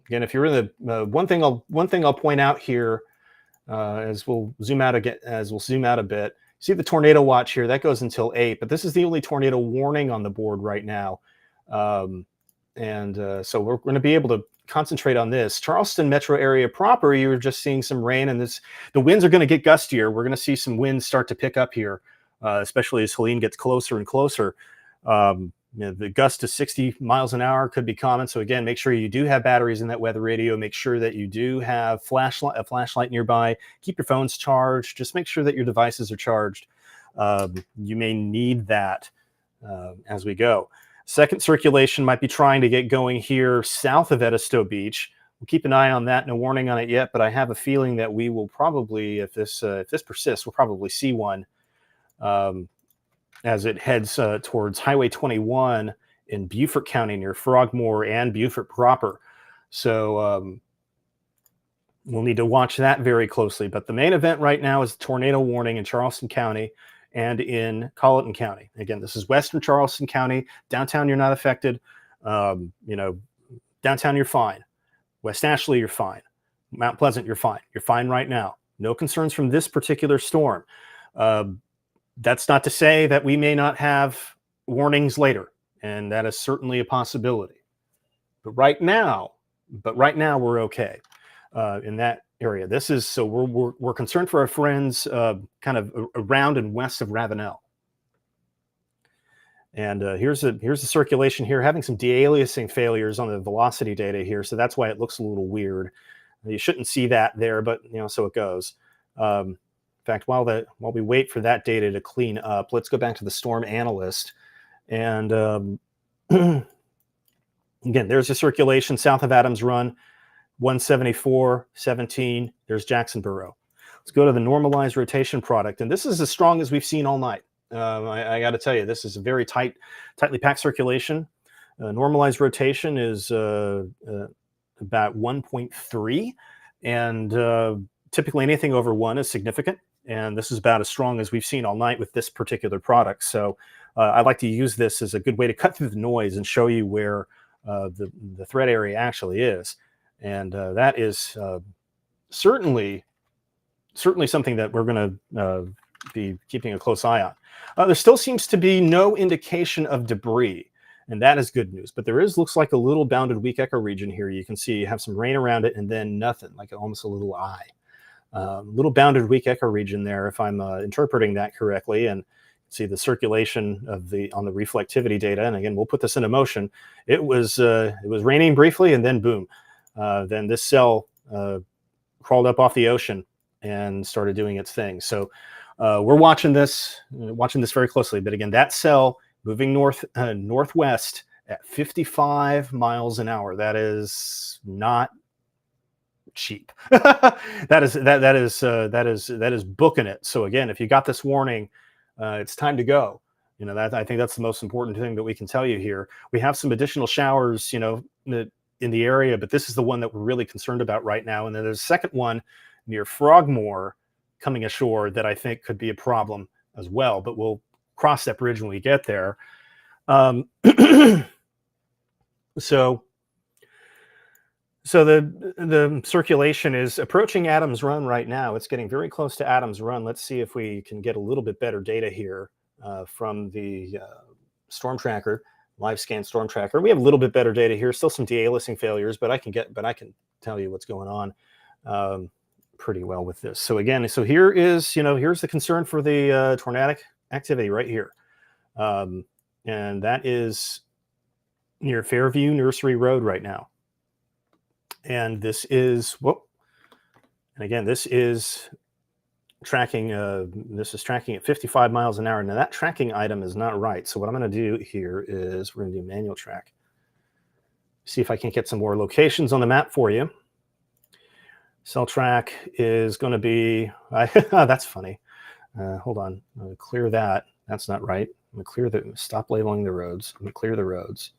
if you're in the one thing I'll point out here, as we'll zoom out a bit. See the tornado watch here, that goes until 8, but this is the only tornado warning on the board right now. So we're going to be able to concentrate on this. Charleston metro area proper, you're just seeing some rain, and the winds are going to get gustier. We're going to see some winds start to pick up here, especially as Helene gets closer and closer. The gust to 60 miles an hour could be common. So again, make sure you do have batteries in that weather radio. Make sure that you do have a flashlight nearby. Keep your phones charged. Just make sure that your devices are charged. You may need that as we go. Second circulation might be trying to get going here south of Edisto Beach. We'll keep an eye on that. No warning on it yet, but I have a feeling that we will probably, if this persists, we'll probably see one. As it heads towards Highway 21 in Beaufort County near Frogmore and Beaufort proper. So we'll need to watch that very closely. But the main event right now is tornado warning in Charleston County and in Colleton County. Again, this is western Charleston County. Downtown, you're not affected. Downtown, you're fine. West Ashley, you're fine. Mount Pleasant, you're fine. You're fine right now. No concerns from this particular storm. That's not to say that we may not have warnings later, and that is certainly a possibility. But right now we're okay in that area. We're concerned for our friends kind of around and west of Ravenel. And here's the circulation here, having some de-aliasing failures on the velocity data here, so that's why it looks a little weird. You shouldn't see that there, but so it goes. In fact, while we wait for that data to clean up, let's go back to the storm analyst. And again, there's a circulation south of Adams Run, 174, 17. There's Jacksonboro. Let's go to the normalized rotation product. And this is as strong as we've seen all night. I got to tell you, this is a very tightly packed circulation. Normalized rotation is about 1.3. And typically anything over 1 is significant. And this is about as strong as we've seen all night with this particular product. So I like to use this as a good way to cut through the noise and show you where the threat area actually is. And that is certainly something that we're going to be keeping a close eye on. There still seems to be no indication of debris, and that is good news. But there looks like a little bounded weak ecoregion here. You can see you have some rain around it and then nothing, like almost a little eye. Little bounded weak ecoregion there, if I'm interpreting that correctly. And see the circulation of on the reflectivity data. And again, we'll put this into motion. It was raining briefly, and then boom, then this cell crawled up off the ocean and started doing its thing. So we're watching this very closely. But again, that cell moving northwest at 55 miles an hour. That is not cheap. that is booking it. So again, if you got this warning, it's time to go. You know, I think that's the most important thing that we can tell you here. We have some additional showers, you know, in the area, but this is the one that we're really concerned about right now. And then there's a second one near Frogmore coming ashore that I think could be a problem as well, but we'll cross that bridge when we get there. So the circulation is approaching Adams Run right now. It's getting very close to Adams Run. Let's see if we can get a little bit better data here from the storm tracker, live scan storm tracker. We have a little bit better data here. Still some de-aliasing failures, but I can tell you what's going on pretty well with this. So again, here is, here's the concern for the tornadic activity right here. And that is near Fairview Nursery Road right now. And this is, and again, this is tracking at 55 miles an hour. Now that tracking item is not right. So what I'm going to do here is we're going to do manual track. See if I can get some more locations on the map for you. Cell track is going to be, that's funny. Hold on, I'm going to clear that. That's not right. I'm going to stop labeling the roads. I'm going to clear the roads.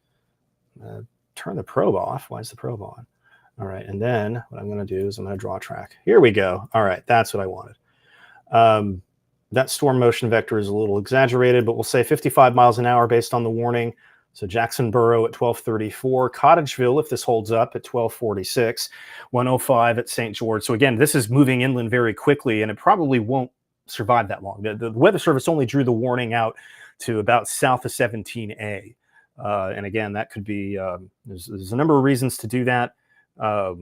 Turn the probe off. Why is the probe on? All right, and then what I'm going to do is I'm going to draw a track. Here we go. All right, that's what I wanted. That storm motion vector is a little exaggerated, but we'll say 55 miles an hour based on the warning. So Jacksonboro at 1234, Cottageville, if this holds up, at 1246, 105 at St. George. So again, this is moving inland very quickly, and it probably won't survive that long. The Weather Service only drew the warning out to about south of 17A. And again, that could be, there's a number of reasons to do that. But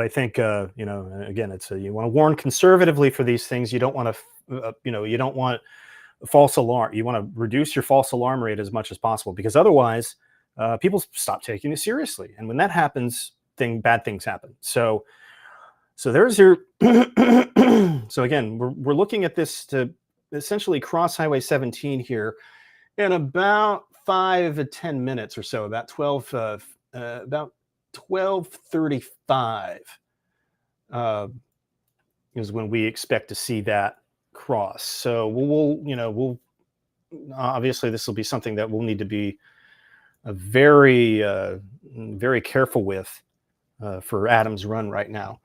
I think, again, it's you want to warn conservatively for these things. You don't want to, you don't want false alarm. You want to reduce your false alarm rate as much as possible, because otherwise people stop taking it seriously. And when that happens, bad things happen. So there's your, so again, we're looking at this to essentially cross Highway 17 here in about 5 to 10 minutes or so, about 12:35 is when we expect to see that cross. So we'll obviously this will be something that we'll need to be very careful with for Adams Run right now.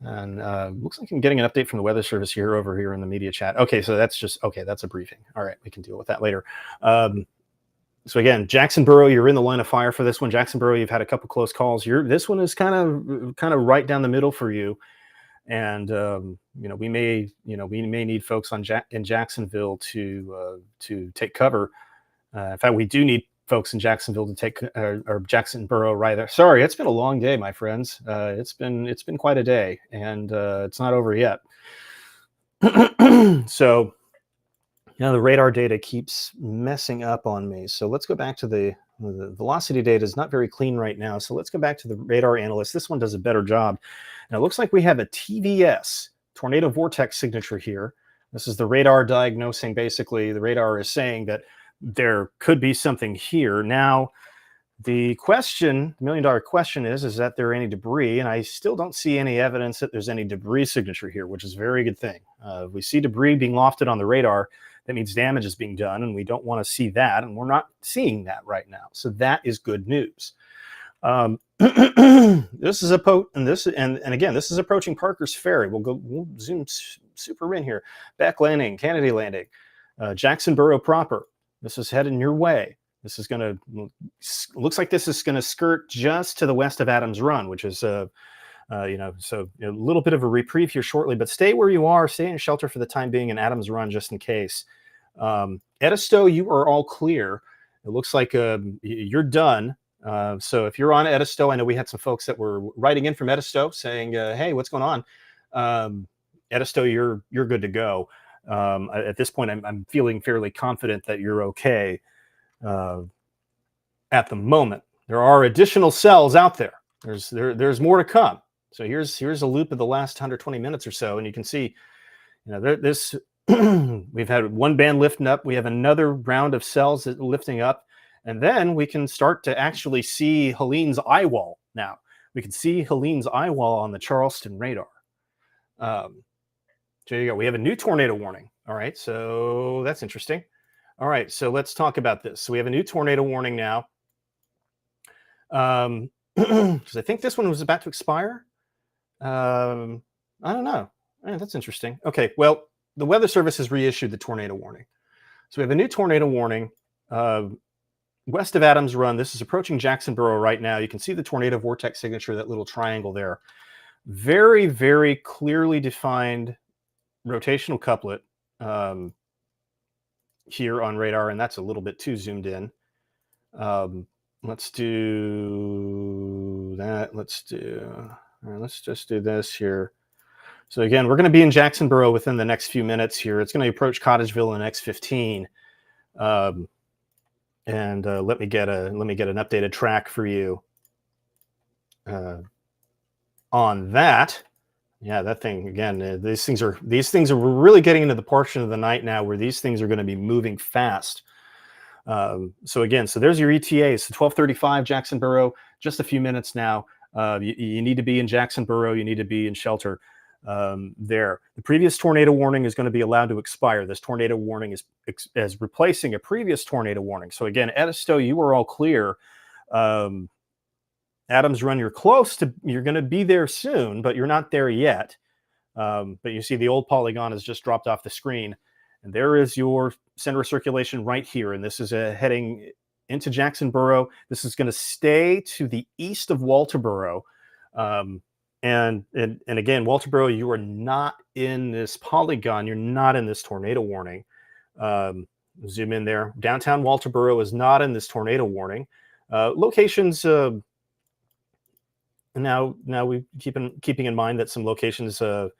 And looks like I'm getting an update from the Weather Service over here in the media chat. Okay, so that's a briefing. All right, we can deal with that later. So again, Jacksonboro, you're in the line of fire for this one. Jacksonboro, you've had a couple close calls. This one is kind of right down the middle for you. And we may need folks in Jacksonville to take cover. In fact, we do need folks in Jacksonville to take or Jacksonboro right there. Sorry, it's been a long day, my friends. It's been quite a day, and it's not over yet. So the radar data keeps messing up on me. So let's go back to the velocity data is not very clean right now. So let's go back to the radar analyst. This one does a better job. Now it looks like we have a TVS, tornado vortex signature here. This is the radar diagnosing. Basically, the radar is saying that there could be something here. Now, the million-dollar question is that there any debris? And I still don't see any evidence that there's any debris signature here, which is a very good thing. If we see debris being lofted on the radar, that means damage is being done, and we don't want to see that, and we're not seeing that right now. So that is good news. This is again, this is approaching Parker's Ferry. We'll zoom super in here. Beck Landing, Kennedy Landing, Jacksonboro proper. This is heading your way. This is looks like this is going to skirt just to the west of Adams Run, which is So a little bit of a reprieve here shortly, but stay where you are, stay in shelter for the time being in Adams Run, just in case. Edisto, you are all clear. It looks like you're done. So if you're on Edisto, I know we had some folks that were writing in from Edisto saying, hey, what's going on? Edisto, you're good to go. At this point, I'm feeling fairly confident that you're okay at the moment. There are additional cells out there. There's more to come. So here's a loop of the last 120 minutes or so, and you can see, this we've had one band lifting up. We have another round of cells lifting up, and then we can start to actually see Helene's eye wall. Now we can see Helene's eye wall on the Charleston radar. So there you go. We have a new tornado warning. All right, so that's interesting. All right, so let's talk about this. So we have a new tornado warning now. Because I think this one was about to expire. I don't know. That's interesting. Okay, well, the Weather Service has reissued the tornado warning. So we have a new tornado warning west of Adams Run. This is approaching Jacksonboro right now. You can see the tornado vortex signature, that little triangle there. Very, very clearly defined rotational couplet here on radar, and that's a little bit too zoomed in. Let's do that. Let's just do this here. So again, we're going to be in Jacksonboro within the next few minutes here. It's going to approach Cottageville in the next 15. Let me get an updated track for you on that. Yeah, that thing again. These things are really getting into the portion of the night now where these things are going to be moving fast. So there's your ETA. So 12:35 Jacksonboro, just a few minutes now. You need to be in Jacksonboro. You need to be in shelter there. The previous tornado warning is going to be allowed to expire. This tornado warning is replacing a previous tornado warning. So again, Edisto, you are all clear. Adams Run, you're going to be there soon, but you're not there yet. But you see the old polygon has just dropped off the screen. And there is your center of circulation right here. And this is heading into Jacksonboro. This is going to stay to the east of Walterboro. And again, Walterboro, you are not in this polygon. You're not in this tornado warning. Zoom in there. Downtown Walterboro is not in this tornado warning. Locations, now we keeping in mind that some locations, to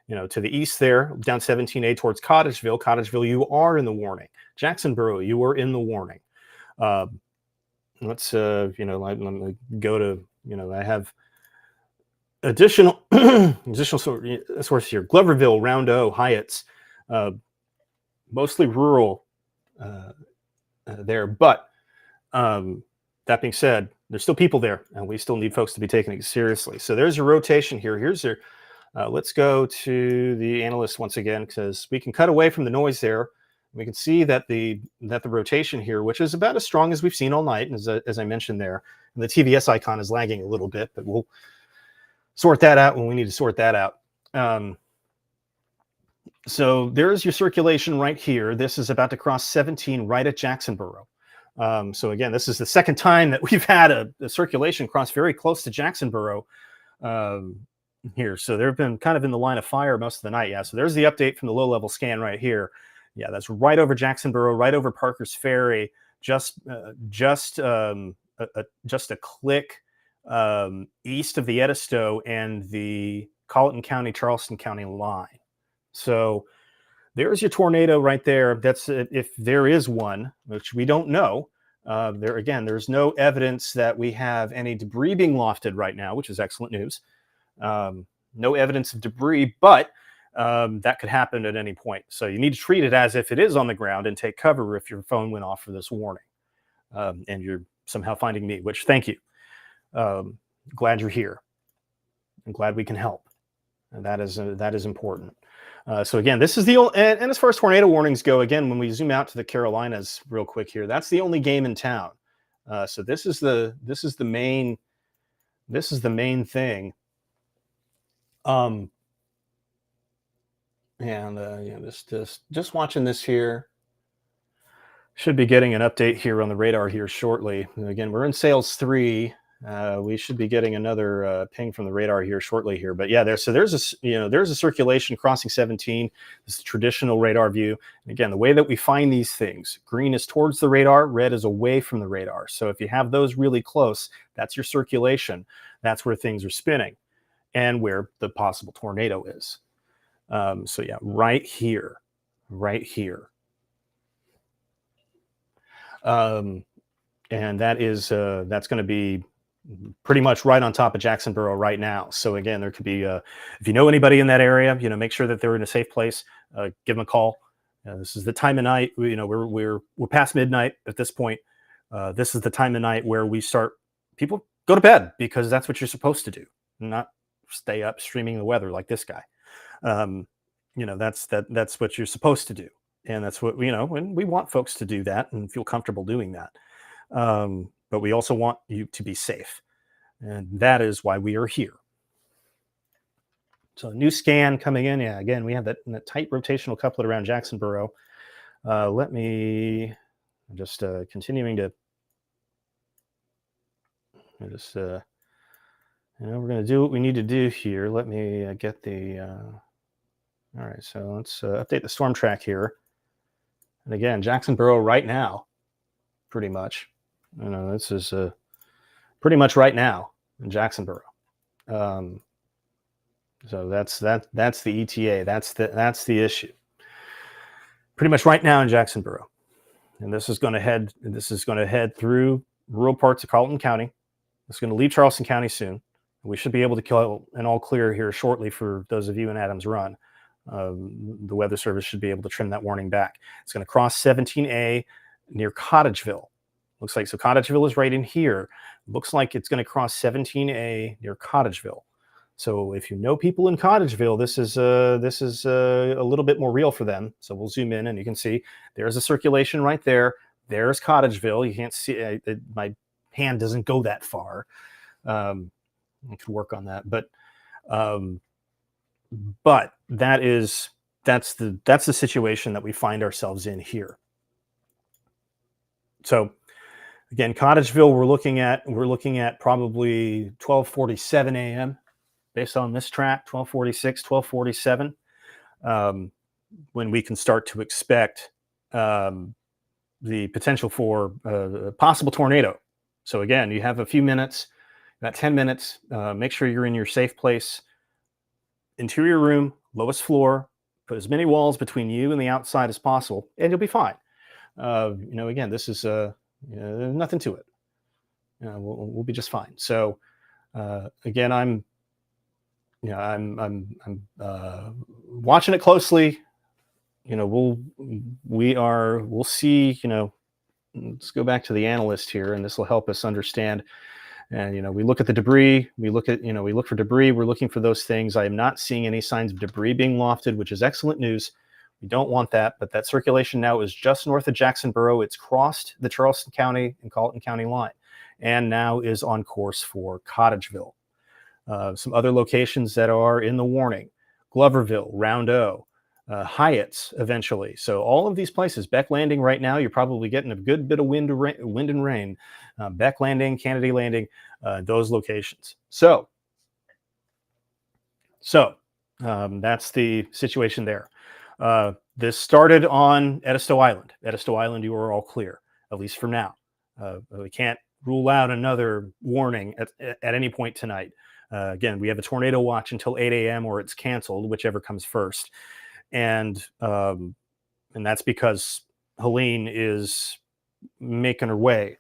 the east there, down 17A towards Cottageville. Cottageville, you are in the warning. Jacksonboro, you are in the warning. Let's, let me go to, I have additional source here. Gloverville, Round O, Hyatts, mostly rural there. But that being said, there's still people there, and we still need folks to be taking it seriously. So there's your rotation here. Here's your, let's go to the analyst once again, because we can cut away from the noise there. We can see that the rotation here, which is about as strong as we've seen all night, as I mentioned there, and the TVS icon is lagging a little bit, but we'll sort that out when we need to sort that out. So there's your circulation right here. This is about to cross 17 right at Jacksonboro. So again, this is the second time that we've had a circulation cross very close to Jacksonboro here. So they've been kind of in the line of fire most of the night. Yeah. So there's the update from the low level scan right here. Yeah, that's right over Jacksonboro, right over Parker's Ferry, just a click east of the Edisto and the Colleton County, Charleston County line. So there's your tornado right there. That's if there is one, which we don't know. There's no evidence that we have any debris being lofted right now, which is excellent news. No evidence of debris, but that could happen at any point. So you need to treat it as if it is on the ground and take cover if your phone went off for this warning. And you're somehow finding me, which thank you. Glad you're here. I'm glad we can help. And that is important. So again, this is the old, and as far as tornado warnings go, again, when we zoom out to the Carolinas real quick here, that's the only game in town. So this is the main thing. Just watching this here. Should be getting an update here on the radar here shortly. Again, we're in sales 3. We should be getting another ping from the radar here shortly here. But yeah, there's a circulation crossing 17. This is traditional radar view. And again, the way that we find these things, green is towards the radar, red is away from the radar. So if you have those really close, that's your circulation. That's where things are spinning and where the possible tornado is. So yeah, right here. And that is that's going to be pretty much right on top of Jacksonboro right now. So again, there could be if you know anybody in that area, make sure that they're in a safe place. Give them a call. This is the time of night. We're past midnight at this point. This is the time of night where we start. People go to bed because that's what you're supposed to do, not stay up streaming the weather like this guy. That's what you're supposed to do, and that's what and we want folks to do that and feel comfortable doing that. But we also want you to be safe, and that is why we are here. So new scan coming in. Yeah, again, we have that tight rotational couplet around Jacksonboro. Let me just continuing to we're going to do what we need to do here. Let me get the all right, so let's update the storm track here. And again, Jacksonboro right now, pretty much. This is pretty much right now in Jacksonboro. So that's the ETA. That's the issue. Pretty much right now in Jacksonboro, and this is going to head through rural parts of Colton County. It's going to leave Charleston County soon. We should be able to kill an all clear here shortly for those of you in Adams Run. The Weather Service should be able to trim that warning back. It's going to cross 17A near Cottageville. Looks like, so Cottageville is right in here. Looks like it's going to cross 17A near Cottageville. So if you know people in Cottageville, this is a little bit more real for them. So we'll zoom in and you can see there's a circulation right there. There's Cottageville. You can't see, my hand doesn't go that far. I could work on that, but that's the situation that we find ourselves in here. So again, Cottageville, we're looking at probably 12:47 a.m. based on this track, 12:46, 12:47, when we can start to expect the potential for a possible tornado. So again, you have a few minutes, about 10 minutes. Make sure you're in your safe place. Interior room, lowest floor. Put as many walls between you and the outside as possible, and you'll be fine. Again, this is there's nothing to it. We'll be just fine. So again, I'm watching it closely. We'll see. Let's go back to the analyst here, and this will help us understand. And we look at the debris. We look for debris. We're looking for those things. I am not seeing any signs of debris being lofted, which is excellent news. We don't want that, but that circulation now is just north of Jacksonboro. It's crossed the Charleston County and Colton County line, and now is on course for Cottageville. Some other locations that are in the warning: Gloverville, Round O, Hyatt's eventually. So all of these places, Beck Landing right now, you're probably getting a good bit of wind and rain. Beck Landing, Kennedy Landing, those locations. So that's the situation there. This started on Edisto Island. Edisto Island, you are all clear, at least for now. We can't rule out another warning at any point tonight. Again, we have a tornado watch until 8 a.m. or it's canceled, whichever comes first. And that's because Helene is making her way,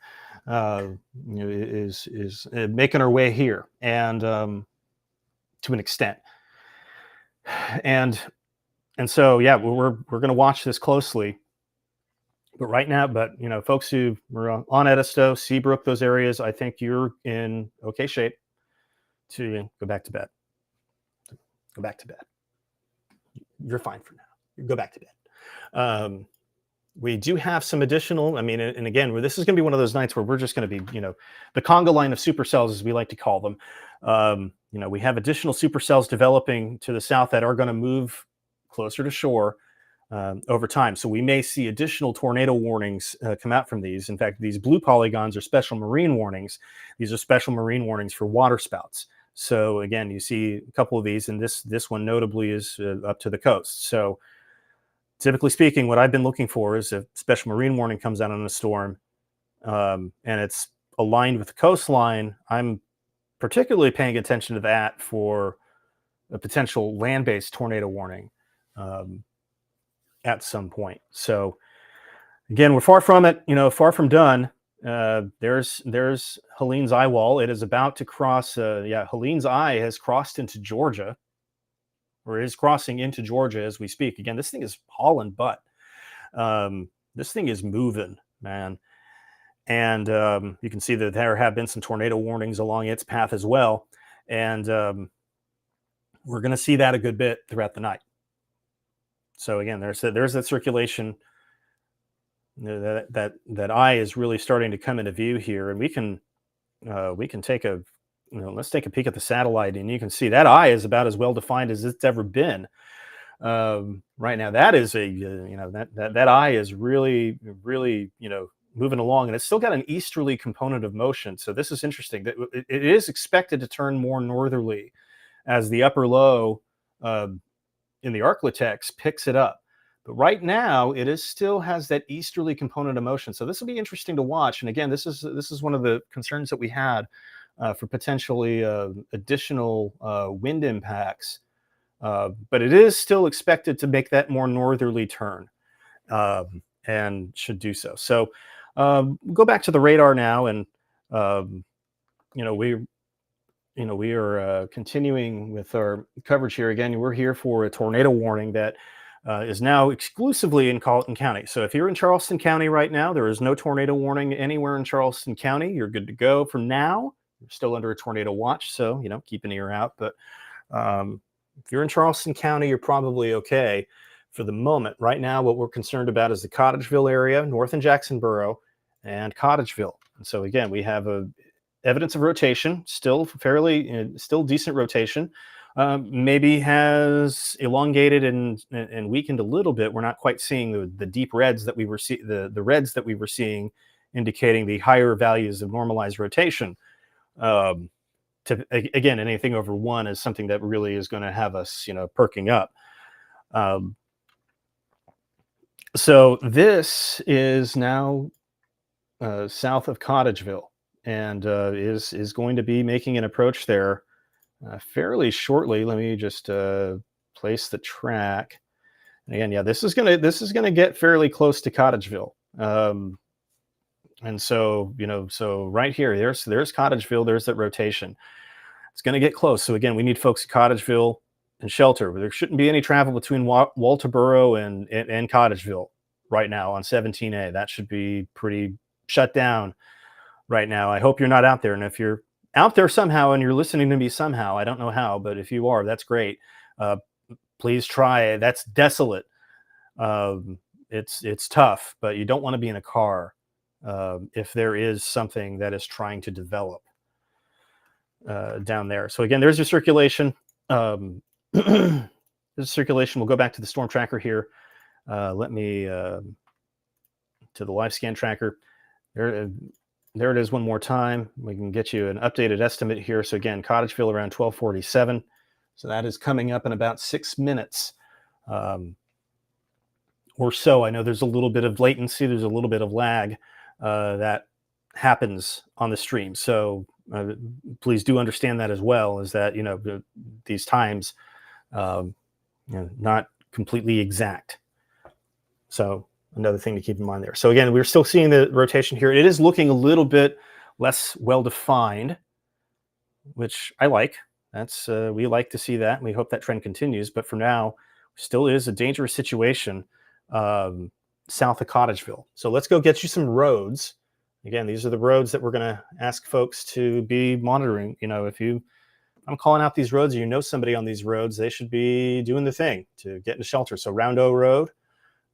is making her way here, and to an extent. And so, yeah, we're going to watch this closely. But right now, folks who are on Edisto, Seabrook, those areas, I think you're in okay shape to go back to bed. Go back to bed. You're fine for now. Go back to bed. We do have some additional, and again, this is going to be one of those nights where we're just going to be, the conga line of supercells, as we like to call them. We have additional supercells developing to the south that are going to move closer to shore. over time. So we may see additional tornado warnings come out from these. In fact, these blue polygons are special marine warnings. These are special marine warnings for water spouts. So again, you see a couple of these, and this one notably is up to the coast. So typically speaking, what I've been looking for is a special marine warning comes out on a storm, and it's aligned with the coastline. I'm particularly paying attention to that for a potential land-based tornado warning at some point. So again, we're far from it, far from done. There's Helene's eye wall. It is about to cross. Helene's eye has crossed into Georgia, or is crossing into Georgia as we speak. Again, this thing is hauling butt. This thing is moving, man. And you can see that there have been some tornado warnings along its path as well. And we're going to see that a good bit throughout the night. So again, there's that circulation. That eye is really starting to come into view here, and we can take a let's take a peek at the satellite, and you can see that eye is about as well defined as it's ever been. Right now, that is that eye is really moving along, and it's still got an easterly component of motion. So this is interesting. That it is expected to turn more northerly as the upper low in the Arklatex picks it up. But right now, it still has that easterly component of motion. So this will be interesting to watch. And again, this is one of the concerns that we had for potentially additional wind impacts. But it is still expected to make that more northerly turn, and should do so. So go back to the radar now, and we are continuing with our coverage here. Again, we're here for a tornado warning that is now exclusively in Colton County. So if you're in Charleston County right now, there is no tornado warning anywhere in Charleston County. You're good to go for now. You're still under a tornado watch, so keep an ear out. But if you're in Charleston County, you're probably okay for the moment. Right now, what we're concerned about is the Cottageville area, north in Jacksonboro, and Cottageville. And so again, we have evidence of rotation, still decent rotation. Maybe has elongated and weakened a little bit. We're not quite seeing the deep reds that we were the reds that we were seeing, indicating the higher values of normalized rotation. Again, anything over 1 is something that really is going to have us, perking up. So this is now south of Cottageville, and is going to be making an approach there fairly shortly. Let me just place the track. And again, this is gonna get fairly close to Cottageville. And so so right here, there's Cottageville. There's that rotation. It's going to get close. So again, we need folks at Cottageville and shelter. There shouldn't be any travel between Walterboro and Cottageville right now on 17A. That should be pretty shut down right now. I hope you're not out there. And if you're out there somehow and you're listening to me somehow, I don't know how, but if you are, that's great. Please try. That's desolate. It's tough, but you don't want to be in a car if there is something that is trying to develop down there. So again, there's your circulation. There's circulation. We'll go back to the storm tracker here. Let me to the live scan tracker. There it is one more time. We can get you an updated estimate here. So again, Cottageville around 1247. So that is coming up in about 6 minutes or so. I know there's a little bit of latency. There's a little bit of lag that happens on the stream. So please do understand that as well, is that, these times, not completely exact. So another thing to keep in mind there. So again, we're still seeing the rotation here. It is looking a little bit less well-defined, which I like. We like to see that. And we hope that trend continues. But for now, still is a dangerous situation south of Cottageville. So let's go get you some roads. Again, these are the roads that we're going to ask folks to be monitoring. I'm calling out these roads, somebody on these roads, they should be doing the thing to get into shelter. So Round O Road,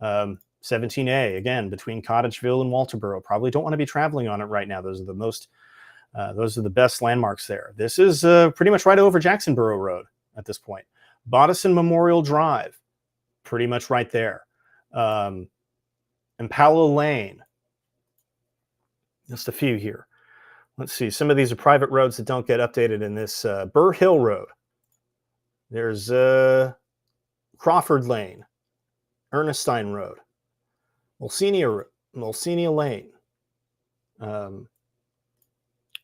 17A, again, between Cottageville and Walterboro. Probably don't want to be traveling on it right now. Those are the best landmarks there. This is pretty much right over Jacksonboro Road at this point. Bodison Memorial Drive, pretty much right there. Impala Lane. Just a few here. Let's see. Some of these are private roads that don't get updated in this. Burr Hill Road. There's Crawford Lane, Ernestine Road, Mulsenia Lane,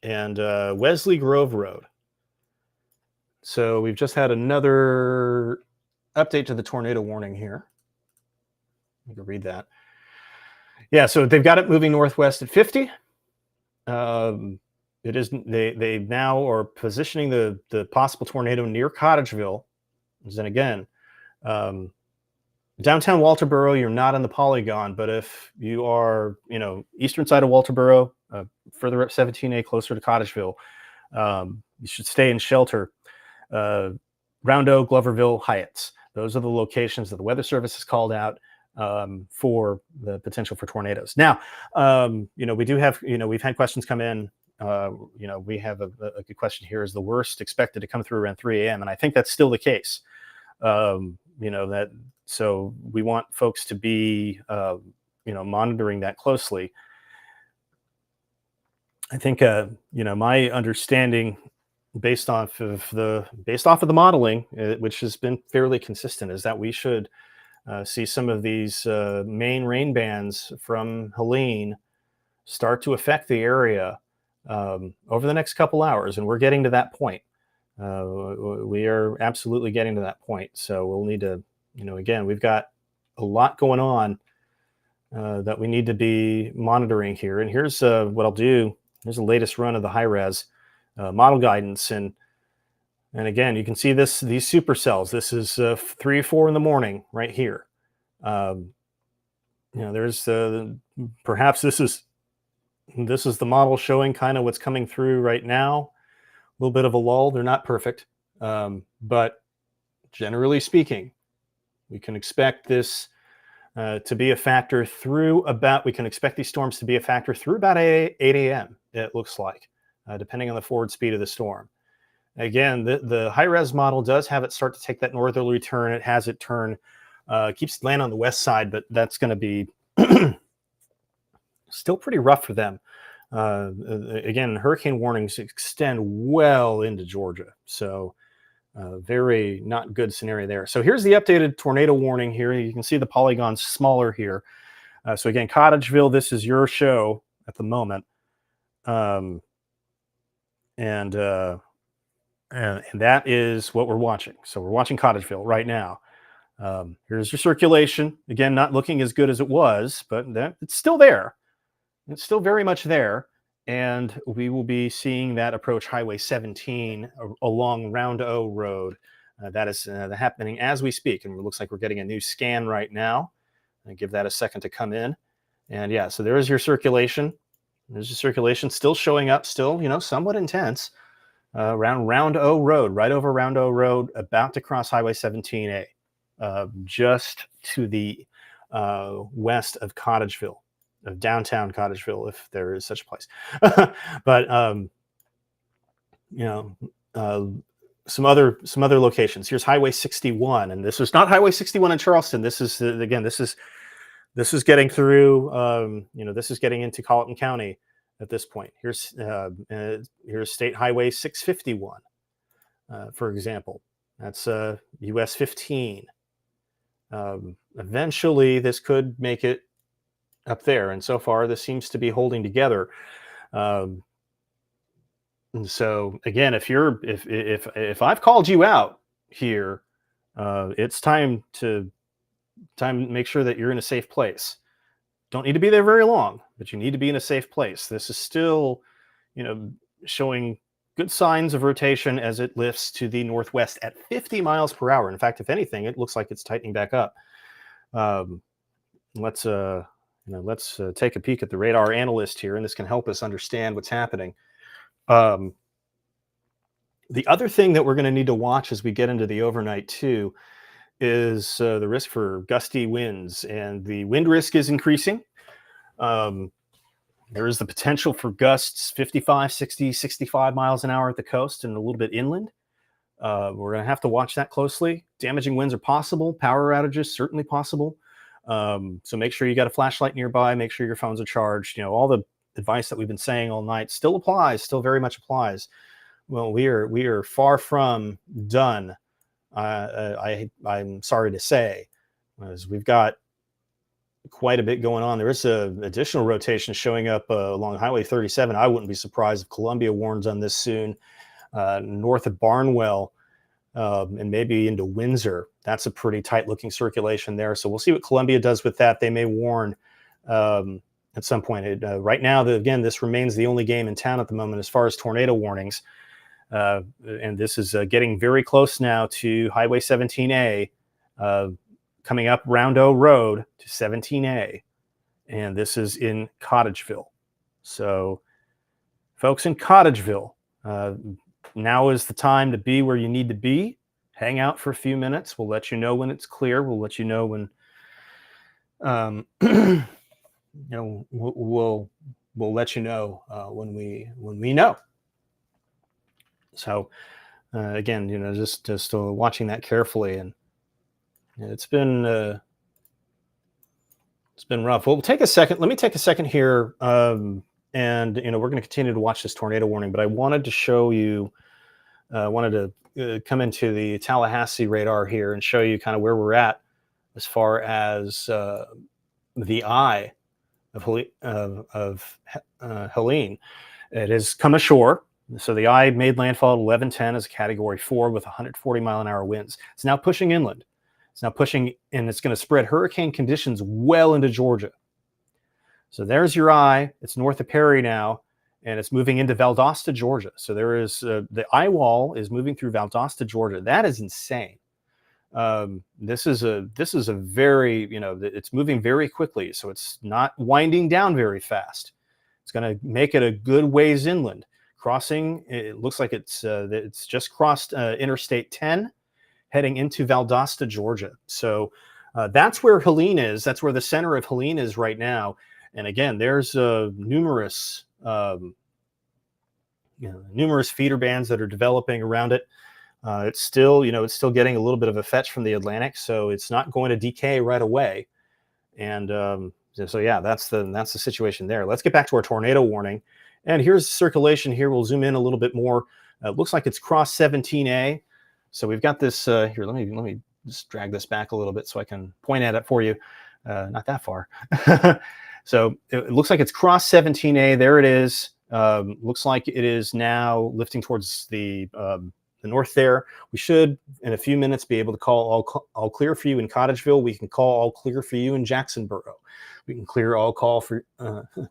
and Wesley Grove Road. So we've just had another update to the tornado warning here. You can read that. Yeah, so they've got it moving northwest at 50. It is they now are positioning the possible tornado near Cottageville. And again, downtown Walterboro, you're not in the polygon, but if you are, eastern side of Walterboro, further up 17A, closer to Cottageville, you should stay in shelter. Round Oak, Gloverville, Hyatts. Those are the locations that the Weather Service has called out for the potential for tornadoes. Now, we do have, we've had questions come in. We have a good question here. Is the worst expected to come through around 3 a.m.? And I think that's still the case. So we want folks to be, monitoring that closely. I think, my understanding based off of the modeling, which has been fairly consistent, is that we should see some of these main rain bands from Helene start to affect the area over the next couple hours, and we're getting to that point. We are absolutely getting to that point. So we'll need to, again, we've got a lot going on that we need to be monitoring here. And here's what I'll do. Here's the latest run of the high res model guidance, and again, you can see these supercells. This is 3 or 4 in the morning right here. There's perhaps this is the model showing kind of what's coming through right now. A little bit of a lull. They're not perfect, but generally speaking, we can expect this to be a factor through about. We can expect these storms to be a factor through about 8 a.m. It looks like, depending on the forward speed of the storm. Again, the high-res model does have it start to take that northerly turn. It has it turn, keeps land on the west side, but that's going to be still pretty rough for them. Again, hurricane warnings extend well into Georgia, so very not good scenario there. So here's the updated tornado warning here. You can see the polygons smaller here. So again, Cottageville, this is your show at the moment. And that is what we're watching. So we're watching Cottageville right now. Here's your circulation. Again, not looking as good as it was, but it's still there. It's still very much there. And we will be seeing that approach Highway 17 along Round O Road. That is happening as we speak. And it looks like we're getting a new scan right now. And give that a second to come in. And yeah, so there is your circulation. There's your circulation still showing up, still, somewhat intense. Around Round O Road, right over Round O Road, about to cross Highway 17A, just to the west of Cottageville, of downtown Cottageville, if there is such a place. But some other locations. Here's Highway 61, and this is not Highway 61 in Charleston. This is again, this is getting through. This is getting into Colton County. At this point, here's State Highway 651, for example. That's US 15. Eventually, this could make it up there, and so far, this seems to be holding together. And so, again, if I've called you out here, it's time to make sure that you're in a safe place. Don't need to be there very long, but you need to be in a safe place. This is still, showing good signs of rotation as it lifts to the northwest at 50 miles per hour. In fact, if anything, it looks like it's tightening back up. Let's take a peek at the radar analyst here, and this can help us understand what's happening. The other thing that we're going to need to watch as we get into the overnight too is the risk for gusty winds, and the wind risk is increasing. There is the potential for gusts 55, 60, 65 miles an hour at the coast and a little bit inland. We're going to have to watch that closely. Damaging winds are possible. Power outages certainly possible. So make sure you got a flashlight nearby. Make sure your phones are charged. All the advice that we've been saying all night still applies. Still very much applies. Well, we are far from done. I'm sorry to say, as we've got quite a bit going on. There is an additional rotation showing up along Highway 37. I wouldn't be surprised if Columbia warns on this soon, north of Barnwell, and maybe into Windsor. That's a pretty tight looking circulation there. So we'll see what Columbia does with that. They may warn at some point. Right now, again, this remains the only game in town at the moment as far as tornado warnings. And this is getting very close now to Highway 17A, coming up Round O Road to 17A. And this is in Cottageville. So folks in Cottageville, now is the time to be where you need to be. Hang out for a few minutes. We'll let you know when it's clear. We'll let you know when, we'll let you know when we know. So again, just watching that carefully, and it's been rough. Well, we'll take a second. Let me take a second here, and we're going to continue to watch this tornado warning. But I wanted to show you, wanted to come into the Tallahassee radar here and show you kind of where we're at as far as the eye of Helene. It has come ashore. So the eye made landfall at 11:10 as a Category 4 with 140 mile an hour winds. It's now pushing inland. It's now pushing, and it's going to spread hurricane conditions well into Georgia. So there's your eye. It's north of Perry now, and it's moving into Valdosta, Georgia. So there is the eye wall is moving through Valdosta, Georgia. That is insane. This is a very, it's moving very quickly. So it's not winding down very fast. It's going to make it a good ways inland. Crossing, it looks like it's just crossed Interstate 10, heading into Valdosta, Georgia. So that's where Helene is. That's where the center of Helene is right now. And again, there's numerous feeder bands that are developing around it. It's still getting a little bit of a fetch from the Atlantic, so it's not going to decay right away. And so yeah, that's the situation there. Let's get back to our tornado warning. And here's circulation here. We'll zoom in a little bit more. It looks like it's crossed 17A. So we've got this here. Let me just drag this back a little bit so I can point at it for you. Not that far. So it looks like it's crossed 17A. There it is. Looks like it is now lifting towards the north there. We should, in a few minutes, be able to call all clear for you in Cottageville. We can call all clear for you in Jacksonboro. We can clear all call for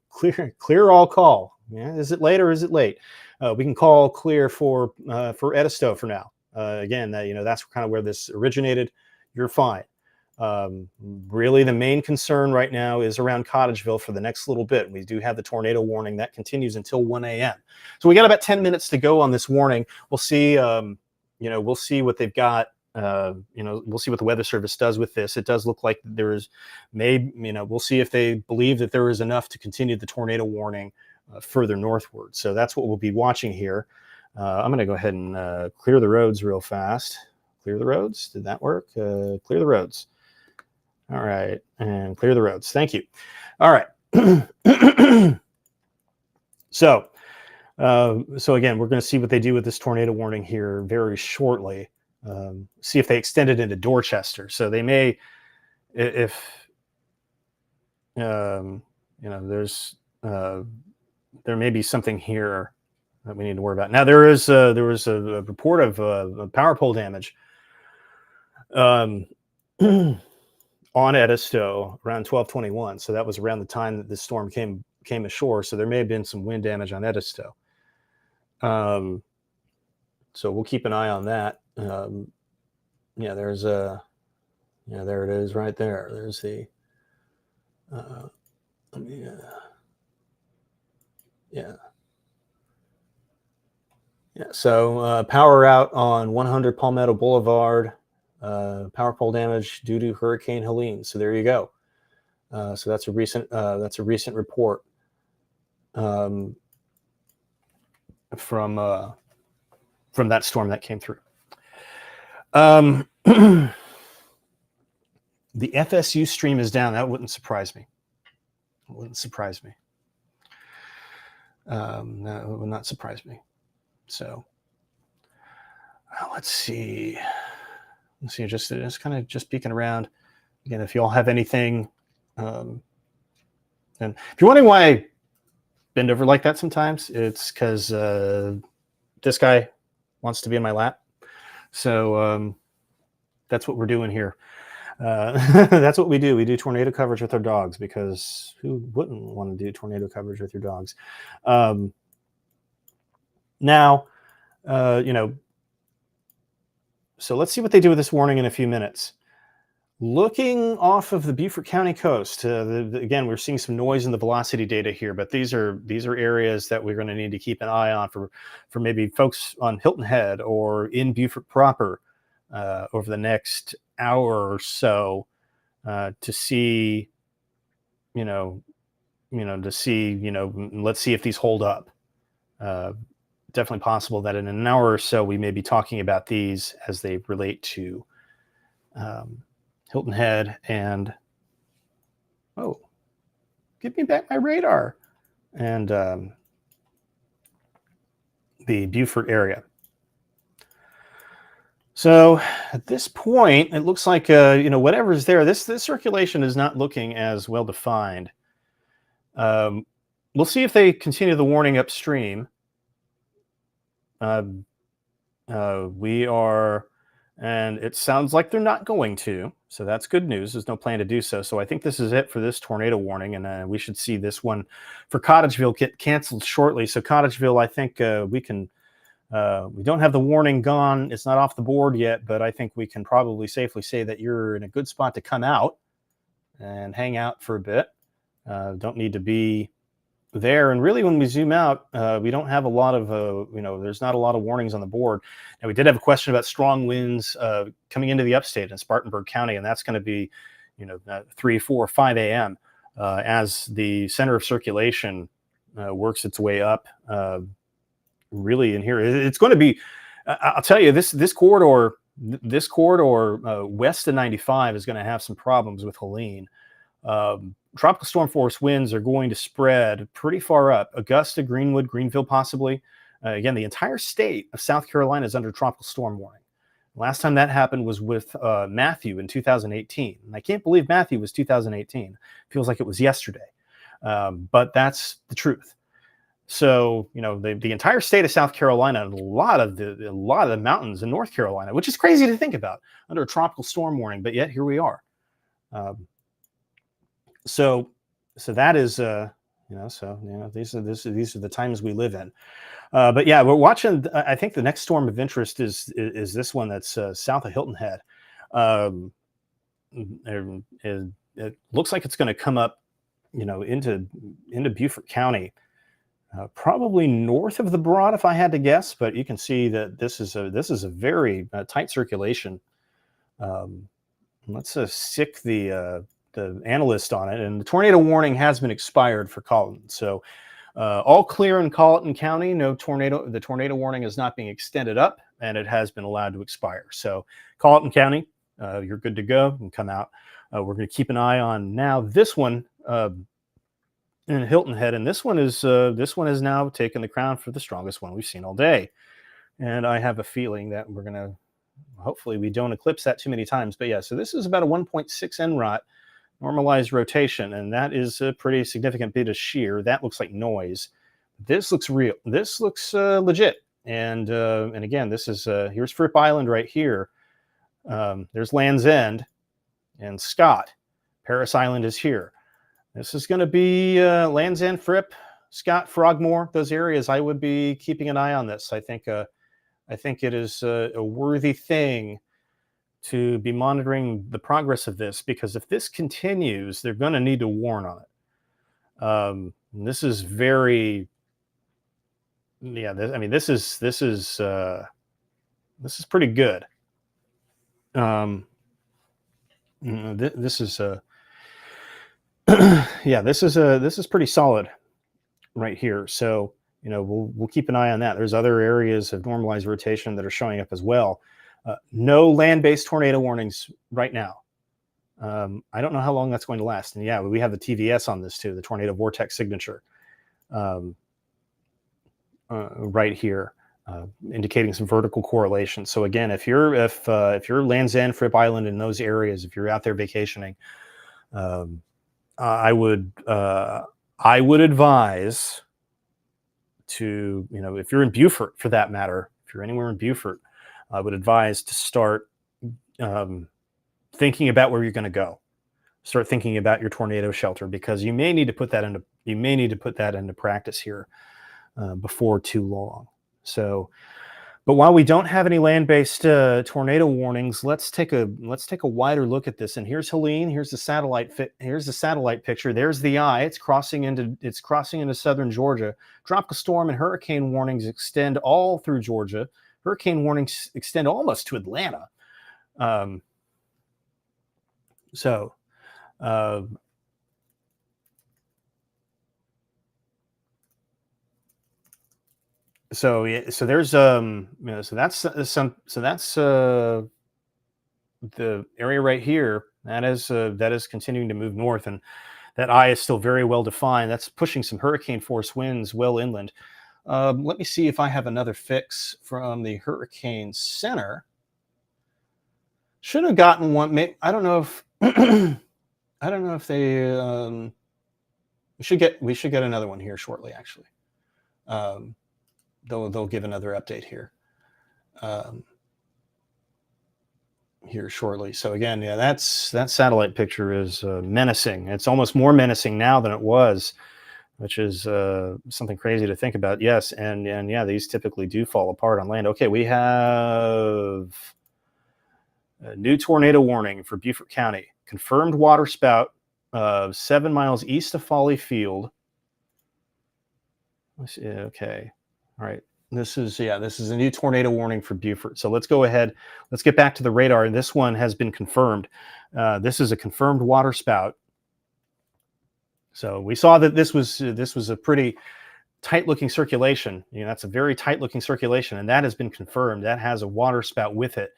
clear all call. Yeah, is it late or is it late? We can call clear for Edisto for now. Again, that's kind of where this originated. You're fine. Really, the main concern right now is around Cottageville for the next little bit. We do have the tornado warning that continues until 1 a.m. So we got about 10 minutes to go on this warning. We'll see. We'll see what they've got. We'll see what the Weather Service does with this. It does look like there is, we'll see if they believe that there is enough to continue the tornado warning further northward. So that's what we'll be watching here. I'm going to go ahead and clear the roads real fast. Clear the roads. Did that work? Clear the roads. All right. And clear the roads. Thank you. All right. So again, we're going to see what they do with this tornado warning here very shortly. See if they extend it into Dorchester. So they may, if there may be something here that we need to worry about. Now there was a report of power pole damage on Edisto around 12:21. So that was around the time that this storm came ashore. So there may have been some wind damage on Edisto. So we'll keep an eye on that. There it is right there. There's the So power out on 100 Palmetto Boulevard. Power pole damage due to Hurricane Helene. So there you go. So that's a recent report from that storm that came through. The FSU stream is down. That wouldn't surprise me. It wouldn't surprise me. That would not surprise me. So let's see. Just kind of just peeking around. Again, if you all have anything, and if you're wondering why I bend over like that sometimes, it's because this guy wants to be in my lap. So that's what we're doing here. That's what we do. We do tornado coverage with our dogs, because who wouldn't want to do tornado coverage with your dogs? Now, so let's see what they do with this warning in a few minutes. Looking off of the Beaufort County coast, again, we're seeing some noise in the velocity data here, but these are areas that we're going to need to keep an eye on for maybe folks on Hilton Head or in Beaufort proper over the next hour or so to see, let's see if these hold up. Definitely possible that in an hour or so we may be talking about these as they relate to Hilton Head and, give me back my radar, and the Beaufort area. So at this point, it looks like, whatever's there, this circulation is not looking as well defined. We'll see if they continue the warning upstream. We are, and it sounds like they're not going to, so that's good news. There's no plan to do so. So I think this is it for this tornado warning, and we should see this one for Cottageville get canceled shortly. So Cottageville, I think we don't have the warning gone. It's not off the board yet, but I think we can probably safely say that you're in a good spot to come out and hang out for a bit. Don't need to be there. And really, when we zoom out, we don't have a lot of, there's not a lot of warnings on the board. And we did have a question about strong winds coming into the upstate in Spartanburg County, and that's going to be, 3, 4, 5 a.m. As the center of circulation works its way up. Really, in here, it's going to be. I'll tell you, this corridor west of 95 is going to have some problems with Helene. Tropical storm force winds are going to spread pretty far up. Augusta, Greenwood, Greenville, possibly. Again, the entire state of South Carolina is under tropical storm warning. Last time that happened was with Matthew in 2018. And I can't believe Matthew was 2018. Feels like it was yesterday. But that's the truth. So, the entire state of South Carolina and a lot of the mountains in North Carolina, which is crazy to think about, under a tropical storm warning. But yet here we are. So that is, these are the times we live in. But yeah, we're watching. I think the next storm of interest is this one that's south of Hilton Head. It looks like it's going to come up, into Beaufort County, probably north of the Broad, if I had to guess. But you can see that this is a very tight circulation. Let's stick the analyst on it, and the tornado warning has been expired for Colleton. So all clear in Colleton County. No tornado. The tornado warning is not being extended up, and it has been allowed to expire. So Colleton County, you're good to go and come out. We're going to keep an eye on now this one in Hilton Head, and this one has now taken the crown for the strongest one we've seen all day. And I have a feeling that we're going to, hopefully we don't eclipse that too many times. But yeah, so this is about a 1.6 NROT. Normalized rotation, and that is a pretty significant bit of shear. That looks like noise. This looks real. This looks legit. And again, this is here's Fripp Island right here. There's Land's End and Scott. Paris Island is here. This is going to be Land's End, Fripp, Scott, Frogmore. Those areas. I would be keeping an eye on this. I think it is a worthy thing to be monitoring the progress of this, because if this continues, they're going to need to warn on it. This is very, this is pretty good. This is pretty solid right here. So we'll keep an eye on that. There's other areas of normalized rotation that are showing up as well. No land-based tornado warnings right now. I don't know how long that's going to last. And yeah, we have the TVS on this too, the tornado vortex signature, right here, indicating some vertical correlation. So again, if you're Land's End, Fripp Island, in those areas, if you're out there vacationing, I would advise to, if you're in Beaufort, for that matter, if you're anywhere in Beaufort, I would advise to start thinking about where you're going to go. Start thinking about your tornado shelter, because you may need to put that into practice here before too long. So, but while we don't have any land-based tornado warnings, let's take a wider look at this. And here's Helene. Here's the satellite picture. There's the eye. It's crossing into southern Georgia. Tropical storm and hurricane warnings extend all through Georgia. Hurricane warnings extend almost to Atlanta. So there's that's the area right here that is continuing to move north, and that eye is still very well defined. That's pushing some hurricane force winds well inland. Let me see if I have another fix from the Hurricane Center. Should have gotten one. I don't know if they. We should get another one here shortly. Actually, they'll give another update here. Here shortly. So again, yeah, that satellite picture is menacing. It's almost more menacing now than it was, which is something crazy to think about. Yes, and yeah, these typically do fall apart on land. Okay, we have a new tornado warning for Beaufort County. Confirmed water spout 7 miles east of Folly Field. Let's see. Okay, all right. This is a new tornado warning for Beaufort. So let's go ahead. Let's get back to the radar. This one has been confirmed. This is a confirmed water spout. So we saw that this was a pretty tight-looking circulation. That's a very tight-looking circulation, and that has been confirmed. That has a water spout with it,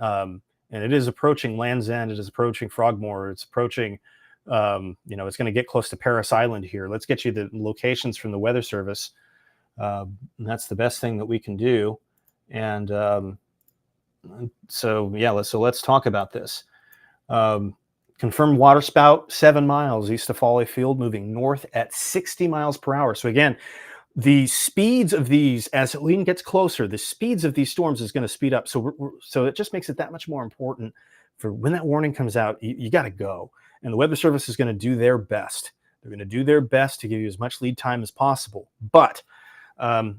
and it is approaching Land's End. It is approaching Frogmore. It's approaching. It's going to get close to Paris Island here. Let's get you the locations from the Weather Service. That's the best thing that we can do. And let's talk about this. Confirmed water spout 7 miles east of Folly Field, moving north at 60 miles per hour. So again, the speeds of these, as Helene gets closer, the speeds of these storms is going to speed up. So it just makes it that much more important for when that warning comes out, you got to go. And the Weather Service is going to do their best. They're going to do their best to give you as much lead time as possible. But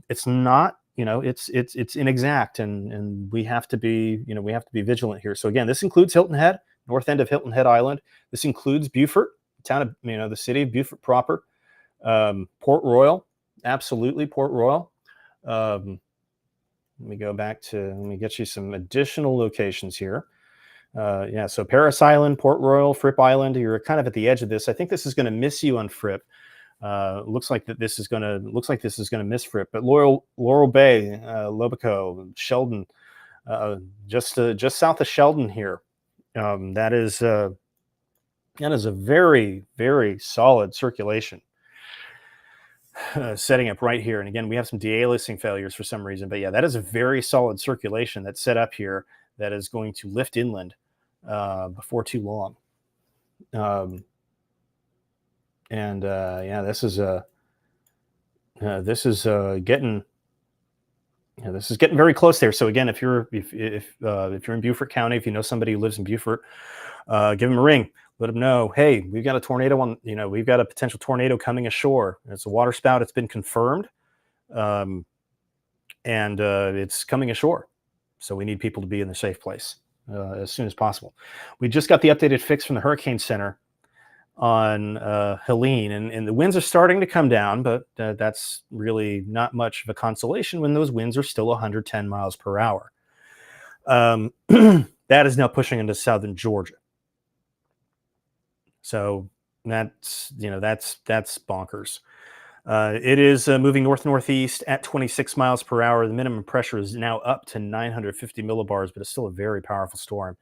it's not, it's inexact, and we have to be vigilant here. So again, this includes Hilton Head, north end of Hilton Head Island. This includes Beaufort, town of, the city of Beaufort proper, Port Royal, absolutely Port Royal. Let me get you some additional locations here. So Paris Island, Port Royal, Fripp Island, you're kind of at the edge of this. I think this is going to miss you on Fripp. Looks like this is going to miss Fripp, but Laurel Bay, Lobico, Sheldon, just south of Sheldon here. That is a very, very solid circulation setting up right here. And again, we have some de-aliasing failures for some reason, but yeah, that is a very solid circulation that's set up here that is going to lift inland before too long. This is getting very close there. So again, if you're in Beaufort County, if you know somebody who lives in Beaufort, give them a ring. Let them know, hey, we've got a tornado we've got a potential tornado coming ashore. It's a water spout. It's been confirmed, and it's coming ashore. So we need people to be in the safe place as soon as possible. We just got the updated fix from the Hurricane Center on Helene, and the winds are starting to come down, but that's really not much of a consolation when those winds are still 110 miles per hour. That is now pushing into southern Georgia. So that's bonkers. It is moving north-northeast at 26 miles per hour. The minimum pressure is now up to 950 millibars, but it's still a very powerful storm.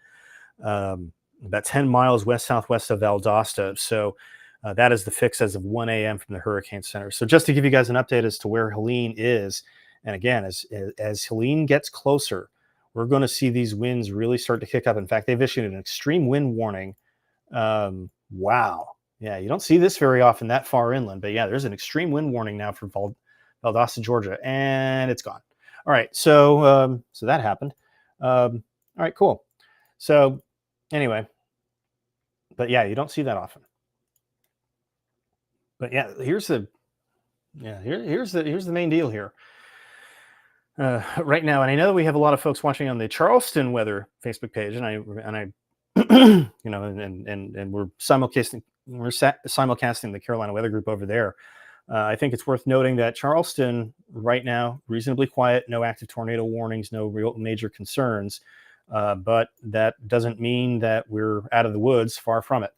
about 10 miles west-southwest of Valdosta. So that is the fix as of 1 a.m. from the Hurricane Center. So just to give you guys an update as to where Helene is, and again, as Helene gets closer, we're going to see these winds really start to kick up. In fact, they've issued an extreme wind warning. Wow. Yeah, you don't see this very often that far inland, but yeah, there's an extreme wind warning now for Valdosta, Georgia, and it's gone. All right, so so that happened. All right, cool. So anyway, but yeah, you don't see that often. But yeah, here's the main deal here. Right now, and I know that we have a lot of folks watching on the Charleston weather Facebook page, and I you know, and we're simulcasting the Carolina Weather Group over there. I think it's worth noting that Charleston right now reasonably quiet, no active tornado warnings, no real major concerns, but that doesn't mean that we're out of the woods. Far from it.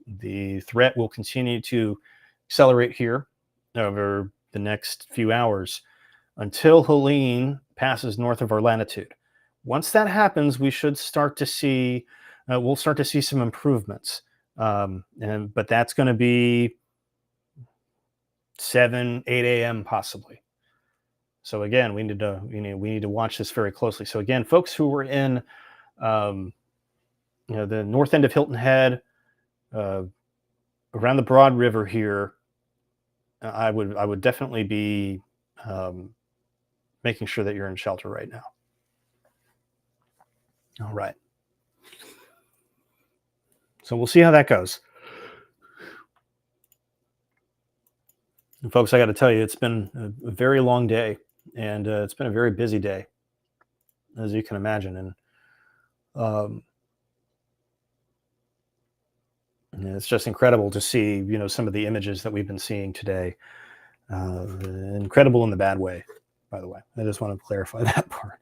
The threat will continue to accelerate here over the next few hours until Helene passes north of our latitude. Once that happens, we should start to see, we'll start to see some improvements. But that's going to be 7, 8 a.m. possibly. So again, we need to watch this very closely. So again, folks who were in, the north end of Hilton Head, around the Broad River here, I would definitely be making sure that you're in shelter right now. All right. So we'll see how that goes. And folks, I got to tell you, it's been a very long day, and it's been a very busy day, as you can imagine. And it's just incredible to see, some of the images that we've been seeing today. Incredible in the bad way, by the way. I just want to clarify that part.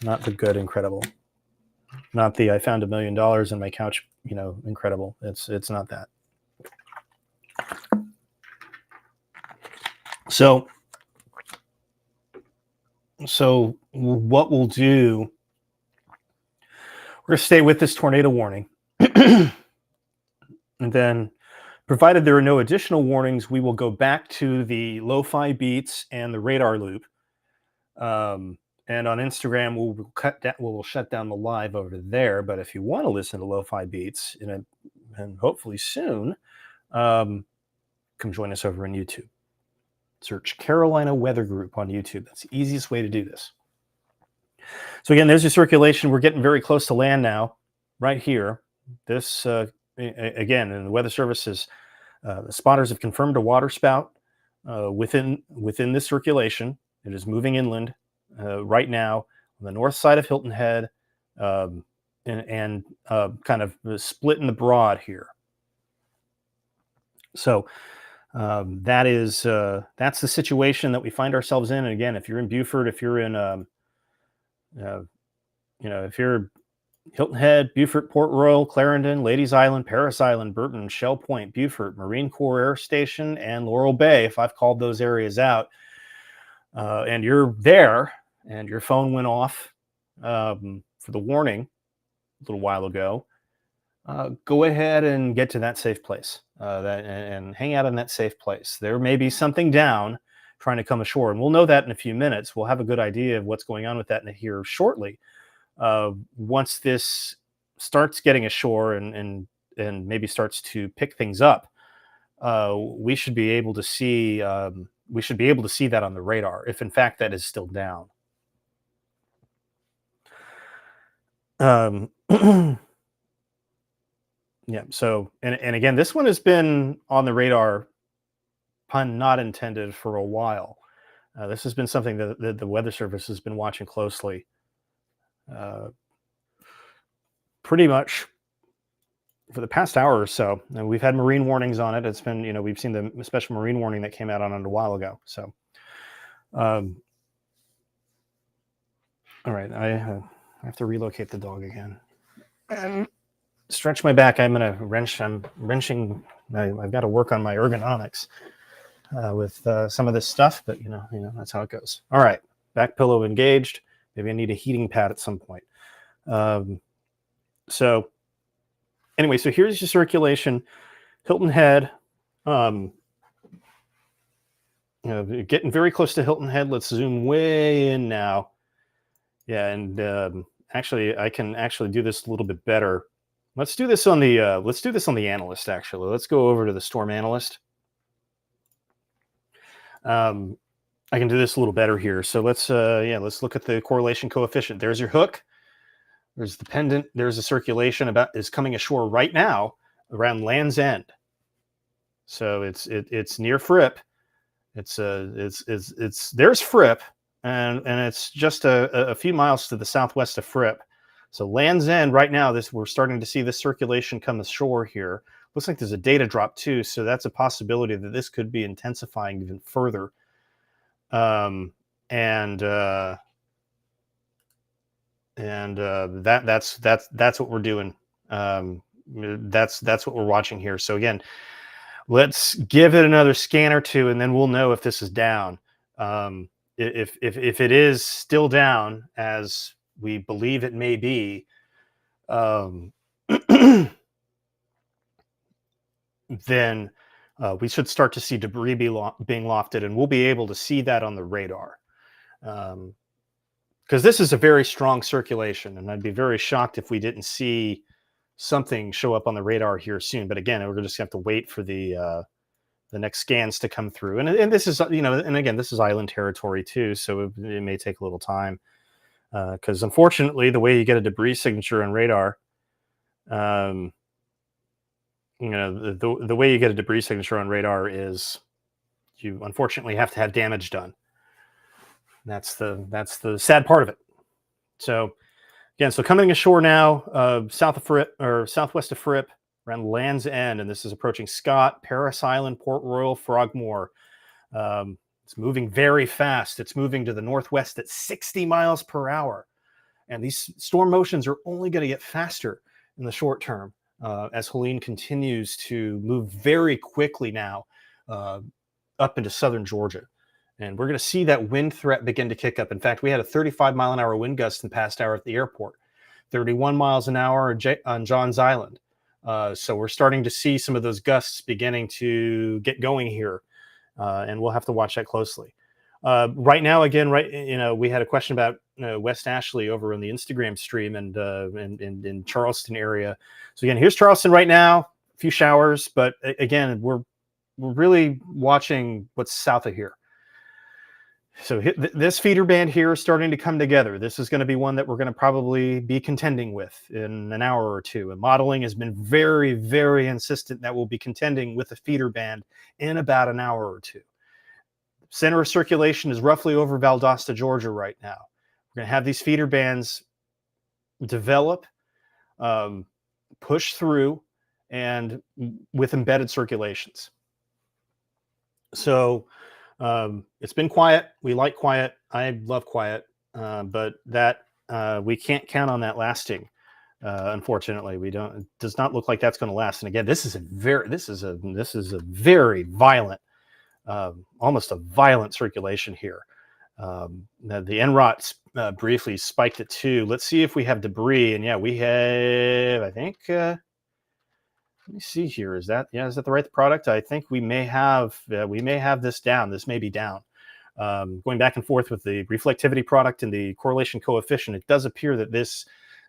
Not the good incredible. Not the I found $1 million in my couch, incredible. It's not that. So what we'll do, we're going to stay with this tornado warning. And then, provided there are no additional warnings, we will go back to the lo-fi beats and the radar loop. And on Instagram, we'll shut down the live over there. But if you want to listen to lo-fi beats, and hopefully soon, come join us over on YouTube. Search Carolina Weather Group on YouTube. That's the easiest way to do this. So again, there's your circulation. We're getting very close to land now, right here. This, again, in the Weather Services, the spotters have confirmed a water spout within this circulation. It is moving inland right now on the north side of Hilton Head, and kind of split in the Broad here. So that's the situation that we find ourselves in. And again, if you're in Beaufort, if you're in if you're Hilton Head, Beaufort, Port Royal, Clarendon, Ladies Island, Paris Island, Burton, Shell Point, Beaufort, Marine Corps Air Station, and Laurel Bay, if I've called those areas out, and you're there and your phone went off for the warning a little while ago, go ahead and get to that safe place and hang out in that safe place. There may be something down trying to come ashore, and we'll know that in a few minutes. We'll have a good idea of what's going on with that in here shortly. Once this starts getting ashore and maybe starts to pick things up, we should be able to see that on the radar, if in fact that is still down. Yeah. So, and again, this one has been on the radar, pun not intended, for a while. This has been something that the Weather Service has been watching closely. Pretty much for the past hour or so, and we've had marine warnings on it. It's been, we've seen the special marine warning that came out on it a while ago. So, all right, I have to relocate the dog again and stretch my back. I'm wrenching. I've got to work on my ergonomics with some of this stuff, but that's how it goes. All right, back pillow engaged. Maybe I need a heating pad at some point. So anyway, so here's your circulation. Hilton Head, getting very close to Hilton Head. Let's zoom way in now. Yeah, and actually, I can actually do this a little bit better. Let's do this on the analyst. Actually, let's go over to the storm analyst. I can do this a little better here. So let's look at the correlation coefficient. There's your hook. There's the pendant. There's a circulation is coming ashore right now around Land's End. So it's near Fripp. It's there's Fripp, and it's just a few miles to the southwest of Fripp. So Land's End right now, we're starting to see this circulation come ashore here. Looks like there's a data drop too, so that's a possibility that this could be intensifying even further. That's what we're doing. That's what we're watching here. So again, let's give it another scan or two, and then we'll know if this is down. If it is still down, as we believe it may be, then we should start to see debris being lofted, and we'll be able to see that on the radar. Because this is a very strong circulation, and I'd be very shocked if we didn't see something show up on the radar here soon. But again, we're just going to have to wait for the next scans to come through. And this is, and again, this is island territory too, so it may take a little time. Because unfortunately, the way you get a debris signature on radar, the way you get a debris signature on radar is you unfortunately have to have damage done. That's the sad part of it. So again, so coming ashore now, south of Fripp, or southwest of Fripp, around Land's End, and this is approaching Scott, Paris Island, Port Royal, Frogmore. It's moving very fast. It's moving to the northwest at 60 miles per hour. And these storm motions are only going to get faster in the short term as Helene continues to move very quickly now up into southern Georgia. And we're going to see that wind threat begin to kick up. In fact, we had a 35-mile-an-hour wind gust in the past hour at the airport, 31 miles an hour on Johns Island. So we're starting to see some of those gusts beginning to get going here. And we'll have to watch that closely. Right now, again, we had a question about West Ashley over on the Instagram stream and in Charleston area. So again, here's Charleston right now, a few showers, but again, we're really watching what's south of here. So this feeder band here is starting to come together. This is going to be one that we're going to probably be contending with in an hour or two. And modeling has been very, very insistent that we'll be contending with the feeder band in about an hour or two. Center of circulation is roughly over Valdosta, Georgia right now. We're going to have these feeder bands develop, push through, and with embedded circulations. So it's been quiet. We like quiet. I love quiet, but that we can't count on that lasting. Unfortunately, we don't. It does not look like that's going to last. And again, this is a very violent, almost a violent circulation here. The NROT briefly spiked at 2. Let's see if we have debris. And yeah, we have. I think. Let me see here. Is that the right product? I think we may have this down. This may be down. Going back and forth with the reflectivity product and the correlation coefficient, it does appear that this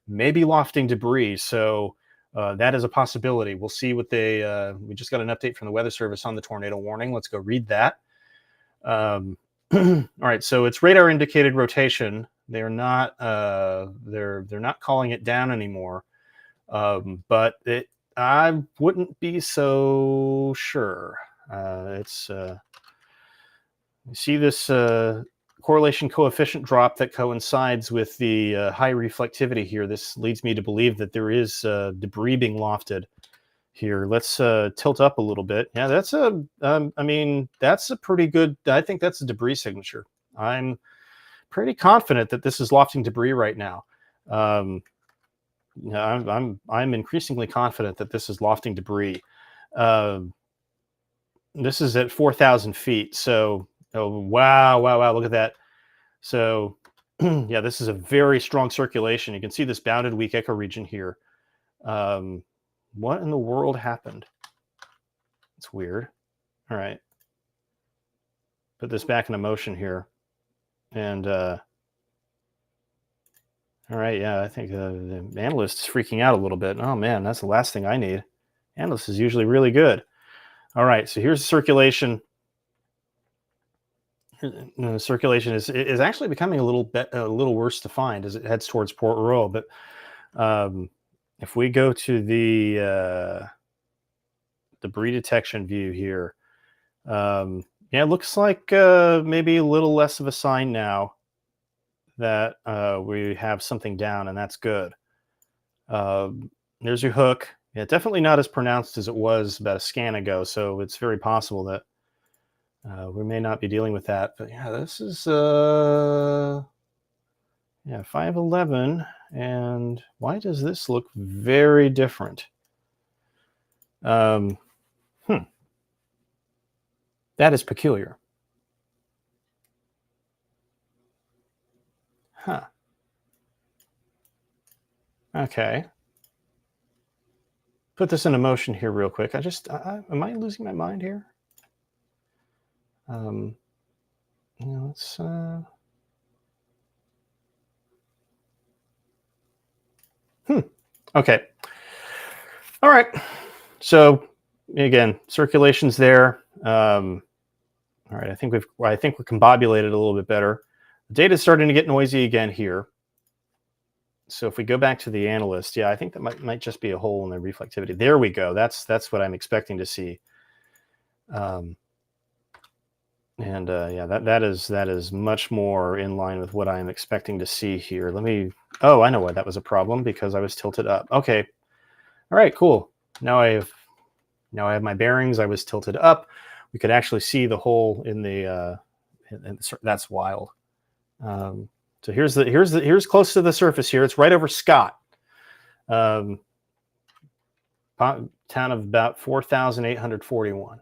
may be lofting debris. So that is a possibility. We'll see what we just got an update from the Weather Service on the tornado warning. Let's go read that. All right. So it's radar indicated rotation. They're not not calling it down anymore. But I wouldn't be so sure. You see this correlation coefficient drop that coincides with the high reflectivity here. This leads me to believe that there is debris being lofted here. Let's tilt up a little bit. Yeah, that's that's a pretty good. I think that's a debris signature. I'm pretty confident that this is lofting debris right now. I'm increasingly confident that this is lofting debris. This is at 4,000 feet. So, wow, look at that. So, yeah, this is a very strong circulation. You can see this bounded weak echoregion here. What in the world happened? It's weird. All right. Put this back into motion here. And all right, yeah, I think the analyst is freaking out a little bit. Oh man, that's the last thing I need. Analyst is usually really good. All right, so here's the circulation. The circulation is actually becoming a little worse to find as it heads towards Port Royal. But if we go to the debris detection view here, yeah, it looks like maybe a little less of a sign now that we have something down, and that's good. There's your hook. Yeah, definitely not as pronounced as it was about a scan ago, so it's very possible that we may not be dealing with that. But yeah, this is 511, and why does this look very different? That is peculiar. Huh. Okay. Put this into motion here real quick. Am I losing my mind here? Let's okay. All right. So again, circulation's there. All right. I think we're combobulated a little bit better. The data's starting to get noisy again here. So if we go back to the analyst, yeah, I think that might just be a hole in the reflectivity. There we go. That's what I'm expecting to see. Yeah, that is much more in line with what I'm expecting to see here. Oh, I know why that was a problem, because I was tilted up. Okay. All right, cool. Now I have my bearings. I was tilted up. We could actually see the hole in the that's wild. So here's close to the surface here. It's right over Scott. Town of about 4,841.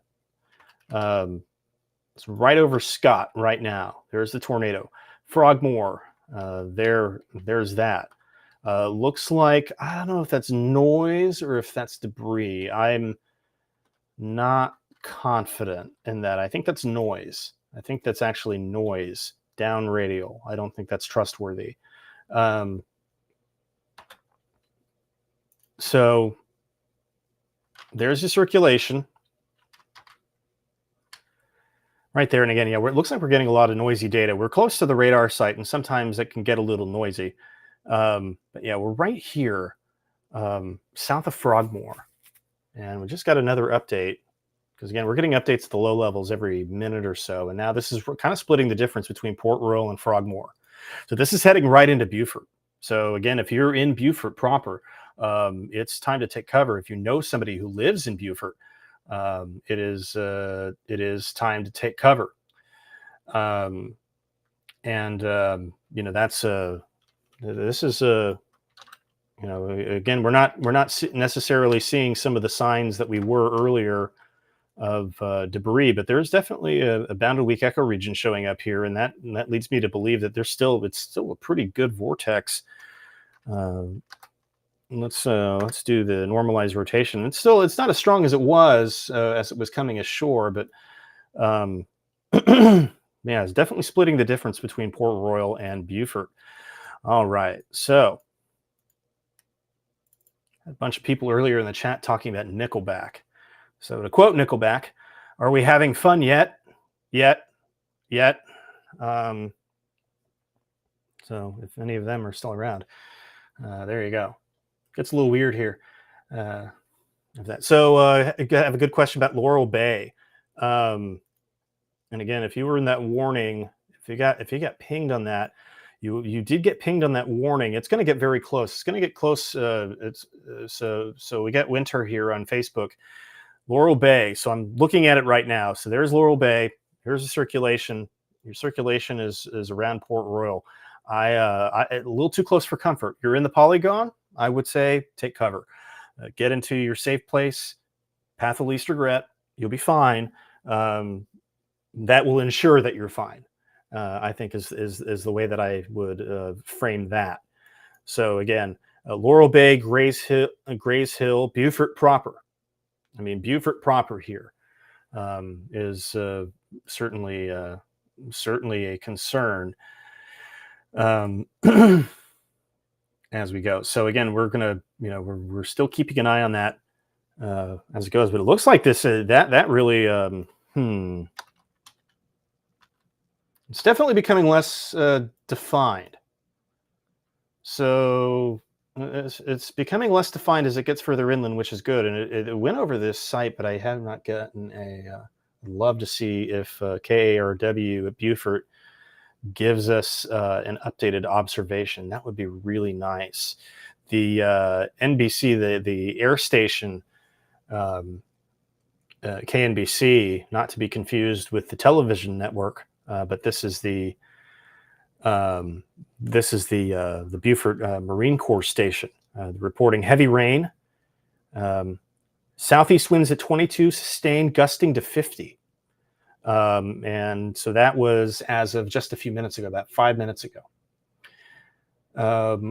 It's right over Scott right now. There's the tornado. Frogmore. There's that. Looks like, I don't know if that's noise or if that's debris. I'm not confident in that. I think that's noise. I think that's actually noise. Down radial. I don't think that's trustworthy. So there's the circulation right there. And again, yeah, it looks like we're getting a lot of noisy data. We're close to the radar site, and sometimes it can get a little noisy. But yeah, we're right here, south of Frogmore, and we just got another update. Because again, we're getting updates at the low levels every minute or so. And now this is kind of splitting the difference between Port Royal and Frogmore. So this is heading right into Beaufort. So again, if you're in Beaufort proper, it's time to take cover. If you know somebody who lives in Beaufort, it is time to take cover. This is again, we're not necessarily seeing some of the signs that we were earlier of debris, but there's definitely a bounded weak ecoregion showing up here, and that leads me to believe that it's still a pretty good vortex. Let's do the normalized rotation. It's not as strong as it was coming ashore, but yeah, it's definitely splitting the difference between Port Royal and Beaufort. All right, so a bunch of people earlier in the chat talking about Nickelback. So to quote Nickelback, "Are we having fun yet? Yet? So if any of them are still around, there you go. Gets a little weird here. Of that. So I have a good question about Laurel Bay. And again, if you were in that warning, if you got pinged on that, you did get pinged on that warning. It's going to get very close. It's going to get close. So we got Winter here on Facebook. Laurel Bay. So I'm looking at it right now. So there's Laurel Bay. Here's the circulation. Your circulation is around Port Royal. A little too close for comfort. You're in the polygon. I would say take cover. Get into your safe place. Path of least regret. You'll be fine. That will ensure that you're fine. I think is the way that I would frame that. So again, Laurel Bay, Grays Hill, Beaufort proper. I mean, Beaufort proper here is certainly a concern as we go. So again, we're gonna, we're still keeping an eye on that as it goes. But it looks like this that really it's definitely becoming less defined. So it's becoming less defined as it gets further inland, which is good. And it went over this site, but I have not gotten I'd love to see if KARW at Beaufort gives us an updated observation. That would be really nice. The NBC, the air station, KNBC, not to be confused with the television network, but this is the Beaufort Marine Corps station, reporting heavy rain, southeast winds at 22, sustained, gusting to 50. And so that was as of just a few minutes ago, about 5 minutes ago.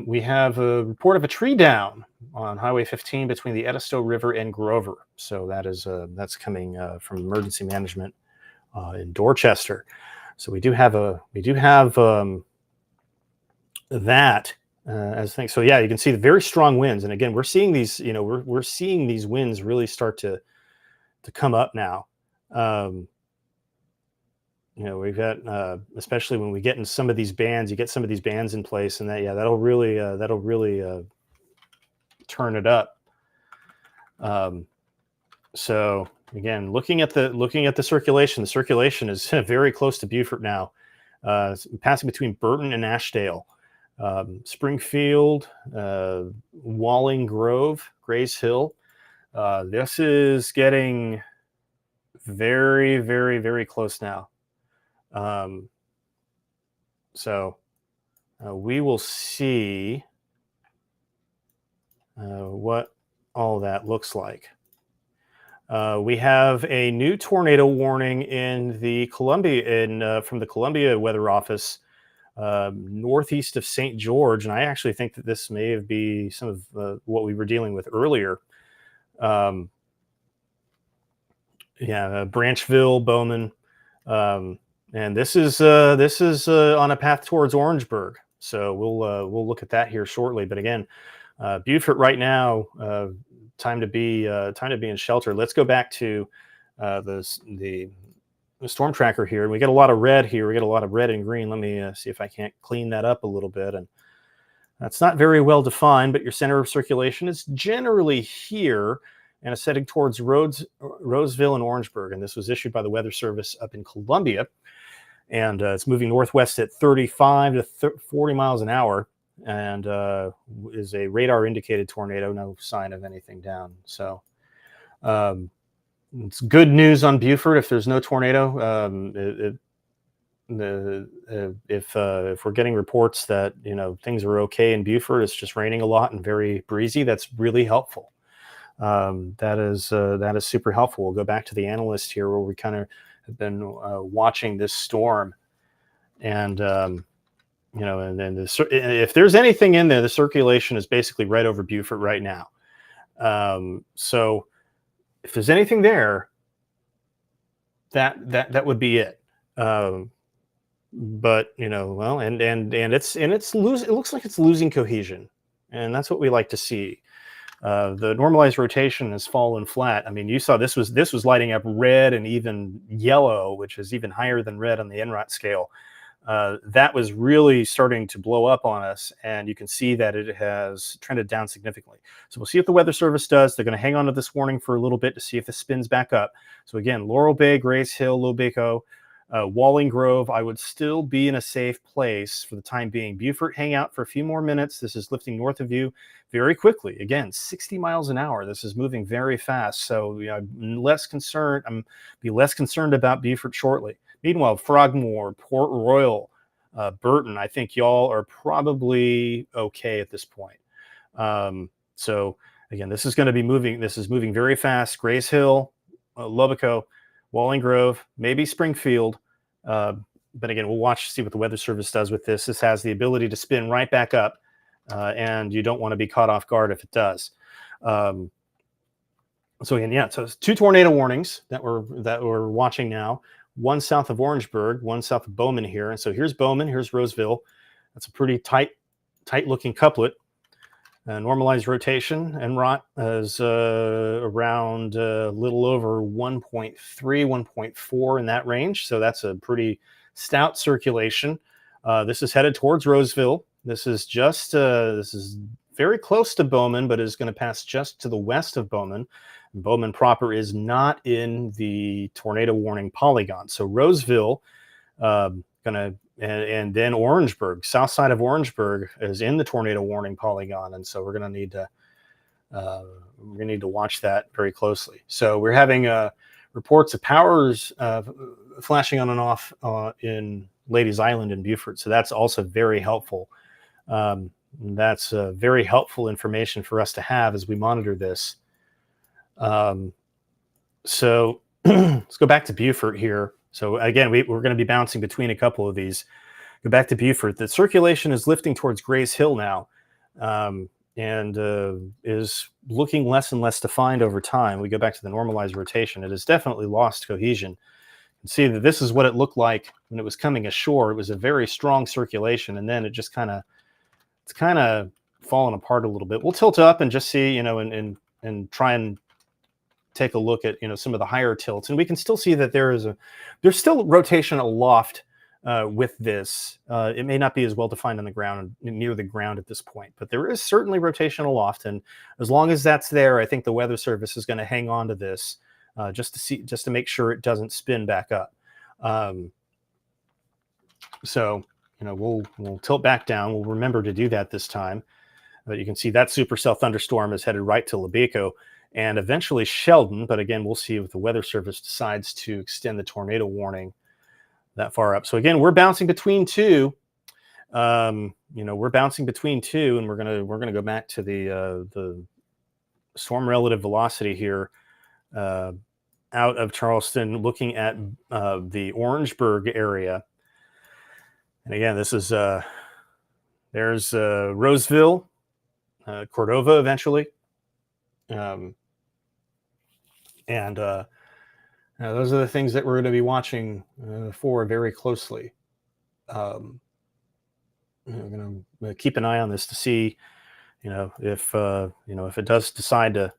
We have a report of a tree down on Highway 15 between the Edisto River and Grover. So that is that's coming from emergency management in Dorchester. So we do have that as things. So yeah, you can see the very strong winds, and again, we're seeing these. We're seeing these winds really start to come up now. We've got especially when we get in some of these bands, you get some of these bands in place, and that'll really turn it up. So again, looking at the circulation is very close to Beaufort now, passing between Burton and Ashdale, Springfield, Walling Grove, Grays Hill. This is getting very, very, very close now. So we will see what all that looks like. We have a new tornado warning in the Columbia, from the Columbia Weather Office, northeast of St. George, and I actually think that this may be some of what we were dealing with earlier. Branchville, Bowman. And this is on a path towards Orangeburg, so we'll look at that here shortly. But again, Beaufort right now, time to be in shelter. Let's go back to the storm tracker here, and we get a lot of red here. We get a lot of red and green. Let me see if I can't clean that up a little bit. And that's not very well defined, but your center of circulation is generally here, and it's heading towards Roseville and Orangeburg. And this was issued by the Weather Service up in Columbia. And it's moving northwest at 35 to 40 miles an hour, and is a radar indicated tornado. No sign of anything down. So it's good news on Beaufort if there's no tornado. If we're getting reports that things are okay in Beaufort, it's just raining a lot and very breezy, that's really helpful. That is super helpful. We'll go back to the analyst here where we kind of have been watching this storm, and and then if there's anything in there, the circulation is basically right over Beaufort right now. So if there's anything there, that would be it. But it looks like it's losing cohesion, and that's what we like to see. The normalized rotation has fallen flat. I mean, you saw this was lighting up red and even yellow, which is even higher than red on the NROT scale. That was really starting to blow up on us, and you can see that it has trended down significantly. So we'll see what the Weather Service does. They're going to hang on to this warning for a little bit to see if this spins back up. So again, Laurel Bay, Grays Hill, Lobico, Walling Grove, I would still be in a safe place for the time being. Beaufort, hang out for a few more minutes. This is lifting north of you very quickly. Again, 60 miles an hour. This is moving very fast. So I'm less concerned. Be less concerned about Beaufort shortly. Meanwhile, Frogmore, Port Royal, Burton, I think y'all are probably okay at this point. So again, this is going to be moving. This is moving very fast. Grays Hill, Lobico, Walling Grove, maybe Springfield. But again, we'll watch to see what the Weather Service does with this. This has the ability to spin right back up and you don't want to be caught off guard if it does. So again, yeah, so it's 2 tornado warnings that we're watching now. One south of Orangeburg, one south of Bowman here. And so here's Bowman, here's Roseville. That's a pretty tight looking couplet. Normalized rotation and rot is around a little over 1.3, 1.4 in that range. So that's a pretty stout circulation. This is headed towards Roseville. This is this is very close to Bowman, but is going to pass just to the west of Bowman. Bowman proper is not in the tornado warning polygon. So Roseville, and then Orangeburg, south side of Orangeburg, is in the tornado warning polygon, and so we're going to need to watch that very closely. So we're having reports of powers flashing on and off in Ladies Island and Beaufort, so that's also very helpful. That's very helpful information for us to have as we monitor this. So let's go back to Beaufort here. So again, we're going to be bouncing between a couple of these. Go back to Beaufort. The circulation is lifting towards Grays Hill now, and is looking less and less defined over time. We go back to the normalized rotation. It has definitely lost cohesion. You can see that this is what it looked like when it was coming ashore. It was a very strong circulation, and then it just it's kind of fallen apart a little bit. We'll tilt up and just see, and try and take a look at, some of the higher tilts, and we can still see that there's still rotation aloft with this. It may not be as well defined on the ground, near the ground at this point, but there is certainly rotation aloft, and as long as that's there, I think the Weather Service is going to hang on to this just to make sure it doesn't spin back up. So we'll tilt back down. We'll remember to do that this time. But you can see that supercell thunderstorm is headed right to Lebeco and eventually Sheldon. But again, we'll see if the Weather Service decides to extend the tornado warning that far up. So again, we're bouncing between two. We're bouncing between two, and we're gonna go back to the storm relative velocity here out of Charleston, looking at the Orangeburg area. And again, this is there's Roseville, Cordova eventually, and those are the things that we're going to be watching for very closely. We're going to keep an eye on this to see, if it does decide to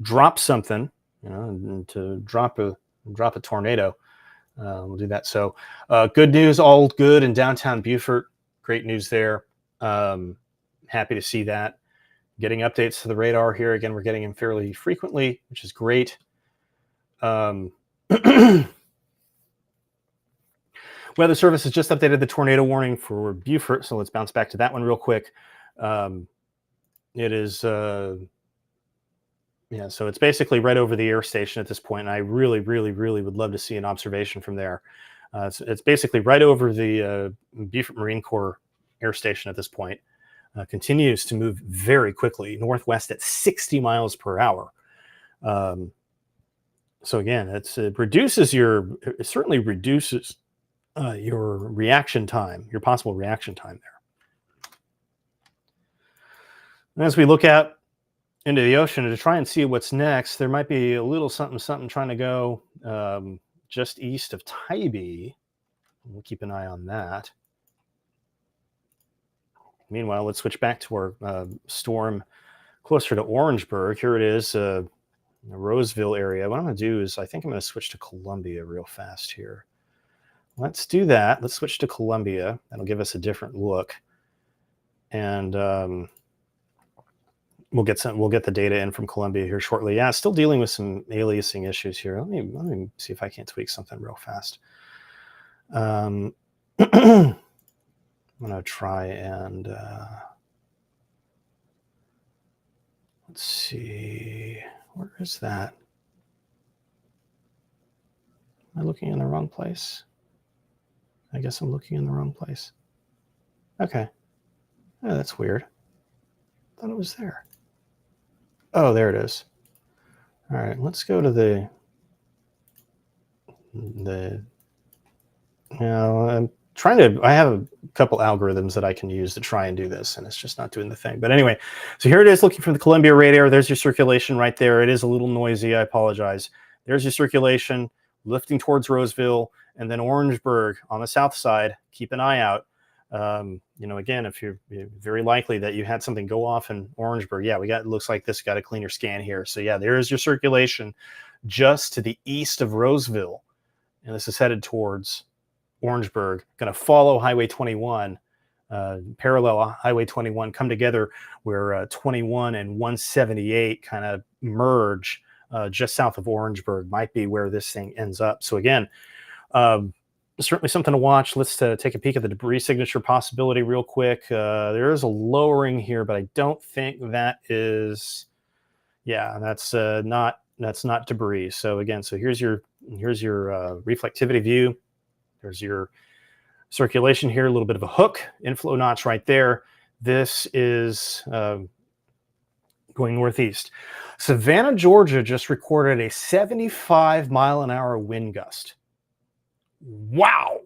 drop something, and to drop a tornado. We'll do that. So good news, all good in downtown Beaufort. Great news there. Happy to see that. Getting updates to the radar here. Again, we're getting them fairly frequently, which is great. Weather Service has just updated the tornado warning for Beaufort, so let's bounce back to that one real quick. It is, so it's basically right over the air station at this point, and I really, really, really would love to see an observation from there. It's basically right over the Beaufort Marine Corps Air Station at this point. Continues to move very quickly northwest at 60 miles per hour. So again, it certainly reduces your reaction time, your possible reaction time there. And as we look out into the ocean to try and see what's next, there might be a little something trying to go just east of Tybee. We'll keep an eye on that. Meanwhile, let's switch back to our storm closer to Orangeburg. Here it is, the Roseville area. What I'm going to do is I think I'm going to switch to Columbia real fast here. Let's do that. Let's switch to Columbia. That'll give us a different look. And we'll get the data in from Columbia here shortly. Yeah, still dealing with some aliasing issues here. Let me see if I can't tweak something real fast. I'm going to try and let's see, where is that? Am I looking in the wrong place? I guess I'm looking in the wrong place. Okay. Oh, that's weird. I thought it was there. Oh, there it is. All right, let's go to I have a couple algorithms that I can use to try and do this, and it's just not doing the thing. But anyway, so here it is looking for the Columbia radar. There's your circulation right there. It is a little noisy. I apologize. There's your circulation lifting towards Roseville, and then Orangeburg on the south side. Keep an eye out. Again, if you're very likely that you had something go off in Orangeburg. Yeah, it looks like this got a cleaner scan here. So yeah, there is your circulation just to the east of Roseville. And this is headed towards Orangeburg, going to follow Highway 21, parallel Highway 21, come together where 21 and 178 kind of merge just south of Orangeburg, might be where this thing ends up. So again, certainly something to watch. Let's take a peek at the debris signature possibility real quick. There is a lowering here, but I don't think that is, that's not debris. So again, here's your reflectivity view. There's your circulation here, a little bit of a hook, inflow notch right there. This is going northeast. Savannah, Georgia just recorded a 75-mile-an-hour wind gust. Wow.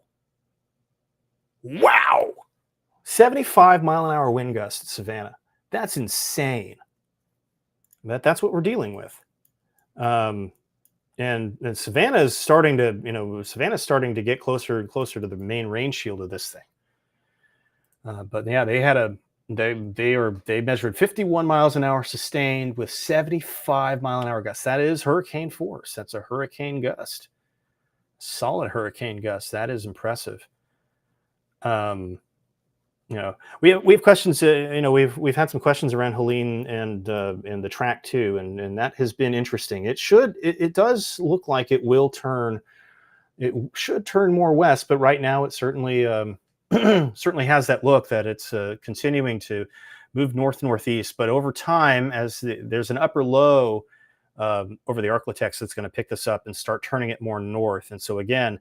75-mile-an-hour wind gust at Savannah. That's insane. That's what we're dealing with. And Savannah is starting to get closer and closer to the main rain shield of this thing. But yeah, they measured 51 miles an hour sustained with 75-mile-an-hour gusts. That is hurricane force. That's a hurricane gust. Solid hurricane gust. That is impressive. We have questions. We've had some questions around Helene and the track too, and that has been interesting. It does look like it will turn. It should turn more west, but right now it certainly certainly has that look that it's continuing to move northeast. But over time, as there's an upper low over the Arklatex that's going to pick this up and start turning it more north, and so again.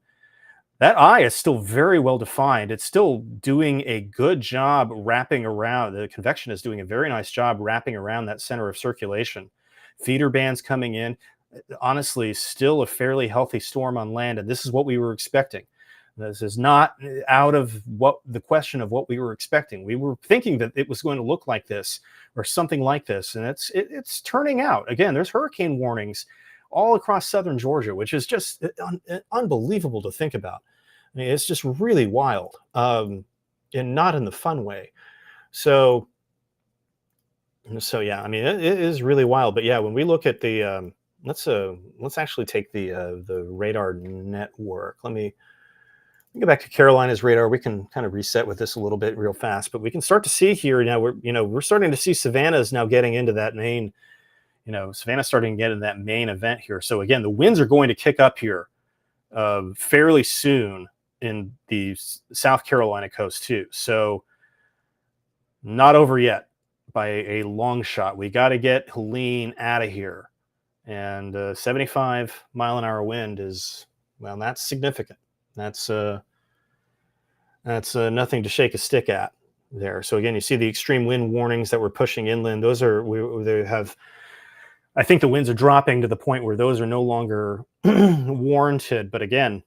That eye is still very well defined. It's still doing a good job wrapping around. The convection is doing a very nice job wrapping around that center of circulation. Feeder bands coming in. Honestly, still a fairly healthy storm on land, and this is what we were expecting. This is not out of the question of what we were expecting. We were thinking that it was going to look like this or something like this, and it's turning out. Again, there's hurricane warnings all across southern Georgia, which is just unbelievable to think about. I mean, it's just really wild, and not in the fun way. So yeah, I mean, it is really wild. But yeah, when we look at the let's actually take the radar network. Let me go back to Carolina's radar. We can kind of reset with this a little bit real fast, but we can start to see here now. We're starting to see Savannah's now getting into that main. Savannah's starting to get in that main event here. So again, the winds are going to kick up here fairly soon in the South Carolina coast too. So not over yet by a long shot. We got to get Helene out of here. And 75-mile-an-hour wind is, well, that's significant. That's nothing to shake a stick at there. So again, you see the extreme wind warnings that we're pushing inland. Those I think the winds are dropping to the point where those are no longer warranted. But again,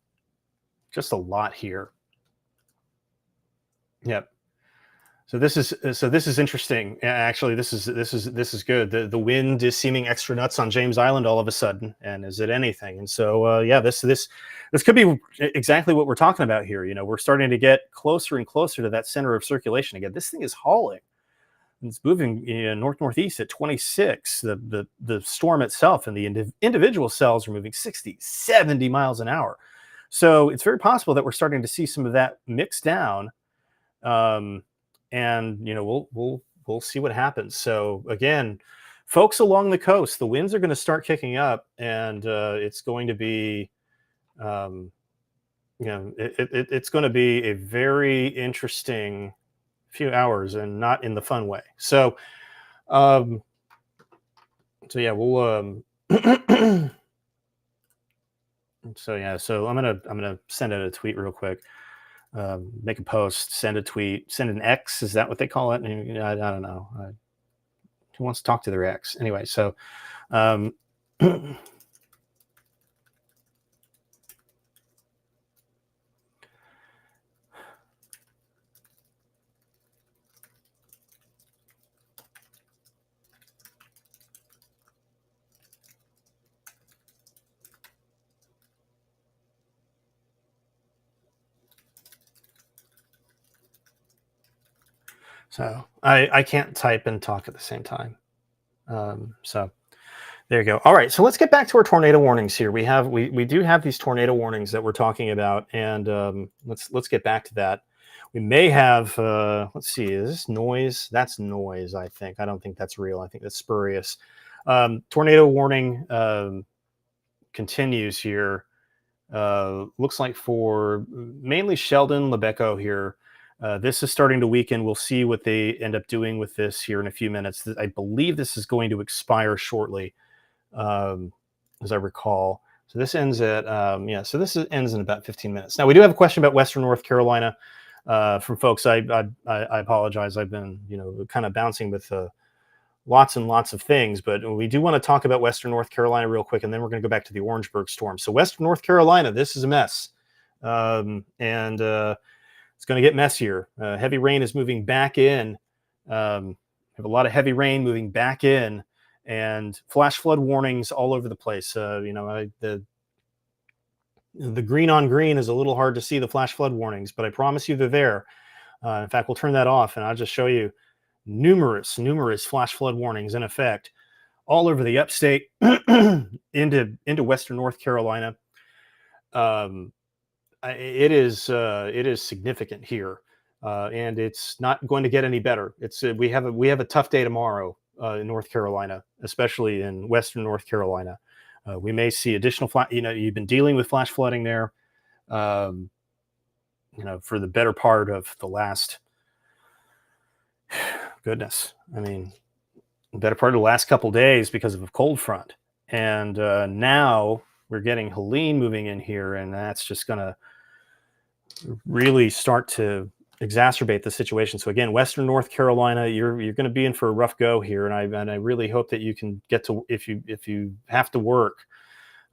just a lot here. Yep. So this is interesting. Actually, this is good. The wind is seeming extra nuts on James Island all of a sudden. And is it anything? And so yeah, this could be exactly what we're talking about here. We're starting to get closer and closer to that center of circulation again. This thing is hauling. It's moving northeast at 26. The storm itself and the individual cells are moving 60, 70 miles an hour. So it's very possible that we're starting to see some of that mix down. And we'll see what happens. So again, folks along the coast, the winds are going to start kicking up, and it's going to be, it's going to be a very interesting few hours, and not in the fun way. So yeah, we'll so I'm gonna send out a tweet real quick, make a post, send a tweet, send an X. Is that what they call it? And, I don't know. Who wants to talk to their ex anyway? So So I can't type and talk at the same time. So there you go. All right, so let's get back to our tornado warnings here. We do have these tornado warnings that we're talking about, and let's get back to that. We may have let's see, is this noise? That's noise, I think. I don't think that's real. I think that's spurious. Tornado warning continues here. Looks like for mainly Sheldon, Lebeco here. This is starting to weaken. We'll see what they end up doing with this here in a few minutes. I believe this is going to expire shortly, as I recall. So this ends at ends in about 15 minutes. Now we do have a question about Western North Carolina from folks. I apologize. I've been kind of bouncing with lots and lots of things, but we do want to talk about Western North Carolina real quick, and then we're going to go back to the Orangeburg storm. So Western North Carolina, this is a mess, and it's going to get messier. Heavy rain is moving back in. We have a lot of heavy rain moving back in, and flash flood warnings all over the place. The green on green is a little hard to see the flash flood warnings, but I promise you they're there. In fact, we'll turn that off, and I'll just show you numerous flash flood warnings in effect all over the upstate into Western North Carolina. It is significant here, and it's not going to get any better. We have a tough day tomorrow in North Carolina, especially in Western North Carolina. We may see additional you've been dealing with flash flooding there, for the better part of the last goodness. I mean, better part of the last couple days because of a cold front, and now we're getting Helene moving in here, and that's just going to really start to exacerbate the situation. So again, Western North Carolina, you're going to be in for a rough go here, and I really hope that you can get to, if you have to work,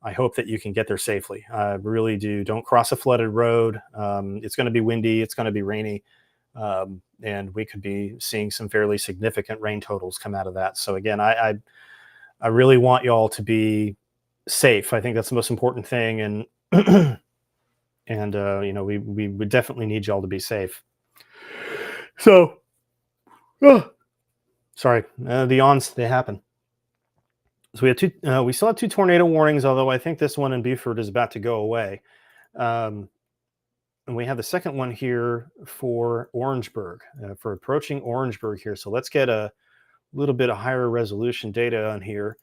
I hope that you can get there safely. I really do. Don't cross a flooded road. It's going to be windy. It's going to be rainy. And we could be seeing some fairly significant rain totals come out of that. So again, I really want y'all to be safe. I think that's the most important thing. And, we would definitely need y'all to be safe. So, sorry, the yawns, they happen. So we still have two tornado warnings, although I think this one in Beaufort is about to go away. And we have the second one here for Orangeburg, for approaching Orangeburg here. So let's get a little bit of higher resolution data on here.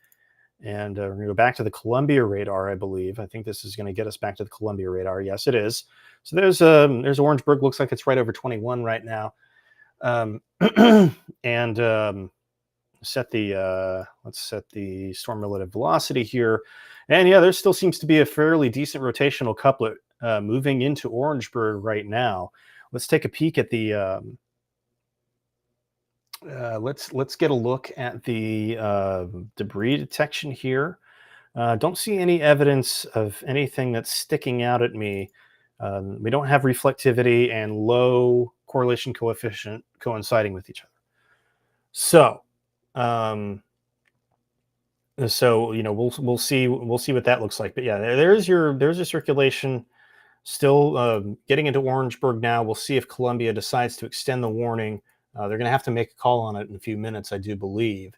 And we're going to go back to the Columbia radar, I believe. I think this is going to get us back to the Columbia radar. Yes, it is. So there's Orangeburg. Looks like it's right over 21 right now. Let's set the storm relative velocity here. And yeah, there still seems to be a fairly decent rotational couplet moving into Orangeburg right now. Let's take a peek at the let's get a look at the debris detection here. Don't see any evidence of anything that's sticking out at me. We don't have reflectivity and low correlation coefficient coinciding with each other. So we'll see what that looks like. But yeah, there's a circulation still getting into Orangeburg now. We'll see if Columbia decides to extend the warning. They're going to have to make a call on it in a few minutes, I do believe.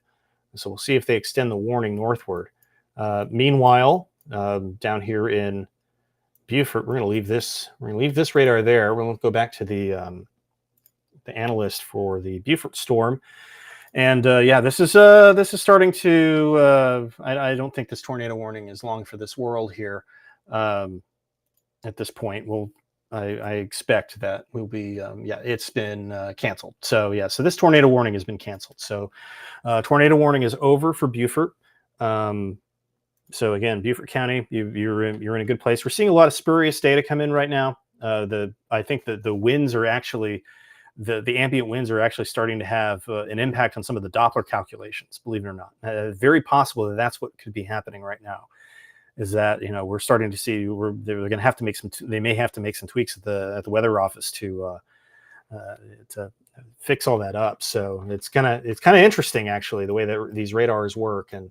So we'll see if they extend the warning northward. Meanwhile, down here in Beaufort, we're going to leave this radar there. We'll go back to the analyst for the Beaufort storm. And this is starting to. I don't think this tornado warning is long for this world here. At this point, I expect that we'll be. It's been canceled. So this tornado warning has been canceled. So tornado warning is over for Beaufort. So again, Beaufort County, you're in a good place. We're seeing a lot of spurious data come in right now. I think that the winds are actually. The ambient winds are actually starting to have an impact on some of the Doppler calculations, believe it or not. Very possible that that's what could be happening right now. Is that we're starting to see they're going to have to make they may have to make some tweaks at the weather office to fix all that up. So it's kind of interesting actually the way that these radars work, and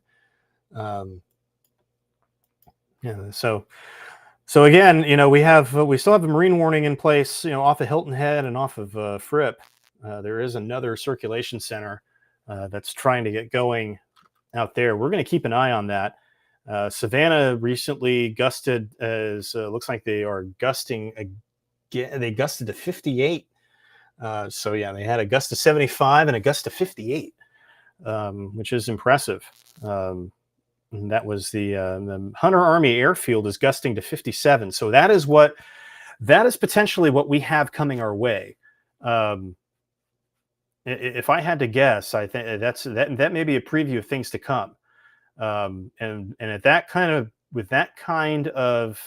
So again, we still have a marine warning in place, off of Hilton Head and off of Fripp. there is another circulation center that's trying to get going out there. We're going to keep an eye on that. Savannah recently gusted as looks like they are gusting again. They gusted to 58. So yeah, they had a gust of 75 and a gust of 58, which is impressive. And that was the Hunter Army Airfield is gusting to 57. So that is potentially what we have coming our way. If I had to guess, I think that may be a preview of things to come. And at that with that kind of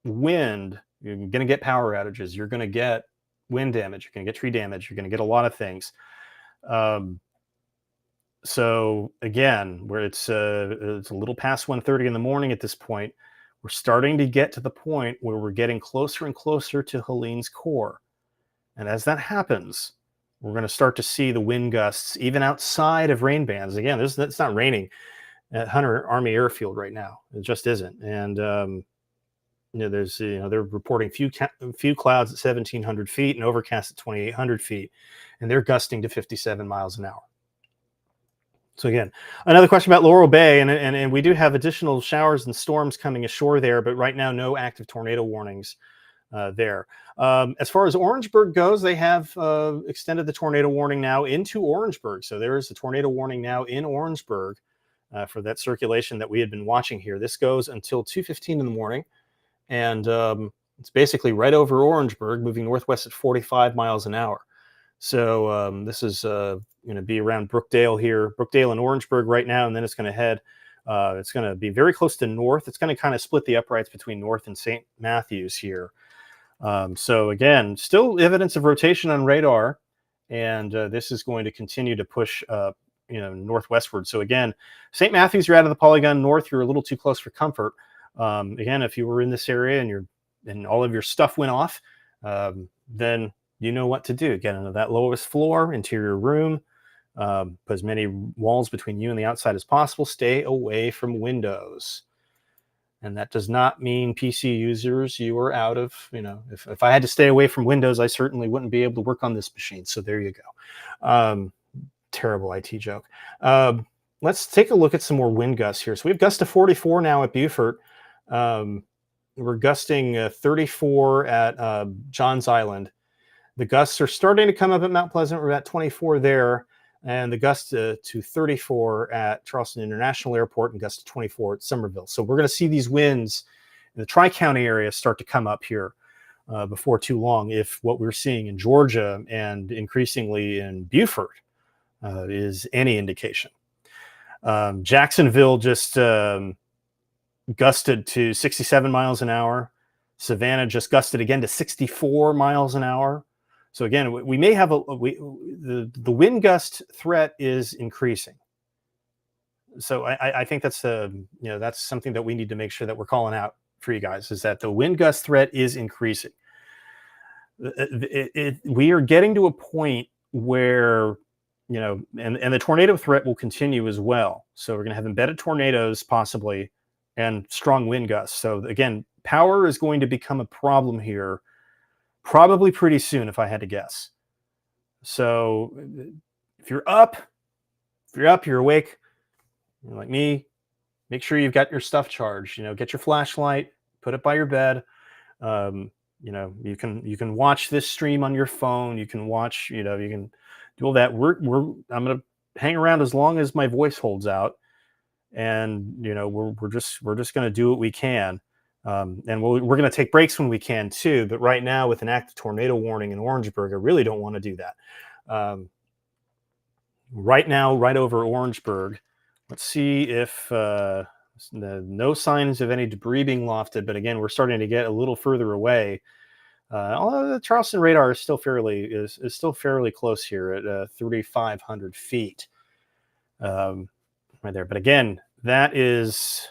wind, you're going to get power outages. You're going to get wind damage. You're going to get tree damage. You're going to get a lot of things. So again, where it's a little past 1:30 in the morning at this point, we're starting to get to the point where we're getting closer and closer to Helene's core. And as that happens, we're going to start to see the wind gusts even outside of rain bands. Again, it's not raining at Hunter Army Airfield right now. It just isn't. And they're reporting few clouds at 1,700 feet and overcast at 2,800 feet, and they're gusting to 57 miles an hour. So again, another question about Laurel Bay, and we do have additional showers and storms coming ashore there, but right now no active tornado warnings there. As far as Orangeburg goes, they have extended the tornado warning now into Orangeburg. So there is a tornado warning now in Orangeburg for that circulation that we had been watching here. This goes until 2:15 in the morning, and it's basically right over Orangeburg, moving northwest at 45 miles an hour. So this is going to be around Brookdale and Orangeburg right now, and then it's going to head. It's going to be very close to north. It's going to kind of split the uprights between North and St. Matthews here. So again, still evidence of rotation on radar, and this is going to continue to push northwestward. So again, St. Matthews, you're out of the polygon. North, you're a little too close for comfort. Again, if you were in this area and all of your stuff went off, then you know what to do. Get into that lowest floor, interior room, put as many walls between you and the outside as possible. Stay away from windows. And that does not mean PC users, you are out of, if I had to stay away from Windows, I certainly wouldn't be able to work on this machine. So there you go. Terrible IT joke. Let's take a look at some more wind gusts here. So we have gusts of 44 now at Beaufort. We're gusting 34 at Johns Island. The gusts are starting to come up at Mount Pleasant. We're at 24 there. And the gust to 34 at Charleston International Airport and gust to 24 at Somerville. So we're going to see these winds in the Tri-County area start to come up here before too long, if what we're seeing in Georgia and increasingly in Beaufort is any indication. Jacksonville just gusted to 67 miles an hour. Savannah just gusted again to 64 miles an hour. So again, we may have the wind gust threat is increasing. So I think that's that's something that we need to make sure that we're calling out for you guys, is that the wind gust threat is increasing. We are getting to a point where and the tornado threat will continue as well. So we're going to have embedded tornadoes possibly and strong wind gusts. So again, power is going to become a problem here. Probably pretty soon, if I had to guess. So if you're up, you're awake, you're like me, make sure you've got your stuff charged. Get your flashlight, put it by your bed. You can watch this stream on your phone. You can watch, you can do all that. I'm going to hang around as long as my voice holds out, and we're just going to do what we can. And we're going to take breaks when we can too. But right now, with an active tornado warning in Orangeburg, I really don't want to do that. Right now, right over Orangeburg, let's see if no signs of any debris being lofted. But again, we're starting to get a little further away. Although the Charleston radar is still fairly close here at 3,500 feet, right there. But again, that is.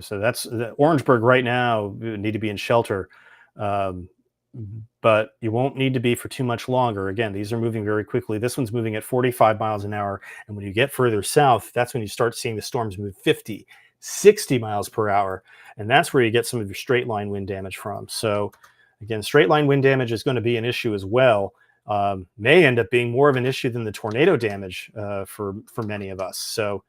So that's Orangeburg right now. You need to be in shelter, but you won't need to be for too much longer. Again, these are moving very quickly. This one's moving at 45 miles an hour. And when you get further south, that's when you start seeing the storms move 50, 60 miles per hour. And that's where you get some of your straight line wind damage from. So Again, straight line wind damage is going to be an issue as well. May end up being more of an issue than the tornado damage for many of us. So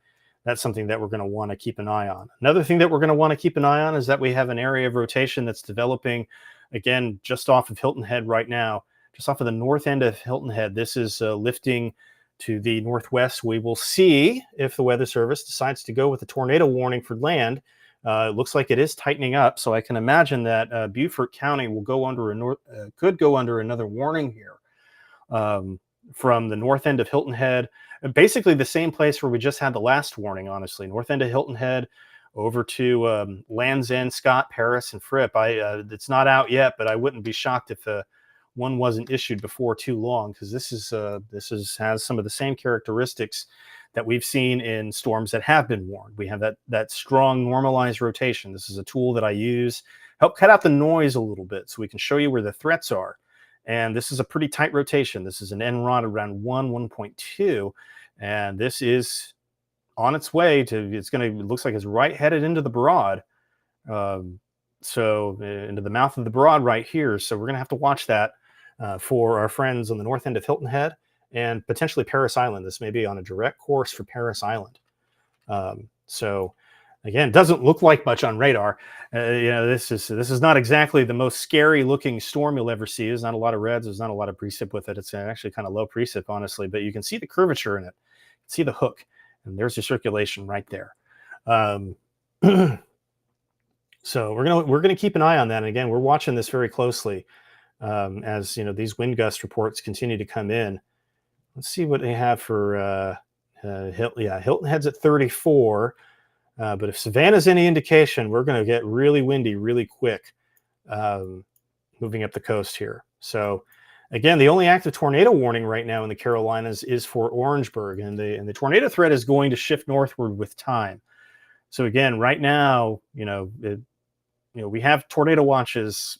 that's something that we're going to want to keep an eye on. Another thing that we're going to want to keep an eye on is that we have an area of rotation that's developing, again, just off of Hilton Head right now, just off of the north end of Hilton Head. This is lifting to the northwest. We will see if the Weather Service decides to go with a tornado warning for land. It looks like it is tightening up, so I can imagine that Beaufort County will go under could go under another warning here from the north end of Hilton Head. Basically the same place where we just had the last warning, honestly. North end of Hilton Head over to Land's End, Scott, Paris, and Fripp. It's not out yet, but I wouldn't be shocked if one wasn't issued before too long, because this has some of the same characteristics that we've seen in storms that have been warned. We have that strong normalized rotation. This is a tool that I use, help cut out the noise a little bit so we can show you where the threats are. And this is a pretty tight rotation. This is an NROD around 1.2, and this is on its way to, it looks like it's right headed into the Broad. So into the mouth of the Broad right here. So we're going to have to watch that for our friends on the north end of Hilton Head and potentially Paris Island. This may be on a direct course for Paris Island. So again, doesn't look like much on radar. This is not exactly the most scary looking storm you'll ever see. There's not a lot of reds. There's not a lot of precip with it. It's actually kind of low precip, honestly, but you can see the curvature in it. See the hook, and there's your circulation right there. So we're gonna keep an eye on that. And again, we're watching this very closely as these wind gust reports continue to come in. Let's see what they have for Hilton Head's at 34. But if Savannah's any indication, we're going to get really windy really quick moving up the coast here. So again, the only active tornado warning right now in the Carolinas is for Orangeburg, and the tornado threat is going to shift northward with time. So again, right now, we have tornado watches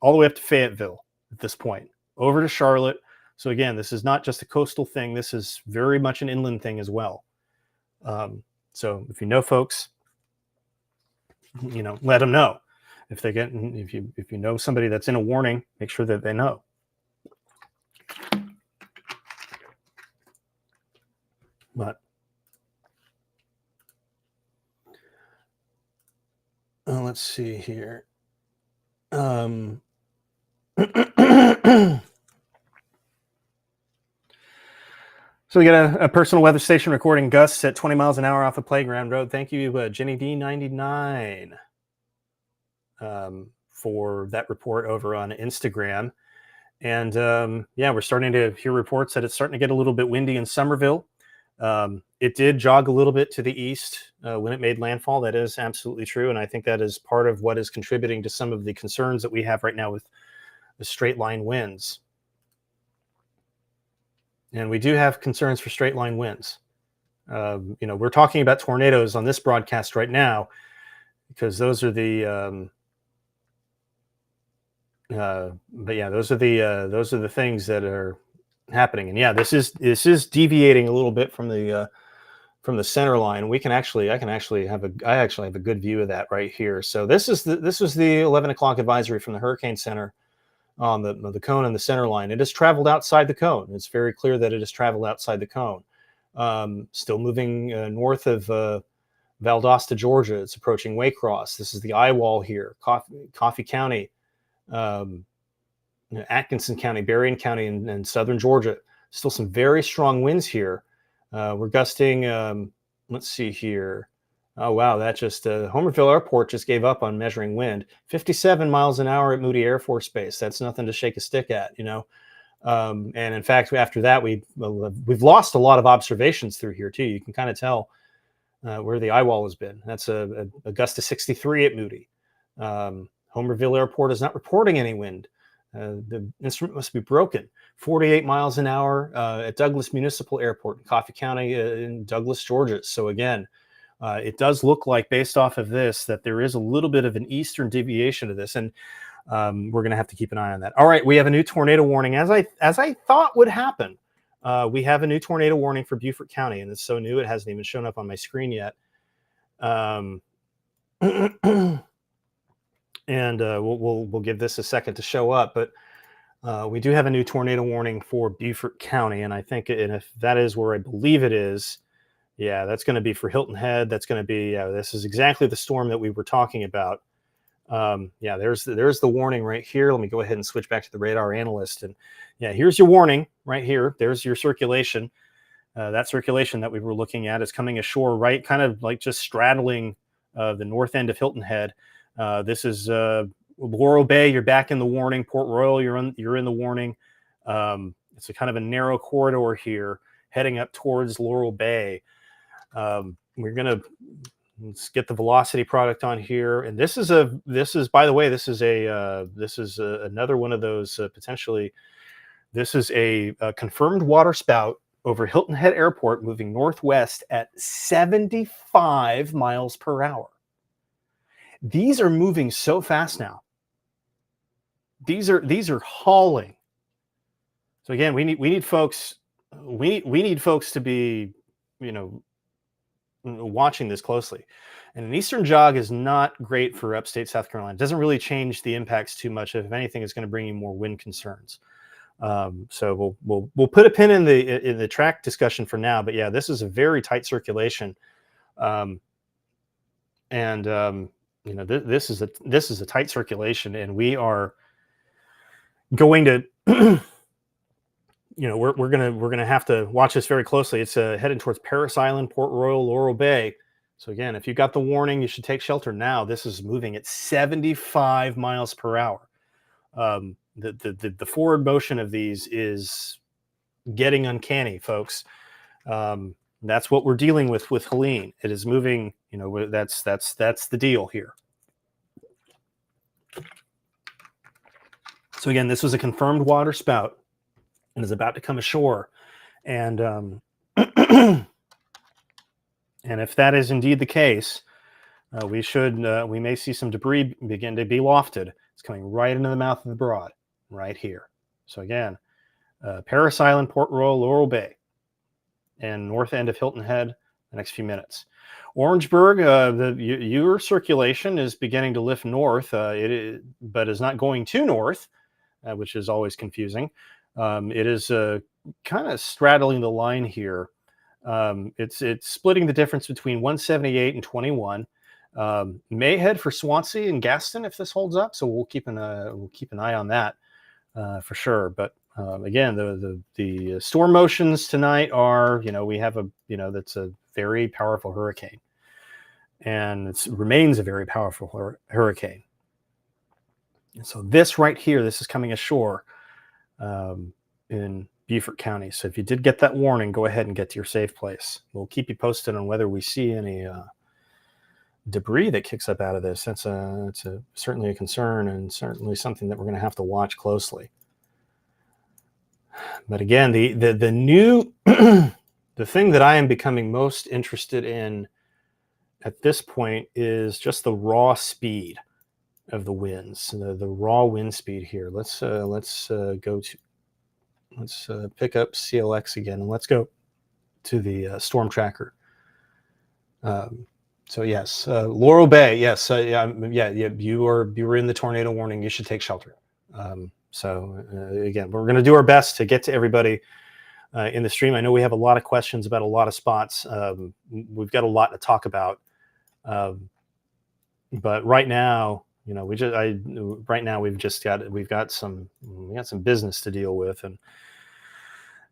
all the way up to Fayetteville at this point, over to Charlotte. So again, this is not just a coastal thing. This is very much an inland thing as well. So if you know folks, let them know. If you know somebody that's in a warning, make sure that they know. But let's see here. So we got a personal weather station recording gusts at 20 miles an hour off of Playground Road. Thank you, Jenny D99, for that report over on Instagram. And we're starting to hear reports that it's starting to get a little bit windy in Somerville. It did jog a little bit to the east when it made landfall. That is absolutely true. And I think that is part of what is contributing to some of the concerns that we have right now with the straight line winds. And we do have concerns for straight line winds. We're talking about tornadoes on this broadcast right now because those are the those are the things that are happening. And this is deviating a little bit from the center line. I actually have a good view of that right here. So this was the 11 o'clock advisory from the Hurricane Center on the cone and the center line. It has traveled outside the cone. It's very clear that it has traveled outside the cone. Still moving north of Valdosta, Georgia. It's approaching Waycross. This is the eye wall here. Coffee County, Atkinson County, Berrien County, and southern Georgia. Still some very strong winds here. We're gusting, let's see here. Oh, wow, that just, Homerville Airport just gave up on measuring wind. 57 miles an hour at Moody Air Force Base. That's nothing to shake a stick at, And in fact, after that, we've lost a lot of observations through here, too. You can kind of tell where the eye wall has been. That's a gust of 63 at Moody. Homerville Airport is not reporting any wind. The instrument must be broken. 48 miles an hour at Douglas Municipal Airport in Coffee County in Douglas, Georgia. So again, it does look like, based off of this, that there is a little bit of an eastern deviation of this, and we're going to have to keep an eye on that. All right, we have a new tornado warning, as I thought would happen. We have a new tornado warning for Beaufort County, and it's so new it hasn't even shown up on my screen yet. and we'll give this a second to show up. But we do have a new tornado warning for Beaufort County, and I think, and if that is where I believe it is, yeah, that's going to be for Hilton Head. That's going to be, this is exactly the storm that we were talking about. Yeah, there's the warning right here. Let me go ahead and switch back to the radar analyst. And yeah, here's your warning right here. There's your circulation. That circulation that we were looking at is coming ashore, right, kind of like just straddling the north end of Hilton Head. This is Laurel Bay. You're back in the warning. Port Royal, you're in the warning. It's a kind of a narrow corridor here, heading up towards Laurel Bay. We're gonna let's get the velocity product on here, and this is by the way, this is another one of those potentially. This is a confirmed water spout over Hilton Head Airport, moving northwest at 75 miles per hour. These are moving so fast now. These are hauling. So again, we need folks. We need folks to be, watching this closely. And an eastern jog is not great for upstate South Carolina. It doesn't really change the impacts too much. If anything, it's going to bring you more wind concerns. So we'll put a pin in the track discussion for now. But yeah, this is a very tight circulation, this is a tight circulation, and we are going to. We're gonna have to watch this very closely. It's heading towards Paris Island, Port Royal, Laurel Bay. So again, if you got the warning, you should take shelter now. This is moving at 75 miles per hour. The forward motion of these is getting uncanny, folks. That's what we're dealing with Helene. It is moving. That's the deal here. So again, this was a confirmed water spout and is about to come ashore. And and if that is indeed the case, we may see some debris begin to be wafted. It's coming right into the mouth of the Broad, right here. So again, Paris Island, Port Royal, Laurel Bay, and north end of Hilton Head the next few minutes. Orangeburg, your circulation is beginning to lift north, but is not going too north, which is always confusing. It is kind of straddling the line here. It's splitting the difference between 178 and 21. May head for Swansea and Gaston if this holds up, so we'll keep an eye on that for sure. But again, the storm motions tonight are, we have that's a very powerful hurricane, and it remains a very powerful hurricane. And so this right here, this is coming ashore in Beaufort County. So if you did get that warning, go ahead and get to your safe place. We'll keep you posted on whether we see any debris that kicks up out of this. It's certainly a concern, and certainly something that we're going to have to watch closely. But again, the new the thing that I am becoming most interested in at this point is just the raw speed of the winds, the raw wind speed here. Let's pick up CLX again, and let's go to the storm tracker. So yes, Laurel Bay. Yes, you were in the tornado warning. You should take shelter. Again, we're going to do our best to get to everybody in the stream. I know we have a lot of questions about a lot of spots. We've got a lot to talk about, but right now, we've got some business to deal with, and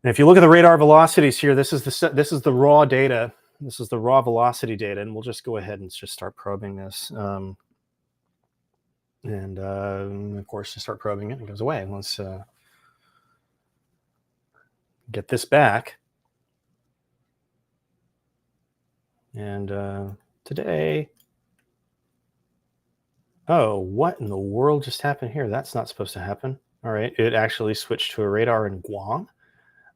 if you look at the radar velocities here, this is the raw data. This is the raw velocity data, and we'll just go ahead and just start probing this. Of course, to start probing it, it goes away. Let's get this back. And today, oh, what in the world just happened here? That's not supposed to happen. All right, it actually switched to a radar in Guam.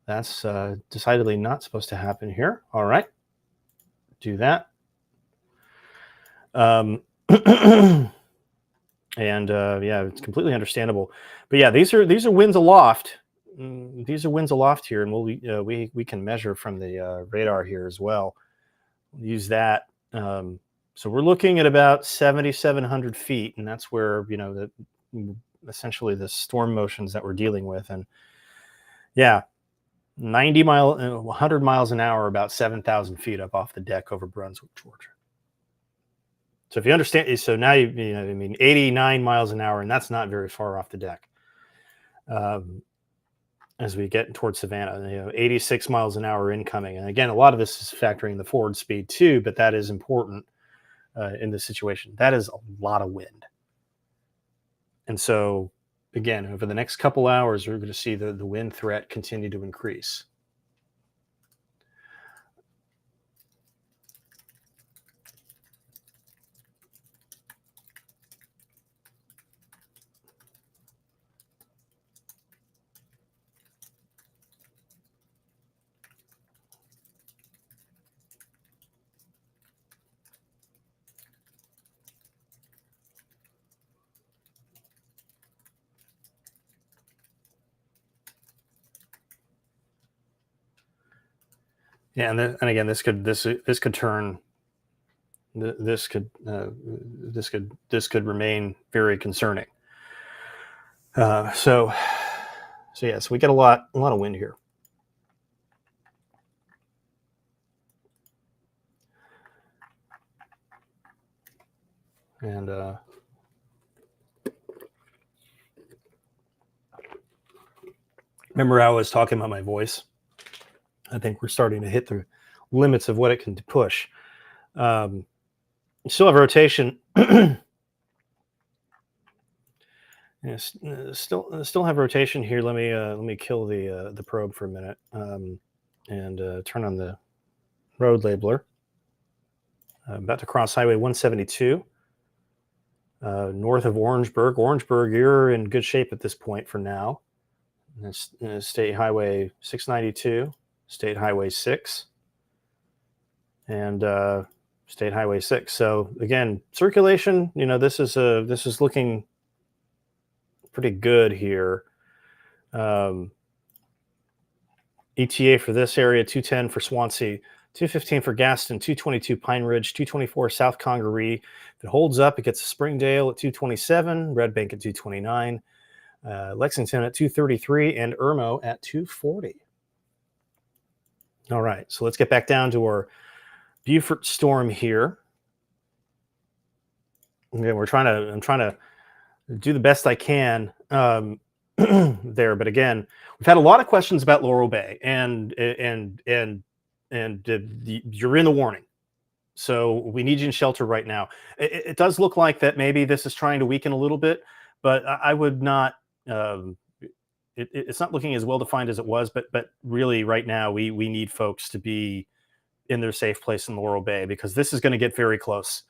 That's decidedly not supposed to happen here. All right, do that. Yeah, it's completely understandable. But yeah, these are winds aloft. These are winds aloft here, and we can measure from the radar here as well. We'll use that. So we're looking at about 7,700 feet, and that's where, essentially the storm motions that we're dealing with. And yeah, 100 miles an hour, about 7,000 feet up off the deck over Brunswick, Georgia. So if you understand, so now 89 miles an hour, and that's not very far off the deck. As we get towards Savannah, 86 miles an hour incoming. And again, a lot of this is factoring the forward speed too, but that is important in this situation. That is a lot of wind. And so again, over the next couple hours, we're going to see the wind threat continue to increase. Yeah, and again, this could remain very concerning. So yes, we get a lot of wind here. And remember, I was talking about my voice. I think we're starting to hit the limits of what it can push. You still have rotation. Yes, still have rotation here. Let me kill the probe for a minute and turn on the road labeler. About to cross Highway 172 north of Orangeburg. Orangeburg, you're in good shape at this point for now. State Highway 692. State Highway 6 and State Highway 6. So again, circulation, this is looking pretty good here. ETA for this area, 210 for Swansea, 215 for Gaston, 222 Pine Ridge, 224 South Congaree. If it holds up, it gets to Springdale at 227, Red Bank at 229, Lexington at 233, and Irmo at 240. All right, so let's get back down to our Beaufort storm here. Again, I'm trying to do the best I can there, but again, we've had a lot of questions about Laurel Bay, and you're in the warning, so we need you in shelter right now. It does look like that maybe this is trying to weaken a little bit, but I would not. It's not looking as well defined as it was, but really right now we need folks to be in their safe place in Laurel Bay, because this is going to get very close.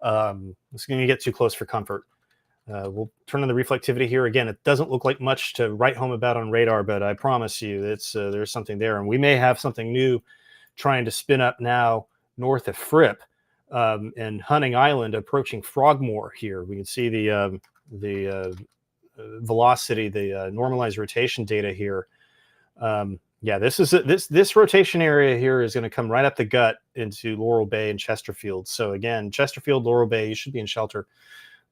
It's going to get too close for comfort. We'll turn on the reflectivity here. Again, it doesn't look like much to write home about on radar, but I promise you there's something there. And we may have something new trying to spin up now north of Fripp and Hunting Island approaching Frogmore here. We can see the velocity, the normalized rotation data here. Yeah, this rotation area here is going to come right up the gut into Laurel Bay and Chesterfield. So again, Chesterfield, Laurel Bay, you should be in shelter.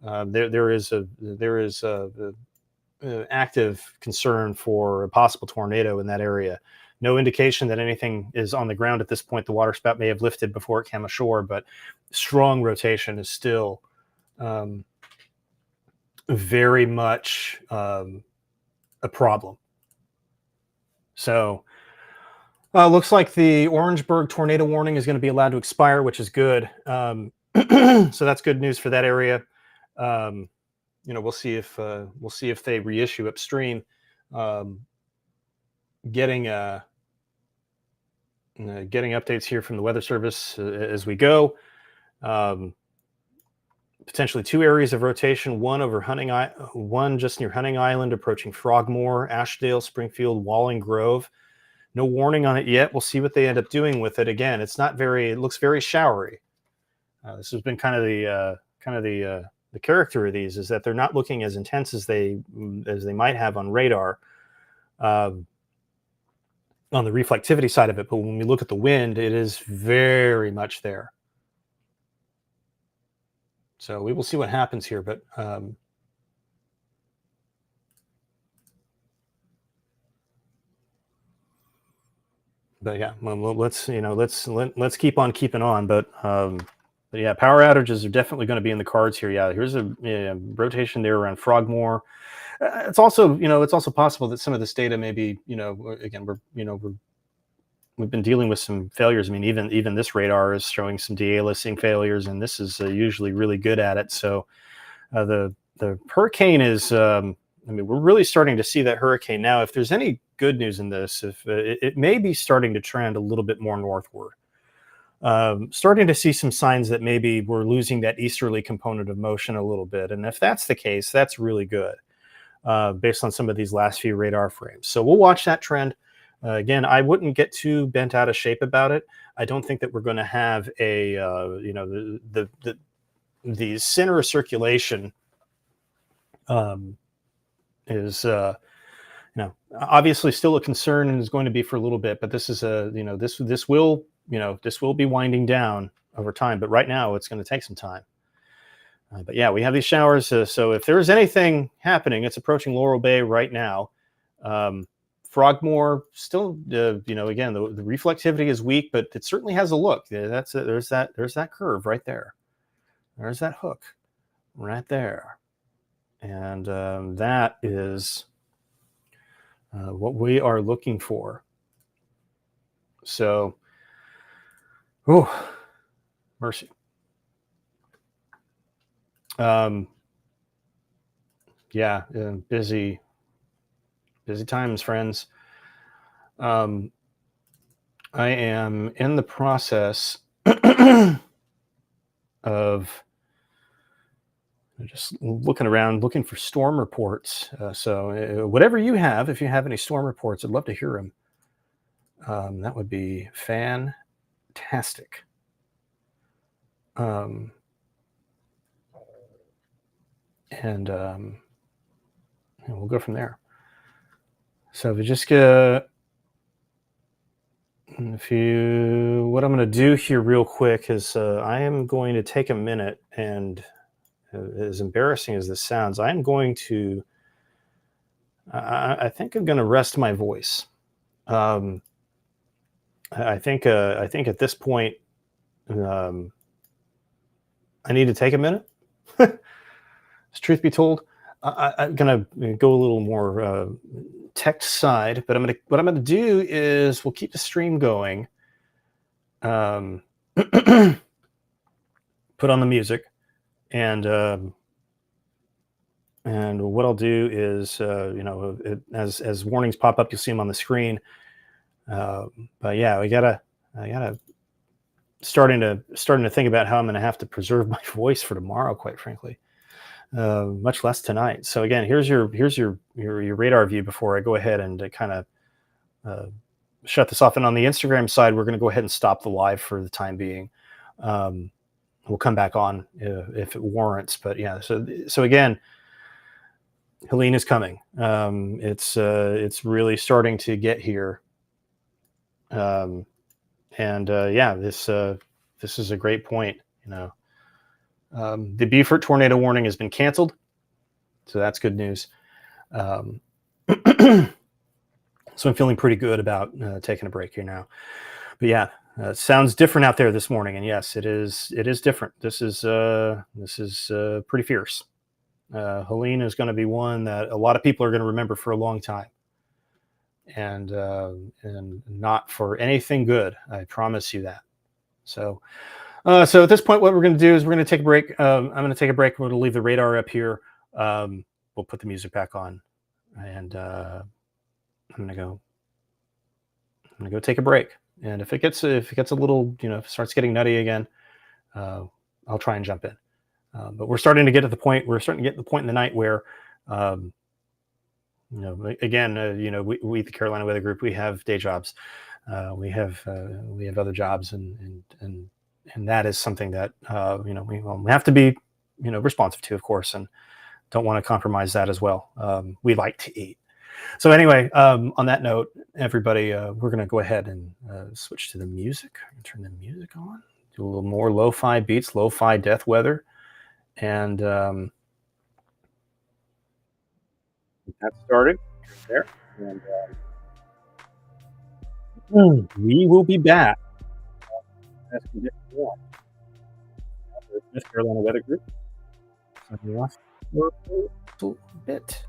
There is active concern for a possible tornado in that area. No indication that anything is on the ground at this point. The water spout may have lifted before it came ashore, but strong rotation is still very much a problem. So looks like the Orangeburg tornado warning is going to be allowed to expire, which is good. So that's good news for that area. We'll see if they reissue upstream. Getting updates here from the Weather Service as we go. Potentially two areas of rotation, one just near Hunting Island approaching Frogmore, Ashdale, Springfield, Walling Grove. No warning on it yet. We'll see what they end up doing with it. Again, it looks very showery. This has been kind of the character of these, is that they're not looking as intense as they might have on radar on the reflectivity side of it. But when we look at the wind, it is very much there. So we will see what happens here, but yeah, well, let's keep on keeping on. But yeah, power outages are definitely going to be in the cards here. Yeah, here's a rotation there around Frogmore. It's also possible that some of this data may be, again, we've been dealing with some failures. I mean, even this radar is showing some de-aliasing failures, and this is usually really good at it. So the hurricane is, we're really starting to see that hurricane now. If there's any good news in this, if it may be starting to trend a little bit more northward. Starting to see some signs that maybe we're losing that easterly component of motion a little bit. And if that's the case, that's really good based on some of these last few radar frames. So we'll watch that trend. Again, I wouldn't get too bent out of shape about it. I don't think that we're going to have a, the center of circulation is, obviously still a concern and is going to be for a little bit, but this is this will be winding down over time, but right now it's going to take some time. But yeah, we have these showers. So if there's anything happening, it's approaching Laurel Bay right now. Frogmore still, again, the reflectivity is weak, but it certainly has a look. There's that curve right there. There's that hook right there. And that is what we are looking for. So, oh, mercy. Yeah, busy times, friends. I am in the process of just looking around, looking for storm reports. So whatever you have, if you have any storm reports, I'd love to hear them. That would be fantastic. And we'll go from there. So if you just what I'm going to do here real quick is I am going to take a minute, and as embarrassing as this sounds, I'm going to, I think I'm going to rest my voice. I think at this point, I need to take a minute. Truth be told, I'm going to go a little more tech side, but what I'm going to do is we'll keep the stream going. Put on the music, and what I'll do is, as warnings pop up, you'll see them on the screen. But yeah, I gotta starting to think about how I'm going to have to preserve my voice for tomorrow, quite frankly. Much less tonight. So again, here's your radar view before I go ahead and kind of shut this off. And on the Instagram side, we're going to go ahead and stop the live for the time being. We'll come back on if it warrants. But yeah, so again, Helene is coming. It's really starting to get here. Yeah, this is a great point. The Beaufort tornado warning has been canceled, so that's good news. So I'm feeling pretty good about taking a break here now. But yeah, it sounds different out there this morning, and yes, it is different. This is pretty fierce. Helene is going to be one that a lot of people are going to remember for a long time, and not for anything good. I promise you that. So at this point, what we're going to do is we're going to take a break. I'm going to take a break. We're going to leave the radar up here. We'll put the music back on, and I'm going to go take a break. And if it gets a little, if it starts getting nutty again, I'll try and jump in. But we're starting to get to the point. We're starting to get to the point in the night where, again, we the Carolina Weather Group, we have day jobs. We have other jobs, and that is something that we have to be responsive to, of course, and don't want to compromise that as well. We like to eat. So anyway, on that note, everybody, we're going to go ahead and switch to the music. Turn the music on. Do a little more lo-fi beats, lo-fi death weather, And that started there. And we will be back as conditions warm. The North Carolina Weather Group. Signing off for a little bit.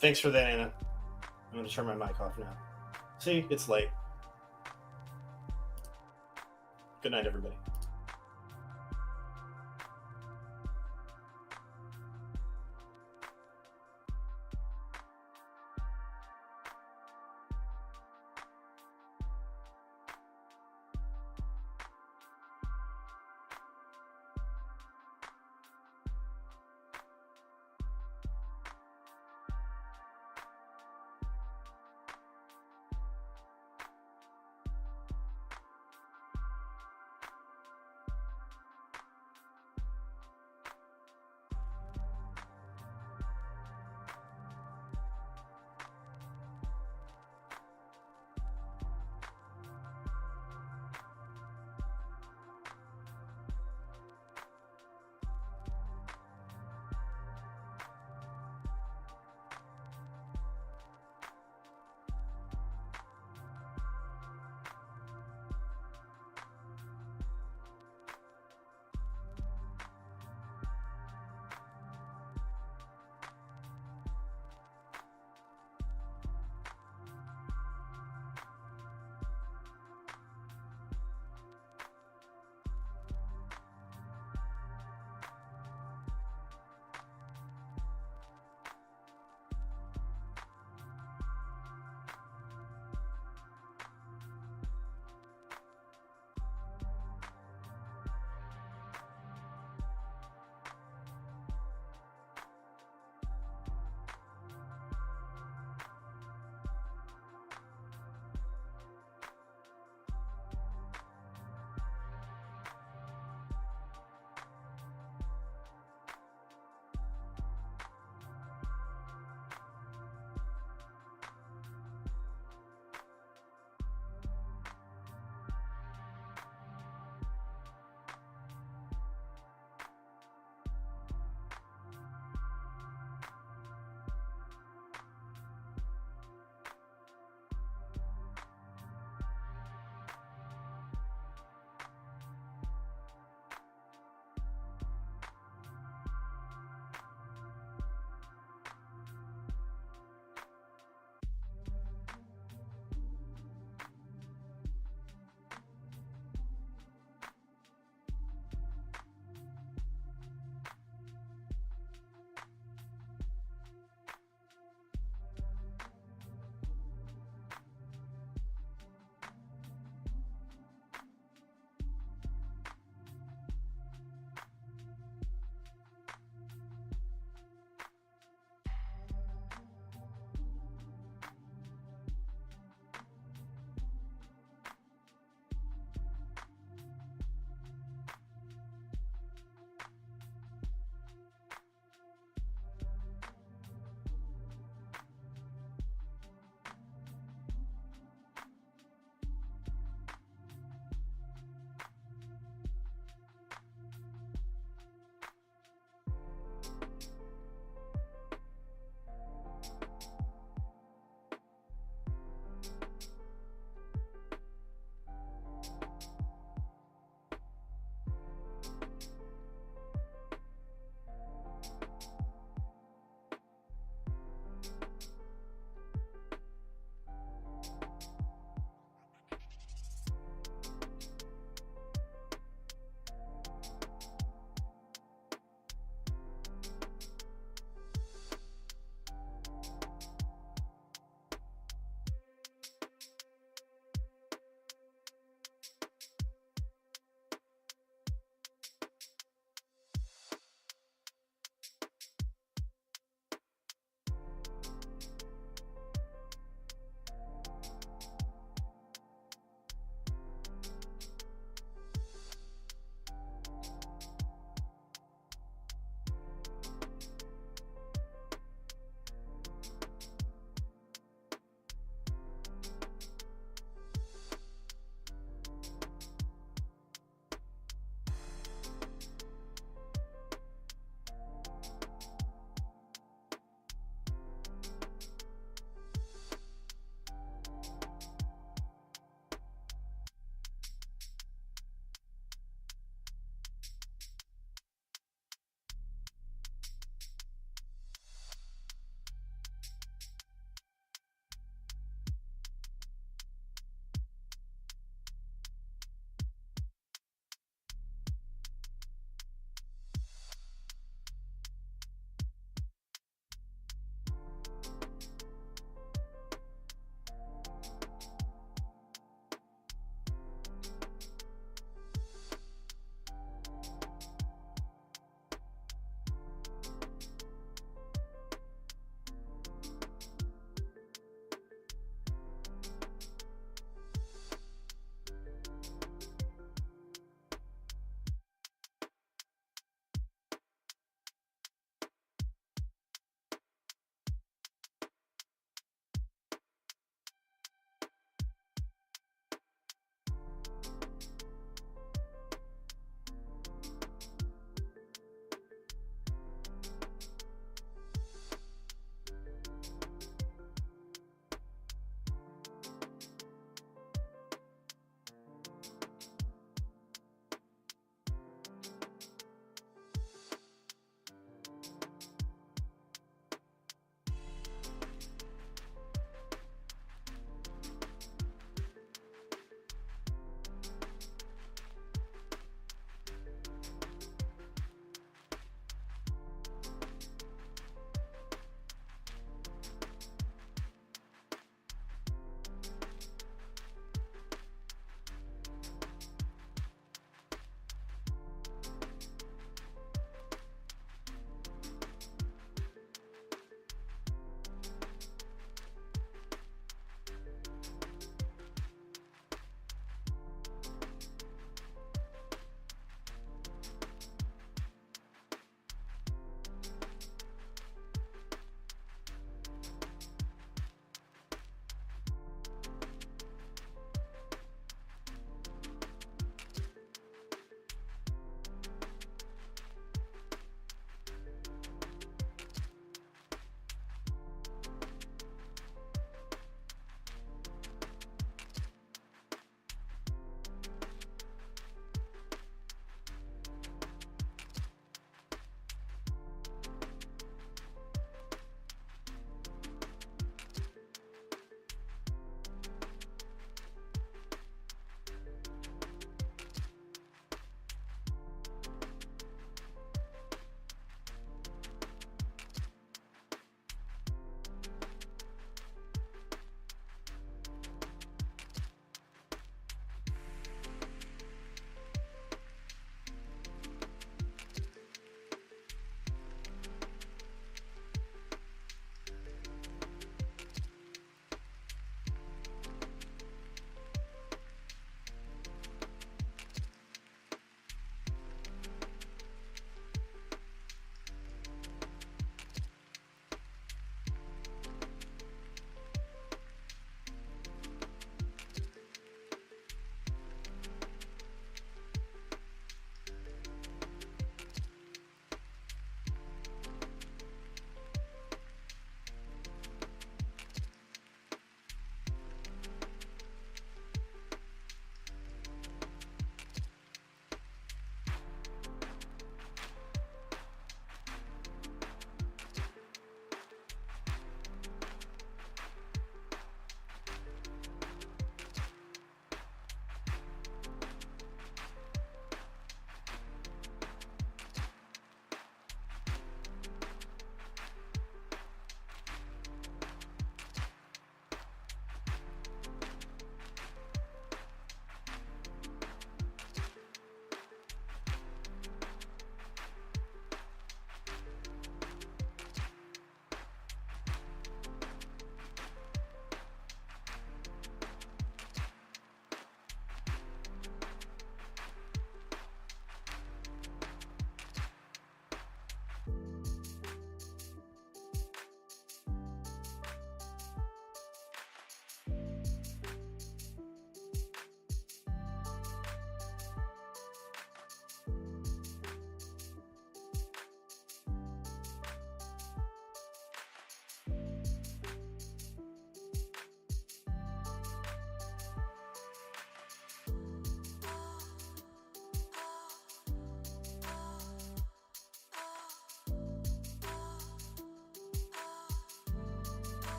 Thanks for that, Anna. I'm going to turn my mic off now. See, it's late. Good night, everybody.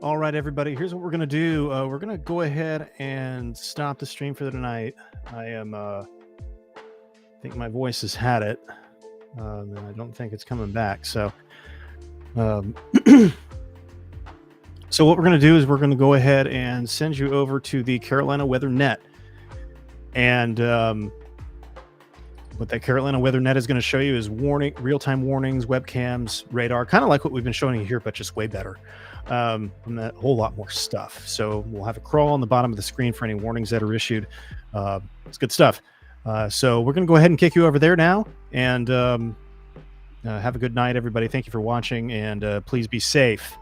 All right, everybody. Here's what we're gonna do. We're gonna go ahead and stop the stream for the night. I am. I think my voice has had it, and I don't think it's coming back. So, so what we're gonna do is we're gonna go ahead and send you over to the Carolina Weather Net, and what that Carolina Weather Net is going to show you is real-time warnings, webcams, radar, kind of like what we've been showing you here, but just way better. And a whole lot more stuff. So we'll have a crawl on the bottom of the screen for any warnings that are issued. It's good stuff. So we're going to go ahead and kick you over there now, and have a good night, everybody. Thank you for watching, and please be safe.